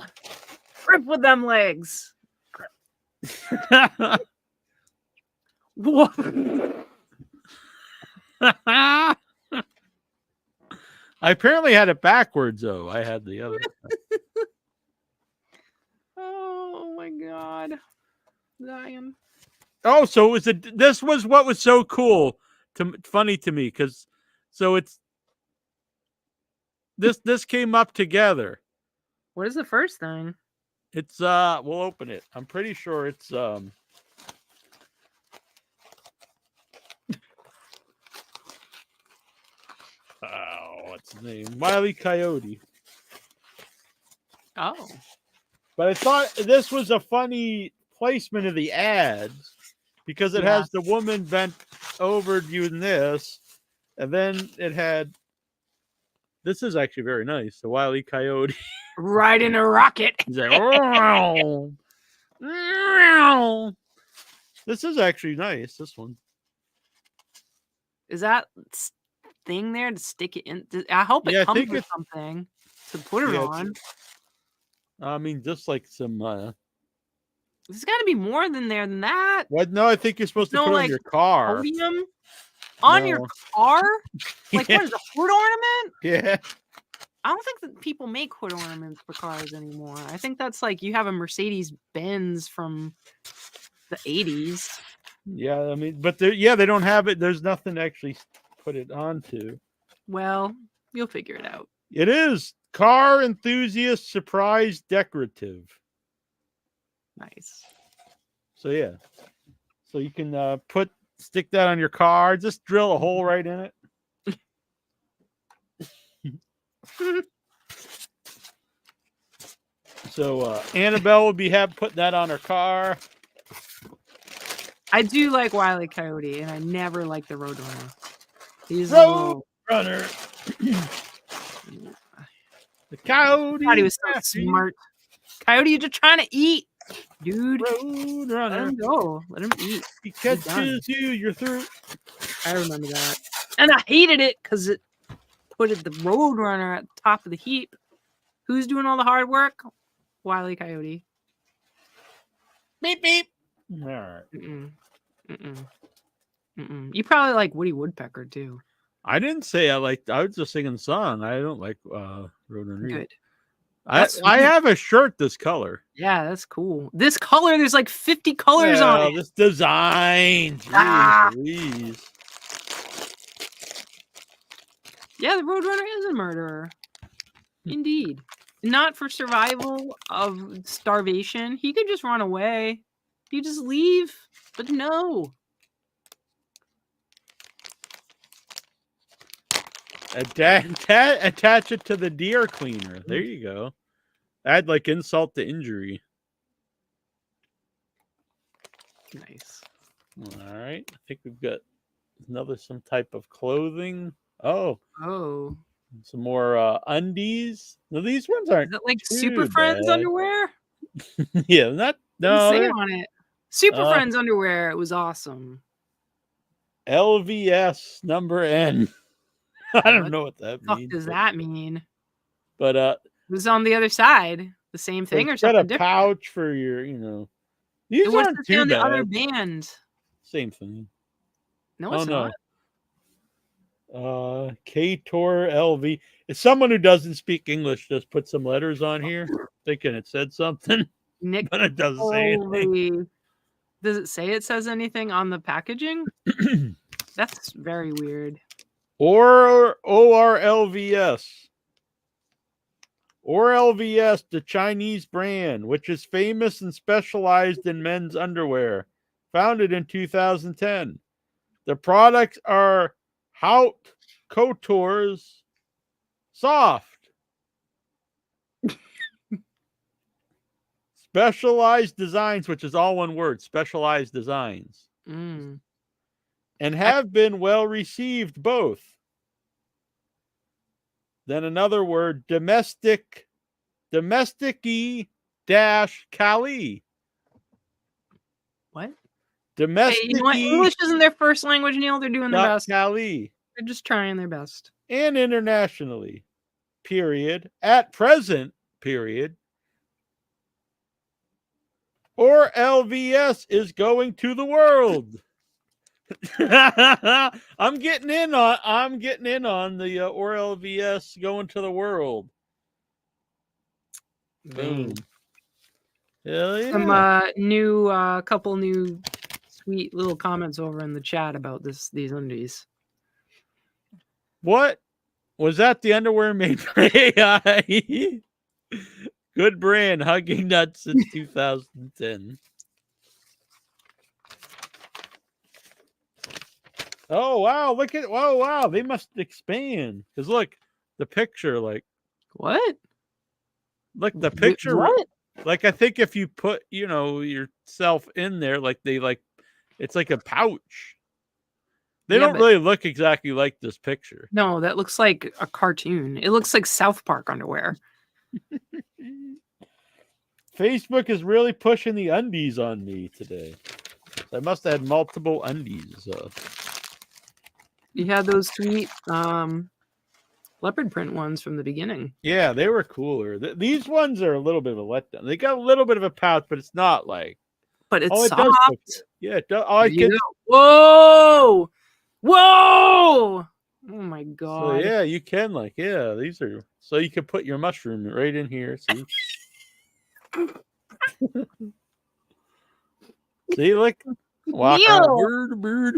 with them legs. Whoa. I apparently had it backwards though. I had the other. Oh my god, Zion. Oh, so it was this was what was so cool, funny to me, because it's. This came up together. What is the first thing? It's we'll open it. I'm pretty sure it's what's his name? Wile E. Coyote. Oh. But I thought this was a funny placement of the ads because it has the woman bent over doing this, and then it had. This is actually very nice. The Wile E. Coyote riding a rocket. He's like, this is actually nice. This one. Is that thing there to stick it in? I hope it comes with something to put it on. I mean, just like some. There's got to be more than that. What? No, I think you're supposed to put it on your car. Podium? On your car? What is a hood ornament? Yeah. I don't think that people make hood ornaments for cars anymore. I think that's you have a Mercedes Benz from the 80s. Yeah, I mean, but they don't have it. There's nothing to actually put it onto. Well, you'll figure it out. It is car enthusiast surprise decorative. Nice. So yeah. So you can stick that on your car. Just drill a hole right in it. So Annabelle will be putting that on her car. I do like Wile E. Coyote, and I never liked the Roadrunner. He's Roadrunner. The Coyote. I thought he was so smart. Coyote, you're just trying to eat. Dude, Road let Runner. him go. Let him eat. He He's done. catches you, you're through. I remember that. And I hated it because it put the Roadrunner at the top of the heap. Who's doing all the hard work? Wile E. Coyote. Beep, beep. All right. You probably like Woody Woodpecker, too. I didn't say I liked. I was just singing the song. I don't like Roadrunner. Good. I have a shirt this color. Yeah, that's cool. This color, there's like 50 colors on it. This design. Jeez. Yeah, the Roadrunner is a murderer. Indeed. Not for survival of starvation. He could just run away. You just leave. But no. Attach it to the deer cleaner. There you go. Add like insult to injury. Nice. All right. I think we've got some type of clothing. Oh. Some more undies. No, these ones aren't. Is it like Super Friends underwear? Yeah, no. Say on it. Super Friends underwear. It was awesome. LVS number N. I don't know what that means. What does that mean? But it was on the other side. The same thing or something different? Got a pouch for your, These aren't too bad. The other band. Same thing. No, it's not. K-Tor LV. If someone who doesn't speak English just put some letters on here, thinking it said something, but it doesn't say anything. Does it say it says anything on the packaging? That's very weird. Or ORLVS. ORLVS, the Chinese brand, which is famous and specialized in men's underwear, founded in 2010. The products are Haute Couture's Soft. Specialized Designs, which is all one word, Specialized Designs. And have been well received both. Then another word, domestic-Cali. What? Domestic. Hey, you know what? English isn't their first language, Neil. They're doing their best. Cali. They're just trying their best. And internationally. Period. At present. Period. Or LVS is going to the world. I'm getting in on the or LVS going to the world. Boom. Hell yeah. Some couple new sweet little comments over in the chat about these undies. What was that? The underwear made by AI? Good brand, hugging nuts since 2010. Oh wow! Look at wow! They must expand because look, the picture like what? Look the picture. What? Like I think if you put yourself in there, like it's like a pouch. They don't really look exactly like this picture. No, that looks like a cartoon. It looks like South Park underwear. Facebook is really pushing the undies on me today. I must have had multiple undies. You had those sweet leopard print ones from the beginning. Yeah, they were cooler. These ones are a little bit of a letdown. They got a little bit of a pouch, but it's not like. But it's it soft. Yeah, it does. Whoa! Whoa! Oh my god! So yeah, you can these are so you can put your mushroom right in here. See, see, look. Walk on, bird.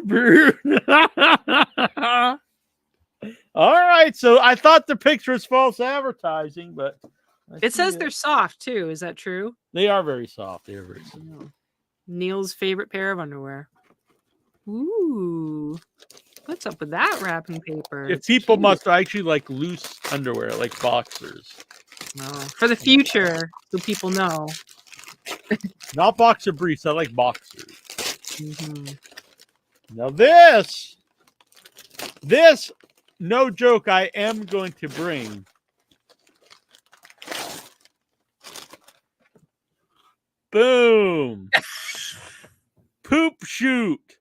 All right, so I thought the picture was false advertising, but it says they're soft too. Is that true? They are very soft. They are very soft. Neil's favorite pair of underwear. Ooh, what's up with that wrapping paper? If people must actually like loose underwear, like boxers. No, for the future, so people know. Not boxer briefs. I like boxers. Now this, no joke, I am going to bring Boom. Poop shoot.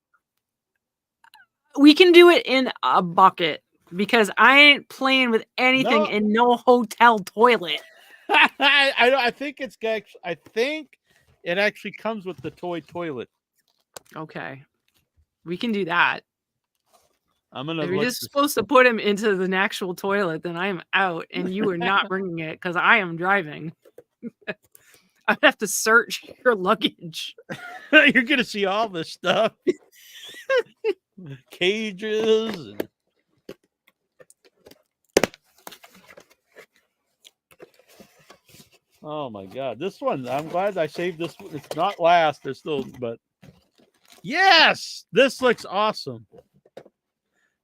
We can do it in a bucket because I ain't playing with anything in no hotel toilet. I think it actually comes with the toy toilet. Okay, we can do that. I'm gonna. If you're just supposed to put him into the actual toilet, then I am out, and you are not bringing it because I am driving. I have to search your luggage. You're gonna see all this stuff. Cages. And... Oh my God, this one! I'm glad I saved this. It's not last. There's still, but yes, this looks awesome.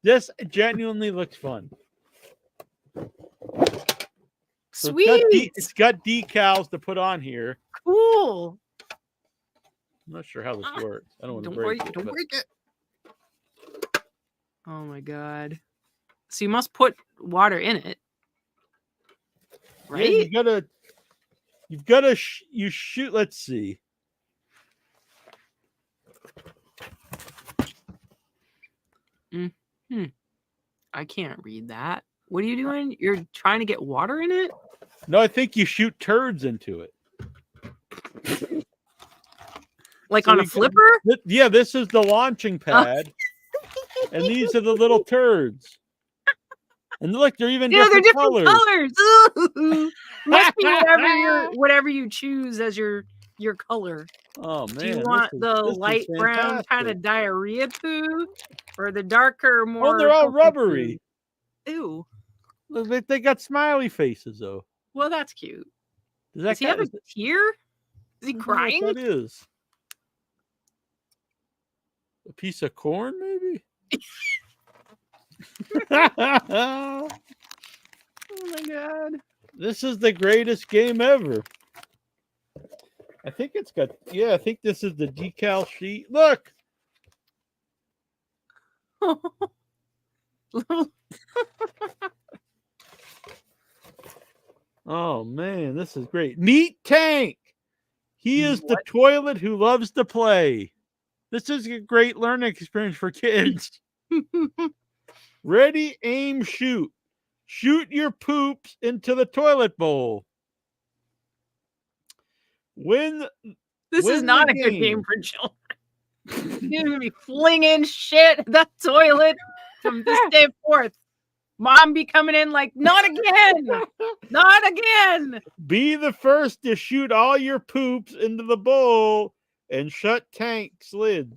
This genuinely looks fun. So Sweet. It's got decals to put on here. Cool. I'm not sure how this works. I don't want to break it. Don't break it. Oh my God. So you must put water in it. Right? Yeah, you've gotta you shoot. Let's see. I can't read that. What are you doing? You're trying to get water in it? No, I think you shoot turds into it. Like on a flipper? Yeah, this is the launching pad. And these are the little turds. And look, they're even different colors. Must be whatever you choose as your color. Oh man. Do you want the light brown kind of diarrhea poo or the darker, more they're all rubbery. Poo? Ew. They got smiley faces though. Well, that's cute. Does he have a tear? Is he crying? What that is. A piece of corn, maybe? Oh my God. This is the greatest game ever. I think it's got, I think this is the decal sheet. Look. Oh man, this is great. Meat Tank. He is the toilet who loves to play. This is a great learning experience for kids. Ready, aim, shoot. Shoot your poops into the toilet bowl. This is not a good game for children. You're gonna be flinging shit at the toilet from this day forth. Mom be coming in like, not again, not again. Be the first to shoot all your poops into the bowl and shut tank's lid.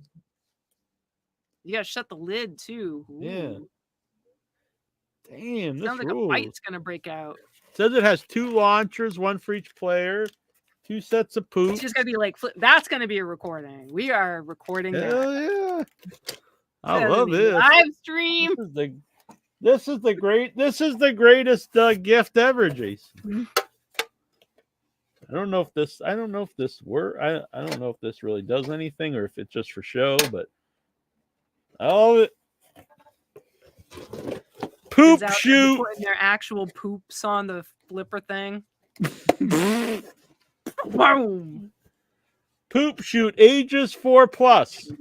You gotta shut the lid too. Ooh. Yeah. Damn, this sounds like rules. A fight's gonna break out. It says it has 2 launchers, 1 for each player, 2 sets of poops. It's just gonna be like that's gonna be a recording. We are recording. Hell yeah! I love this live stream. This is the greatest gift ever, Jason. I don't know if this works. I don't know if this really does anything or if it's just for show, but I love it. Poop shoot. Putting their actual poops on the flipper thing. Boom. Poop shoot, ages 4+.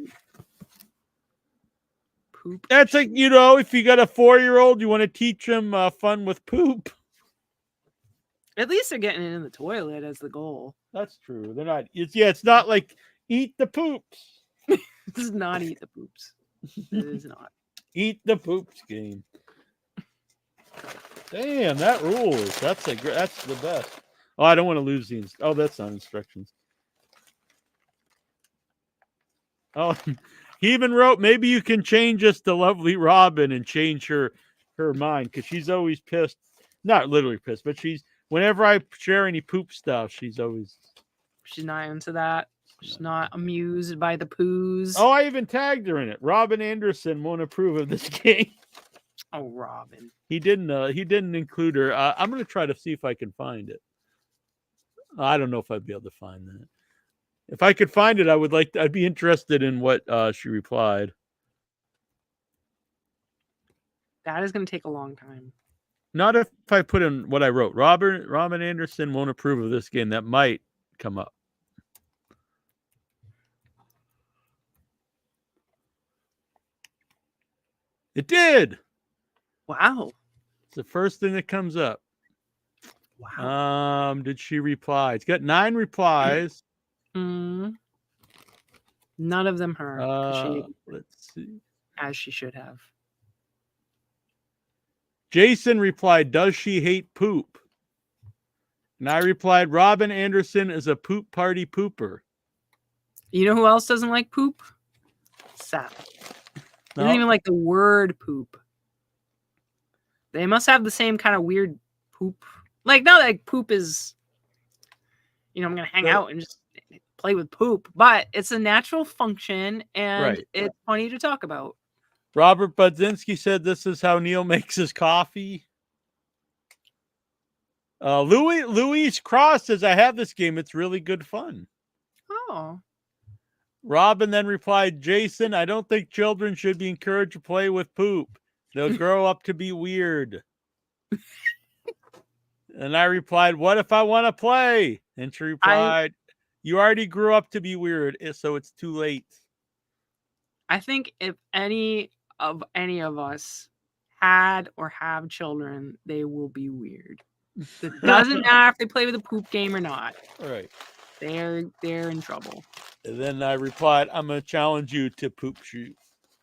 Poop. That's like, if you got a 4-year-old, you want to teach them fun with poop. At least they're getting it in the toilet as the goal. That's true. They're not. It's not like eat the poops. This is not eat the poops. It is not. Eat the poops game. Damn, that rules. That's the best. Oh, I don't want to lose these. Oh, that's not instructions. Oh, he even wrote, maybe you can change us to Lovely Robin and change her mind because she's always pissed. Not literally pissed, but whenever I share any poop stuff, she's not into that. She's not amused by the poos. Oh, I even tagged her in it. Robin Anderson won't approve of this game. Oh, Robin. He didn't include her. I'm going to try to see if I can find it. I don't know if I'd be able to find that. If I could find it, I'd be interested in what she replied. That is going to take a long time. Not if I put in what I wrote. Robin Anderson won't approve of this game. That might come up. It did. Wow. It's the first thing that comes up. Wow. Did she reply? It's got 9 replies. None of them her. Let's see. As she should have. Jason replied, "Does she hate poop?" And I replied, "Robin Anderson is a poop party pooper." You know who else doesn't like poop? Sap. They don't even like the word poop. They must have the same kind of weird poop. Like, not like poop is, I'm going to hang out and just play with poop, but it's a natural function and it's funny to talk about. Robert Budzinski said this is how Neal makes his coffee. Louis Cross says, "I have this game. It's really good fun." Oh. Robin then replied, "Jason, I don't think children should be encouraged to play with poop. They'll grow up to be weird." And I replied, "What if I want to play?" And she replied, "You already grew up to be weird, so it's too late." I think if any of us had or have children, they will be weird. It doesn't matter if they play with a poop game or not. Right. They're in trouble. And then I replied, "I'm going to challenge you to poop shoot."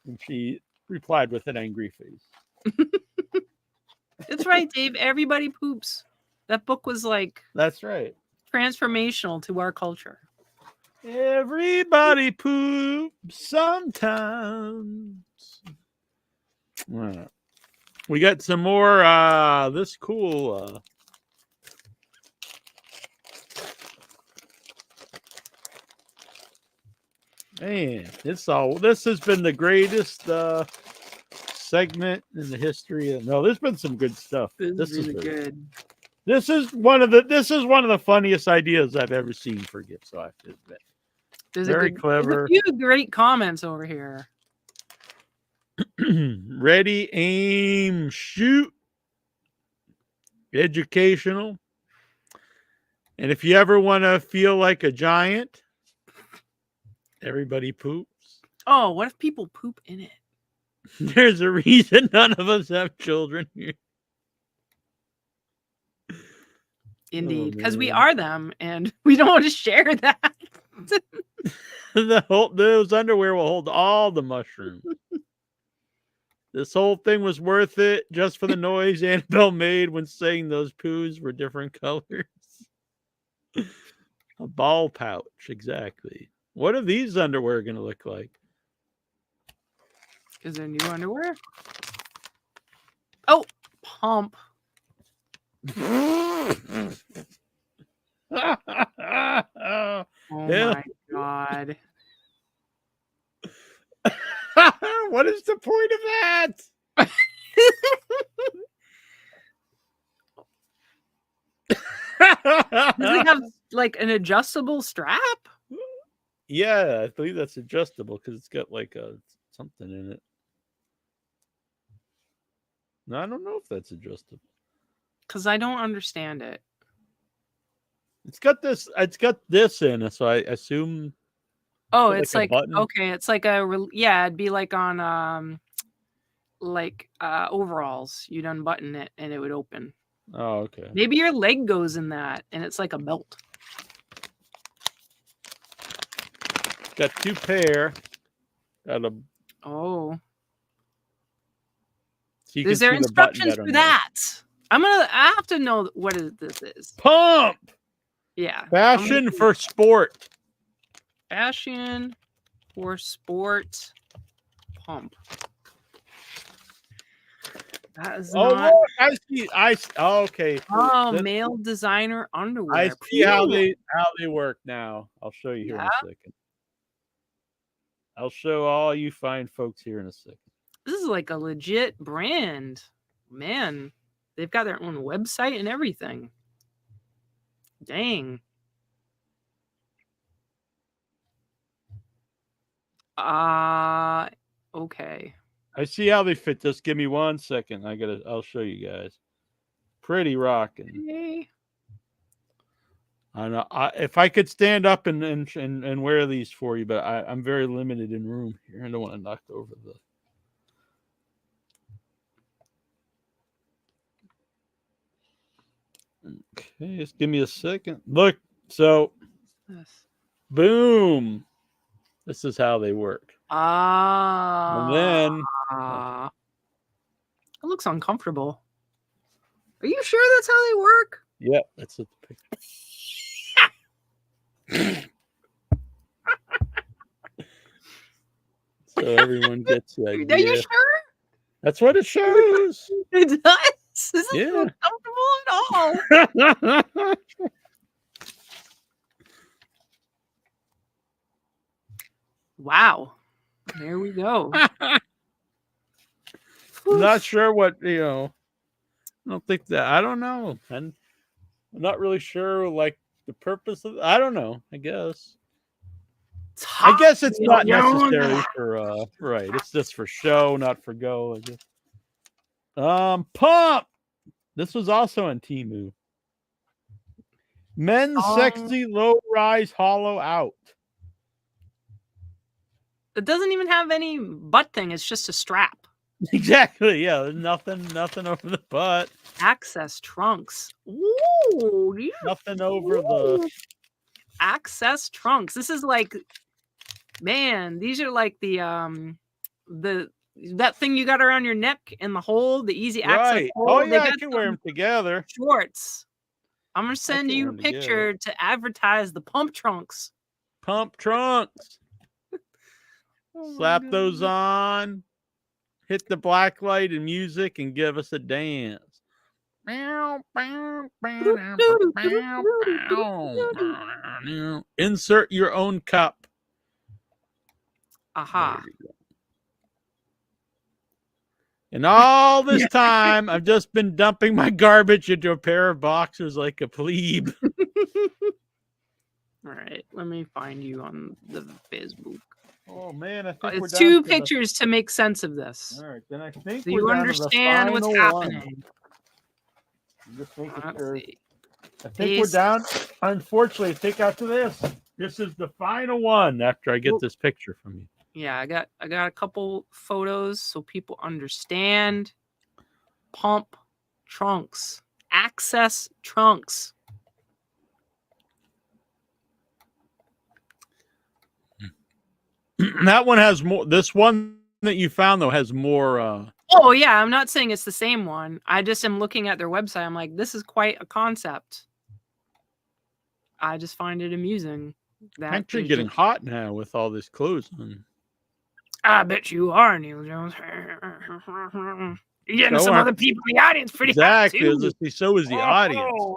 And she replied with an angry face. That's right, Dave. Everybody poops. That book was That's right. Transformational to our culture. Everybody poops sometimes. We got some more this cool man, this has been the greatest segment in the history of there's been some good stuff. This is really good. This is one of the funniest ideas I've ever seen for gifts, so I have to admit. Very clever. There's a few great comments over here. Ready, aim, shoot. Educational. And if you ever want to feel like a giant, everybody poops. Oh, what if people poop in it? There's a reason none of us have children here. Indeed, because we are them, and we don't want to share that. Those underwear will hold all the mushrooms. This whole thing was worth it just for the noise Annabelle made when saying those poos were different colors. A ball pouch, exactly. What are these underwear going to look like? Is there new underwear? Oh, pump. Oh my God. What is the point of that? Does it have like an adjustable strap? Yeah, I believe that's adjustable because it's got like something in it. No, I don't know if that's adjustable. Because I don't understand it. It's got this in it, so I assume. Oh, it's like okay, it's like it'd be like on overalls. You'd unbutton it and it would open. Oh, okay. Maybe your leg goes in that and it's like a belt. Got 2 pair. Oh. So is there instructions for that? I have to know what this is. Pump. Yeah. Fashion for sport. Fashion for sport pump. That is not... look, I see. Okay. Oh, male designer underwear. I see how they work now. I'll show you here in a second. I'll show all you fine folks here in a second. This is like a legit brand. Man, they've got their own website and everything. Dang. Okay. I see how they fit. Just give me 1 second. I'll show you guys. Pretty rocking. Okay. I know. If I could stand up and wear these for you, but I'm very limited in room here. I don't want to knock over Okay, just give me a second. Look, so Yes. boom. This is how they work. Ah. And then it looks uncomfortable. Are you sure that's how they work? Yep, that's the picture. So everyone gets the idea. Are you sure? That's what it shows. It does. This Yeah. isn't comfortable at all. Wow. There we go. I'm not sure what, I don't think that, I don't know. I'm not really sure, like, the purpose of, I don't know, I guess. I guess it's not necessary for, right. It's just for show, not for go, I guess. Pump! This was also on Temu. Men's sexy low-rise hollow out. It doesn't even have any butt thing. It's just a strap. Exactly. Yeah. There's nothing over the butt. Access trunks. Ooh. Nothing over the access trunks. This is like, man, these are like the that thing you got around your neck and the hole, the easy access right. hole. Oh yeah, I can wear them together. Shorts. I'm gonna send you a picture to advertise the pump trunks. Pump trunks. Slap those on. Hit the black light and music and give us a dance. Insert your own cup. Aha. And all this time, I've just been dumping my garbage into a pair of boxers like a plebe. All right, let me find you on the Facebook. Oh man, I think it's two pictures to make sense of this. All right, then I think so you understand what's happening. Just making sure. I think we're down. Unfortunately, I think after this, this is the final one. After I get this picture from you. Yeah, I got a couple photos so people understand. Pump trunks, access trunks. That one has more. This one that you found though has more. Oh yeah, I'm not saying it's the same one. I just am looking at their website. I'm like, this is quite a concept. I just find it amusing. That actually getting hot now with all this clothes on. I bet you are, Neil Jones. You're getting some other people in the audience pretty hot too. So is the audience.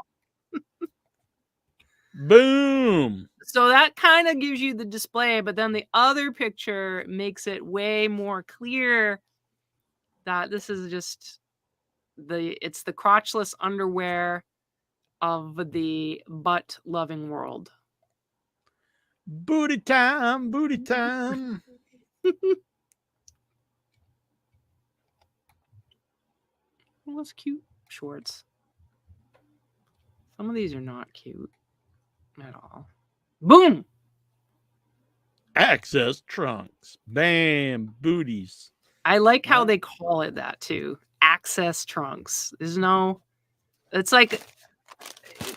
Boom. So that kind of gives you the display, but then the other picture makes it way more clear that this is just it's the crotchless underwear of the butt loving world. Booty time, booty time. What's cute shorts? Some of these are not cute at all. Boom! Access trunks. Bam. Booties. I like how they call it that too. Access trunks. There's no, it's like a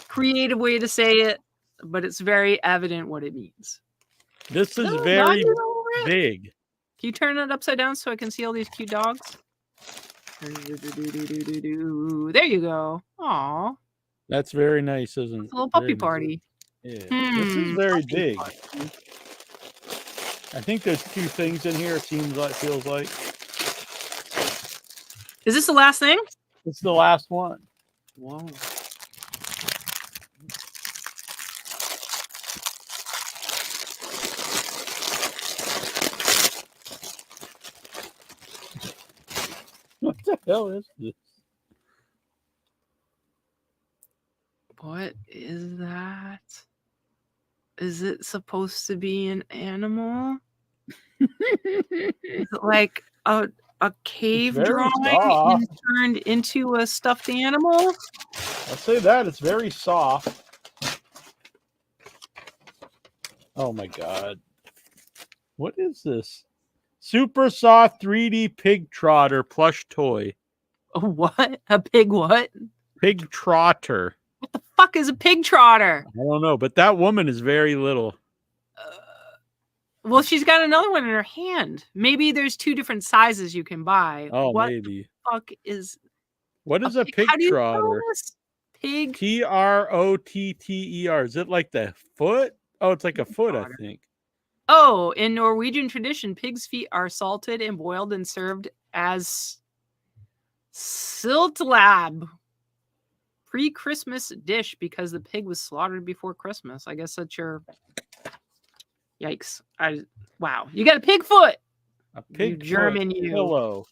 creative way to say it, but it's very evident what it means. This is very big. Can you turn it upside down so I can see all these cute dogs? There you go. Aw. That's very nice, isn't it? It's a little puppy party. Yeah. This is very big. I think there's two things in here, it feels like. Is this the last thing? It's the last one. Whoa. What the hell is this? What is that? Is it supposed to be an animal? Is it like a cave drawing and turned into a stuffed animal? I'll say that. It's very soft. Oh my god. What is this? Super soft 3D pig trotter plush toy. A what? A pig what? Pig trotter. What the fuck is a pig trotter? I don't know, but that woman is very little. Well, she's got another one in her hand. Maybe there's 2 different sizes you can buy. Oh, What maybe. the fuck is What is a pig how do you spell trotter? this? Pig Trotter. Is it like the foot? Oh, it's like a foot, I think. Oh, in Norwegian tradition, pig's feet are salted and boiled and served as siltlab, pre-Christmas dish because the pig was slaughtered before Christmas. I guess that's your... Yikes. Wow. You got a pig foot. A pig German foot pillow.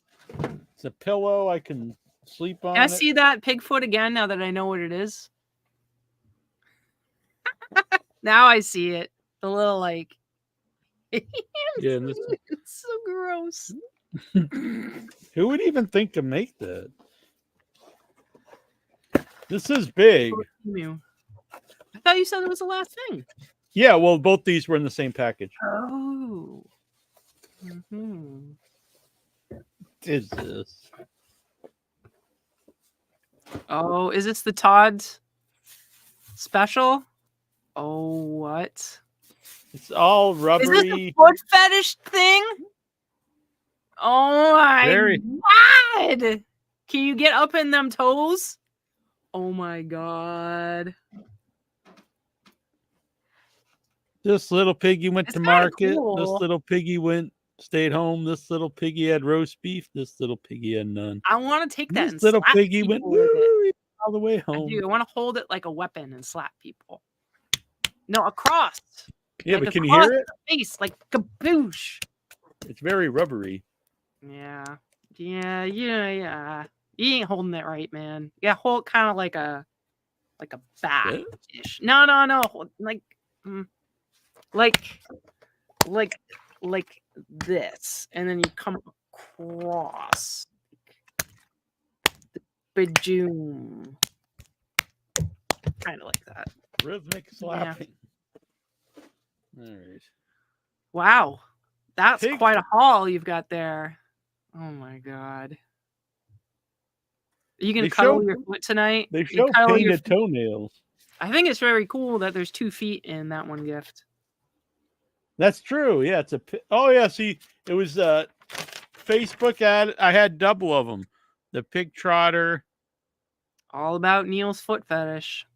It's a pillow I can sleep on. Can I see that pig foot again now that I know what it is? Now I see it. The little like... Yeah, this is... It's so gross. Who would even think to make that? This is big. I thought you said it was the last thing. Yeah, well, both these were in the same package. Oh. Mm-hmm. What is this? Oh, is this the Todd's special? Oh, what? It's all rubbery. Is this a foot fetish thing? Oh my God. Can you get up in them toes? Oh my God. This little piggy went to market. Cool. This little piggy stayed home. This little piggy had roast beef. This little piggy had none. I want to take that. This little piggy went all the way home. I want to hold it like a weapon and slap people. No, across. Yeah, like but can you hear it? Face, like kaboosh. It's very rubbery. Yeah. You ain't holding it right, man. Yeah, hold kind of like a bat ish. No. Like this, and then you come across the bajoom, kind of like that. Rhythmic slapping. Yeah. All right. Wow, that's quite a haul you've got there. Oh my God. Are you gonna cuddle your foot tonight? They show painted toenails. I think it's very cool that there's 2 feet in that one gift. That's true. Yeah, it's a. Oh yeah, see, it was Facebook ad. I had double of them. The pig trotter. All about Neal's foot fetish.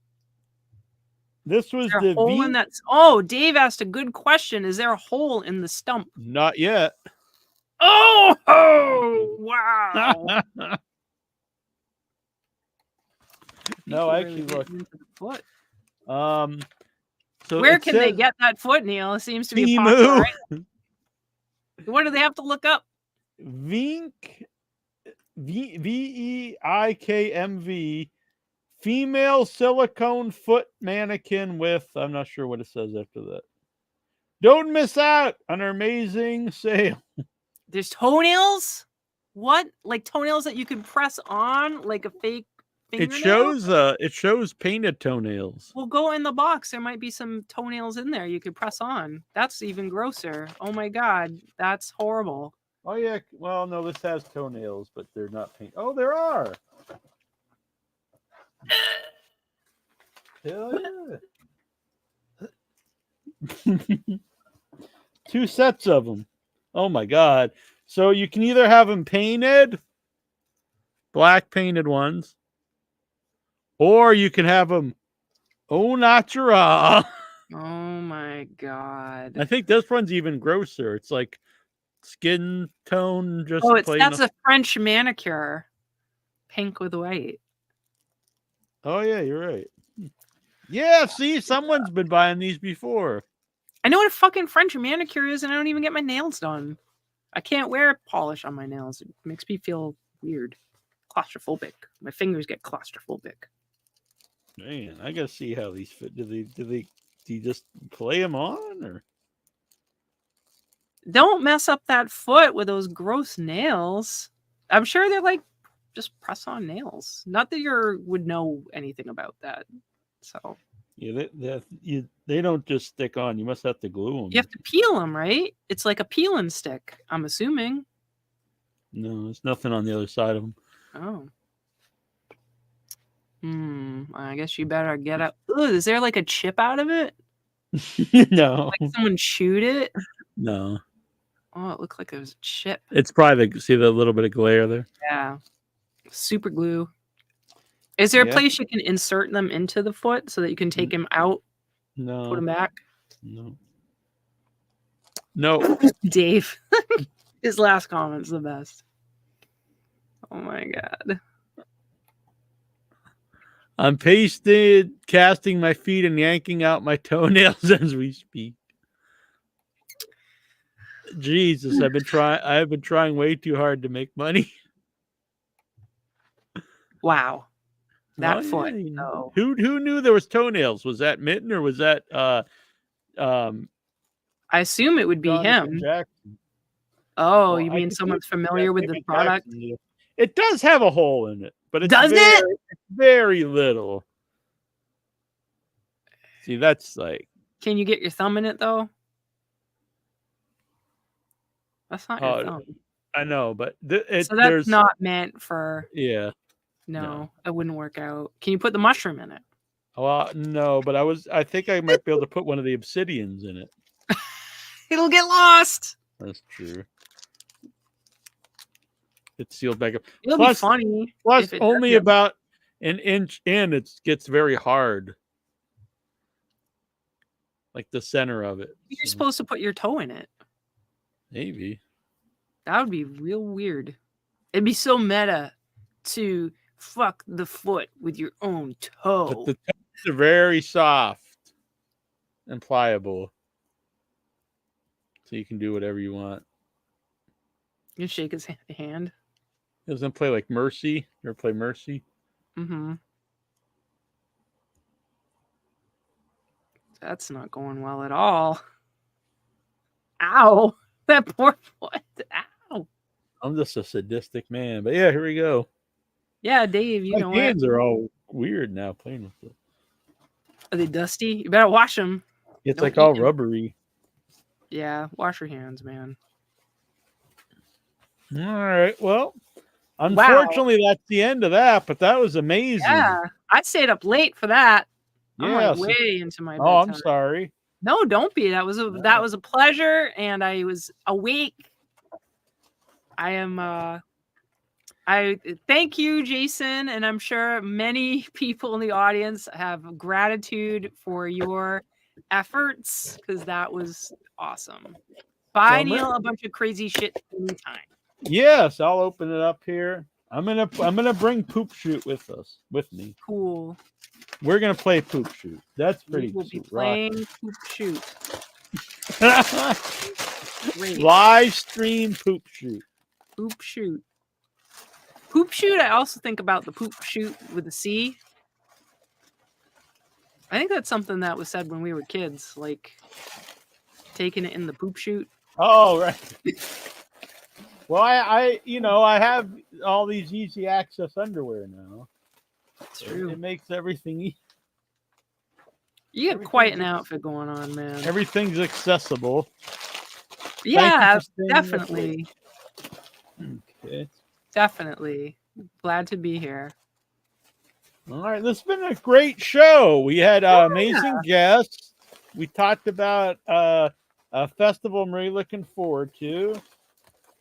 This was the hole in that. Oh, Dave asked a good question. Is there a hole in the stump? Not yet. Oh wow. No, actually, look. Foot. So where can they get that foot, Neal? It seems to be popular, right? What do they have to look up? Veikmv, VEIKMV, female silicone foot mannequin with, I'm not sure what it says after that. Don't miss out on our amazing sale. There's toenails? What? Like toenails that you could press on like a fake fingernail? It shows painted toenails. Well, go in the box. There might be some toenails in there you could press on. That's even grosser. Oh my God, that's horrible. Oh yeah. Well, no, this has toenails, but they're not painted. Oh, there are. Hell yeah. 2 sets of them. Oh my God. So you can either have them painted, black painted ones, or you can have them au natural. Oh my God. I think this one's even grosser. It's like skin tone. Just that's a French manicure. Pink with white. Oh yeah, you're right. Yeah, see, someone's been buying these before. I know what a fucking French manicure is, and I don't even get my nails done. I can't wear polish on my nails. It makes me feel weird. Claustrophobic. My fingers get claustrophobic. Man, I gotta see how these fit. Do you just play them on, or don't mess up that foot with those gross nails? I'm sure they're like just press on nails. Not that you would know anything about that. So yeah, they don't just stick on. You must have to glue them. You have to peel them, right? It's like a peel and stick, I'm assuming. No, there's nothing on the other side of them. Oh. I guess you better get up. Ooh, is there like a chip out of it? No. Like someone chewed it? No. Oh, it looked like it was a chip. It's probably see the little bit of glare there. Yeah. Super glue. Is there a Yeah. place you can insert them into the foot so that you can take him out? No. Put him back? No. No. Dave. His last comment's the best. Oh my god. I'm casting my feet and yanking out my toenails as we speak. Jesus, I've been trying way too hard to make money. Wow. That Oh, foot. yeah. Oh. Who knew there was toenails? Was that Mitten or was that I assume it would be Jonathan him. Jackson? Oh, Well, you I mean could someone see- familiar yeah, with the maybe product? Jackson, yeah. It does have a hole in it, but it's Does it? it's very little. See, that's like Can you get your thumb in it though? That's not your thumb. I know, but So that's there's not meant for. yeah. No, it wouldn't work out. Can you put the mushroom in it? Well, no, but I think I might be able to put one of the obsidians in it. It'll get lost. That's true. It's sealed back up. It'll be funny. Plus, if it only does get- about an inch in, it gets very hard. Like the center of it. You're supposed to put your toe in it. Maybe. That would be real weird. It'd be so meta to fuck the foot with your own toe. But the toes are very soft and pliable. So you can do whatever you want. You shake his hand. He doesn't play like Mercy. You ever play Mercy? Mm-hmm. That's not going well at all. Ow! That poor foot. Ow! I'm just a sadistic man. But yeah, here we go. Yeah, Dave, you My know what? hands are all weird now playing with it. Are they dusty? You better wash them. It's Don't like all eat 'em. rubbery. Yeah, wash your hands, man. All right. Well, unfortunately, that's the end of that, but that was amazing. Yeah, I stayed up late for that. I'm Yeah, like so- way into my Oh, I'm bedtime. sorry. No, don't be. That was a pleasure, and I was awake. I thank you, Jason, and I'm sure many people in the audience have gratitude for your efforts because that was awesome. Buy Well, Neal a bunch of crazy shit anytime. Yes, I'll open it up here. I'm gonna bring Poop Shoot with me. Cool. We're gonna play Poop Shoot. That's pretty We will be rock. playing Poop Shoot. Great. Live stream Poop Shoot. Poop Shoot. Poop Shoot, I also think about the Poop Shoot with a C. I think that's something that was said when we were kids, like taking it in the poop chute. Oh, right. Well, I have all these easy access underwear now. It's true. It makes everything easy. You have quite an outfit going on, man. Everything's accessible. Yeah, Thank you for staying definitely. Okay. Definitely. Glad to be here. All right, this has been a great show. We had amazing guests. We talked about a festival I'm really looking forward to.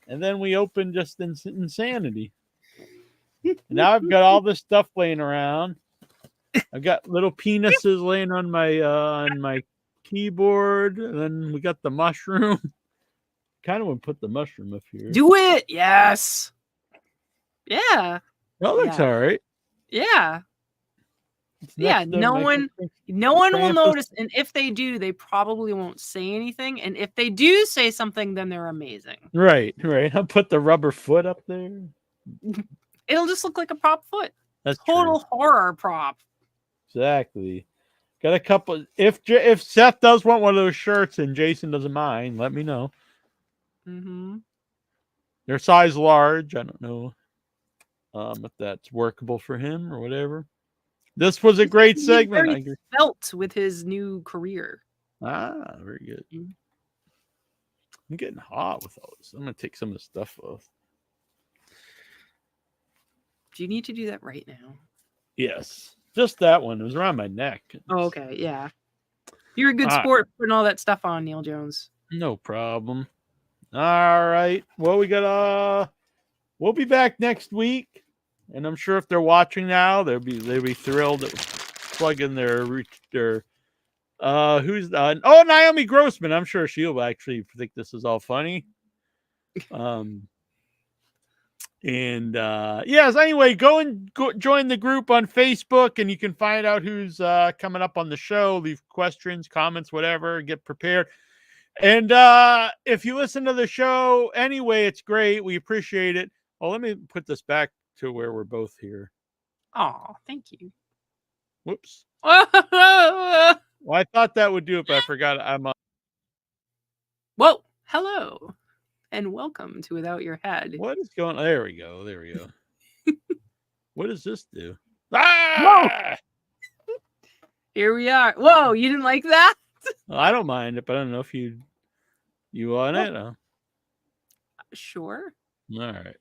And then we opened just insanity. And now I've got all this stuff laying around. I've got little penises laying on my keyboard. And then we got the mushroom. Kind of want to put the mushroom up here. Do it. Yes. Yeah. That looks all right. Yeah. Yeah, no one will notice, and if they do, they probably won't say anything. And if they do say something, then they're amazing. Right. I'll put the rubber foot up there. It'll just look like a prop foot. That's total horror prop. Exactly. Got a couple. If Seth does want one of those shirts and Jason doesn't mind, let me know. Mm-hmm. They're size large. I don't know if that's workable for him or whatever. This was a great segment. He's very felt with his new career. Ah, very good. I'm getting hot with all this. I'm gonna take some of the stuff off. Do you need to do that right now? Yes. Just that one. It was around my neck. Oh, okay. Yeah. You're a good sport putting all that stuff on, Neil Jones. No problem. All right. Well, we'll be back next week, and I'm sure if they're watching now, they'll be thrilled to plug in their Naomi Grossman. I'm sure she'll actually think this is all funny. Yes, anyway, go join the group on Facebook, and you can find out who's coming up on the show. Leave questions, comments, whatever. Get prepared. And if you listen to the show anyway, it's great. We appreciate it. Well, let me put this back to where we're both here. Oh, thank you. Whoops. Well, I thought that would do it, but I forgot I'm on. Whoa. Hello. And welcome to Without Your Head. What is going on? There we go. What does this do? Ah! Here we are. Whoa, you didn't like that? Well, I don't mind it, but I don't know if you want it. No? Sure. All right.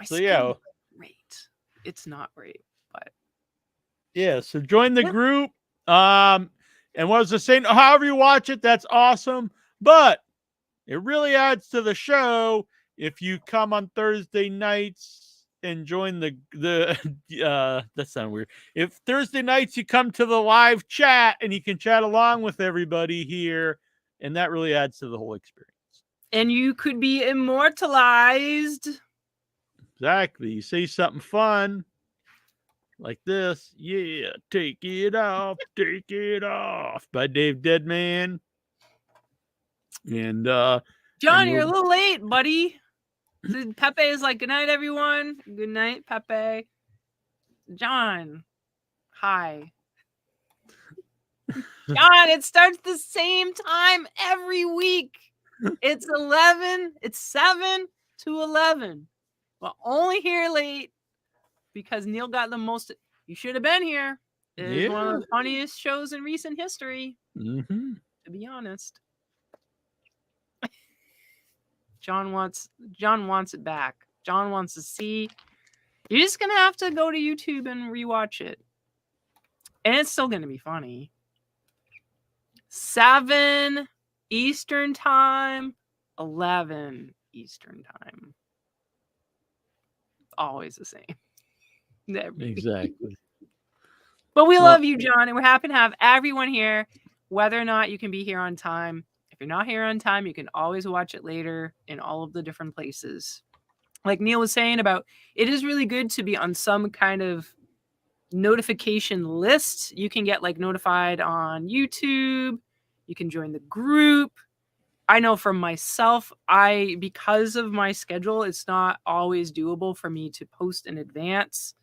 So yeah, great. It's not great, but yeah. So join the group. And what was I saying? However you watch it, that's awesome. But it really adds to the show if you come on Thursday nights and join the that sounds weird. If Thursday nights you come to the live chat and you can chat along with everybody here, and that really adds to the whole experience. And you could be immortalized. Exactly. You say something fun like this. Yeah, take it off by Dave Deadman. And John, you're a little late, buddy. Pepe is like, good night, everyone. Good night, Pepe. John, hi. John, it starts the same time every week. It's 11. It's 7 to 11. Well, only here late because Neil got the most. You should have been here. It is one of the funniest shows in recent history. Mm-hmm. To be honest. John wants it back. John wants to see. You're just gonna have to go to YouTube and rewatch it. And it's still gonna be funny. 7 Eastern time, 11 Eastern time. Always the same. Exactly. But we love you, John, and we're happy to have everyone here, whether or not you can be here on time. If you're not here on time, you can always watch it later in all of the different places. Like Neil was saying about, it is really good to be on some kind of notification list. You can get like notified on YouTube. You can join the group. I know for myself, because of my schedule, it's not always doable for me to post in advance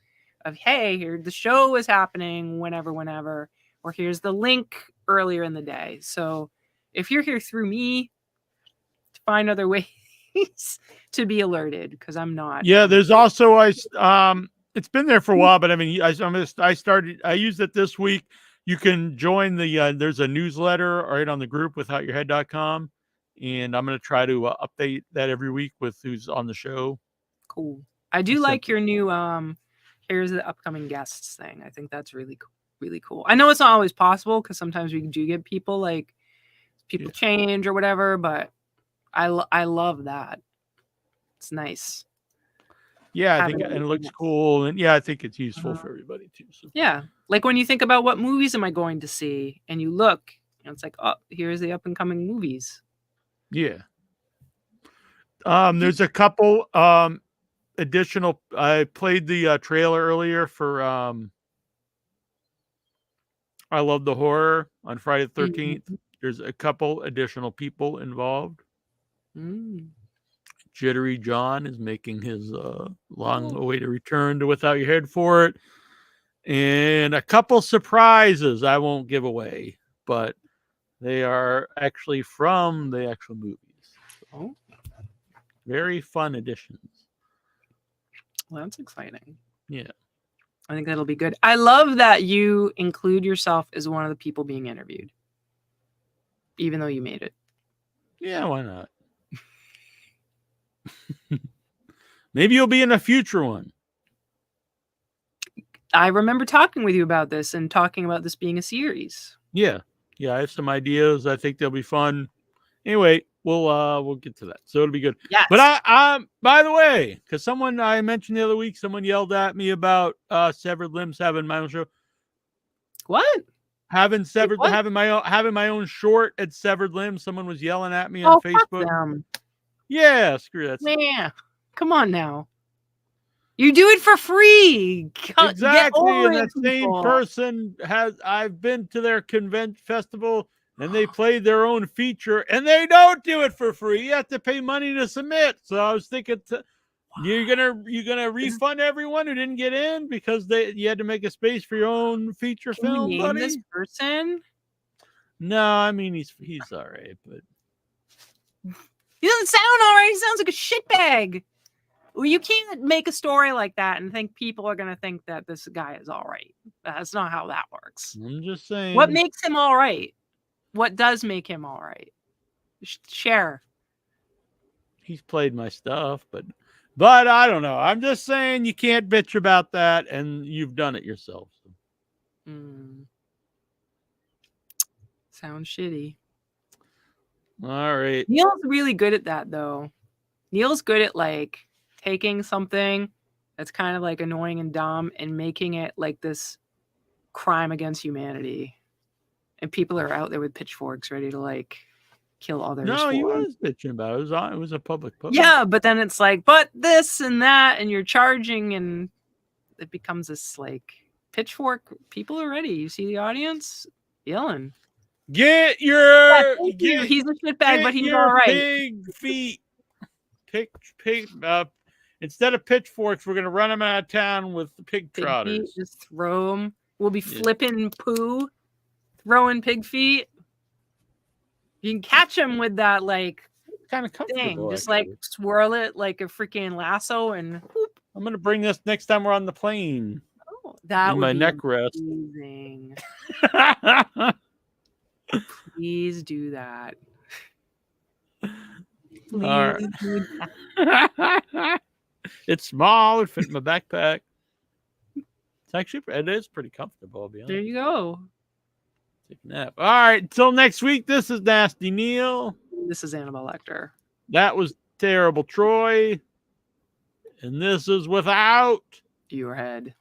of, hey, here the show is happening whenever, or here's the link earlier in the day. So if you're here through me, find other ways to be alerted, because I'm not. Yeah, there's also it's been there for a while, but I mean, I used it this week. You can join the there's a newsletter right on the group withoutyourhead.com, and I'm going to try to update that every week with who's on the show. Cool. I do like your new here's the upcoming guests thing. I think that's really cool. I know it's not always possible because sometimes we do get people change or whatever, but I love that. It's nice. Yeah, I think and it looks cool, and I think it's useful for everybody too. So. Yeah, like when you think about what movies am I going to see, and you look, and it's like, oh, here's the up and coming movies. Yeah. There's a couple additional. I played the trailer earlier for I Love the Horror on Friday the 13th. Mm-hmm. There's a couple additional people involved. Jittery John is making his long-awaited return to Without Your Head for it. And a couple surprises I won't give away, but they are actually from the actual movies. So, very fun additions. Well, that's exciting. Yeah. I think that'll be good. I love that you include yourself as one of the people being interviewed, even though you made it. Yeah, why not? Maybe you'll be in a future one. I remember talking with you about this and talking about this being a series. Yeah. Yeah, I have some ideas. I think they'll be fun. Anyway, we'll get to that. So it'll be good. Yes. But I by the way, because someone I mentioned the other week, someone yelled at me about Severed Limbs having my own show. What? Having my own short at Severed Limbs. Someone was yelling at me on Oh, fuck Facebook. them. Yeah, screw that. Yeah. Come on now. You do it for free. Exactly. And that same person I've been to their convent festival and they played their own feature and they don't do it for free. You have to pay money to submit. So I was thinking you're gonna refund everyone who didn't get in because you had to make a space for your own feature film, you name buddy? this person? No, I mean he's all right, but he doesn't sound all right. He sounds like a shitbag. Well, you can't make a story like that and think people are going to think that this guy is all right. That's not how that works. I'm just saying. What makes him all right? What does make him all right? Share. He's played my stuff, but I don't know. I'm just saying you can't bitch about that, and you've done it yourself. So. Sounds shitty. All right. Neal's really good at that, though. Neal's good at like taking something that's kind of like annoying and dumb and making it like this crime against humanity. And people are out there with pitchforks ready to like kill others. No, he was bitching about it. It was a public post. Yeah, but then it's like, but this and that, and you're charging, and it becomes this like pitchfork. People are ready. You see the audience yelling. Get your he's a shitbag, but he's all right. Pig feet. Instead of pitchforks, we're gonna run them out of town with pig trotters. Feet, just throw them. We'll be flipping poo, throwing pig feet. You can catch them with that like kind of thing. Just like swirl it like a freaking lasso and whoop. I'm gonna bring this next time we're on the plane. Oh, that would my be neck rest. Amazing. Please do that. Please do that. It's small. It fit in my backpack. It is pretty comfortable. I'll be honest. There you go. Take a nap. All right. Until next week, this is Nasty Neal. This is Annabelle Lecter. That was Terrible Troy. And this is Without Your Head.